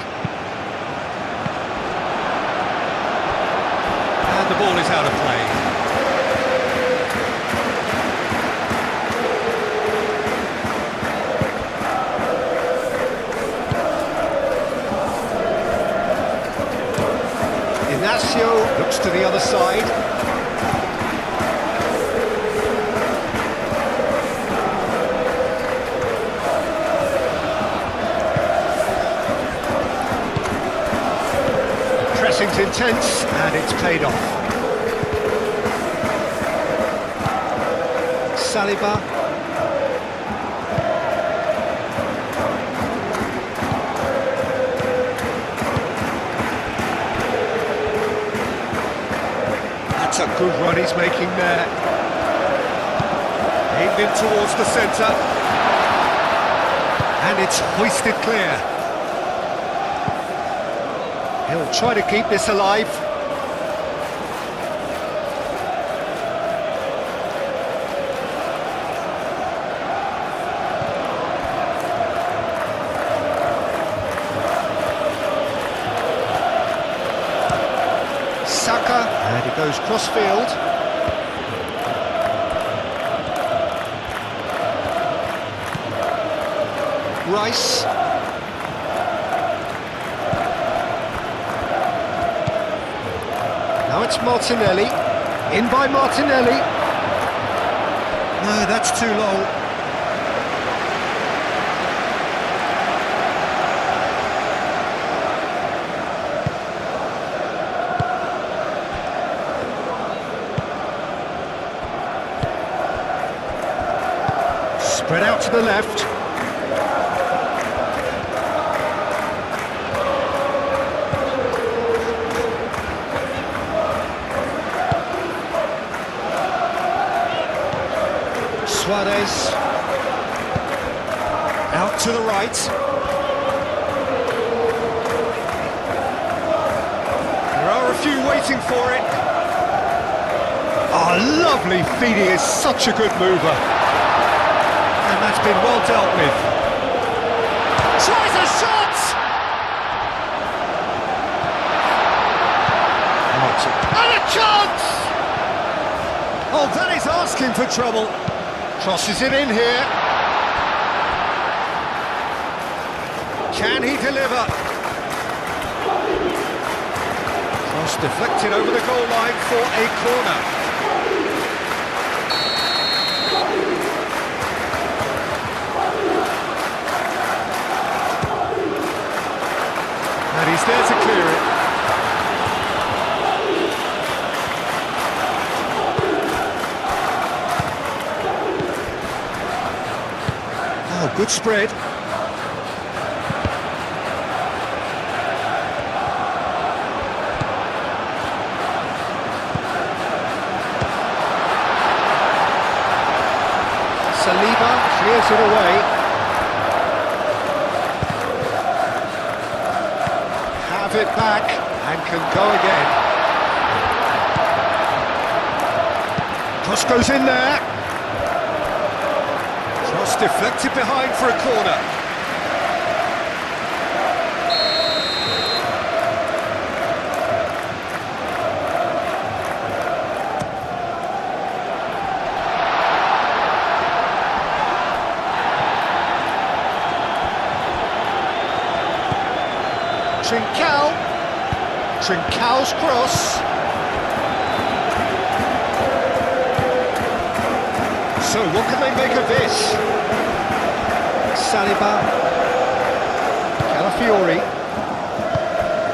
And the ball is out of play. Inacio looks to the other side. Pressing's intense and it's paid off. Saliba. That's a good run he's making there. Aimed in towards the centre. And it's hoisted clear. He'll try to keep this alive. Saka, and he goes cross-field. Rice. Now it's Martinelli. In by Martinelli. No, that's too long. Spread out to the left. Suarez. Out to the right. There are a few waiting for it. Oh, lovely feed, he is such a good mover. And that's been well dealt with. Tries a shot! And a chance! Oh, that is asking for trouble. Crosses it in here. Can he deliver? Cross deflected over the goal line for a corner. And he's there to clear it. Oh, good spread. Saliba clears it away. Have it back and can go again. Cross goes in there. Cross deflected behind for a corner. Trincão's cross. So what can they make of this? Saliba. Calafiori.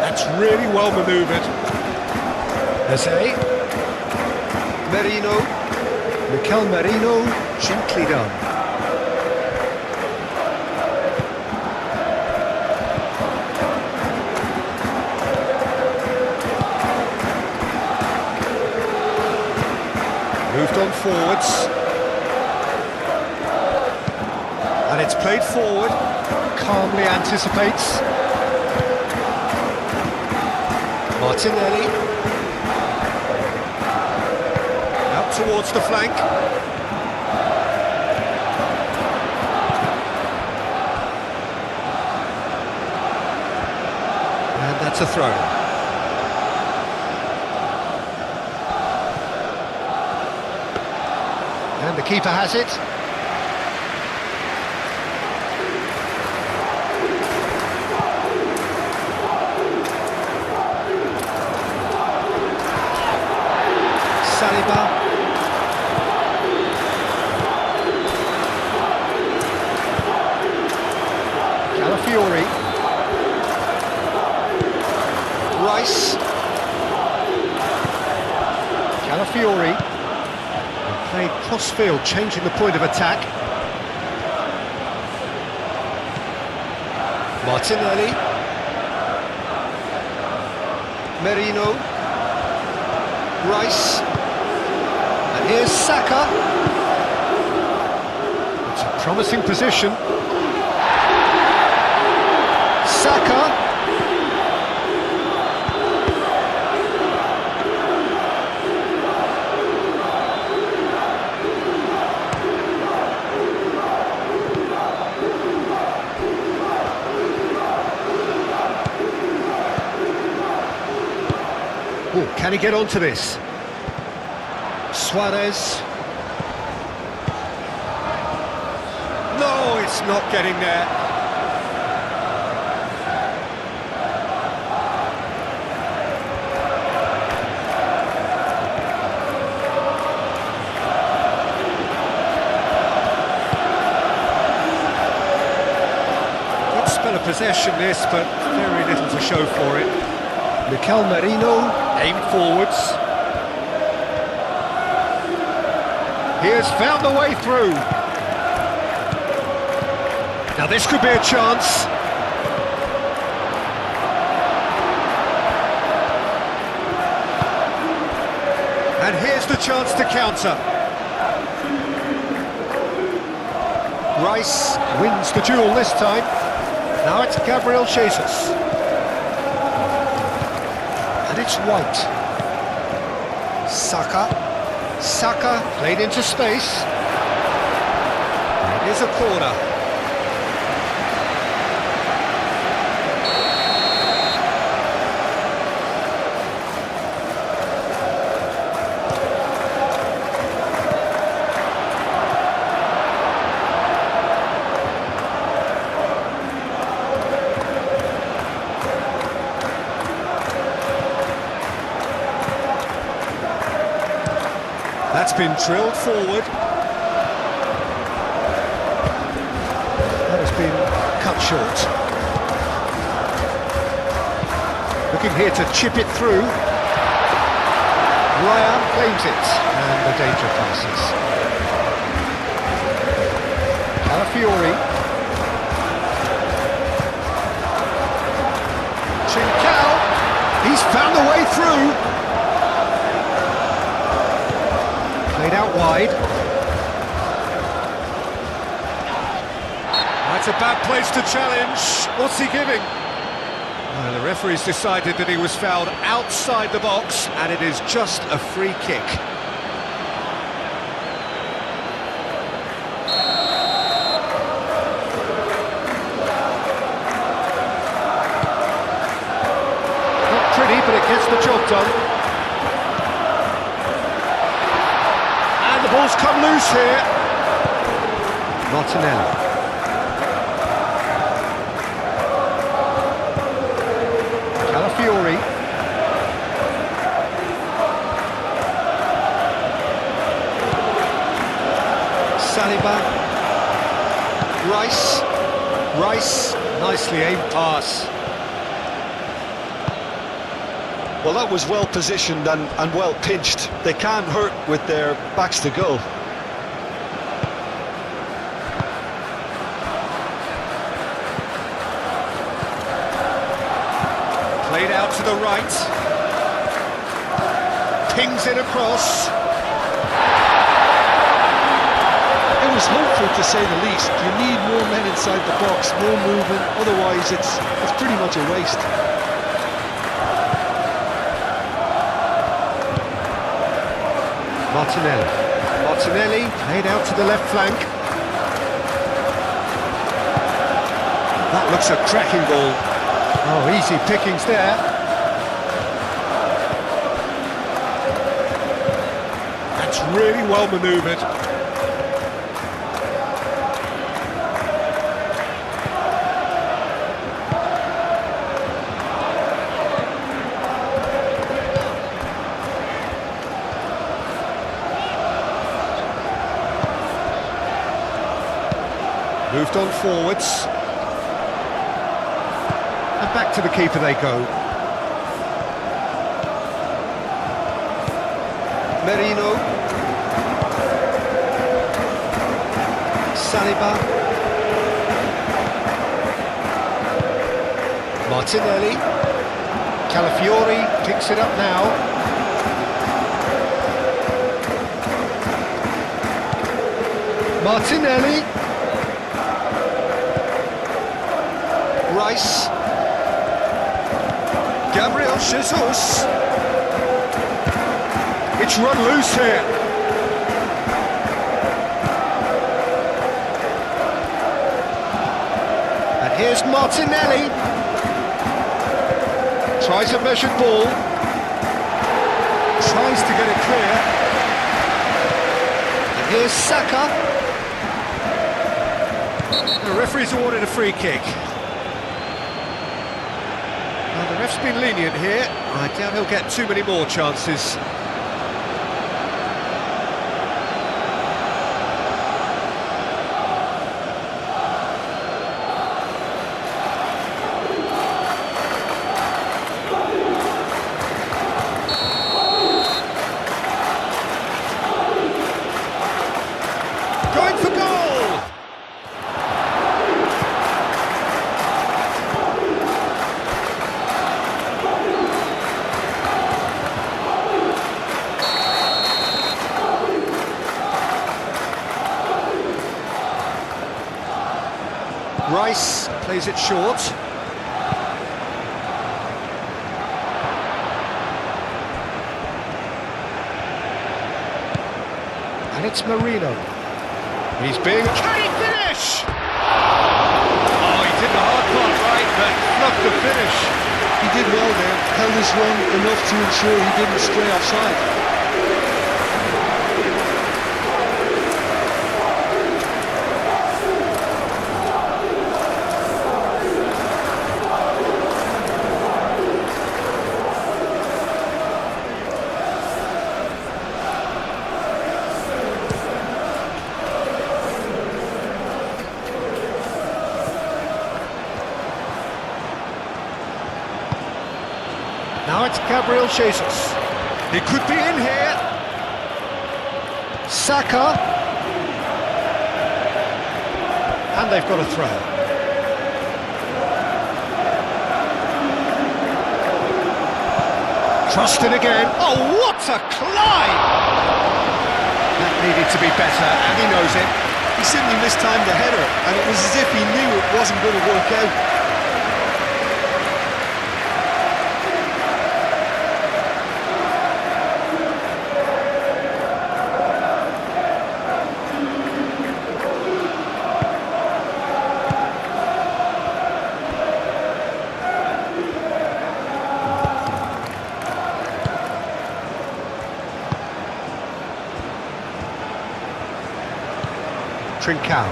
That's really well manoeuvred. Eze. Merino. Mikel Merino. Gently done. Moved on forwards. And it's played forward. Calmly anticipates. Martinelli. Out towards the flank. And that's a throw. And the keeper has it. Saliba. Calafiori. Rice. Calafiori. Played cross-field, changing the point of attack. Martinelli. Merino. Rice. Here's Saka. It's a promising position. Saka. Oh, can he get onto this? Suarez. No, it's not getting there. Good spell of possession this, but very little to show for it. Mikel Merino aimed forwards. He has found the way through. Now this could be a chance. And here's the chance to counter. Rice wins the duel this time. Now it's Gabriel Jesus. And it's White. Saka played into space. Here's a corner. That's been drilled forward. That has been cut short. Looking here to chip it through. Raya claims it, and the danger passes. Calafiori. Trincao. He's found the way through. Played out wide. That's a bad place to challenge. What's he giving? Well, the referee's decided that he was fouled outside the box, and it is just a free kick. Not pretty, but it gets the job done. The ball's come loose here. Martinelli. Calafiori. Saliba. Rice. Nicely aimed pass. Well, that was well positioned and well pinched. They can't hurt with their backs to goal. Played out to the right. Pings it across. It was hopeful, to say the least. You need more men inside the box, more movement. Otherwise, it's pretty much a waste. Martinelli played out to the left flank. That looks a cracking ball. Oh, easy pickings there. That's really well manoeuvred. Moved on forwards. And back to the keeper they go. Merino. Saliba. Martinelli. Calafiori picks it up now. Martinelli. Rice. Gabriel Jesus. It's run loose here. And here's Martinelli. Tries a measured ball. Tries to get it clear. And here's Saka. The referee's awarded a free kick. Well, the ref's been lenient here. I doubt he'll get too many more chances. Going for goal! Rice plays it short. And it's Marino. He's being... Can he finish? Oh, he did the hard part right, but not the finish. He did well there, held his run enough to ensure he didn't stray offside. Now it's Gabriel Jesus. He could be in here. Saka. And they've got a throw. Crossed in again. Oh, what a climb! That needed to be better, and he knows it. He simply mistimed the header, and it was as if he knew it wasn't going to work out. Trincao.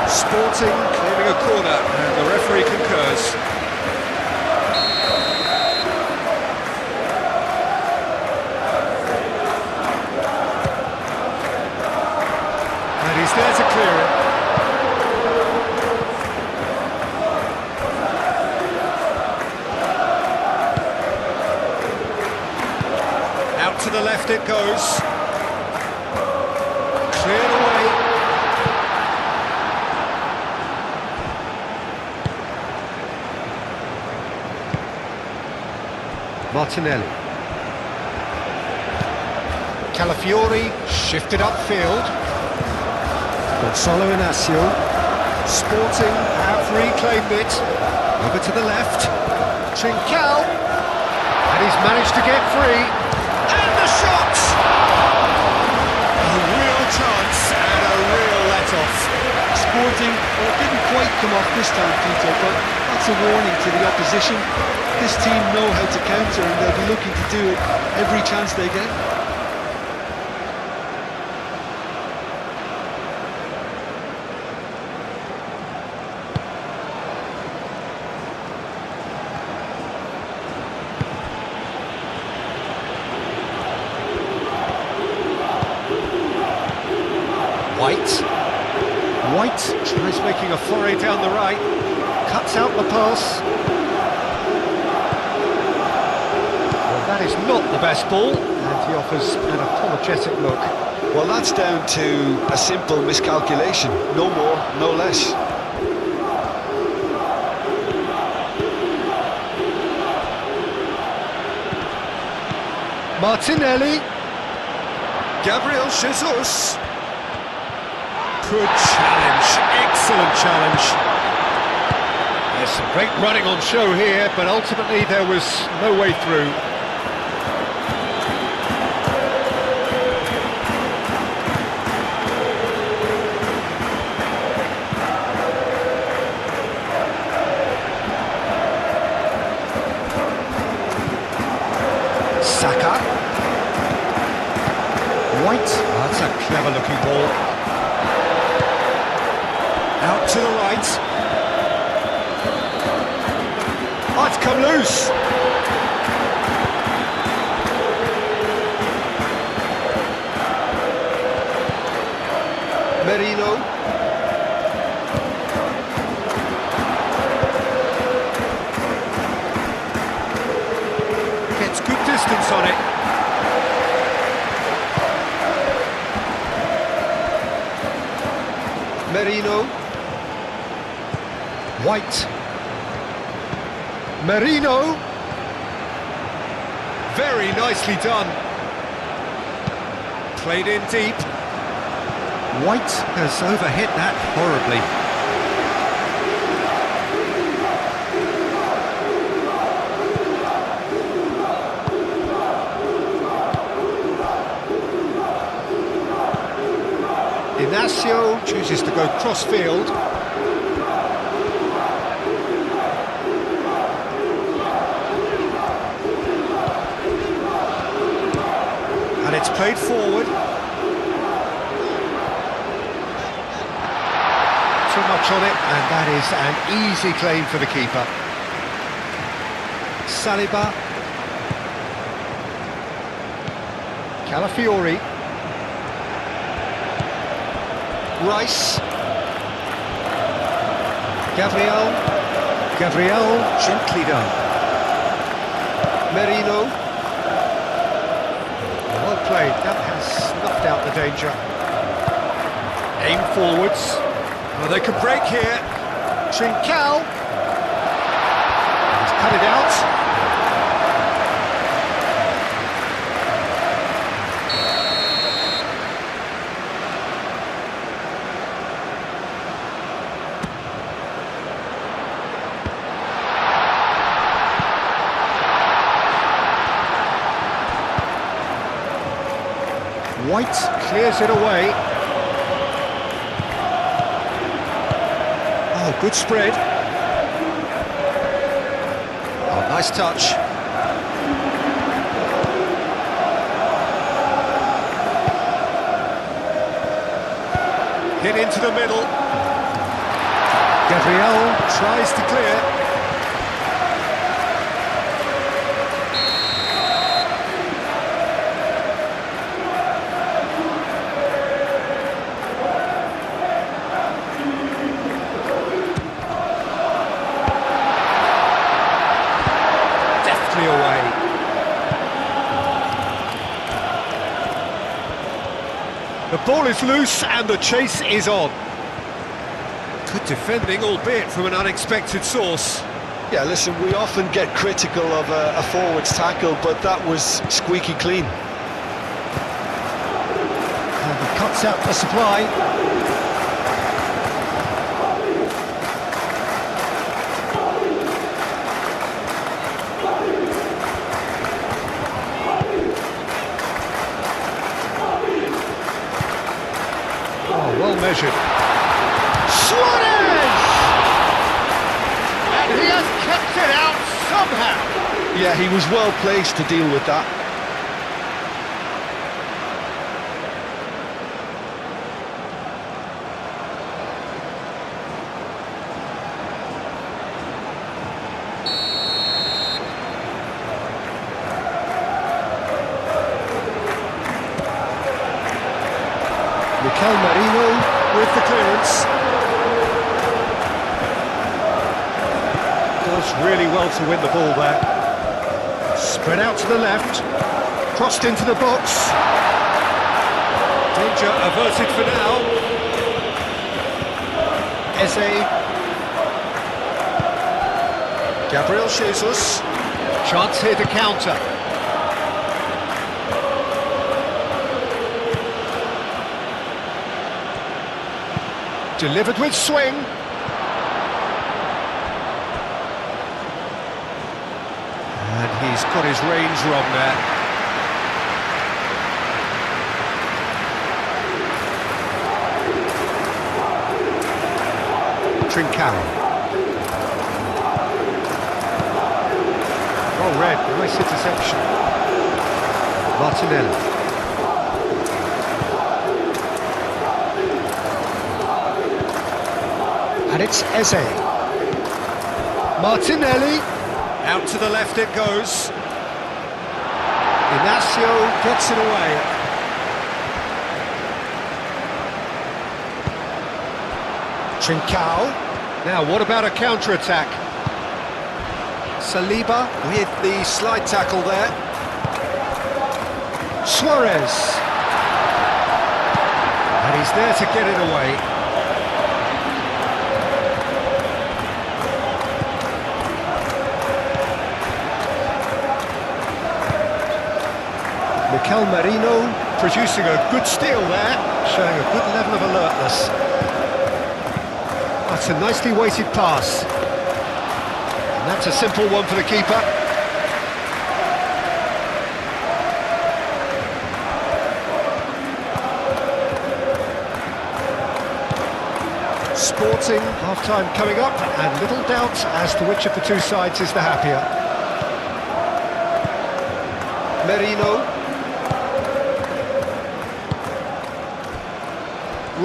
Sporting claiming a corner, and the referee concurs. And he's there to clear it. To the left it goes. Cleared away. Martinelli. Calafiori shifted upfield. Gonzalo Inacio. Sporting have reclaimed it. Over to the left. Trincao. And he's managed to get free. Shot! A real chance and a real let-off. Sporting, well, it didn't quite come off this time, Peter, but that's a warning to the opposition. This team know how to counter, and they'll be looking to do it every chance they get. White tries making a foray down the right, cuts out the pass. Well, that is not the best ball, and he offers an apologetic look. Well, that's down to a simple miscalculation. No more, no less. Martinelli. Gabriel Jesus. Good challenge, excellent challenge. There's some great running on show here, but ultimately there was no way through. Saka. White. Oh, that's a clever looking ball. Out to the right. Oh, it's come loose. Merino. Gets good distance on it. Merino. White. Merino. Very nicely done. Played in deep. White has overhit that horribly. Inacio chooses to go cross-field. And it's played forward. Too much on it, and that is an easy claim for the keeper. Saliba. Calafiori. Rice. Gabriel. Gabriel, gently done. Merino. Well played, that has snuffed out the danger. Aim forwards. Well, they could break here. Trincao. He's cut it out. White clears it away. Oh, good spread. Oh, nice touch. Hit into the middle. Gabriel tries to clear. Away. The ball is loose and the chase is on. Good defending, albeit from an unexpected source. Yeah, listen, we often get critical of a forward's tackle, but that was squeaky clean. And he cuts out the supply. Well measured. Suarez! And he has kept it out somehow. Yeah, he was well placed to deal with that. Mikel Merino with the clearance. Does really well to win the ball there. Spread out to the left. Crossed into the box. Danger averted for now. Eze. Gabriel Jesus. Chance here to counter. Delivered with swing. And he's got his range wrong there. Trincao. Well read, nice interception. Martinelli. And it's Eze. Martinelli. Out to the left it goes. Inacio gets it away. Trincao. Now, what about a counter-attack? Saliba with the slide tackle there. Suarez. And he's there to get it away. Mikel Merino producing a good steal there, showing a good level of alertness. That's a nicely weighted pass. And that's a simple one for the keeper. Sporting, half-time coming up, and little doubt as to which of the two sides is the happier. Merino.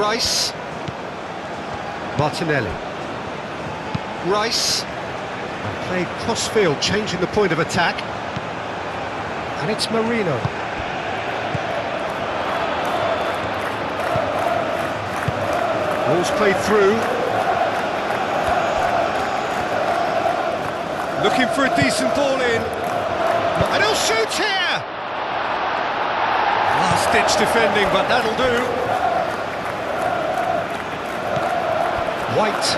Rice. Martinelli. Rice. And played cross-field, changing the point of attack. And it's Merino. Ball's played through. Looking for a decent ball in. And he'll shoot here! Last-ditch defending, but that'll do. White.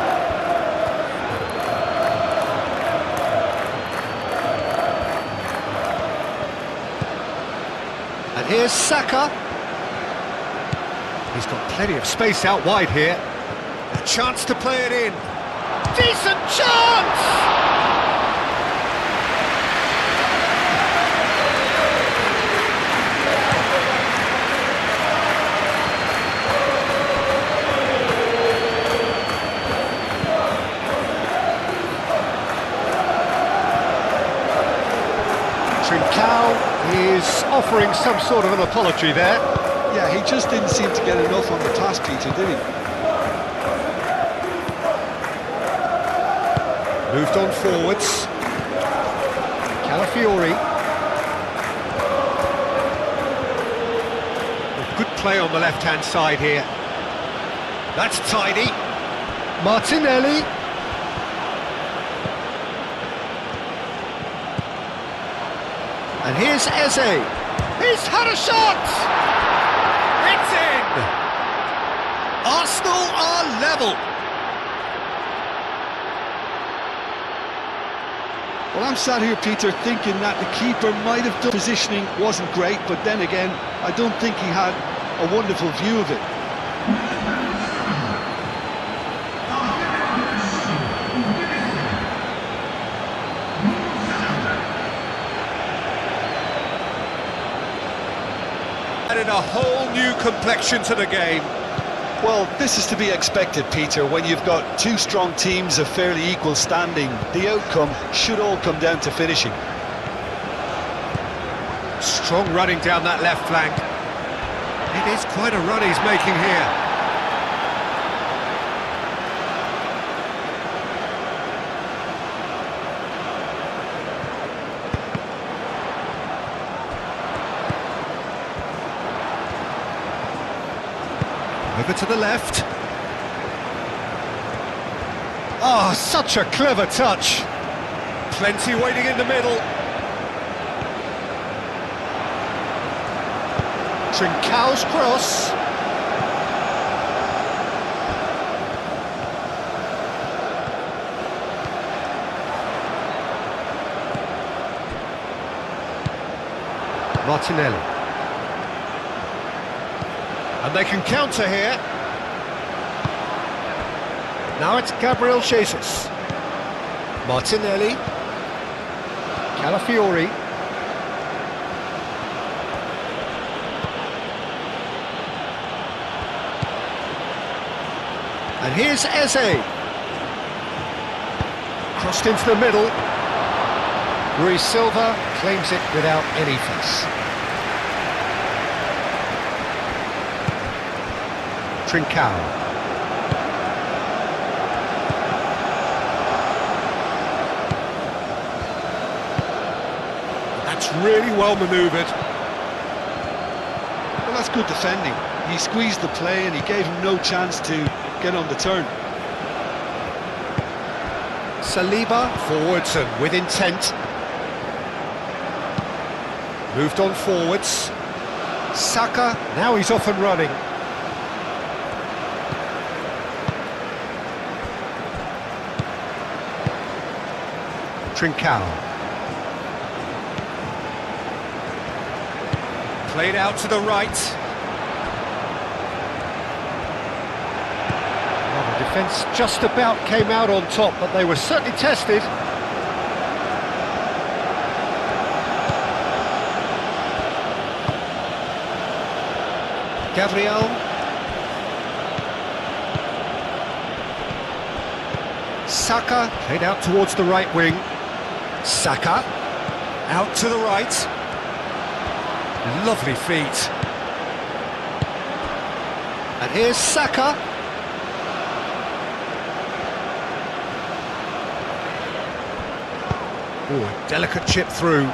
And here's Saka. He's got plenty of space out wide here. A chance to play it in. Decent chance! Trincao is offering some sort of an apology there. Yeah, he just didn't seem to get enough on the task, Peter, did he? Moved on forwards. Calafiori. Good play on the left-hand side here. That's tidy. Martinelli. And here's Eze. He's had a shot! It's in! Arsenal are level. Well, I'm sat here, Peter, thinking that the keeper might have done positioning wasn't great, but then again, I don't think he had a wonderful view of it. Added a whole new complexion to the game. Well, this is to be expected, Peter, when you've got two strong teams of fairly equal standing. The outcome should all come down to finishing. Strong running down that left flank. It is quite a run he's making here. Over to the left. Oh, such a clever touch. Plenty waiting in the middle. Trincao's cross. Martinelli. And they can counter here. Now it's Gabriel Jesus. Martinelli. Calafiori. And here's Eze. Crossed into the middle. Rui Silva claims it without any fuss. Trincao. That's really well manoeuvred. Well, that's good defending. He squeezed the play and he gave him no chance to get on the turn. Saliba forwards and with intent. Moved on forwards. Saka, now he's off and running. Trincao. Played out to the right. Well, the defence just about came out on top, but they were certainly tested. Gabriel. Saka played out towards the right wing. Saka out to the right. Lovely feet. And here's Saka. Oh, a delicate chip through.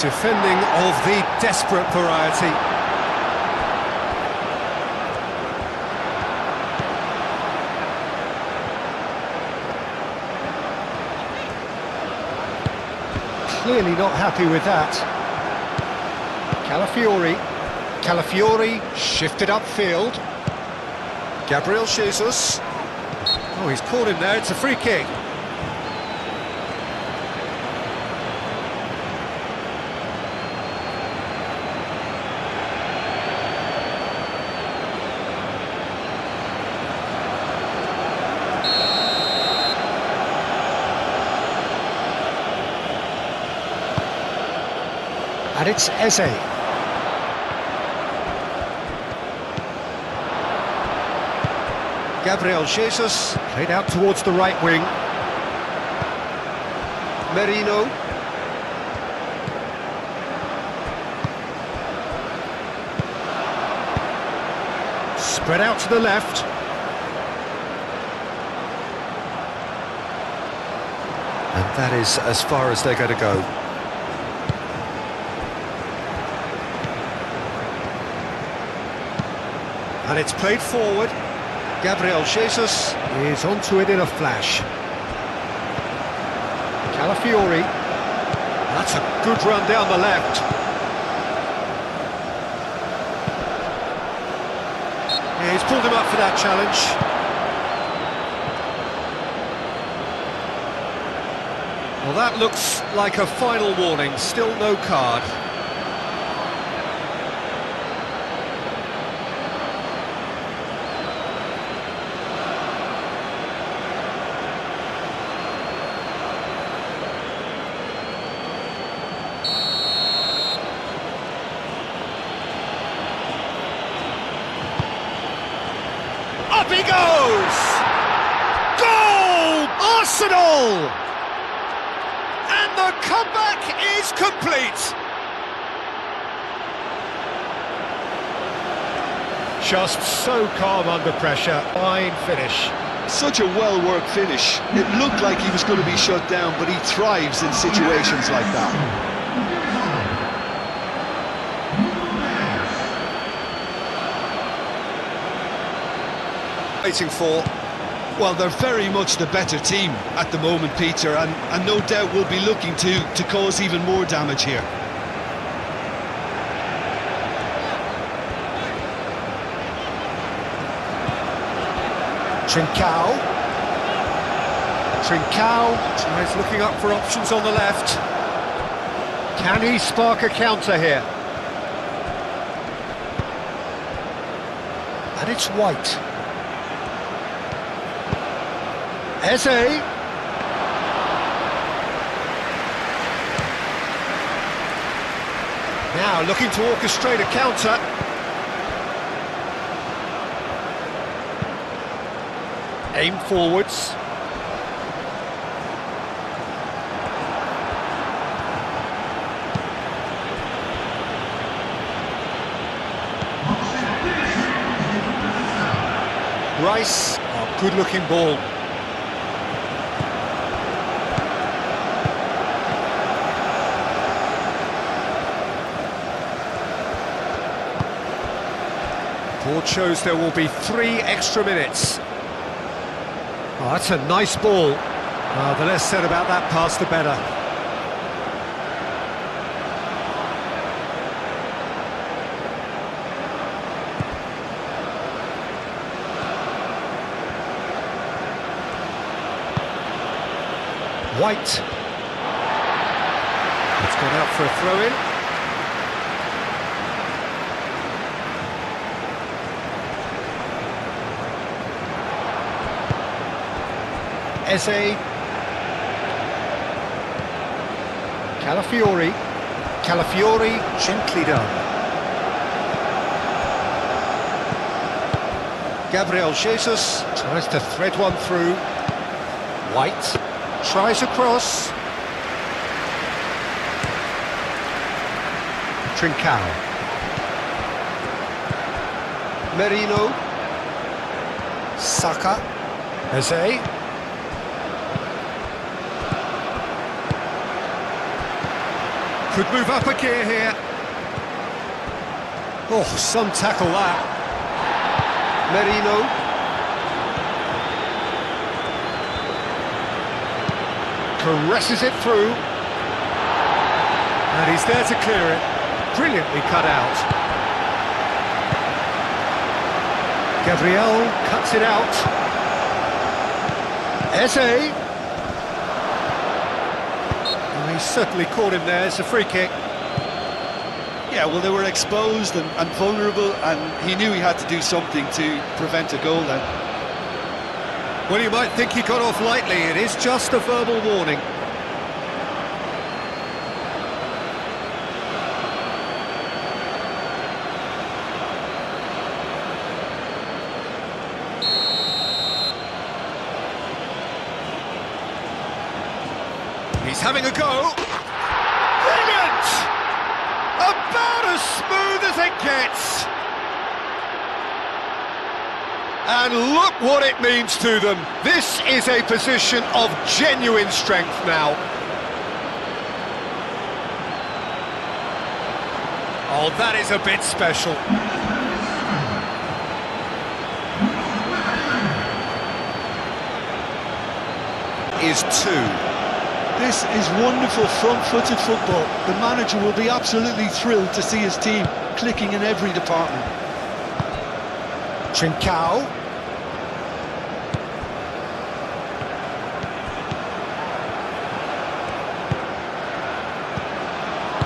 Defending of the desperate variety. Clearly not happy with that. Calafiori. Calafiori shifted upfield. Gabriel Jesus. Oh, he's caught him there, it's a free kick. And it's Eze. Gabriel Jesus played out towards the right wing. Merino. Spread out to the left. And that is as far as they're going to go. And it's played forward. Gabriel Jesus is onto it in a flash. Calafiori. That's a good run down the left. Yeah, he's pulled him up for that challenge. Well, that looks like a final warning. Still no card. Up he goes! Goal! Arsenal! And the comeback is complete! Just so calm under pressure. Fine finish. Such a well-worked finish. It looked like he was going to be shut down, but he thrives in situations like that. waiting for. Well, they're very much the better team at the moment, Peter, and no doubt will be looking to cause even more damage here. Trincao tries looking up for options on the left. Can he spark a counter here? And it's White. Eze. Now looking to orchestrate a counter. Aim forwards. Rice, oh, good-looking ball. Board shows there will be 3 extra minutes. Oh, that's a nice ball. Oh, the less said about that pass, the better. White. It's gone out for a throw-in. Eze. Calafiori, gently done. Gabriel Jesus tries to thread one through. White tries across. Trincao. Merino. Saka. Eze. Could move up a gear here. Oh, some tackle that. Merino. Caresses it through. And he's there to clear it. Brilliantly cut out. Gabriel cuts it out. Eze. He certainly caught him there. It's a free kick. Yeah, well, they were exposed and vulnerable, and he knew he had to do something to prevent a goal then. Well, you might think he got off lightly. It is just a verbal warning. He's having a go. Brilliant! About as smooth as it gets. And look what it means to them. This is a position of genuine strength now. Oh, that is a bit special. Is 2. This is wonderful front-footed football. The manager will be absolutely thrilled to see his team clicking in every department. Trincao.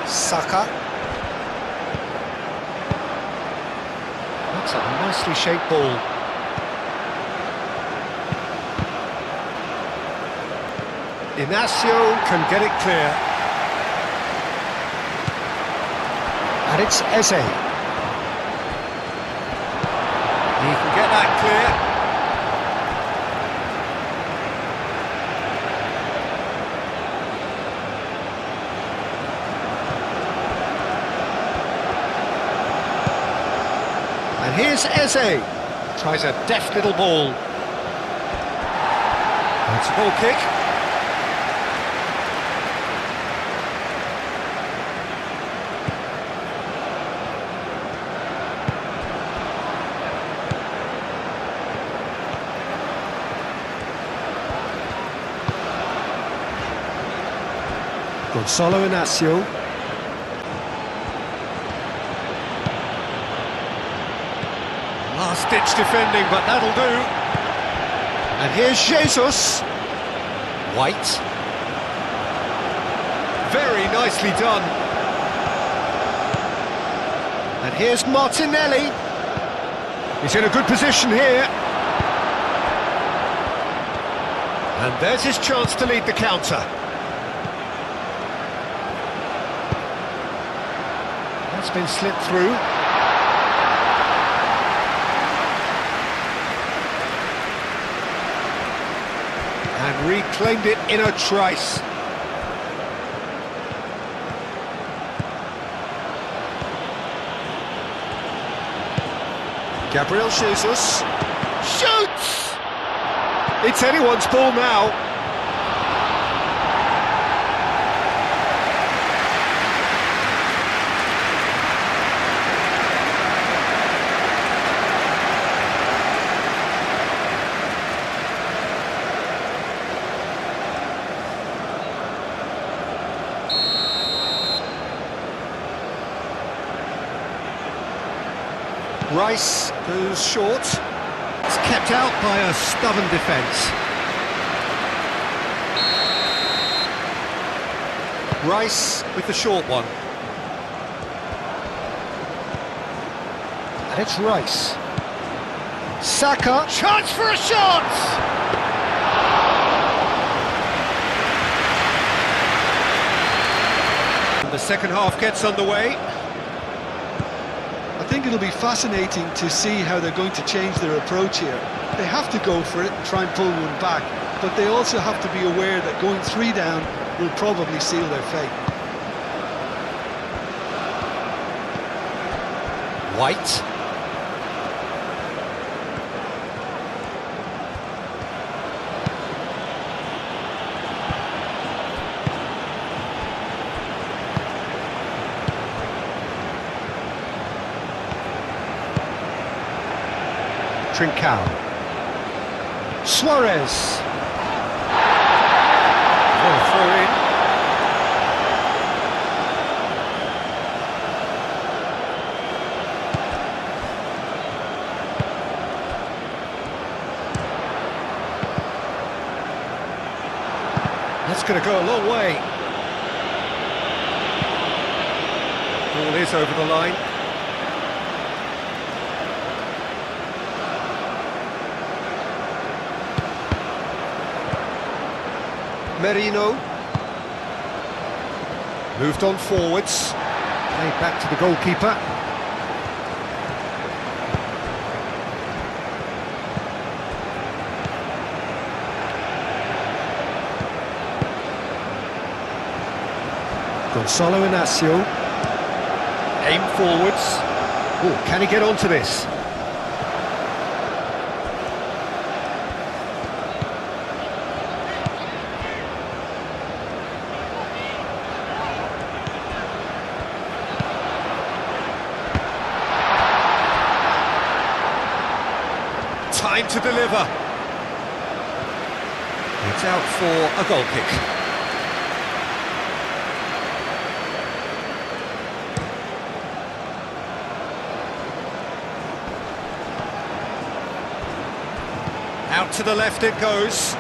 Saka. That's a nicely shaped ball. Inacio can get it clear. And it's Eze. He can get that clear. And here's Eze. Tries a deft little ball. That's a goal kick. Gonzalo Inacio. Last-ditch defending, but that'll do. And here's Jesus. White. Very nicely done. And here's Martinelli. He's in a good position here. And there's his chance to lead the counter. That's been slipped through. And reclaimed it in a trice. Gabriel Jesus shoots! It's anyone's ball now. Rice goes short. It's kept out by a stubborn defence. Rice with the short one. And it's Rice. Saka, chance for a shot! The second half gets underway. I think it'll be fascinating to see how they're going to change their approach here. They have to go for it and try and pull one back, but they also have to be aware that going 3 down will probably seal their fate. White. Trincao. Suarez. Oh, throw in. That's going to go a long way. Ball is over the line. Merino. Moved on forwards. Played back to the goalkeeper. Gonzalo Inacio. Aim forwards. Oh, can he get onto this? Time to deliver. It's out for a goal kick. Out to the left it goes.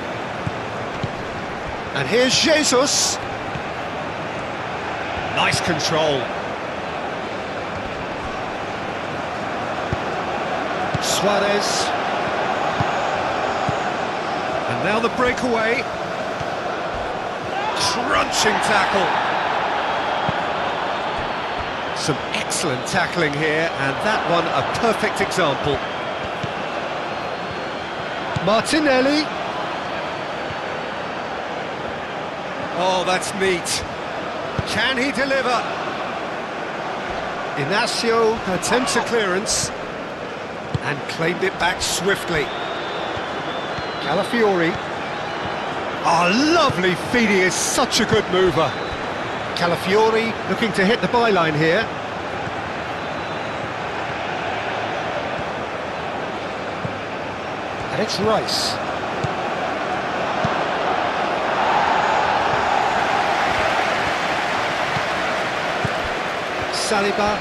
And here's Jesus. Nice control. Suarez. And now the breakaway. Crunching tackle. Some excellent tackling here, and that one a perfect example. Martinelli. Oh, that's neat. Can he deliver? Inacio attempts a clearance and claimed it back swiftly. Calafiori. Oh, lovely feed, he is such a good mover. Calafiori looking to hit the byline here. And it's Rice. Saliba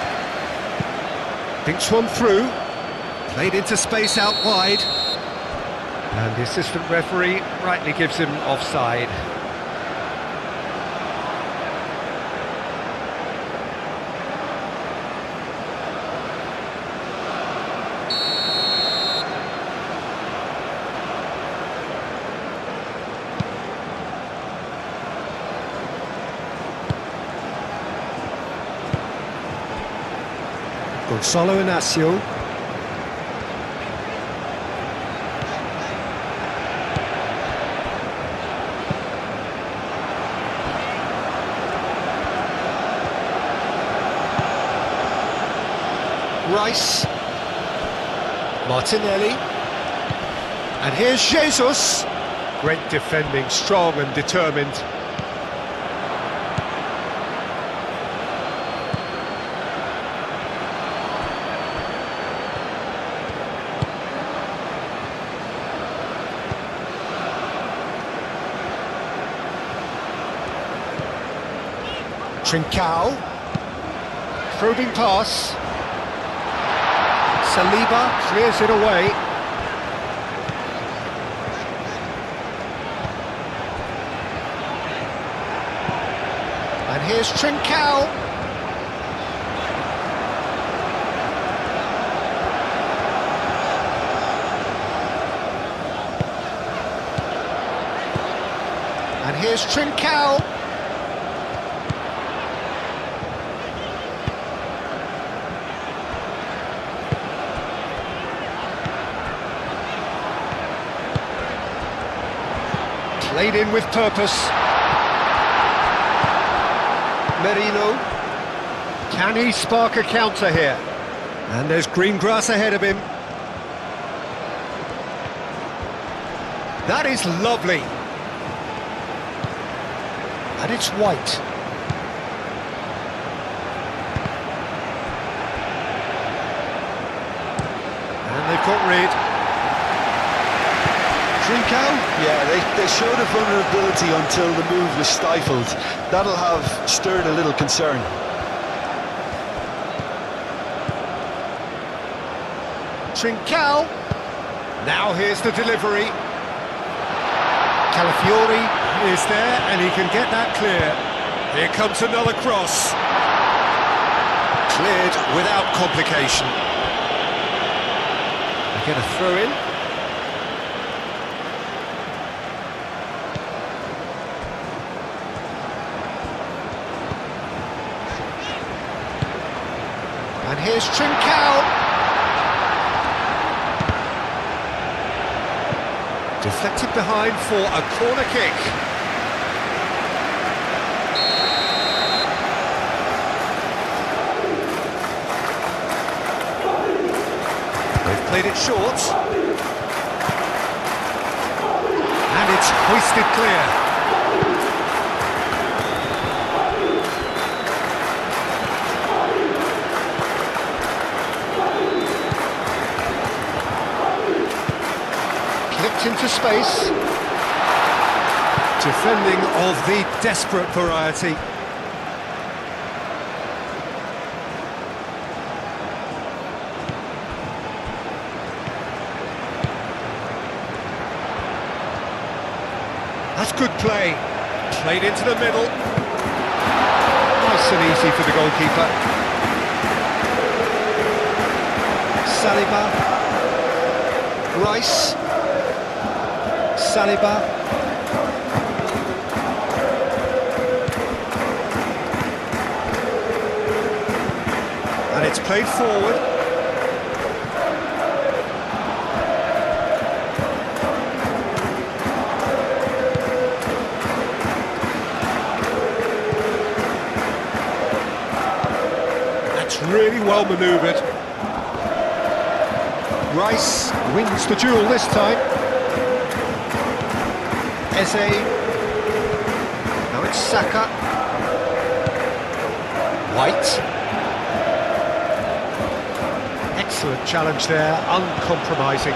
thinks one through, played into space out wide, and the assistant referee rightly gives him offside. Gonzalo Inacio. Rice. Martinelli. And here's Jesus. Great defending, strong and determined. Trincao, probing pass, Saliba clears it away, and here's Trincao, and here's Trincao. Played in with purpose. Merino. Can he spark a counter here? And there's green grass ahead of him. That is lovely. And it's White. And they've got rid. Trincao? Yeah, they showed a vulnerability until the move was stifled. That'll have stirred a little concern. Trincao. Now here's the delivery. Calafiori is there and he can get that clear. Here comes another cross. Cleared without complication. They get a throw in. And here's Trincao. Deflected behind for a corner kick. They've played it short. And it's hoisted clear. Into space. Defending of the desperate variety. That's good play. Played into the middle. Nice and easy for the goalkeeper. Saliba. Rice. Saliba. And it's played forward. That's really well manoeuvred. Rice wins the duel this time. Eze. Now it's Saka. White. Excellent challenge there, uncompromising.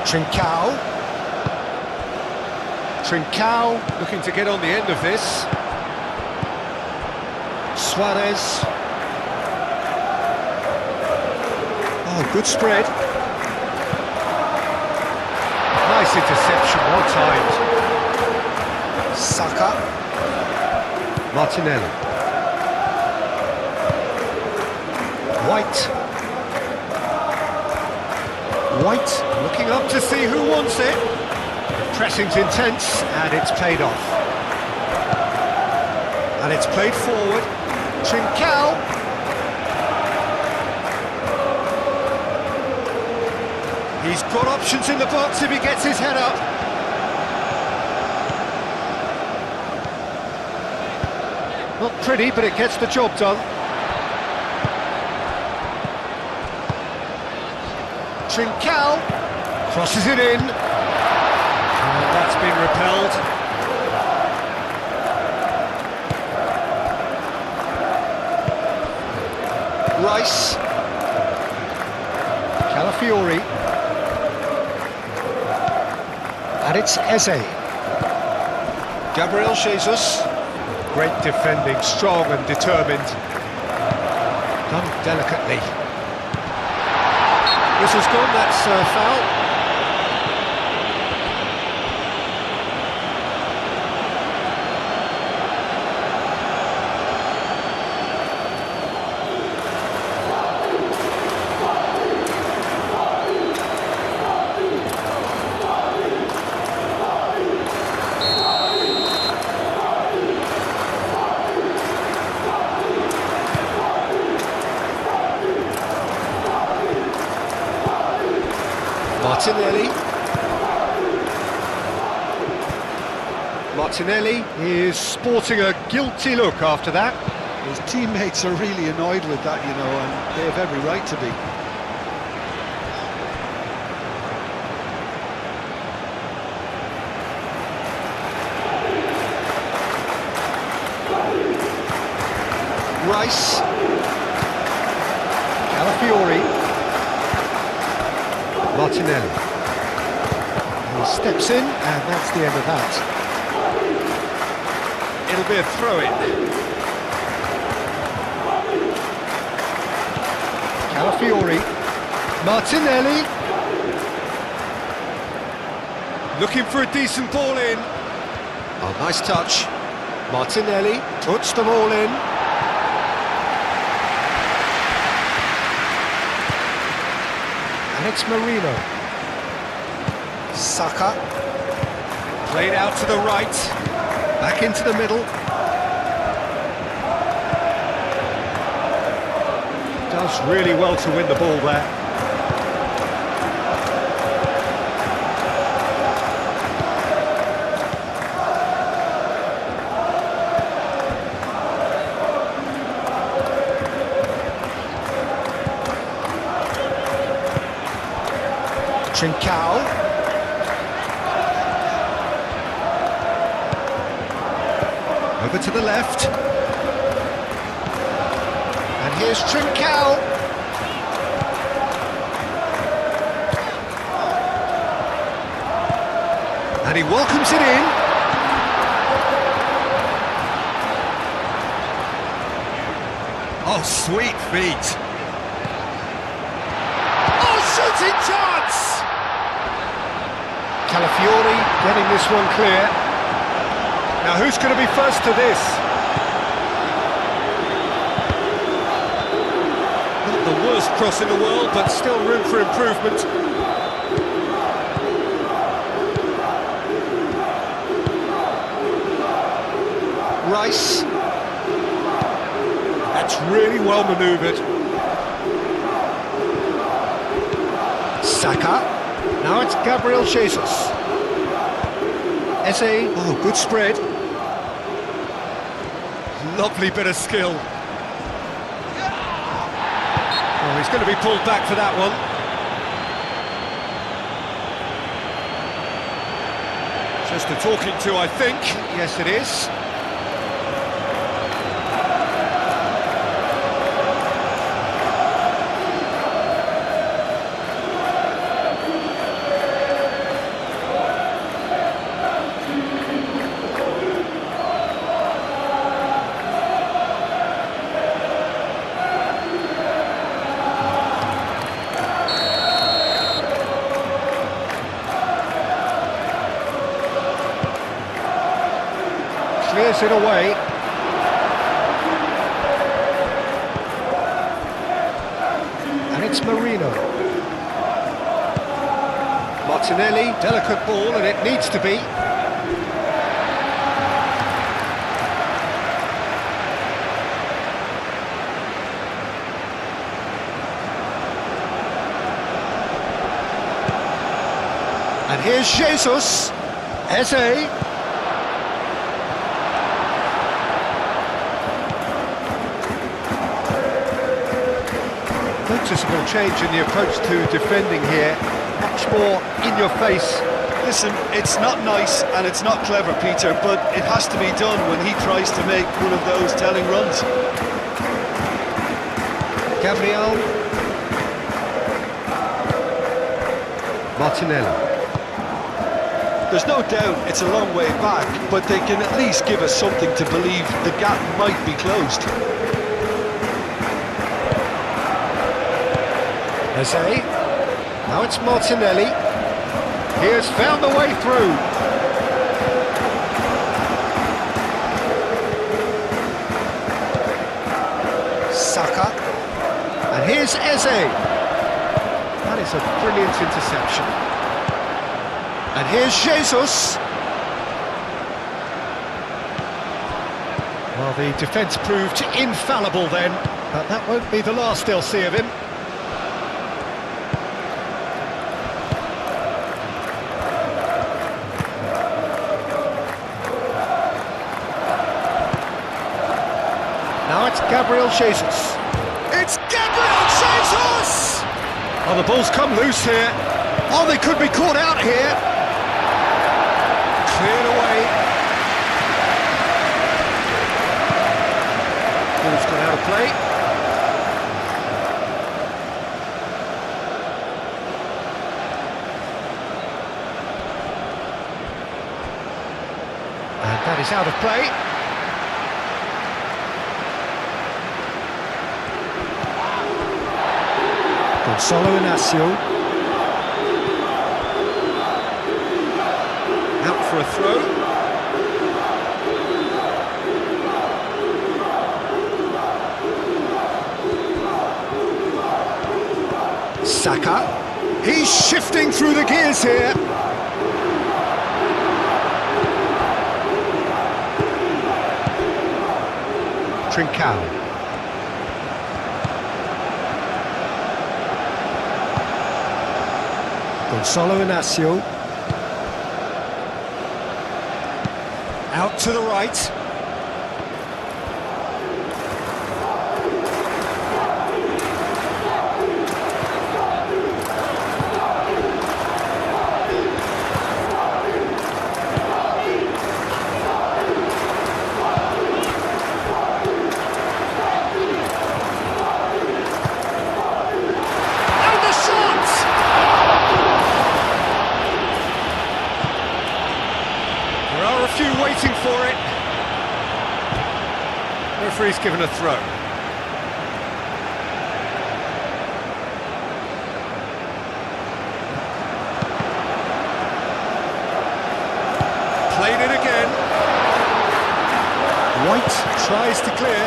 Trincao. Trincao looking to get on the end of this. Suarez. Oh, good spread. Nice interception, well timed. Saka. Martinelli. White. White looking up to see who wants it. The pressing's intense and it's paid off. And it's played forward. Trincao. He's got options in the box if he gets his head up. Not pretty, but it gets the job done. Trincao crosses it in. And that's been repelled. Rice. Calafiori. And it's Eze. Gabriel Jesus. Great defending, strong and determined. Done delicately. Whistle's gone, that's foul. Martinelli is sporting a guilty look after that. His teammates are really annoyed with that, you know, and they have every right to be. Rice. Calafiori. Martinelli. He steps in, and that's the end of that. It'll be a throw-in. Calafiori. Martinelli. Looking for a decent ball in. Oh, nice touch. Martinelli puts the ball in. And it's Marino. Saka. Played out to the right. Back into the middle. Does really well to win the ball there. Trincao. Over to the left. And here's Trincao. And he welcomes it in. Oh, sweet feet. Oh, shooting chance! Calafiori getting this one clear. Now who's going to be first to this? Not the worst cross in the world, but still room for improvement. Rice. That's really well manoeuvred. Saka. Now it's Gabriel Jesus. Eze. Oh, good spread. Lovely bit of skill. Oh, he's going to be pulled back for that one. Just a talking to, I think. Yes, it is. clears it away. And it's Marino. Martinelli, delicate ball, and it needs to be. And here's Jesus. Eze. Noticeable change in the approach to defending here. Much more in your face. Listen, it's not nice and it's not clever, Peter, but it has to be done when he tries to make one of those telling runs. Gabriel. Martinelli. There's no doubt it's a long way back, but they can at least give us something to believe the gap might be closed. Eze. Now it's Martinelli. He has found the way through. Saka. And here's Eze. That is a brilliant interception. And here's Jesus. Well, the defence proved infallible then, but that won't be the last they'll see of him. Now it's Gabriel Jesus. It's Gabriel Jesus! Oh, the ball's come loose here. Oh, they could be caught out here. Cleared away. Ball's gone out of play. And that is out of play. Gonzalo Inacio. Out for a throw. Saka. He's shifting through the gears here. Trincao. Gonzalo Inacio. Out to the right. Waiting for it. Referee's given a throw. Played it again. White tries to clear.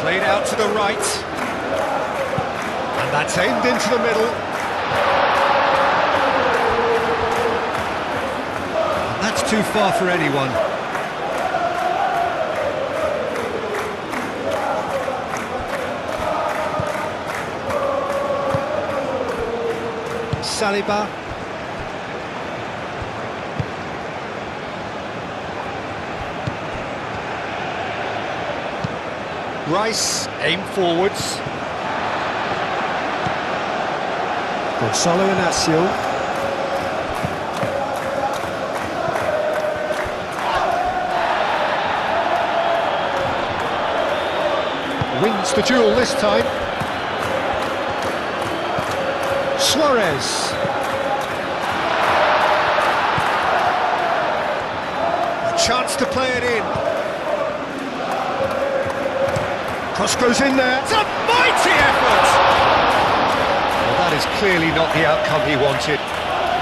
Played out to the right. That's aimed into the middle. That's too far for anyone. Saliba. Rice, aim forwards. Gonzalo Inacio. Wins the duel this time. Suarez. A chance to play it in. Cross goes in there. It's a mighty effort! is clearly not the outcome he wanted.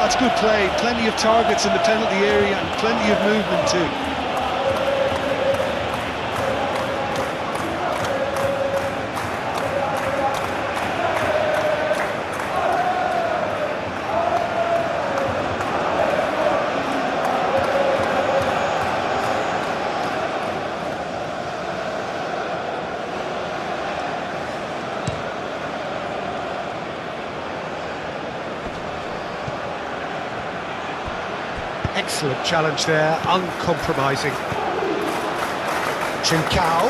That's good play, plenty of targets in the penalty area and plenty of movement too. Excellent challenge there, uncompromising. Trincao.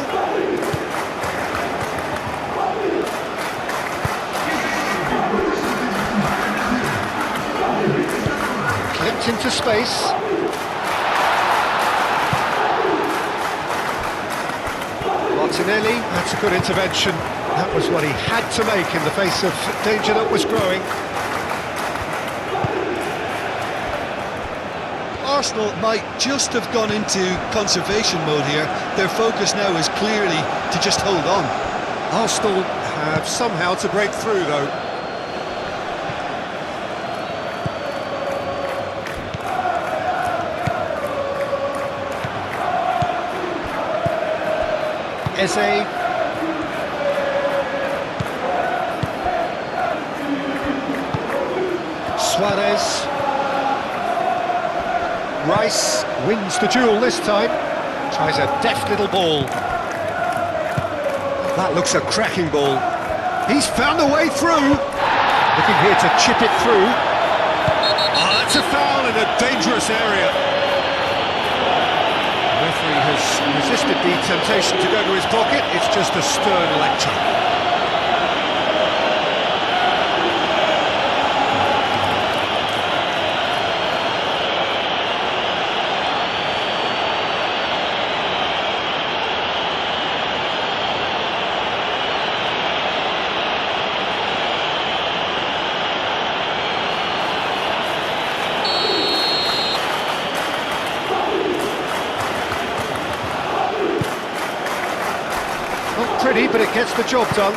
Clipped into space. Martinelli, that's a good intervention. That was what he had to make in the face of danger that was growing. Arsenal might just have gone into conservation mode here. Their focus now is clearly to just hold on. Arsenal have somehow to break through though. Eze. Suarez. Rice wins the duel this time. Tries a deft little ball. That looks a cracking ball. He's found a way through. Looking here to chip it through. Oh, that's a foul in a dangerous area. The referee has resisted the temptation to go to his pocket. It's just a stern lecture. Not pretty, but it gets the job done.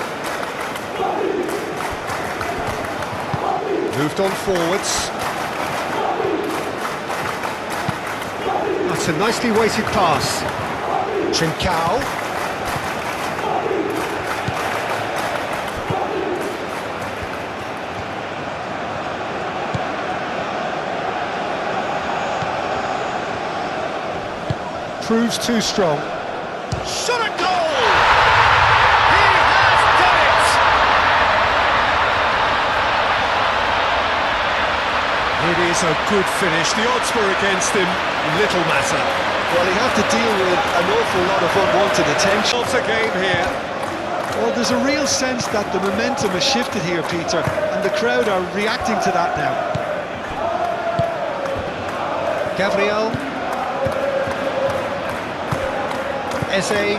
Moved on forwards. That's a nicely weighted pass. Trincao. Proves too strong. Shot a goal! It is a good finish. The odds were against him. Little matter. Well, he had to deal with an awful lot of unwanted attention. It's a game here. Well, there's a real sense that the momentum has shifted here, Peter, and the crowd are reacting to that now. Gabriel. Eze.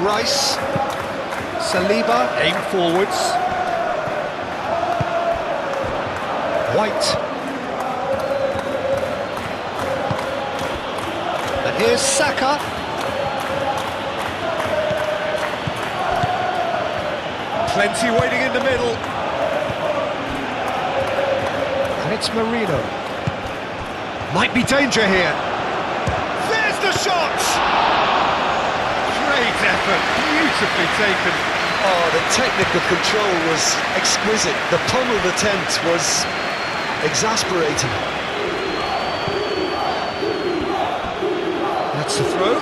Rice. Saliba. Aim forwards. White. And here's Saka. Plenty waiting in the middle. And it's Marino. Might be danger here. There's the shot! Great effort, beautifully taken. Oh, the technical control was exquisite. The pummeled attempt was exasperating. That's the throw.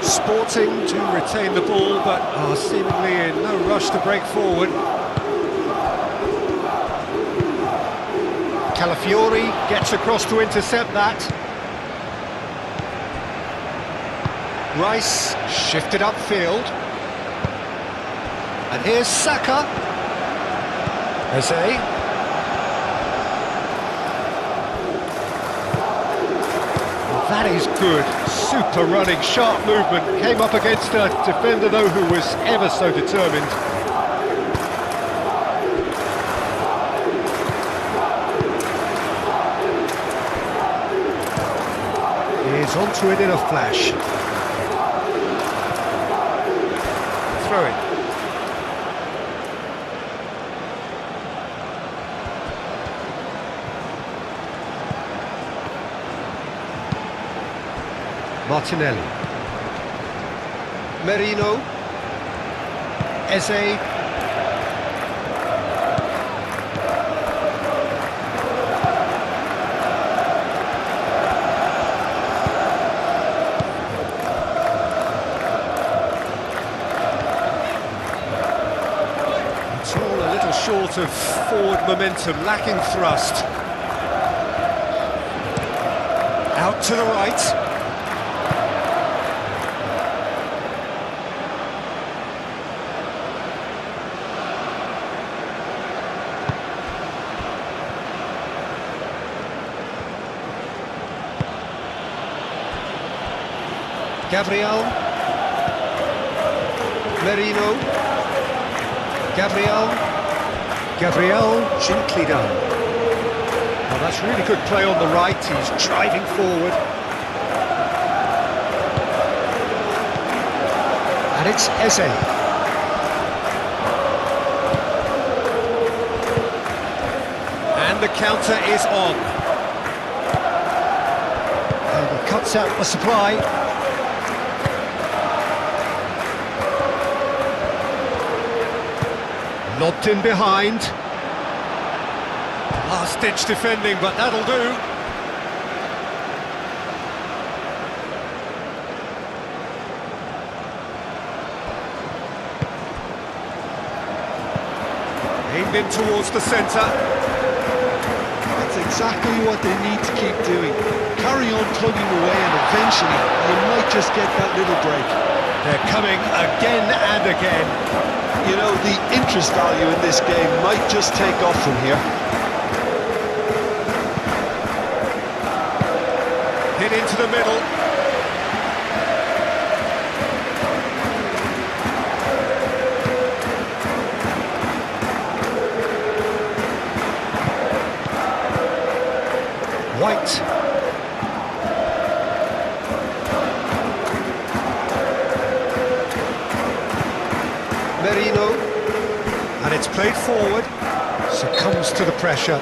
Sporting to retain the ball, but are seemingly in no rush to break forward. Calafiori gets across to intercept that. Rice shifted upfield. And here's Saka. Eze. That is good. Super running, sharp movement. Came up against a defender, though, who was ever so determined. He's onto it in a flash. Throw it. Martinelli. Merino. Eze. It's all a little short of forward momentum, lacking thrust. Out to the right. Gabriel. Merino. Gabriel. Gabriel, gently done. Well, that's really good play on the right. He's driving forward. And it's Eze. And the counter is on. And he cuts out the supply. Lobbed in behind. Last-ditch defending, but that'll do. Aimed in towards the centre. That's exactly what they need to keep doing. Carry on plugging away and eventually you might just get that little break. They're coming again and again. You know, the interest value in this game might just take off from here. Hit into the middle. White. Merino, and it's played forward, succumbs to the pressure.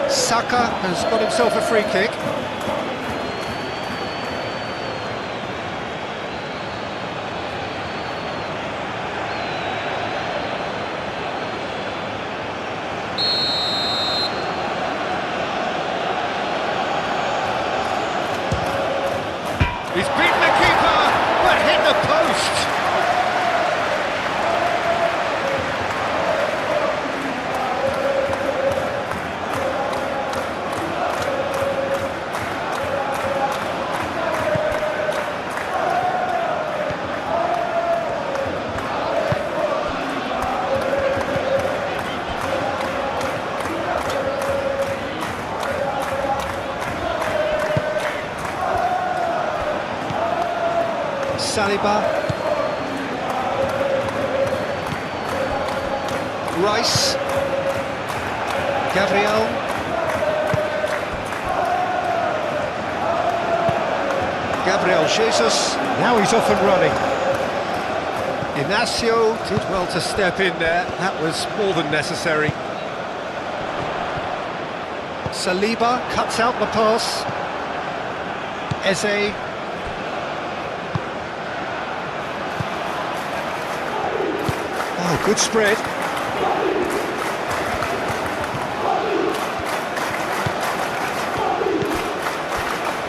Saka has got himself a free kick. He's beaten the keeper, but hit the post. Saliba. Rice. Gabriel. Gabriel Jesus. Now he's off and running. Inacio did well to step in there. That was more than necessary. Saliba cuts out the pass. Eze. Oh, good spread.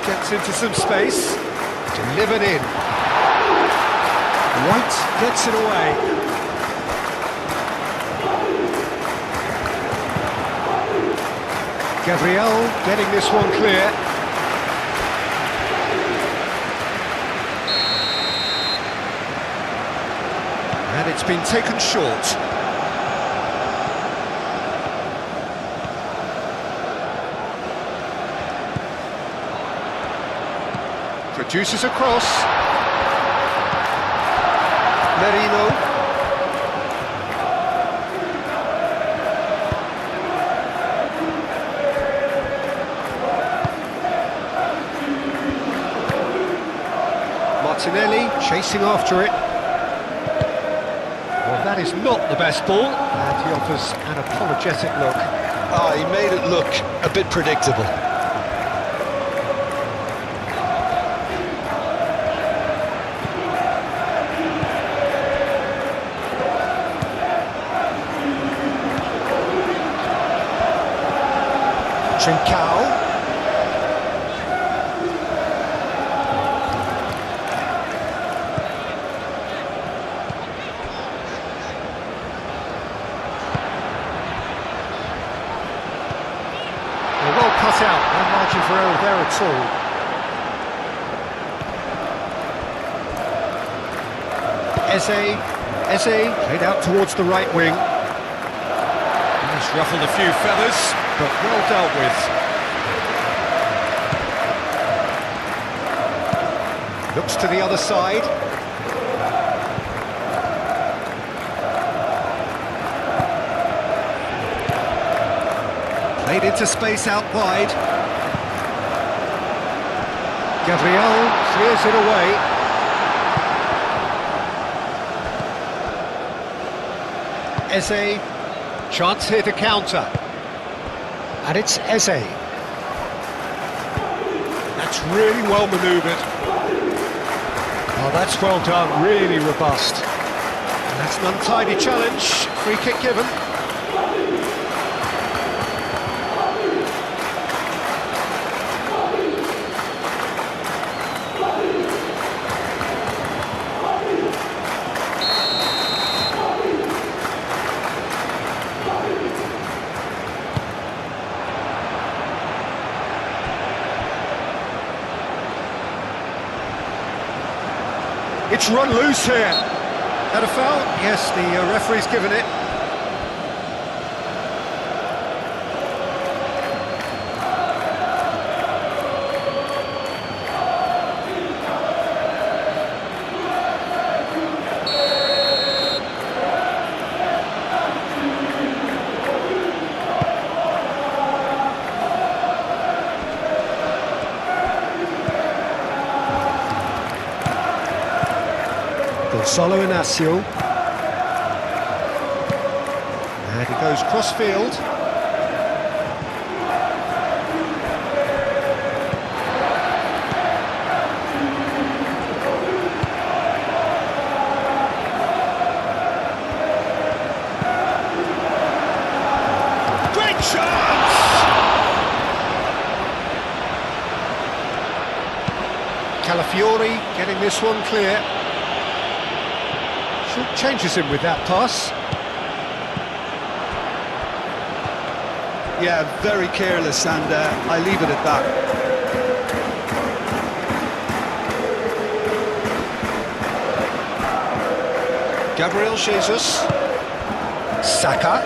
Gets into some space. Delivered in. White gets it away. Gabriel getting this one clear. And it's been taken short. Produces a cross. Merino. Martinelli chasing after it. Well, that is not the best ball, and he offers an apologetic look. Ah, he made it look a bit predictable. Trincao. Well cut out, no margin for error there at all. Eze played out towards the right wing. He's ruffled a few feathers, but well dealt with. Looks to the other side. Played into space out wide. Gabriel clears it away. Eze, chance here to counter. And it's Eze. That's really well manoeuvred. Oh, that's well done, really robust. And that's an untidy challenge, free kick given. It's run loose here. Had a foul? Yes, the referee's given it. Gonzalo Inacio. And he goes cross-field. Great chance! Calafiori getting this one clear. Changes him with that pass. Yeah, very careless, and I leave it at that. Gabriel Jesus. Saka.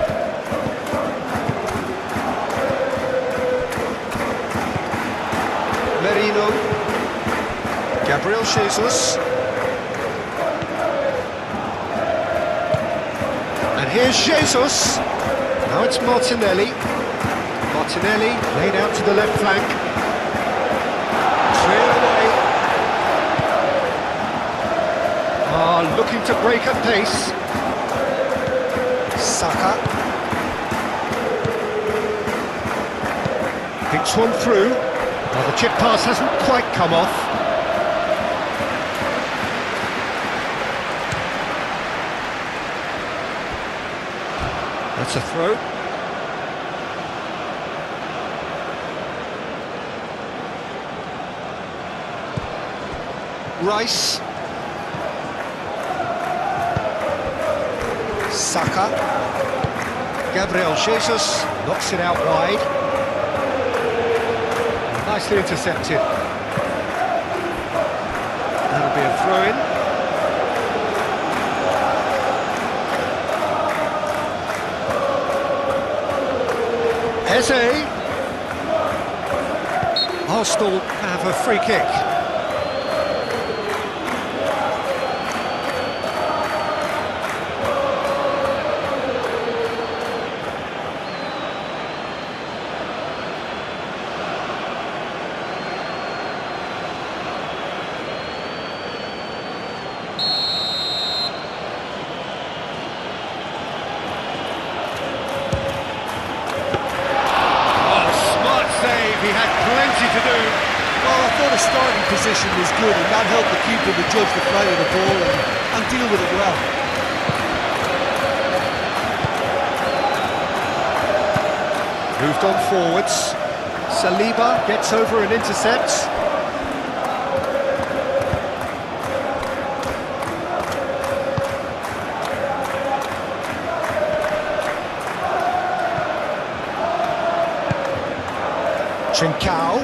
Merino. Gabriel Jesus. Here's Jesus. Now it's Martinelli. Martinelli laid out to the left flank. Clear away. Looking to break at pace. Saka. Picks one through. Well, the chip pass hasn't quite come off. That's a throw. Rice. Saka. Gabriel Jesus knocks it out wide. Nicely intercepted. That'll be a throw-in. Eze. Arsenal have a free kick. starting position was good, and that helped the keeper to judge the flight of the ball and deal with it well. Moved on forwards. Saliba gets over and intercepts. Trincao.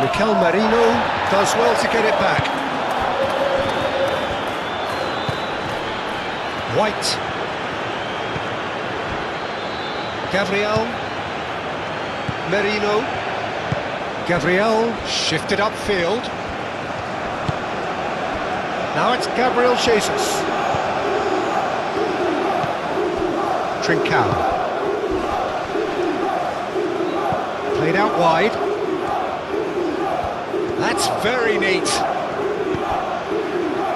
Mikel Merino does well to get it back. White. Gabriel. Merino. Gabriel shifted upfield. Now it's Gabriel Jesus. Trincao. Played out wide. That's very neat.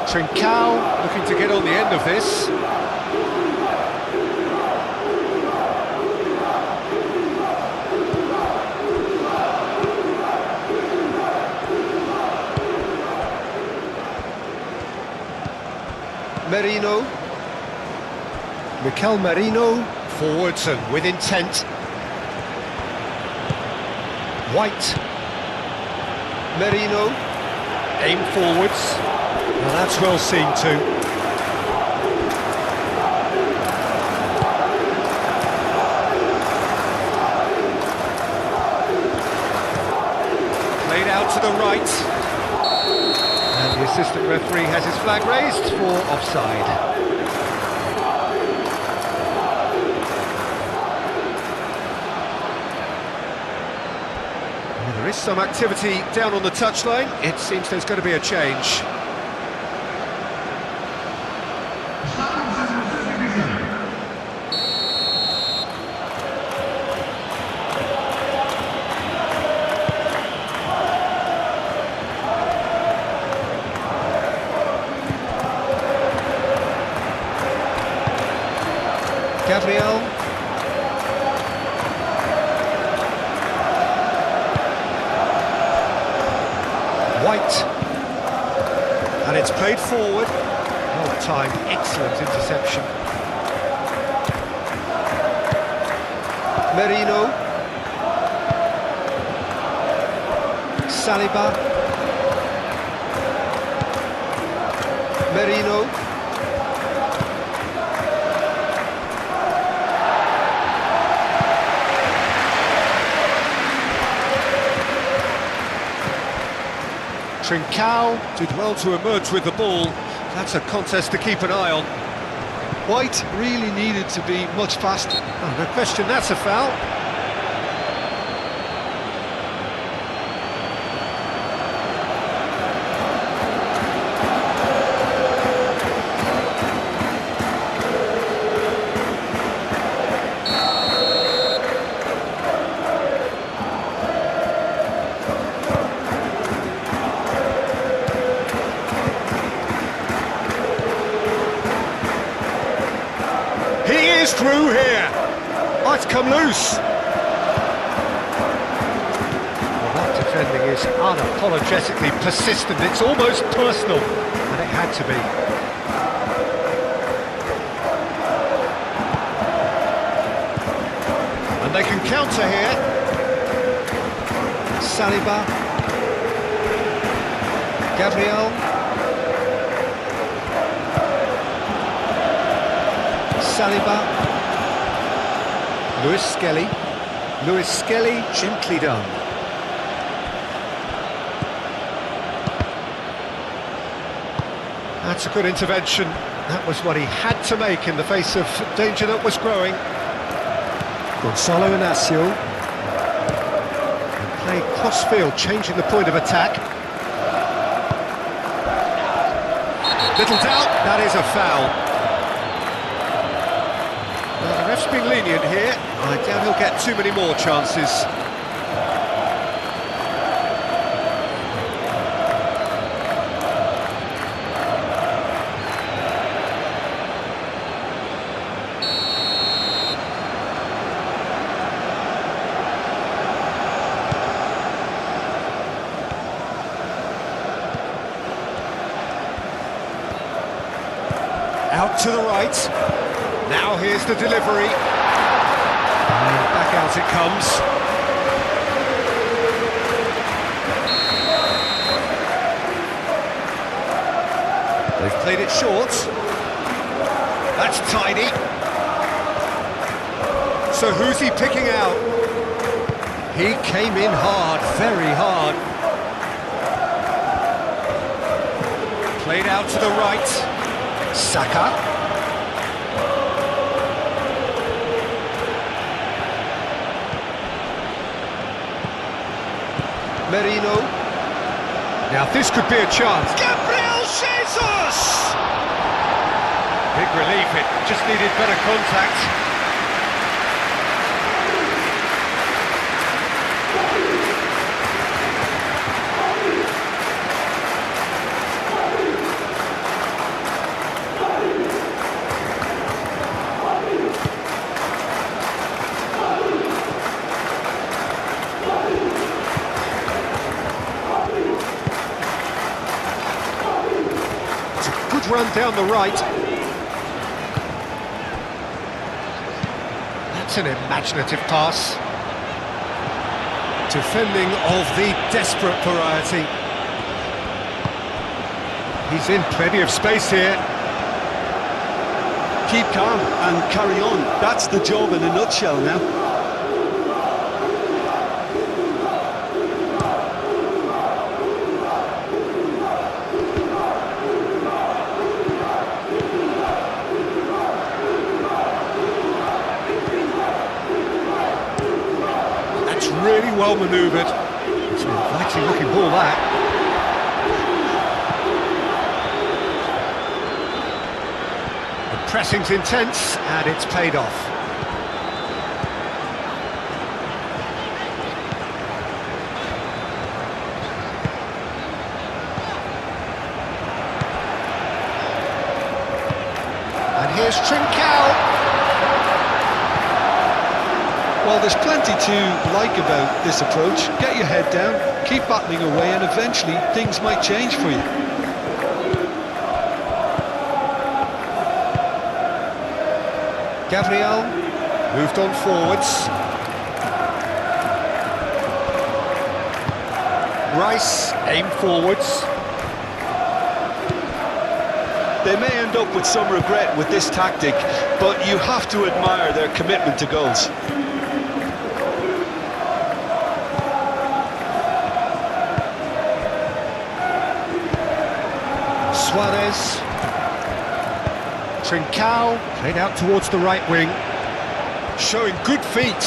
Trincao looking to get on the end of this. Merino. Mikel Merino, forwards and with intent. White. Merino, aim forwards. Well, that's well seen too. Played out to the right. And the assistant referee has his flag raised for offside. There is some activity down on the touchline. It seems there's going to be a change. Gabriel. White. And it's played forward. Well timed, excellent interception. Merino. Saliba. Merino. Trincao did well to emerge with the ball. That's a contest to keep an eye on. White really needed to be much faster. Oh, no question, that's a foul. He is through here. Oh, it's come loose. Well, that defending is unapologetically persistent. It's almost personal, and it had to be. And they can counter here. Saliba. Gabriel. Saliba. Lewis Skelly, gently done. That's a good intervention. That was what he had to make in the face of danger that was growing. Gonzalo Inacio. And play cross-field, changing the point of attack. Little doubt, that is a foul. Well, the ref's been lenient here. I doubt he'll get too many more chances. right. Now here's the delivery. And back out it comes. They've played it short. That's tidy. So who's he picking out? He came in hard, very hard. Played out to the right. Saka. Merino. Now this could be a chance. Gabriel Jesus! Big relief, it just needed better contact. Good run down the right. That's an imaginative pass. Defending of the desperate variety. He's in plenty of space here. Keep calm and carry on. That's the job in a nutshell now. Really well manoeuvred. It's an inviting looking ball, that. The pressing's intense and it's paid off. And here's Trincao. Well, there's plenty to like about this approach. Get your head down, keep battling away, and eventually things might change for you. Gabriel moved on forwards. Rice aimed forwards. They may end up with some regret with this tactic, but you have to admire their commitment to goals. Suarez. Trincao played out towards the right wing, showing good feet.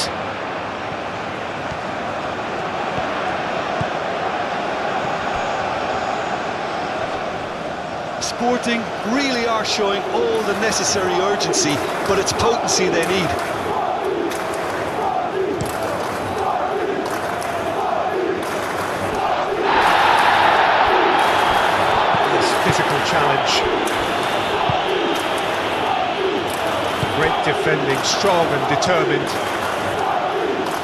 Sporting really are showing all the necessary urgency, but it's potency they need. Physical challenge. Great defending, strong and determined.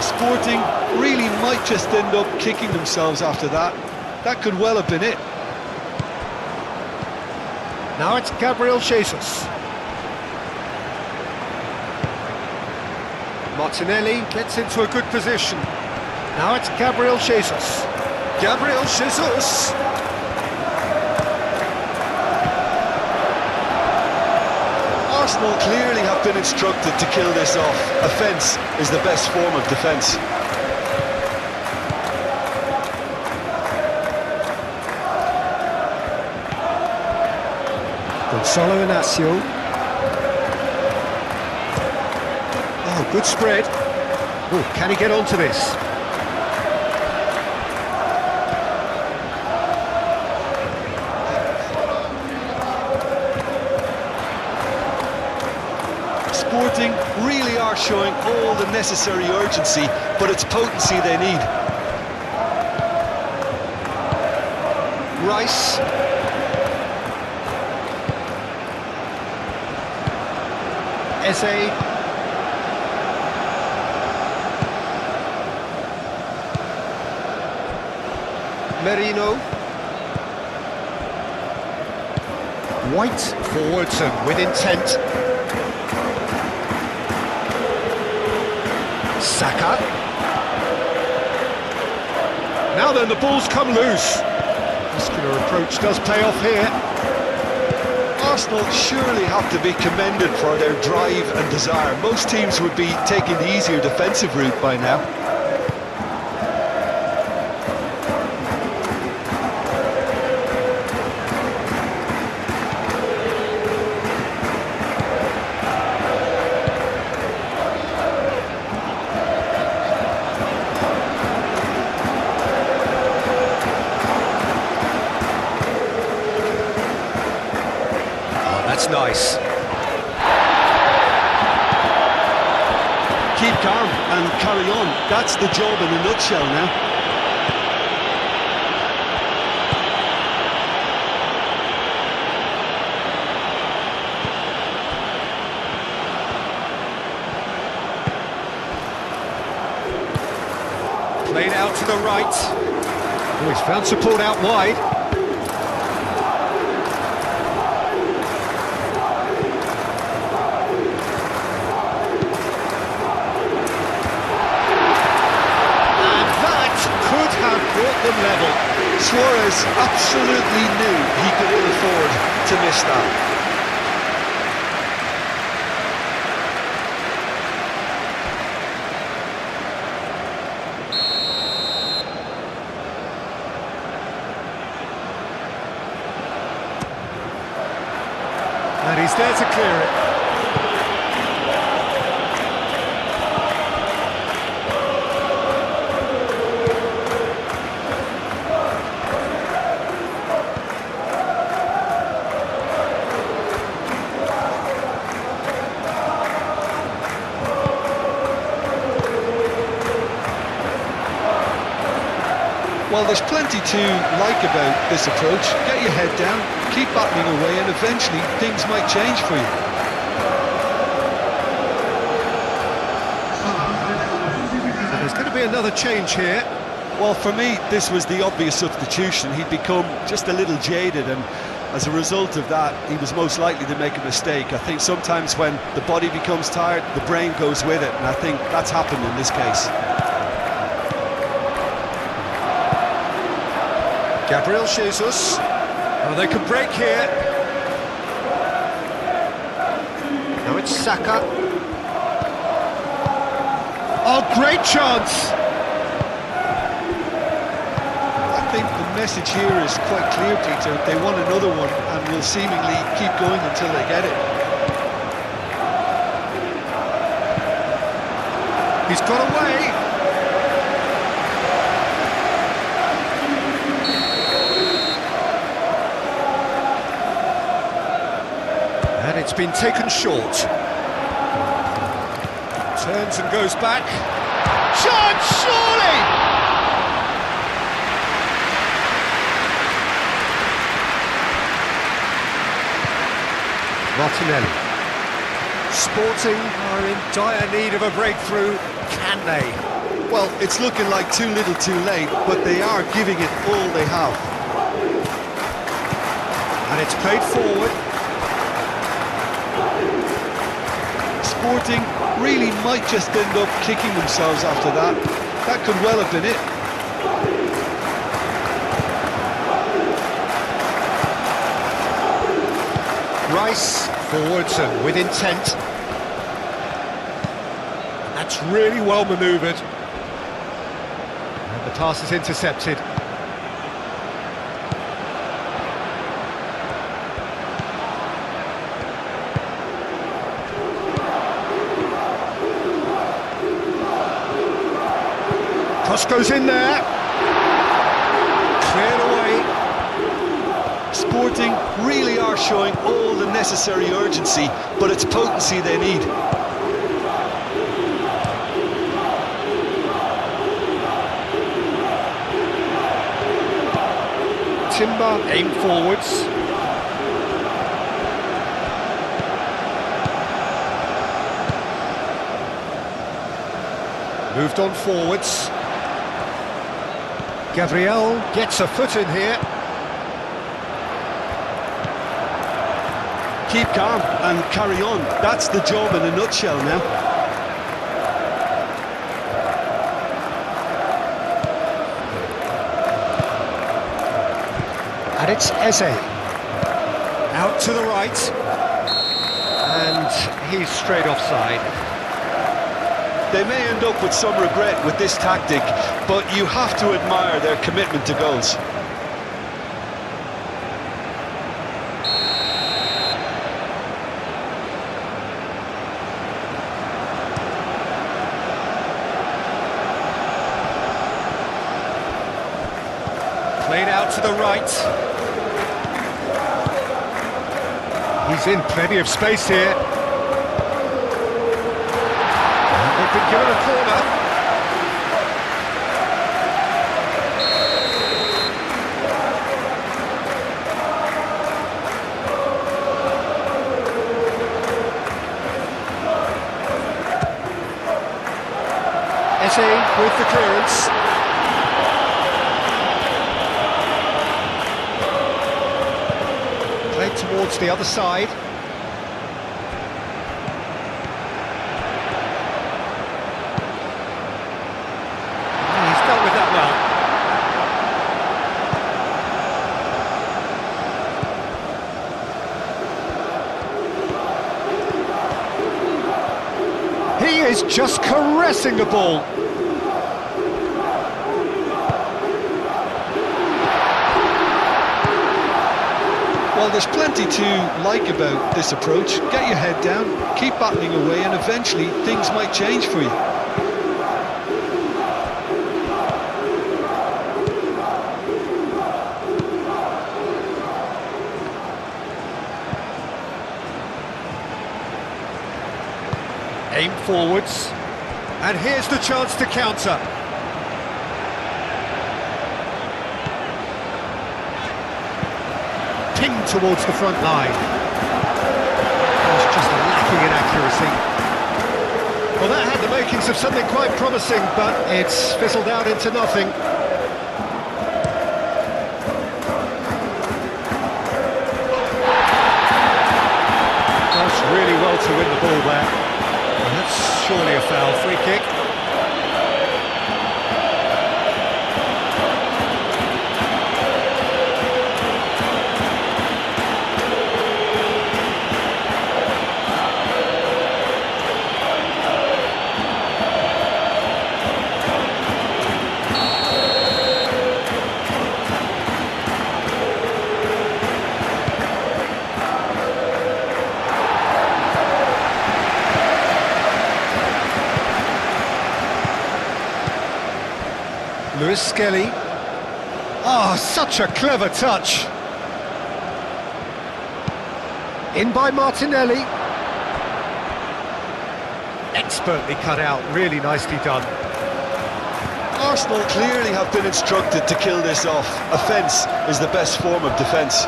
Sporting really might just end up kicking themselves after that. That could well have been it. Now it's Gabriel Jesus. Martinelli gets into a good position. Now it's Gabriel Jesus. Gabriel Jesus! Arsenal clearly have been instructed to kill this off. Offence is the best form of defence. Gonzalo Inacio. Oh, good spread. Oh, can he get onto this? Sporting really are showing all the necessary urgency, but it's potency they need. Rice. Eze. Merino. White forwards and with intent. Saka. Now then, the ball's come loose. Muscular approach does pay off here. Arsenal surely have to be commended for their drive and desire. Most teams would be taking the easier defensive route by now. That's nice. Keep calm and carry on. That's the job in a nutshell now. Played out to the right. Oh, he's found support out wide. Brought them level. Suarez absolutely knew he could ill afford to miss that. And he's there to clear it. Well, there's plenty to like about this approach. Get your head down, keep battling away, and eventually things might change for you. So there's going to be another change here. Well, for me, this was the obvious substitution. He'd become just a little jaded, and as a result of that, he was most likely to make a mistake. I think sometimes when the body becomes tired, the brain goes with it, and I think that's happened in this case. Gabriel Jesus. Oh, they could break here. Now it's Saka. Oh, great chance! I think the message here is quite clear, Peter. They want another one and will seemingly keep going until they get it. He's got away. And it's been taken short. Turns and goes back. Chance, surely! Martinelli. Sporting are in dire need of a breakthrough. Can they? Well, it's looking like too little too late, but they are giving it all they have. And it's played forward. Sporting really might just end up kicking themselves after that. That could well have been it. Rice forwards and with intent. That's really well manoeuvred. And the pass is intercepted. Cross goes in there. Cleared away. Sporting really are showing all the necessary urgency, but it's potency they need. Timber aim forwards. Moved on forwards. Gabriel gets a foot in here. keep calm and carry on. That's the job in a nutshell now. And it's Eze. Out to the right. And he's straight offside. They may end up with some regret with this tactic, but you have to admire their commitment to goals. Played out to the right. He's in plenty of space here. They've been given a corner. Eze with the clearance. Played towards the other side. He's dealt with that well. He is just caressing the ball. Well, there's plenty to like about this approach. Get your head down, keep battling away, and eventually things might change for you. Aim forwards. And here's the chance to counter. Pinged towards the front line. There's just a lacking in accuracy. Well, that had the makings of something quite promising, but it's fizzled out into nothing. Does really well to win the ball there. And that's surely a foul. Free kick. Lewis Skelly. Oh, such a clever touch. In by Martinelli. Expertly cut out, really nicely done. Arsenal clearly have been instructed to kill this off. Offence is the best form of defence.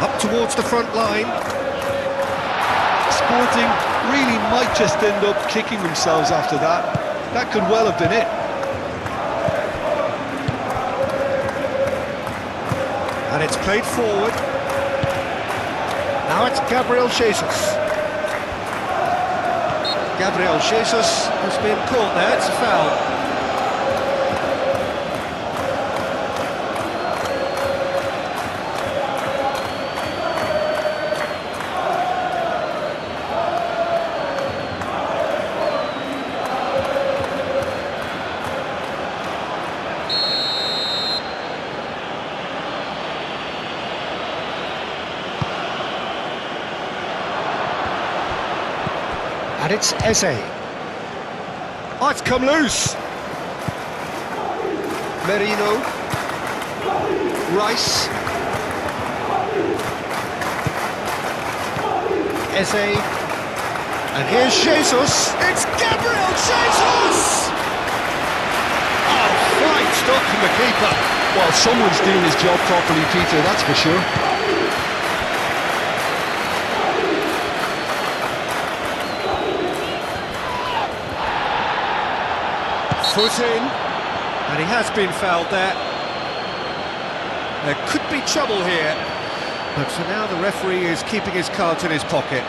Up towards the front line. Sporting really might just end up kicking themselves after that. That could well have been it. And it's played forward. Now it's Gabriel Jesus. Gabriel Jesus has been caught there, it's a foul. And it's Eze. Oh, it's come loose. Merino. Rice. Eze. And here's Jesus. It's Gabriel Jesus! Oh, fine stop from the keeper. Well, someone's doing his job properly, Peter, that's for sure. Foot in, and he has been fouled there. There could be trouble here, but for now the referee is keeping his cards in his pocket.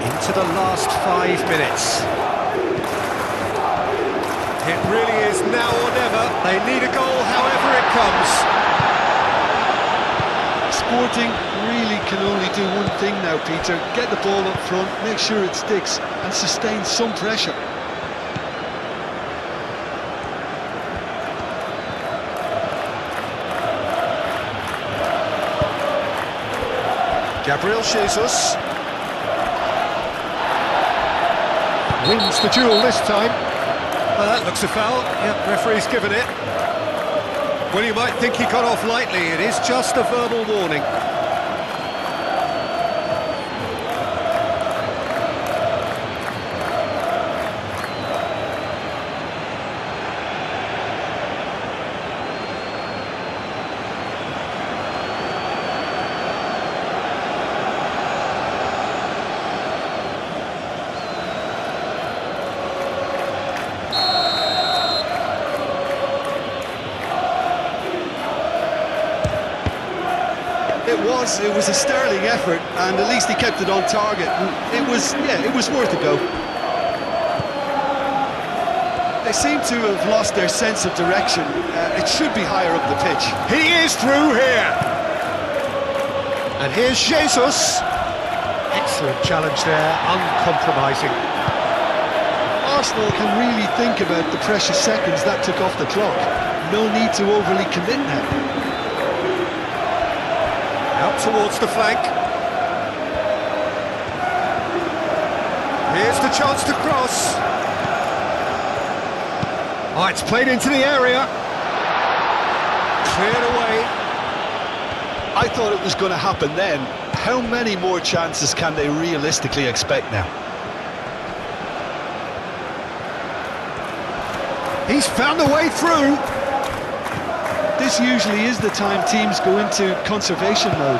Into the last 5 minutes. It really is now or never. They need a goal however it comes. Sporting really can only do one thing now, Peter. Get the ball up front, make sure it sticks and sustain some pressure. Gabriel Jesus wins the duel this time. Well, that looks a foul. Yep, referee's given it. Well, you might think he got off lightly. It is just a verbal warning. It was a sterling effort, and at least he kept it on target. It was worth a go. They seem to have lost their sense of direction. It should be higher up the pitch. He is through here. And here's Jesus. Excellent challenge there, uncompromising. Arsenal can really think about the precious seconds that took off the clock. No need to overly commit now. Out towards the flank. Here's the chance to cross. Oh, it's played into the area. Cleared away. I thought it was going to happen then. How many more chances can they realistically expect now? He's found a way through. This usually is the time teams go into conservation mode.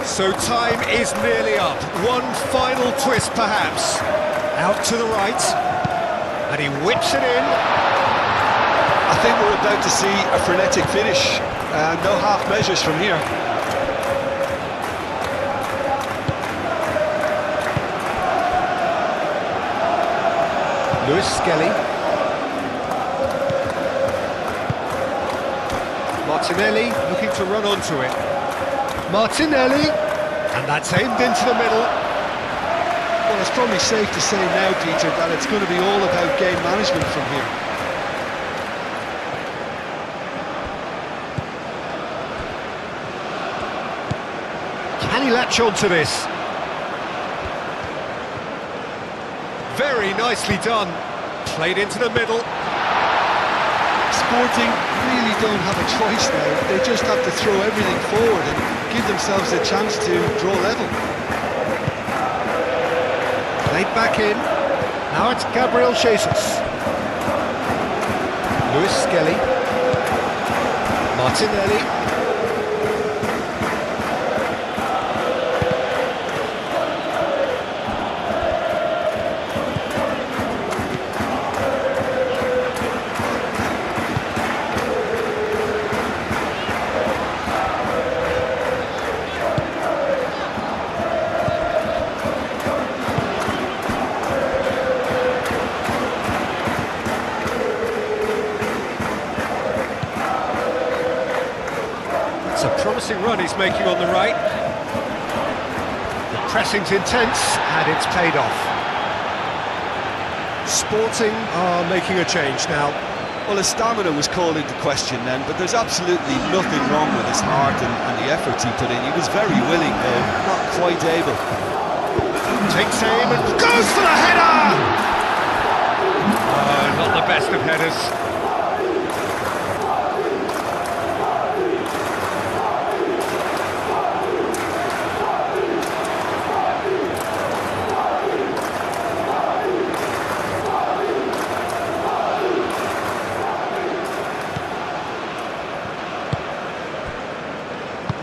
So time is nearly up. One final twist perhaps. Out to the right. And he whips it in. I think we're about to see a frenetic finish. No half measures from here. Lewis Skelly. Martinelli looking to run onto it. Martinelli, and that's aimed into the middle. Well, it's probably safe to say now, Peter, that it's going to be all about game management from here. Can he latch onto this? Very nicely done. Played into the middle. Sporting really don't have a choice now. They just have to throw everything forward and give themselves a chance to draw level. Played back in. Now it's Gabriel Jesus. Lewis Skelly. Martinelli. It's a promising run he's making on the right. The pressing's intense and it's paid off. Sporting are making a change now. Well, his stamina was called into question then, but there's absolutely nothing wrong with his heart and the efforts he put in. He was very willing, though, not quite able. Takes aim and goes for the header! Oh, not the best of headers.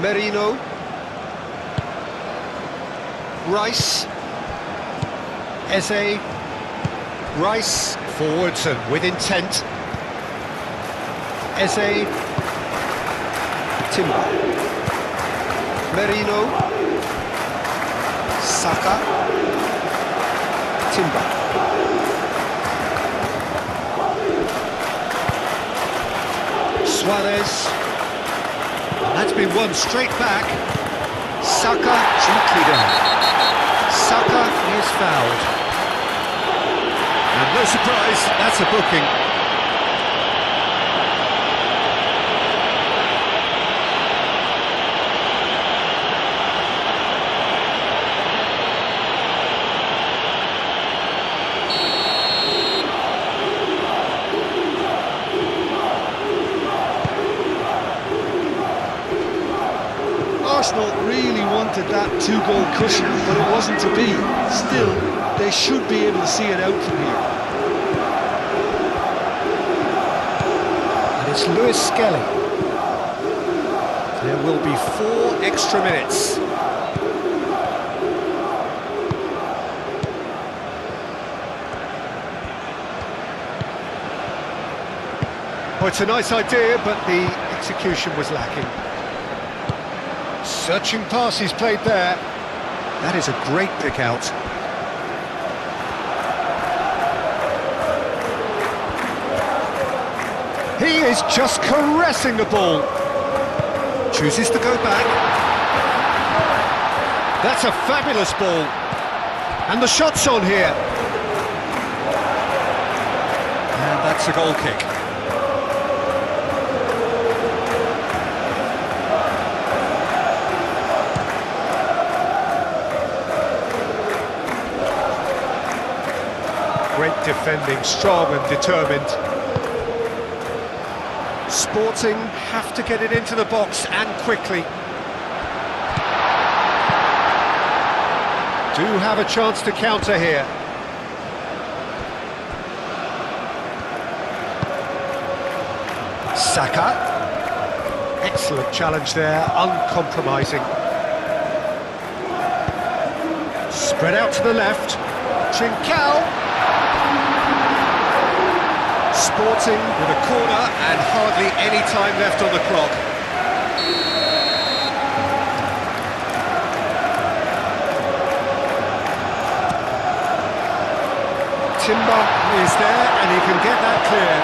Merino. Rice. Eze. Rice forwards and with intent. Eze. Timber. Merino. Saka. Timber. Suarez. And that's been won straight back. Saka gently down. Saka is fouled. And no surprise, that's a booking. Arsenal really wanted that two-goal cushion, but it wasn't to be. Still, they should be able to see it out from here. And it's Lewis Skelly. There will be 4 extra minutes. Well, it's a nice idea, but the execution was lacking. Searching pass he's played there. That is a great pick out. He is just caressing the ball. Chooses to go back. That's a fabulous ball. And the shot's on here. And that's a goal kick. Great defending, strong and determined. Sporting have to get it into the box and quickly. Do have a chance to counter here. Saka. Excellent challenge there, uncompromising. Spread out to the left. Trincao. Sporting with a corner and hardly any time left on the clock. Timber is there and he can get that clear.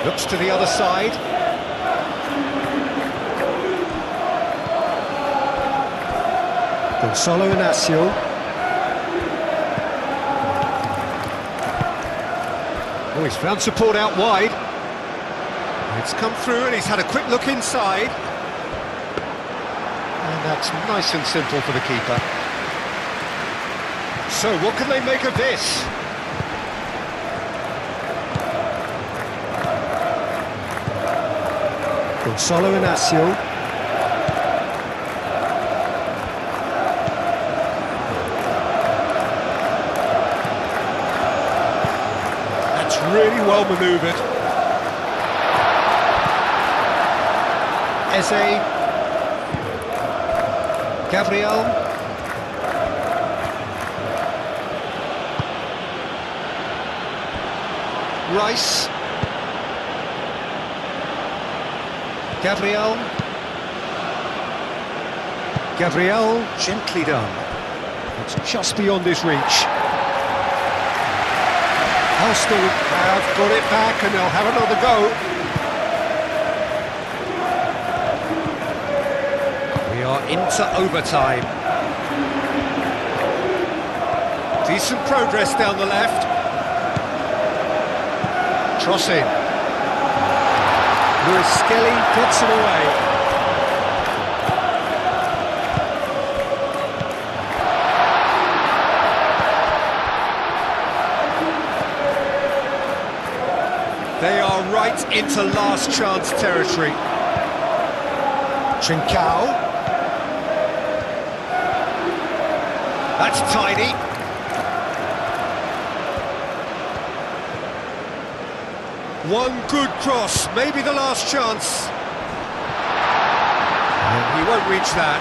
Looks to the other side. Gonzalo Inacio. Oh, he's found support out wide. It's come through and he's had a quick look inside. And that's nice and simple for the keeper. So, what can they make of this? Gonzalo Inacio. Really well manoeuvred. Eze. Gabriel. Rice. Gabriel. Gabriel, gently done. It's just beyond his reach. Arsenal have got it back and they'll have another go. We are into overtime. Decent progress down the left. Cross in. Lewis Skelly gets it away. They are right into last chance territory. Trincao. That's tiny. One good cross, maybe the last chance. He won't reach that.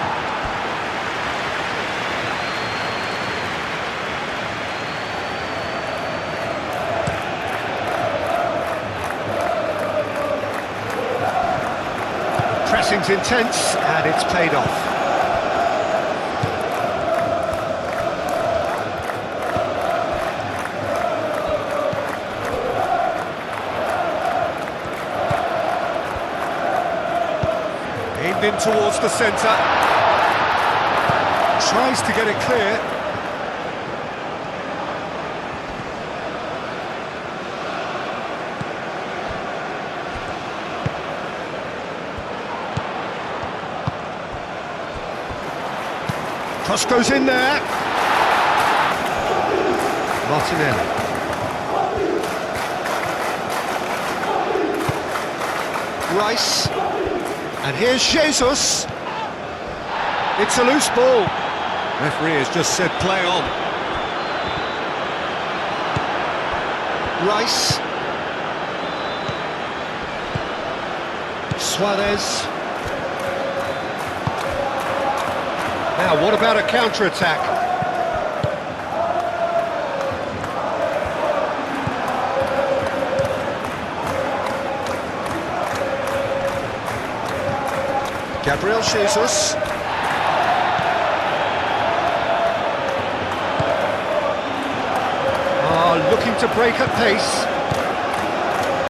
Pressing's intense, and it's paid off. Aimed in towards the centre. Tries to get it clear. Cross goes in there. Martinelli. Rice. And here's Jesus. It's a loose ball. Referee has just said play on. Rice. Suarez. Now, what about a counter-attack? Gabriel Jesus. Looking to break at pace.